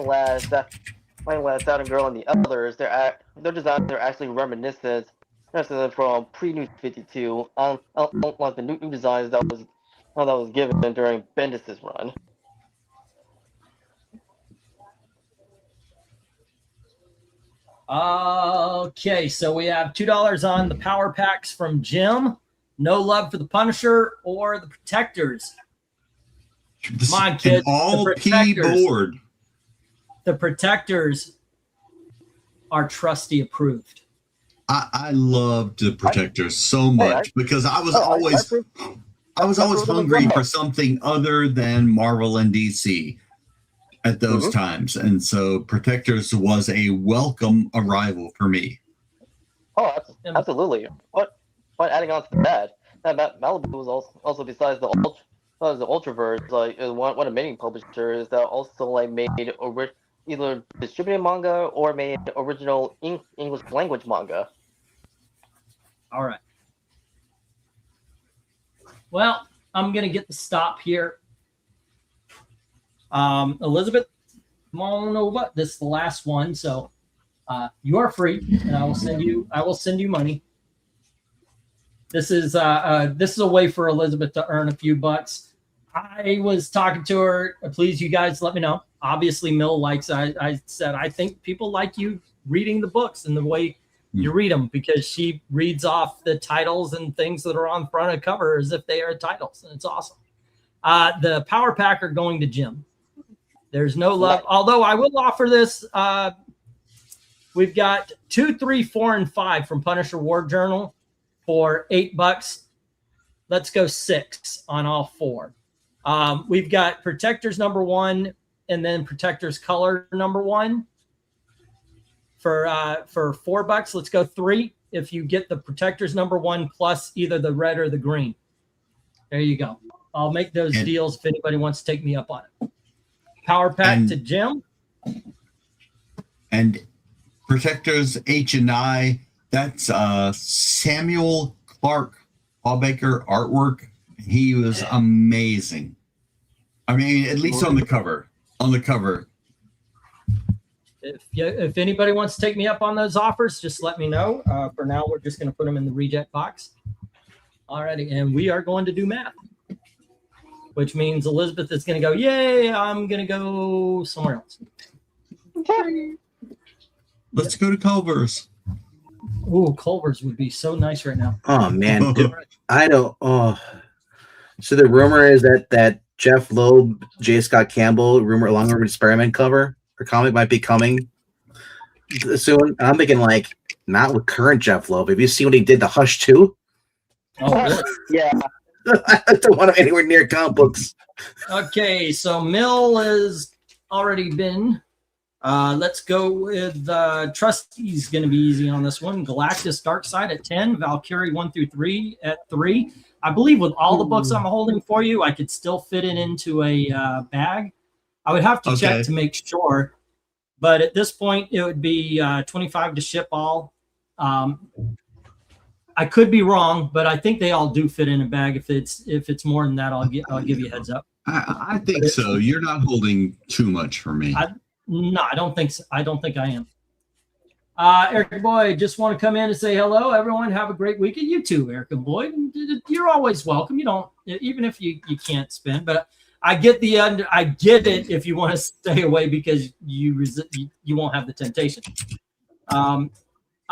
Lass, Saturn Girl, and the others. Their designs are actually reminiscent from pre-New 52, like the new designs that was given during Bendis' run. Okay, so we have $2 on the power packs from Jim. No love for the Punisher or the Protectors. Come on, kids. All P board. The Protectors are Trusty approved. I loved the Protectors so much because I was always hungry for something other than Marvel and DC at those times, and so Protectors was a welcome arrival for me. Oh, absolutely. But adding on to that Malibu was also besides the Ultraverse, one of many publishers that also made either distributed manga or made original English language manga. All right. Well, I'm gonna get the stop here. Elizabeth, come on over. This is the last one, so you are free, and I will send you money. This is a way for Elizabeth to earn a few bucks. I was talking to her. Please, you guys, let me know. Obviously, Mill likes. I said I think people like you reading the books and the way you read them, because she reads off the titles and things that are on front of cover as if they are titles, and it's awesome. The power pack are going to Jim. There's no love, although I will offer this. We've got 2, 3, 4, and 5 from Punisher War Journal for $8. Let's go 6 on all 4. We've got Protectors number 1 and then Protectors Color number 1 for $4. Let's go 3 if you get the Protectors number 1 plus either the red or the green. There you go. I'll make those deals if anybody wants to take me up on it. Power pack to Jim. And Protectors H and I, that's Samuel Clark Hawbaker artwork. He was amazing. I mean, at least on the cover. If anybody wants to take me up on those offers, just let me know. For now, we're just going to put them in the reject box. Alrighty, and we are going to do math, which means Elizabeth is going to go, yay, I'm going to go somewhere else. Let's go to Culver's. Ooh, Culver's would be so nice right now. Oh, man. I don't. Oh. So the rumor is that Jeff Loeb, J. Scott Campbell, long-rumored experiment cover or comic might be coming soon. And I'm thinking, like, not with current Jeff Loeb. Have you seen what he did to Hush 2? Oh, really? Yeah. I don't want him anywhere near comic books. Okay, so Mill has already been. Let's go with Trustee's going to be easy on this one. Galactus Darkseid at 10. Valkyrie 1 through 3 at 3. I believe with all the books I'm holding for you, I could still fit it into a bag. I would have to check to make sure. But at this point, it would be 25 to ship all. I could be wrong, but I think they all do fit in a bag. If it's more than that, I'll give you a heads up. I think so. You're not holding too much for me. No, I don't think so. I don't think I am. Eric Boyd, just want to come in and say hello. Everyone have a great weekend. You too, Eric and Boyd. You're always welcome. You don't, even if you can't spend, but I get it if you want to stay away because you won't have the temptation.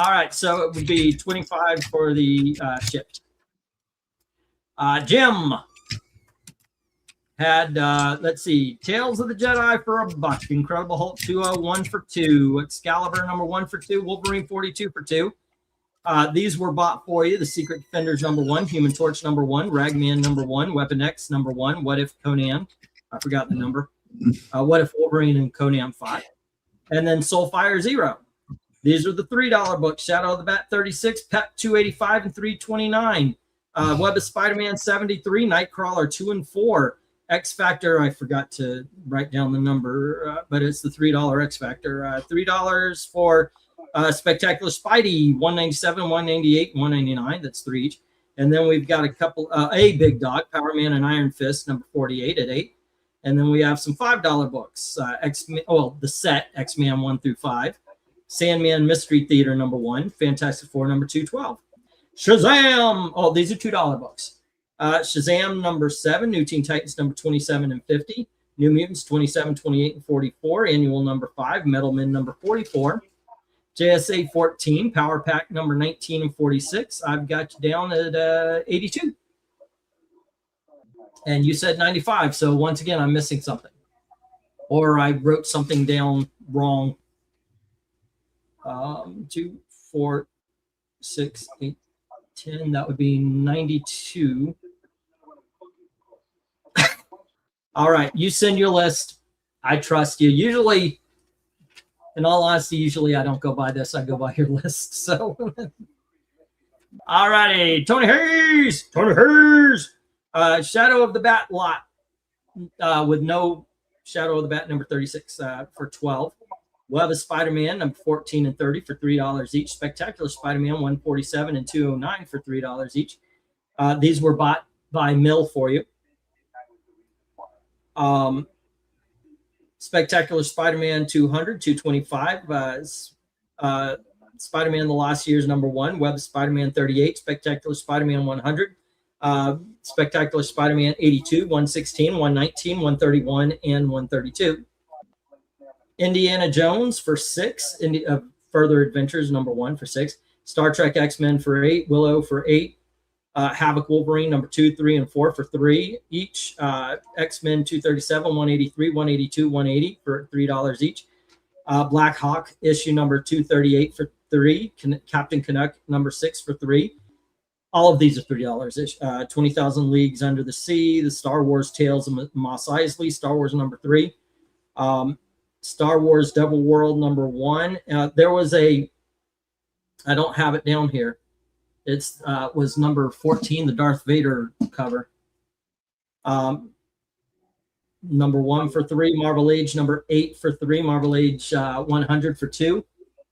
All right, so it would be 25 for the shipped. Jim had, let's see, Tales of the Jedi for $1, Incredible Hulk 201 for 2, Excalibur number 1 for 2, Wolverine 42 for 2. These were bought for you. The Secret Defenders number 1, Human Torch number 1, Ragman number 1, Weapon X number 1, What If Conan, I forgot the number, What If Wolverine and Conan 5, and then Soulfire 0. These are the $3 books. Shadow of the Bat 36, Pep 285 and 329, Web of Spider-Man 73, Nightcrawler 2 and 4, X Factor, I forgot to write down the number, but it's the $3 X Factor. $3 for Spectacular Spidey, 197, 198, 199. That's 3 each. And then we've got a couple, a Big Dog, Power Man and Iron Fist, number 48 at 8. And then we have some $5 books. The set, X-Man 1 through 5. Sandman Mystery Theater, number 1. Fantastic Four, number 212. Shazam! Oh, these are $2 books. Shazam number 7, New Teen Titans number 27 and 50, New Mutants 27, 28, and 44, Annual number 5, Metal Men number 44, JSA 14, Power Pack number 19 and 46. I've got you down at 82. And you said 95, so once again, I'm missing something. Or I wrote something down wrong. 2, 4, 6, 8, 10, that would be 92. All right, you send your list. I trust you. Usually, in all honesty, I don't go by this. I go by your list. So, all righty, Tony Hayes. Shadow of the Bat lot with no Shadow of the Bat number 36 for 12. Web of Spider-Man number 14 and 30 for $3 each. Spectacular Spider-Man 147 and 209 for $3 each. These were bought by Mill for you. Spectacular Spider-Man 200, 225. Spider-Man The Lost Years number 1. Web of Spider-Man 38. Spectacular Spider-Man 100. Spectacular Spider-Man 82, 116, 119, 131, and 132. Indiana Jones for 6. Further Adventures number 1 for 6. Star Trek X-Men for 8. Willow for 8. Havoc Wolverine number 2, 3, and 4 for 3 each. X-Men 237, 183, 182, 180 for $3 each. Black Hawk issue number 238 for 3. Captain Canuck number 6 for 3. All of these are $3 ish. 20,000 Leagues Under the Sea. The Star Wars Tales of Mos Eisley. Star Wars number 3. Star Wars Devil World number 1. There was I don't have it down here. It's was number 14, the Darth Vader cover. Number 1 for 3, Marvel Age number 8 for 3, Marvel Age 100 for 2.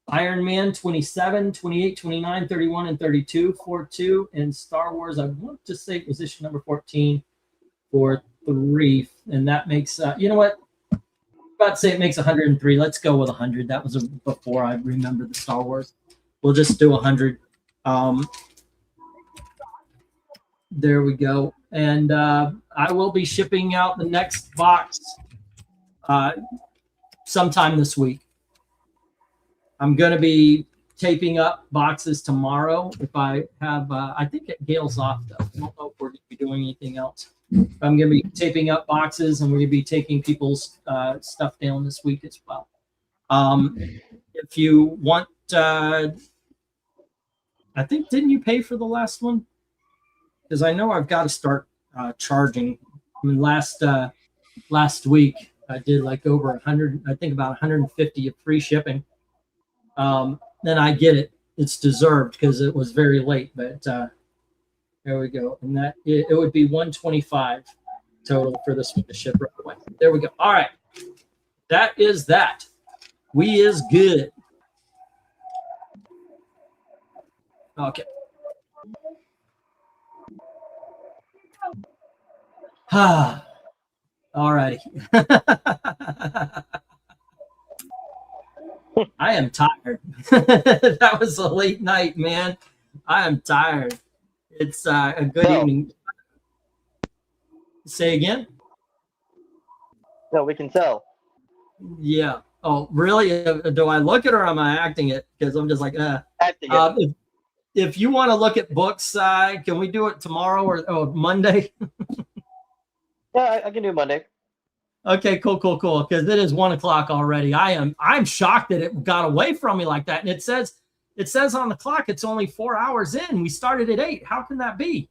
Iron Man 27, 28, 29, 31, and 32 for 2. And Star Wars, I want to say it was issue number 14 for 3. And that makes, you know what? about to say it makes 103. Let's go with 100. That was before I remember the Star Wars. We'll just do 100. There we go. And I will be shipping out the next box sometime this week. I'm going to be taping up boxes tomorrow. If I have, I think Gail's off though. I don't know if we're going to be doing anything else. I'm going to be taping up boxes, and we're going to be taking people's stuff down this week as well. If you want, I think, didn't you pay for the last one? Because I know I've got to start charging. I mean, last week I did like over 100, I think about 150 of free shipping. Then I get it. It's deserved because it was very late, but there we go. And that it would be 125 total for this one to ship right away. There we go. All right. That is that. We is good. Okay. All righty. I am tired. That was a late night, man. I am tired. It's a good evening. Say again? No, we can tell. Yeah. Oh, really? Do I look it or am I acting it? Because I'm just like, Acting it. If you want to look at books, can we do it tomorrow or Monday? Yeah, I can do Monday. Okay, cool. Because it is 1 o'clock already. I'm shocked that it got away from me like that. And it says on the clock it's only 4 hours in. We started at 8. How can that be?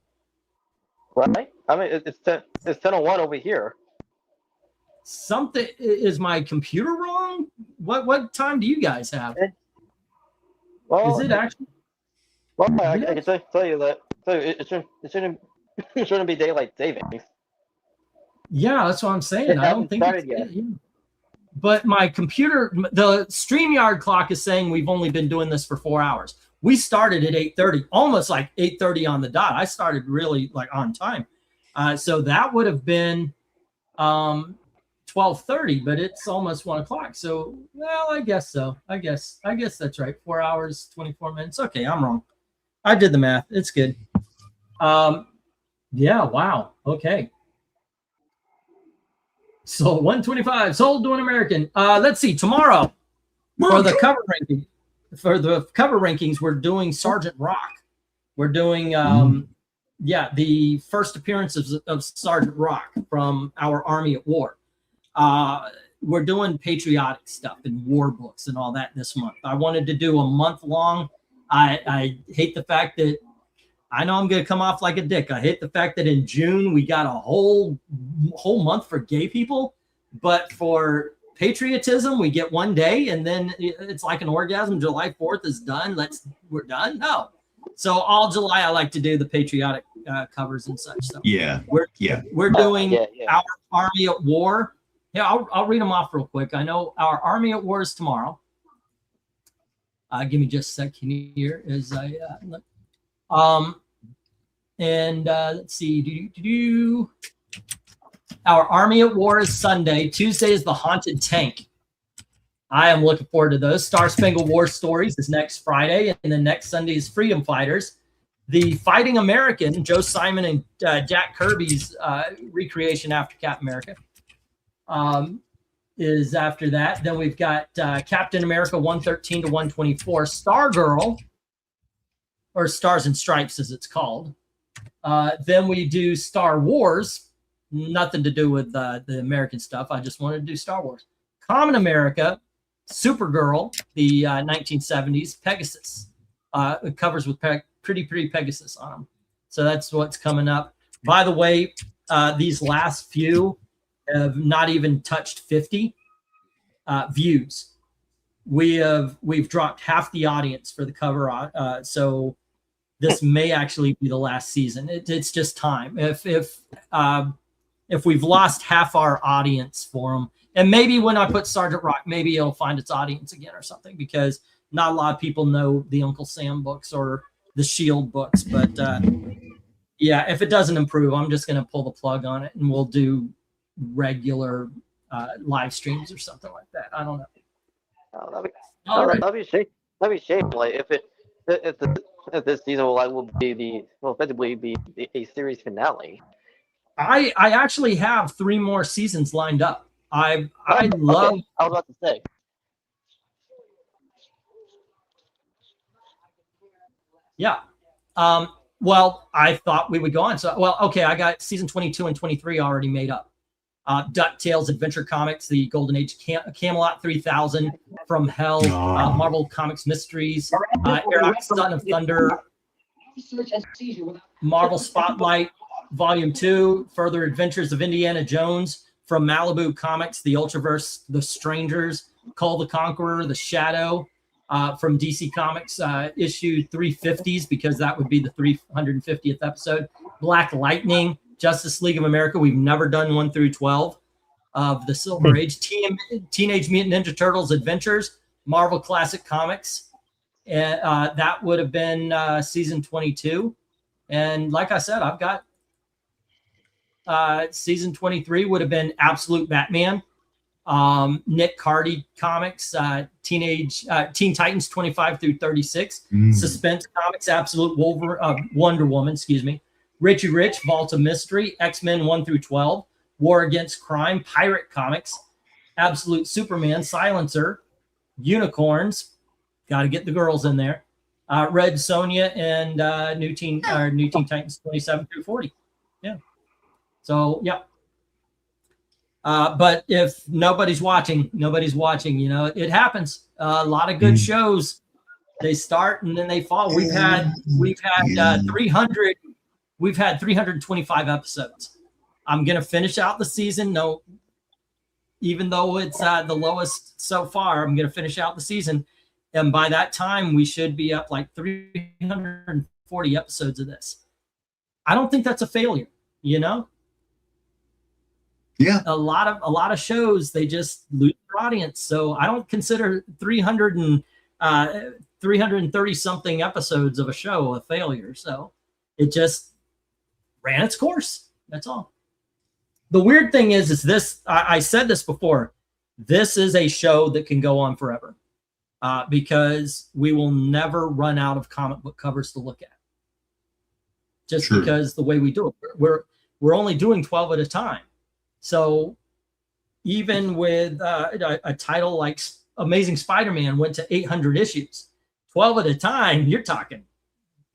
Right? I mean, it's 10:01 over here. Something is my computer wrong? What time do you guys have? Well, Is it actually? Well, I can tell you that. So it shouldn't be daylight savings. Yeah, that's what I'm saying. It I don't hasn't think started it's yet. But my computer, the StreamYard clock is saying we've only been doing this for 4 hours. We started at 8:30, almost like 8:30 on the dot. I started really like on time. So that would have been 12:30, but it's almost 1 o'clock. So, well, I guess so. I guess that's right. 4 hours, 24 minutes. Okay, I'm wrong. I did the math. It's good. Yeah, wow. Okay. So 125 sold to an American. Let's see, tomorrow for the cover ranking, we're doing Sergeant Rock. We're doing the first appearances of Sergeant Rock from our Army at War. We're doing patriotic stuff and war books and all that this month. I wanted to do a month long. I hate the fact that I know I'm going to come off like a dick. I hate the fact that in June we got a whole month for gay people, but for patriotism we get 1 day and then it's like an orgasm. July 4th is done. We're done. No. So all July I like to do the patriotic covers and such. So yeah, we're doing Yeah. our Army at War. Yeah, I'll read them off real quick. I know our Army at War is tomorrow. Give me just a second here as I look. Let's see. Our Army at War is Sunday. Tuesday is the Haunted Tank. I am looking forward to those. Star Spangled War Stories is next Friday, and then next Sunday is Freedom Fighters. The Fighting American, Joe Simon and Jack Kirby's recreation after Captain America, is after that. Then we've got Captain America 113 to 124, Stargirl, or Stars and Stripes as it's called. Then we do Star Wars, nothing to do with the American stuff. I just wanted to do Star Wars. Common America, Supergirl, the 1970s, Pegasus. It covers with pretty Pegasus on them. So that's what's coming up. By the way, these last few have not even touched 50 views. We've dropped half the audience for the cover. So this may actually be the last season. It's just time. If we've lost half our audience for them, and maybe when I put Sergeant Rock, maybe it'll find its audience again or something, because not a lot of people know the Uncle Sam books or the Shield books. But yeah, if it doesn't improve, I'm just going to pull the plug on it and we'll do regular live streams or something like that. I don't know. All right. That'd be shame. Like if this season will effectively be a series finale. I actually have 3 more seasons lined up. I love. Okay. I was about to say. Yeah. Well, I thought we would go on. So, okay, I got season 22 and 23 already made up. DuckTales Adventure Comics, the Golden Age, Camelot 3000, From Hell, Marvel Comics Mysteries, Airlock Son of Thunder, Marvel Spotlight, Volume 2, Further Adventures of Indiana Jones, From Malibu Comics, The Ultraverse, The Strangers, Call the Conqueror, The Shadow, from DC Comics, issue 350s, because that would be the 350th episode, Black Lightning, Justice League of America. We've never done 1 through 12 of the Silver Age. Teenage Mutant Ninja Turtles Adventures, Marvel Classic Comics. That would have been season 22. And like I said, I've got season 23 would have been Absolute Batman, Nick Cardy Comics, Teen Titans 25 through 36, Suspense Comics, Absolute Wonder Woman, excuse me, Richie Rich, Vault of Mystery, X-Men 1 through 12, War Against Crime, Pirate Comics, Absolute Superman, Silencer, Unicorns, got to get the girls in there, Red Sonja, and New Teen Titans 27 through 40. Yeah. So, yeah. But if nobody's watching, you know, it happens. A lot of good shows, they start and then they fall. We've had 300. We've had 325 episodes. I'm going to finish out the season. No, even though it's the lowest so far, I'm going to finish out the season. And by that time, we should be up like 340 episodes of this. I don't think that's a failure, you know? Yeah. A lot of shows, they just lose their audience. So I don't consider 330 something episodes of a show a failure. So it just ran its course. That's all. The weird thing is this, I said this before, this is a show that can go on forever because we will never run out of comic book covers to look at. Just because the way we do it, we're only doing 12 at a time. So even with a title like Amazing Spider-Man went to 800 issues, 12 at a time, you're talking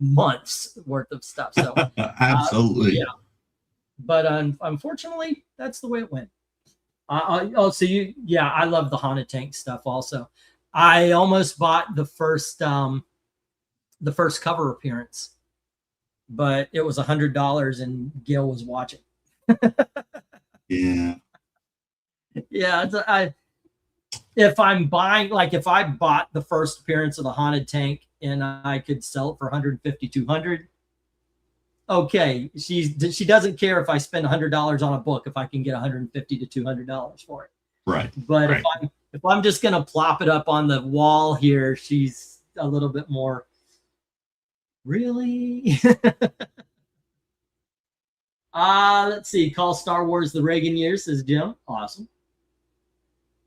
months worth of stuff. So absolutely. Yeah. But unfortunately, that's the way it went. I love the Haunted Tank stuff also. I almost bought the first cover appearance, but it was $100 and Gil was watching. Yeah. Yeah. If I'm buying, like if I bought the first appearance of the Haunted Tank and I could sell it for 150, 200, okay. She doesn't care if I spend $100 on a book if I can get $150 to $200 for it. Right. But if I'm just gonna plop it up on the wall here, she's a little bit more. Really? Let's see. Call Star Wars the Reagan years, says Jim. Awesome.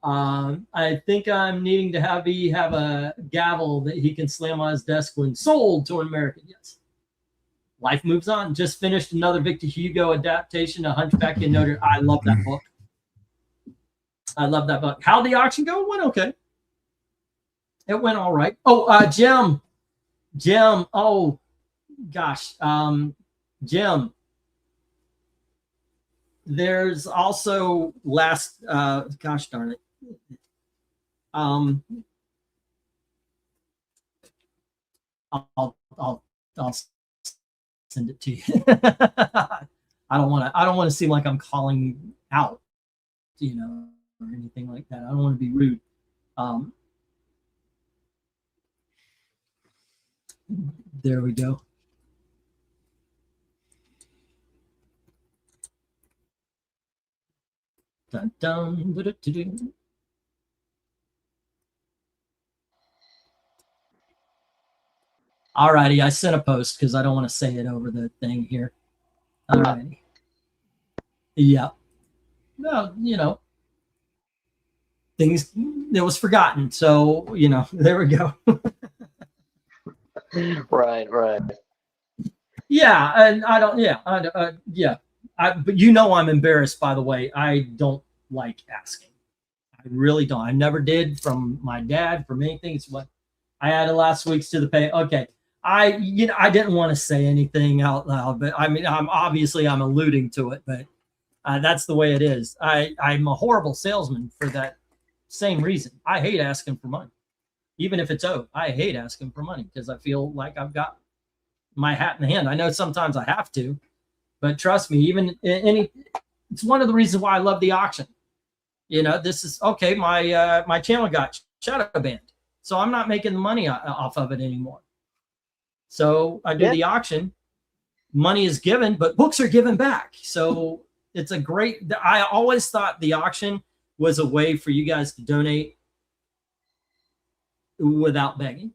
I think I'm needing to have a gavel that he can slam on his desk when sold to an American. Yes. Life moves on. Just finished another Victor Hugo adaptation, A Hunchback in Notre Dame. I love that book. How'd the auction go? It went okay. It went all right. Oh, Jim. Oh, gosh. Jim. There's also gosh darn it. I'll send it to you. I don't want to seem like I'm calling out, you know, or anything like that. I don't want to be rude. There we go. Dun, dun, da-da-da-da. All righty, I sent a post because I don't want to say it over the thing here. All righty. Yeah. No, you know, things, it was forgotten. So, there we go. Right. Yeah. And I don't, yeah. But I'm embarrassed, by the way. I don't like asking. I really don't. I never did, from my dad, from anything. It's what I added last week's to the pay. Okay. I didn't want to say anything out loud, but I mean, I'm alluding to it, but that's the way it is. I'm a horrible salesman for that same reason. I hate asking for money, even if it's owed. I hate asking for money because I feel like I've got my hat in the hand. I know sometimes I have to, but trust me, it's one of the reasons why I love the auction. This is okay. My channel got shadow banned, so I'm not making the money off of it anymore. So I do the auction. Money is given, but books are given back. So it's I always thought the auction was a way for you guys to donate without begging.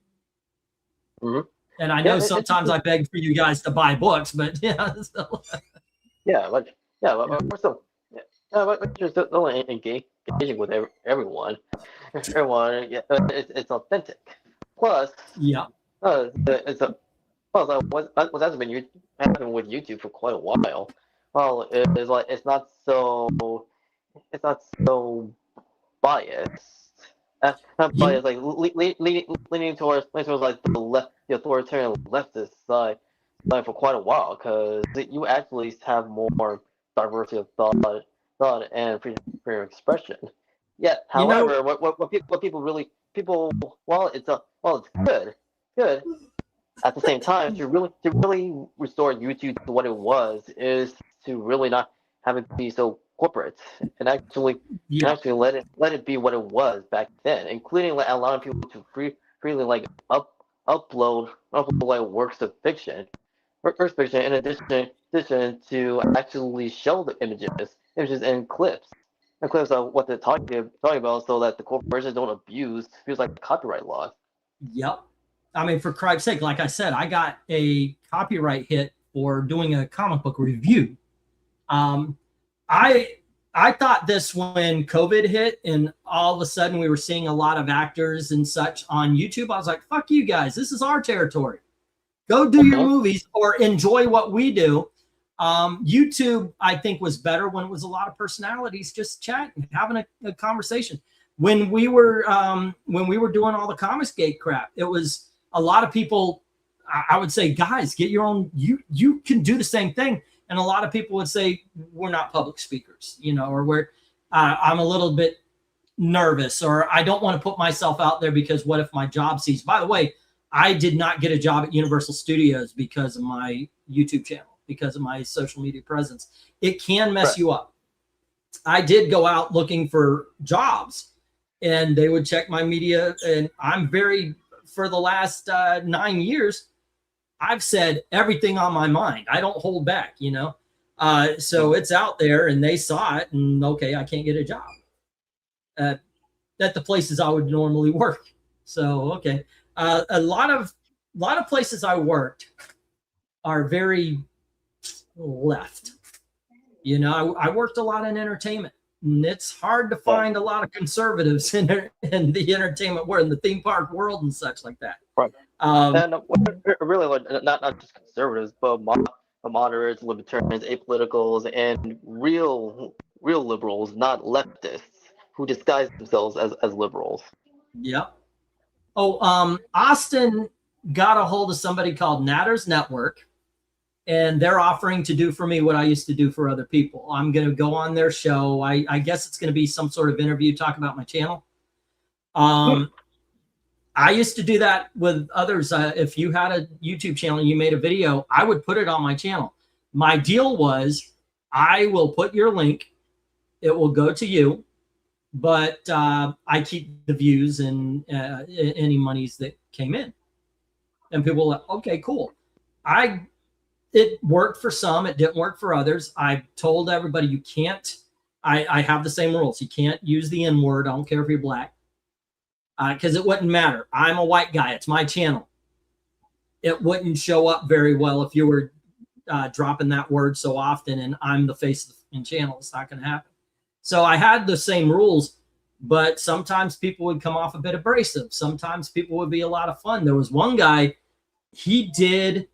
Mm-hmm. And I know sometimes I beg for you guys to buy books, but yeah. So. But we're still, we're still engaging with everyone. It's authentic. Plus, what has been happening with YouTube for quite a while. Well, it's not so biased. Not biased, like leaning towards like the authoritarian leftist side for quite a while, because you actually have more diversity of thought and freedom of expression. Yet, however, what people while it's good. At the same time, to really restore YouTube to what it was is to really not have it be so corporate and actually let it be what it was back then, including allowing people to freely like upload like works of fiction, in addition to actually show the images and clips of what they're talking about, so that the corporations don't abuse like copyright laws. Yep. I mean, for Christ's sake, like I said, I got a copyright hit for doing a comic book review. I thought this when COVID hit and all of a sudden we were seeing a lot of actors and such on YouTube. I was like, fuck you guys. This is our territory. Go do your movies or enjoy what we do. YouTube, I think, was better when it was a lot of personalities just chatting, having a conversation. When we were doing all the Comicsgate crap, it was a lot of people. I would say, guys, get your own. You can do the same thing. And a lot of people would say, we're not public speakers, or I'm a little bit nervous, or I don't want to put myself out there because what if my job ceases? By the way, I did not get a job at Universal Studios because of my YouTube channel, because of my social media presence. It can mess you up. I did go out looking for jobs, and they would check my media. And for the last 9 years, I've said everything on my mind. I don't hold back, so it's out there and they saw it, and okay, I can't get a job at the places I would normally work. So, okay. A lot of places I worked are very left. I worked a lot in entertainment, and it's hard to find a lot of conservatives in the entertainment world, in the theme park world and such like that. Right. And really, not just conservatives, but moderates, libertarians, apoliticals, and real liberals, not leftists, who disguise themselves as liberals. Yep. Oh, Austin got a hold of somebody called Natter's Network, and they're offering to do for me what I used to do for other people. I'm going to go on their show. I guess it's going to be some sort of interview, talk about my channel. I used to do that with others. If you had a YouTube channel and you made a video, I would put it on my channel. My deal was, I will put your link. It will go to you, but I keep the views and any monies that came in. And people were like, okay, cool. It worked for some. It didn't work for others. I told everybody, you can't. I have the same rules. You can't use the N word. I don't care if you're black. Because it wouldn't matter. I'm a white guy. It's my channel. It wouldn't show up very well if you were dropping that word so often, and I'm the face of the channel. It's not going to happen. So I had the same rules. but sometimes people would come off a bit abrasive. Sometimes people would be a lot of fun. There was one guy, he did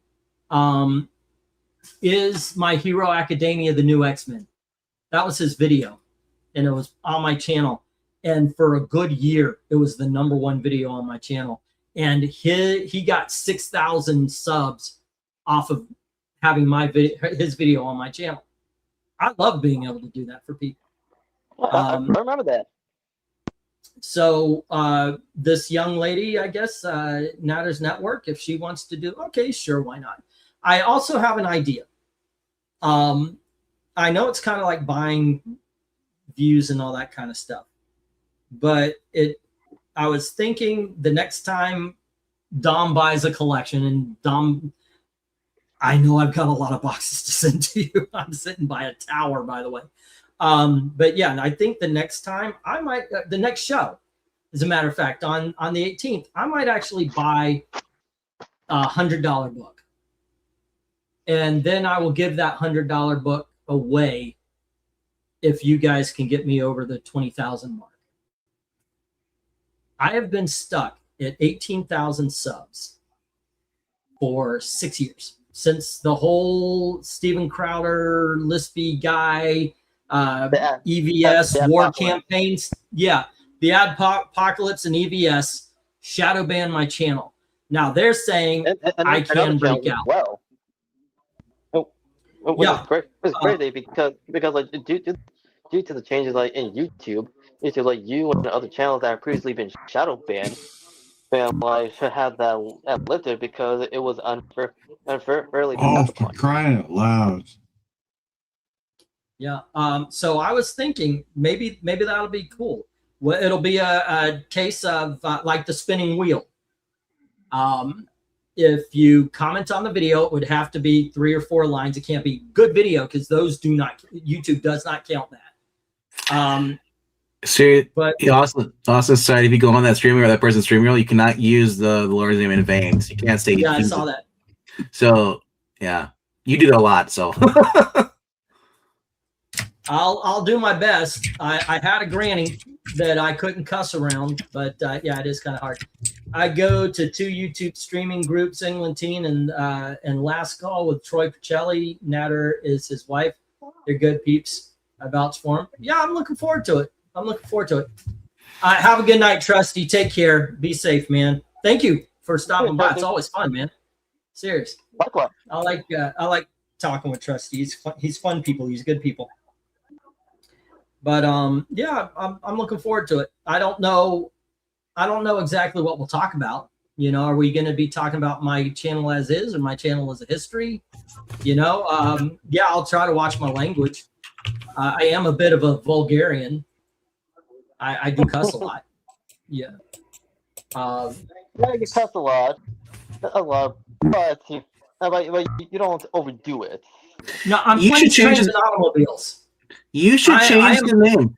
Is My Hero Academia the New X-Men? That was his video, and it was on my channel. And for a good year, it was the #1 video on my channel. And he got 6,000 subs off of having his video on my channel. I love being able to do that for people. I remember that. So this young lady, I guess, Natters Network, if she wants to do, okay, sure, why not? I also have an idea. I know it's kind of like buying views and all that kind of stuff, but I was thinking the next time Dom buys a collection, and Dom, I know I've got a lot of boxes to send to you. I'm sitting by a tower, by the way. But yeah, and I think the next time I might, the next show, as a matter of fact, on the 18th, I might actually buy a $100 book. And then I will give that $100 book away if you guys can get me over the 20,000 mark. I have been stuck at 18,000 subs for 6 years, since the whole Steven Crowder, Lispy guy, EVS war campaigns. Yeah, the apocalypse and EVS shadow ban my channel. Now they're saying I can break out. Well, yeah, it's crazy because like due to the changes like in YouTube, like you and other channels that have previously been shadow banned, like should have that lifted because it was unfairly. Oh, for crying out loud! Yeah. So I was thinking maybe that'll be cool. Well, it'll be a case of like the spinning wheel. If you comment on the video, it would have to be 3 or 4 lines. It can't be good video because those do not. YouTube does not count that. So, but also said if you go on that streamer or that person's streamer, you cannot use the Lord's name in vain. So you can't say. Yeah, I saw that. So yeah, you do that a lot. So. I'll do my best. I had a granny that I couldn't cuss around, but yeah, it is kind of hard. I go to 2 YouTube streaming groups, England Teen and Last Call with Troy Pacelli. Natter is his wife. They're good peeps. I vouch for them. Yeah, I'm looking forward to it. Have a good night, Trusty. Take care. Be safe, man. Thank you for stopping by. It's always fun, man. Serious. Likewise. I like talking with Trusty. He's fun people. He's good people. But yeah, I'm looking forward to it. I don't know exactly what we'll talk about. You know, are we going to be talking about my channel as is or my channel as a history? You know, yeah, I'll try to watch my language. I am a bit of a vulgarian. I do cuss a lot. Yeah. Yeah, you cuss a lot, but you don't overdo it. No, I'm playing trains and automobiles. You should change the name.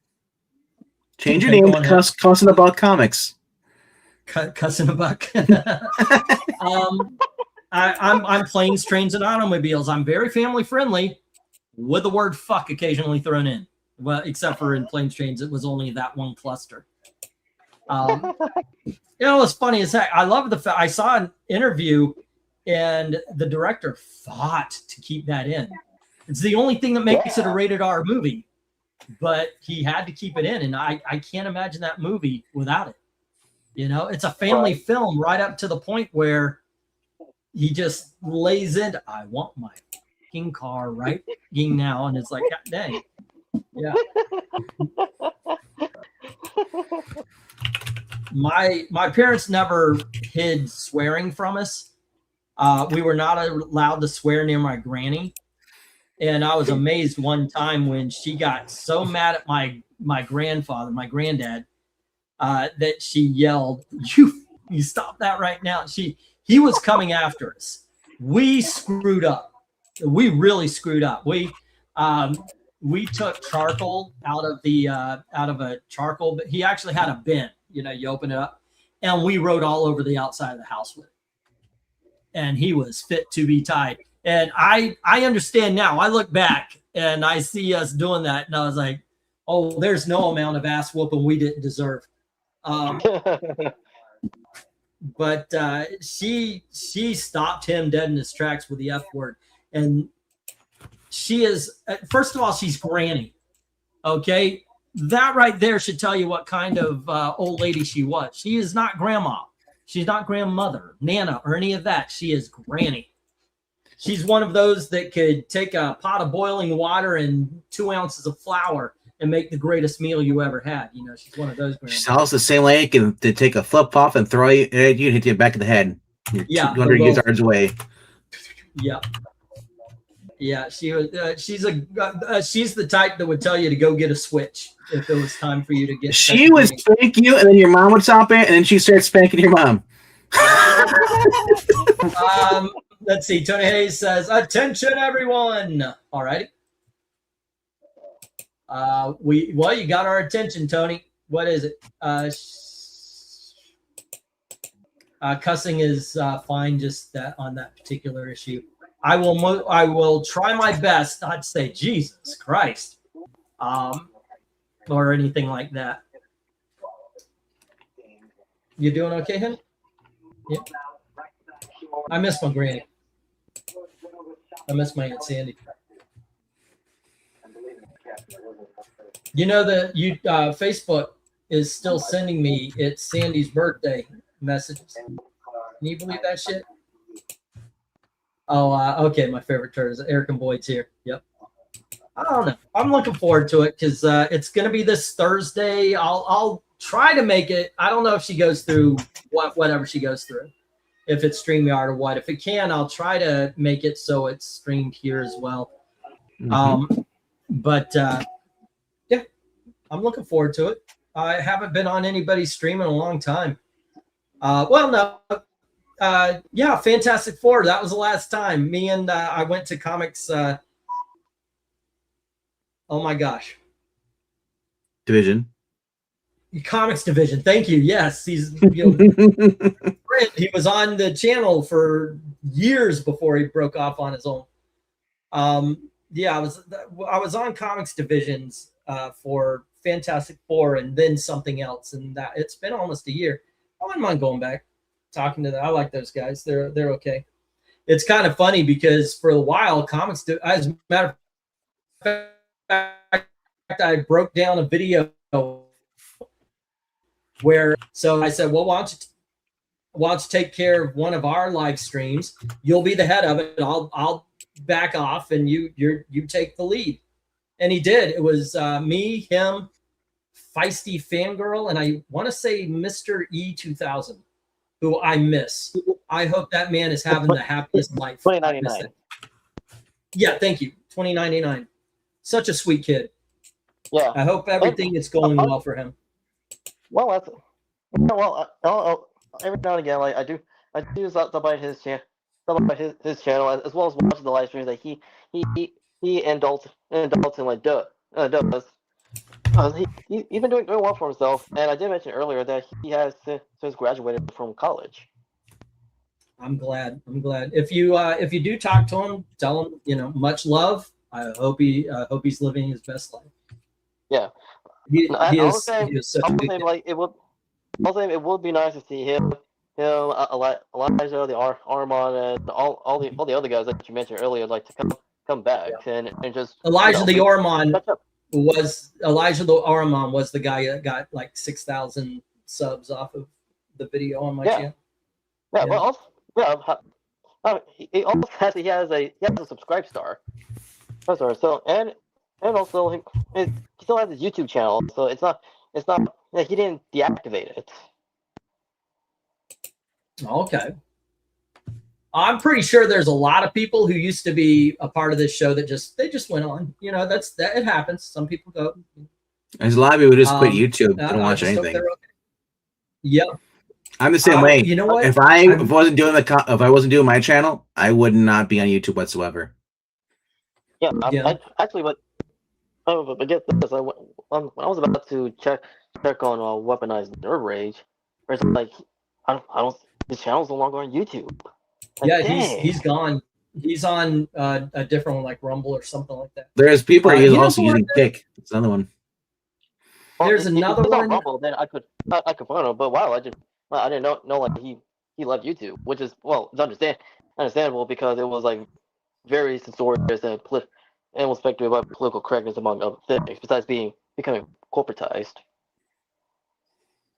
Change your name to Cussing About Comics. Cussing about. I'm planes, trains, and automobiles. I'm very family friendly, with the word "fuck" occasionally thrown in. Well, except for in planes, trains, it was only that one cluster. You know, it's funny as heck. I love the fact I saw an interview, and the director fought to keep that in. It's the only thing that makes it a rated R movie, but he had to keep it in, and I can't imagine that movie without it. You know, it's a family film right up to the point where he just lays into, I want my fucking car right now, and it's like, God dang. Yeah. My parents never hid swearing from us. We were not allowed to swear near my granny. And I was amazed one time when she got so mad at my grandfather, my granddad, that she yelled, "You stop that right now." He was coming after us. We screwed up. We really screwed up. We took charcoal out of a charcoal, but he actually had a bin. You know, you open it up, and we wrote all over the outside of the house with it. And he was fit to be tied. And I understand now. I look back and I see us doing that, and I was like, Oh, there's no amount of ass whooping we didn't deserve. But she stopped him dead in his tracks with the F word. And she is, first of all, she's Granny. Okay? That right there should tell you what kind of old lady she was. She is not grandma. She's not grandmother, Nana, or any of that. She is Granny. She's one of those that could take a pot of boiling water and 2 ounces of flour and make the greatest meal you ever had. You know, she's one of those. She's also the same way to take a flip off and throw it at you and hit you in the back of the head. You're 200 yards away. Yeah. Yeah, she was. She's the type that would tell you to go get a switch if it was time for you to get. She would spank you, and then your mom would stop it, and then she starts spanking your mom. Let's see. Tony Hayes says, "Attention, everyone!" All right. You got our attention, Tony. What is it? Cussing is fine, just that on that particular issue. I will try my best not to say Jesus Christ, or anything like that. You doing okay, Hen? Yeah. I miss my granny. I miss my Aunt Sandy. You know that Facebook is still sending me it's Sandy's birthday messages. Can you believe that shit? Oh, okay. My favorite turd is Eric and Boyd's here. Yep. I don't know. I'm looking forward to it because it's going to be this Thursday. I'll try to make it. I don't know if she goes through whatever she goes through, if it's StreamYard or what. If it can, I'll try to make it so it's streamed here as well. Mm-hmm. Yeah, I'm looking forward to it. I haven't been on anybody's stream in a long time. Yeah, Fantastic Four. That was the last time. Me and I went to comics. Oh my gosh. Division. Comics Division. Thank you. Yes, he was on the channel for years before he broke off on his own. Yeah, I was on Comics Divisions for Fantastic Four and then something else, and that it's been almost a year. I wouldn't mind going back, talking to them. I like those guys. They're okay. It's kind of funny because for a while, as a matter of fact, I broke down a video where, so I said, well, why don't you take care of one of our live streams? You'll be the head of it. I'll back off and you take the lead. And he did. It was me, him, Feisty Fangirl, and I want to say Mr. E2000, who I miss. I hope that man is having the happiest life. 2099. Yeah, thank you. 2099. Such a sweet kid. Yeah. I hope everything is going well for him. Well, every now and again, like I do stop by his channel, his channel, as well as watching the live streams that he and Dalton like does. He's been doing well for himself, and I did mention earlier that he has since graduated from college. I'm glad. If you do talk to him, tell him much love. I hope he's living his best life. Yeah. It would be nice to see him, Elijah, the Armand, and all the other guys that you mentioned earlier, like to come back and just Elijah the Armand was the guy that got like 6,000 subs off of the video on my channel. Yeah, well, he has a subscribe star. So and also he still has his YouTube channel, so it's not he didn't deactivate it. Okay. I'm pretty sure there's a lot of people who used to be a part of this show that just went on. It happens. Some people go. There's a lot of people who just quit YouTube. They don't watch anything. Okay. Yep. I'm the same way. You know what? If I wasn't doing my channel, I would not be on YouTube whatsoever. Yeah. But get this. When I was about to check on weaponized nerve rage, it's like I don't. His channel's no longer on YouTube. Like, yeah, he's gone. He's on a different one, like Rumble or something like that. There's people who are also using Kick. It's another one. There's another if it's on one. Rumble, then I could find him. But wow, I didn't know like he left YouTube, which is well, it's understandable because it was like very censorious and was speculated about political correctness among other things, besides becoming corporatized.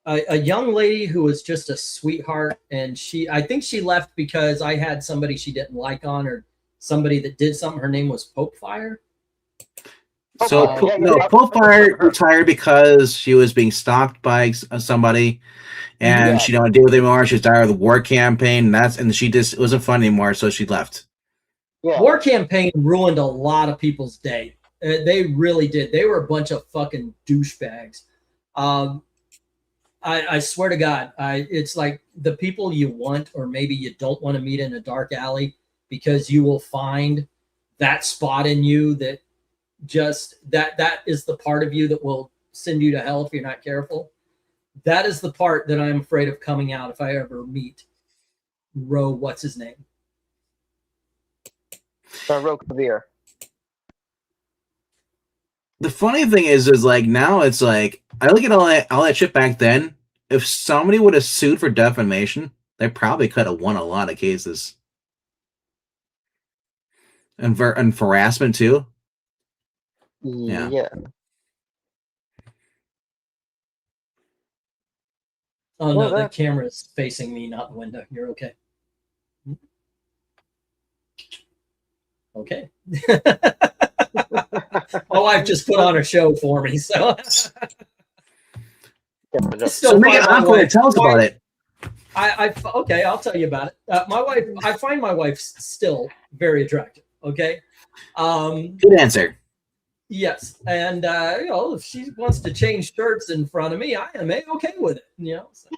A young lady who was just a sweetheart, and I think she left because I had somebody she didn't like on, or somebody that did something. Her name was Pope Fire. So Pope Fire retired because she was being stalked by somebody, and she didn't want to deal with it anymore. She was tired of the war campaign. And she just, it wasn't fun anymore, so she left. Yeah. War campaign ruined a lot of people's day. They really did. They were a bunch of fucking douchebags. I swear to God, it's like the people you want or maybe you don't want to meet in a dark alley, because you will find that spot in you that just that is the part of you that will send you to hell if you're not careful. That is the part that I'm afraid of coming out if I ever meet what's his name? Ro Kavir. The funny thing is like now it's like I look at all that shit back then. If somebody would have sued for defamation, they probably could have won a lot of cases. And for harassment too. Yeah. Oh no, the camera's facing me, not the window. You're okay. Okay. My wife just put on a show for me, so. So make it awkward. Tell us about it. Okay, I'll tell you about it. My wife, I find my wife still very attractive. Okay. Good answer. Yes, and if she wants to change shirts in front of me, I am okay with it. So.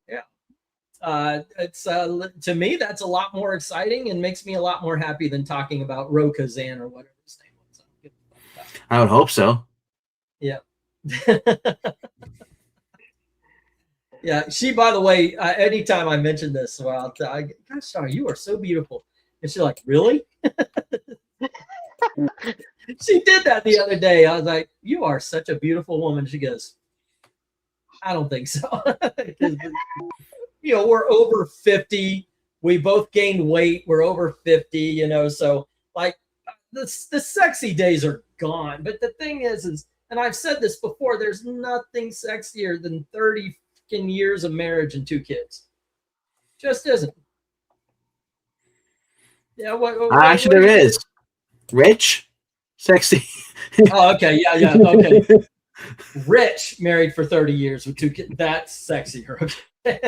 Yeah. It's to me that's a lot more exciting and makes me a lot more happy than talking about Ro Kazan or whatever his name was. I would hope so. Yeah. Yeah, she, by the way, anytime I mention this, well, gosh, sorry, you are so beautiful. And she's like, really? She did that the other day. I was like, you are such a beautiful woman. She goes, I don't think so. We're over 50. We both gained weight. We're over 50, so like the sexy days are gone. But the thing is, and I've said this before, there's nothing sexier than 30 years of marriage and 2 kids. Just isn't. Yeah, actually, there is. Rich, sexy. Oh, okay, yeah, okay. Rich, married for 30 years with 2 kids. That's sexier. Okay.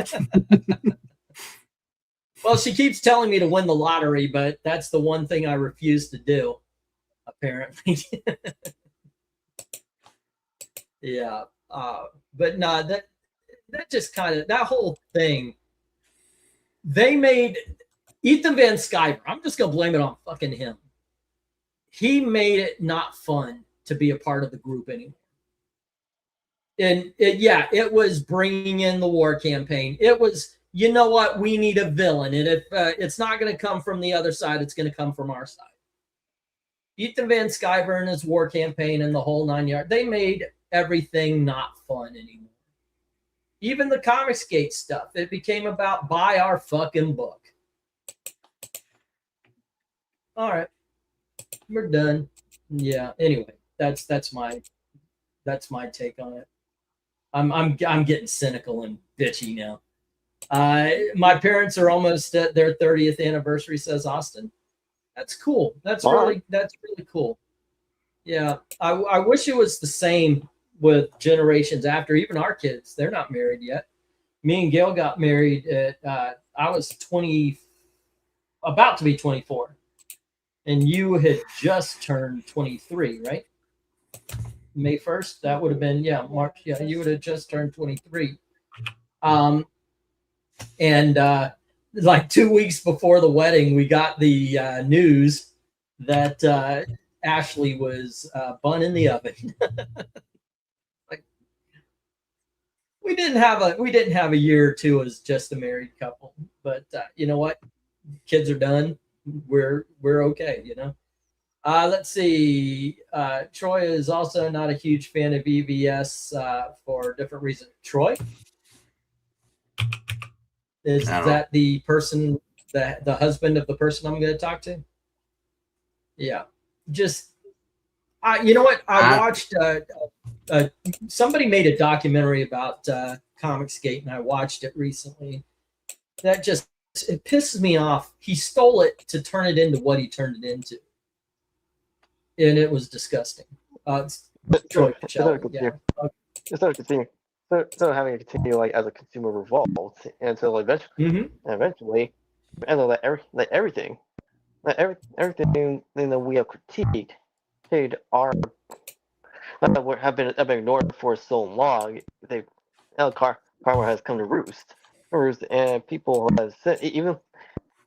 Well, she keeps telling me to win the lottery, but that's the one thing I refuse to do, apparently. Yeah, but no, that just kind of, that whole thing, they made Ethan Van Sciver, I'm just gonna blame it on fucking him. He made it not fun to be a part of the group anymore. And it was bringing in the war campaign. It was, you know what, we need a villain, and if it's not going to come from the other side, it's going to come from our side. Ethan Van Sciver and his war campaign and the whole 9 yards, they made everything not fun anymore. Even the Comicsgate stuff, it became about buy our fucking book. All right, we're done. Yeah. Anyway, that's my take on it. I'm getting cynical and bitchy now. My parents are almost at their 30th anniversary, says Austin. That's cool. That's really cool. Yeah. I wish it was the same with generations after. Even our kids, they're not married yet. Me and Gail got married at I was 20, about to be 24. And you had just turned 23, right? May 1st, that would have been, March. Yeah, you would have just turned 23. And like 2 weeks before the wedding, we got the news that Ashley was bun in the oven. Like, we didn't have a year or two as just a married couple, but you know what? Kids are done. We're okay, Let's see. Troy is also not a huge fan of EVS for different reasons. Troy? Is that the person, the husband of the person I'm going to talk to? Yeah. Just, you know what? I watched, somebody made a documentary about Comicsgate, and I watched it recently. That just, it pisses me off. He stole it to turn it into what he turned it into. And it was disgusting. Troy Pacelli, So having to continue like as a consumer revolt until eventually, and like everything that we have critiqued, have been ignored for so long. Karma has come to roost, and people have said, even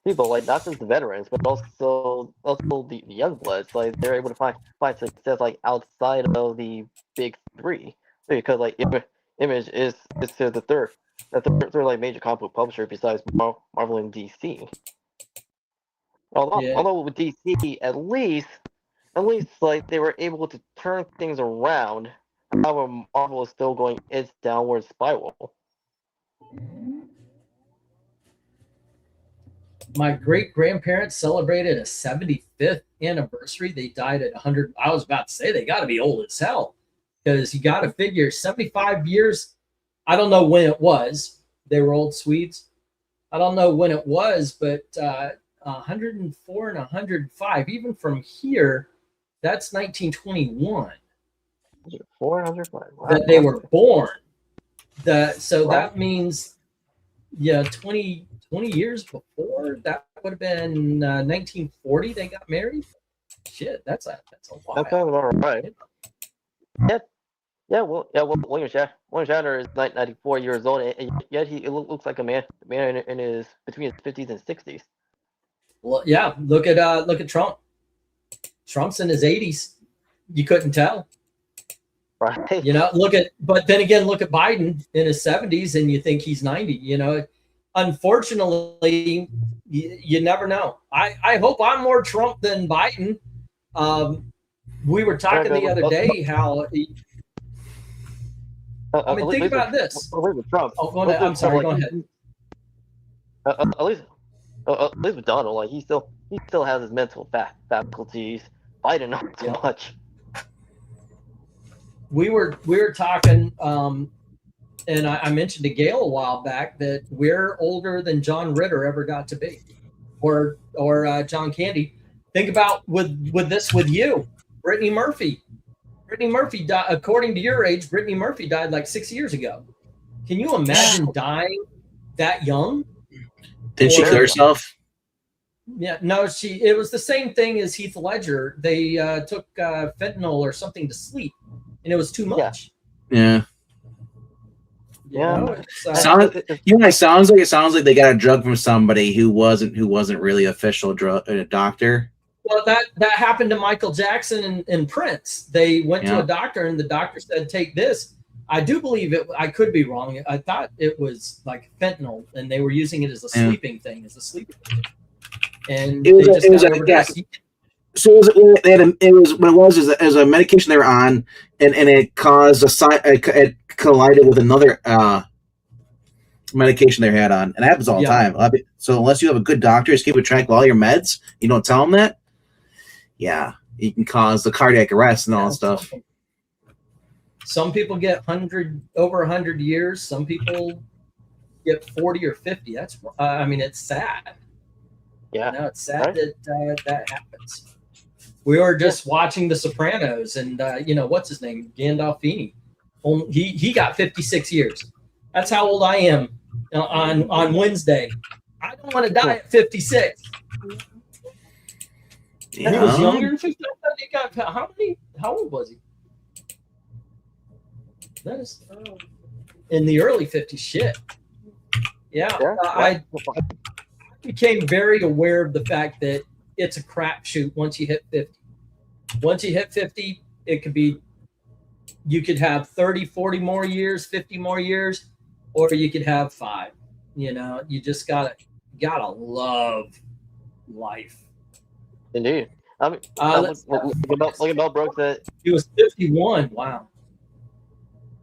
people like not just the veterans, but also the young bloods, like they're able to find success like outside of the big three, because like Image is to the third like major comic book publisher besides Marvel and DC. Although with DC, at least like they were able to turn things around. However, Marvel is still going its downward spiral. My great-grandparents celebrated a 75th anniversary. They died at 100. I was about to say they got to be old as hell, because you got to figure 75 years. I don't know when it was. They were old Swedes. I don't know when it was, but 104 and 105, even from here, that's 1921. 405. Wow. That they were born. That means, 20 years before, that would have been 1940 they got married. Shit, that's a lot. That sounds about right. William Shatner is 94 years old, and yet he looks like a man in his between his 50s and 60s. Well, yeah, look at Trump. Trump's in his 80s. You couldn't tell. Right. But then again, look at Biden in his 70s, and you think he's 90. Unfortunately, you never know. I hope I'm more Trump than Biden. We were talking the other day how. Think about this. Trump. Oh, go ahead. I'm sorry. Go ahead. At least with Donald, like he still has his mental faculties. Biden not so much. We were talking, and I mentioned to Gail a while back that we're older than John Ritter ever got to be, or John Candy. Think about with you, Brittany Murphy. Brittany Murphy died, according to your age. Brittany Murphy died like 6 years ago. Can you imagine dying that young? Did she kill herself? Yeah, no. It was the same thing as Heath Ledger. They took fentanyl or something to sleep, and it was too much. Yeah. It sounds like they got a drug from somebody who wasn't really official doctor. Well, that happened to Michael Jackson and Prince. They went to a doctor, and the doctor said, "Take this." I do believe it. I could be wrong. I thought it was like fentanyl, and they were using it as a sleeping thing, And it was a medication they were on, and it caused it collided with another medication they had on, and that happens all the time. So unless you have a good doctor who's keeping track of all your meds, you don't tell them that. Yeah, you can cause the cardiac arrest and all that stuff. Some people get over 100 years. Some people get 40 or 50. That's it's sad. Yeah, it's sad that happens. We were just watching The Sopranos, and what's his name, Gandolfini. He got 56 years. That's how old I am on Wednesday. I don't want to die at 56. Yeah. He was younger than 50. He got how many? How old was he? That is in the early 50s. Shit. I became very aware of the fact that it's a crapshoot once you hit 50. Once you hit 50, it could be, you could have 30, 40 more years, 50 more years, or you could have 5. You just gotta love life. Indeed. I mean, look at Mel Brooks. He was 51. Wow.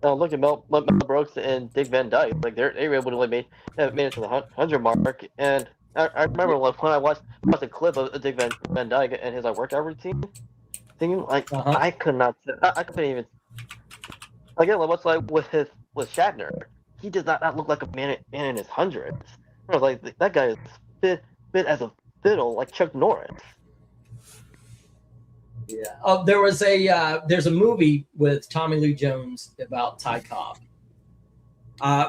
Look at Mel Brooks and Dick Van Dyke. Like they were able to like made it to the 100 mark. And I remember like when I watched a clip of Dick Van Dyke and his like workout routine, thinking like I could not. I couldn't even. Again, like what's like with Shatner, he does not look like a man in his hundreds. I was like, that guy is fit as a fiddle, like Chuck Norris. Yeah. There's a movie with Tommy Lee Jones about Ty Cobb.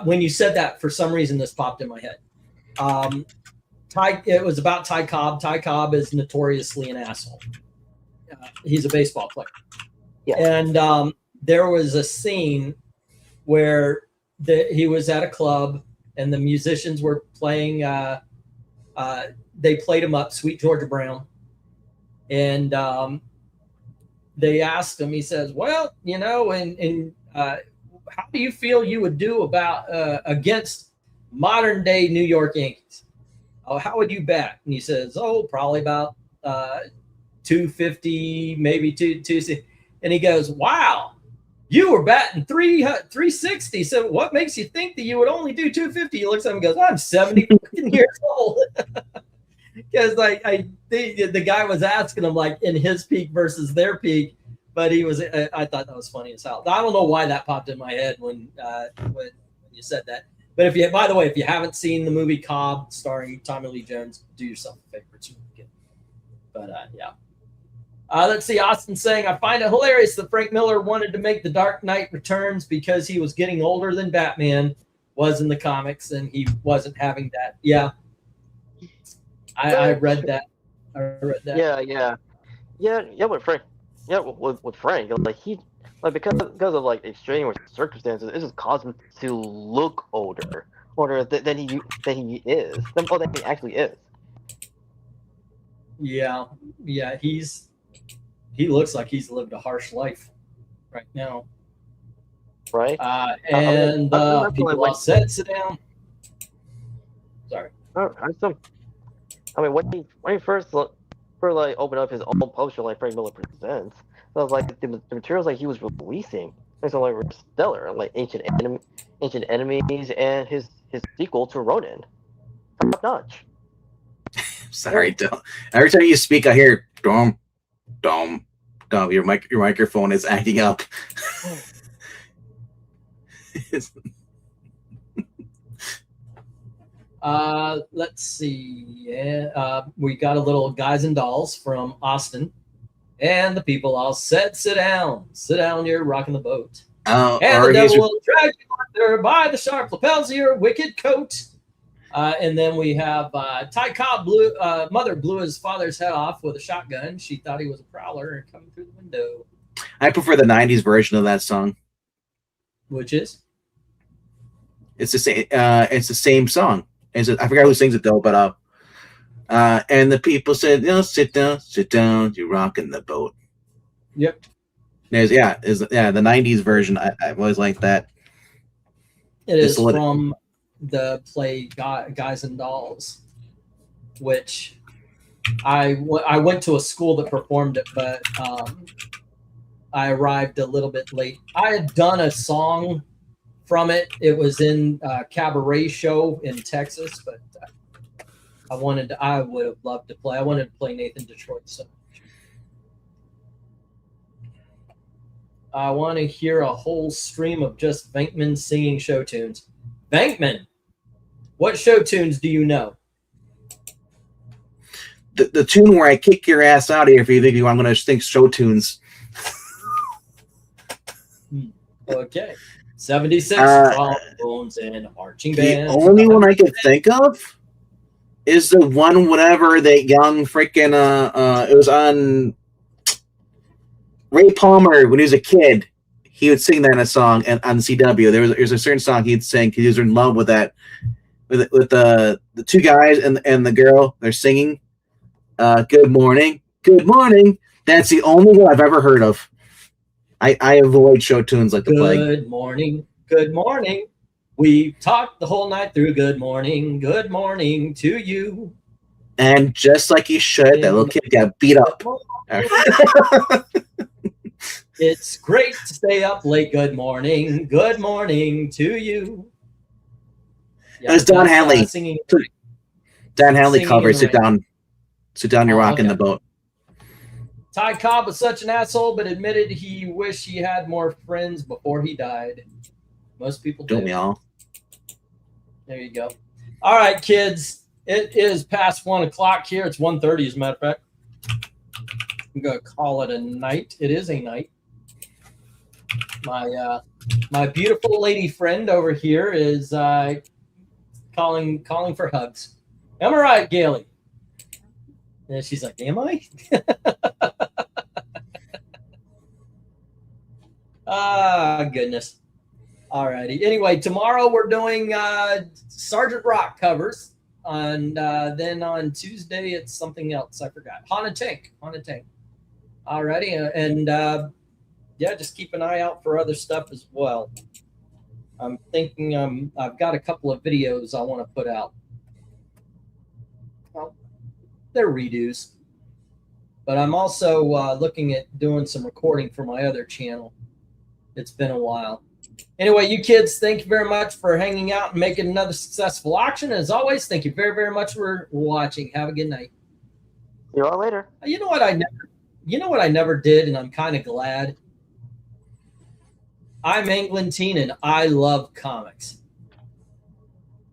When you said that, for some reason, this popped in my head. It was about Ty Cobb. Ty Cobb is notoriously an asshole. He's a baseball player. Yeah. And there was a scene where he was at a club and the musicians were playing. They played him up, Sweet Georgia Brown, and they asked him. He says, "Well, you know, and how do you feel you would do about against modern day New York Yankees? Oh, how would you bat?" And he says, "Oh, probably about 250, maybe 260." And he goes, "Wow, you were batting 360. So what makes you think that you would only do 250?" He looks at him and goes, "I'm 70 years old." Because like the guy was asking him like in his peak versus their peak, but he was. I thought that was funny as hell. I don't know why that popped in my head when you said that. But by the way, if you haven't seen the movie Cobb starring Tommy Lee Jones, do yourself a favor. It's really good. But yeah. Let's see. Austin saying, "I find it hilarious that Frank Miller wanted to make The Dark Knight Returns because he was getting older than Batman was in the comics, and he wasn't having that." Yeah, I read that. Yeah. With Frank, with Frank, like because of like extreme circumstances, it just caused him to look older than he is, than he actually is. Yeah. He looks like he's lived a harsh life right now. Right. And people have said, "Sit down." Sorry. I mean, when he first opened up his own poster like Frank Miller Presents, I was like the materials like he was releasing, were stellar, like Ancient Enemies and his sequel to Ronin, top notch. Sorry, Dom. Every time you speak, I hear Dom. Your microphone is acting up. Let's see. We got a little Guys and Dolls from Austin, and the people all said, "Sit down, you're rocking the boat." And the devil will drag you under by the sharp lapels of your wicked coat. And then we have Ty Cobb mother blew his father's head off with a shotgun. She thought he was a prowler and coming through the window. I prefer the 90s version of that song. Which is? It's the same. It's the same song. I forgot who sings it though, but and the people said, sit down, you're rocking the boat. Yep. The 90s version. I've always liked that. It is from the play Guys and Dolls, which I went to a school that performed it, but I arrived a little bit late. I had done a song from it. It was in a cabaret show in Texas, but I would have loved to play. I wanted to play Nathan Detroit so much. I want to hear a whole stream of just Venkman singing show tunes. Venkman, what show tunes do you know? The tune where I kick your ass out of here if you think I'm going to think show tunes. Okay. 76 trombones and marching band. The only one I can think of is the one whenever that young freaking it was on Ray Palmer when he was a kid. He would sing that in a song and on CW. There's a certain song he'd sing because he was in love with that with the two guys and the girl. They're singing good morning. That's the only one I've ever heard of. I avoid show tunes like the plague. Good morning. We talked the whole night through. Good morning to you. And just like you should, that little kid got beat up. It's great to stay up late. Good morning to you. Yeah, it's Don Hanley singing. Don Hanley cover. Sit down, you're rocking the boat. Ty Cobb was such an asshole, but admitted he wished he had more friends before he died. Most people do. Don't we all? There you go. All right, kids. It is past 1 o'clock here. It's 1:30, as a matter of fact. I'm going to call it a night. It is a night. My beautiful lady friend over here is calling for hugs. Am I right, Gailey? And she's like, am I? Ah, goodness. All righty. Anyway, tomorrow we're doing Sergeant Rock covers. And then on Tuesday, it's something else. I forgot. Haunted Tank. All righty. And yeah, just keep an eye out for other stuff as well. I'm thinking I've got a couple of videos I want to put out. Well, they're redos. But I'm also looking at doing some recording for my other channel. It's been a while. Anyway, you kids, thank you very much for hanging out and making another successful auction. As always, thank you very, very much for watching. Have a good night. See you all later. You know what I never did, and I'm kind of glad. I'm Englentine, and I love comics.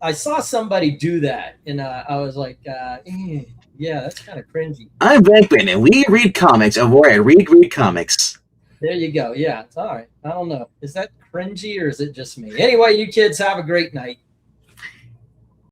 I saw somebody do that, and I was like, yeah, that's kind of cringy. I'm Venkman, and we read comics. I read comics. There you go. Yeah, it's all right. I don't know. Is that cringy or is it just me? Anyway, you kids have a great night.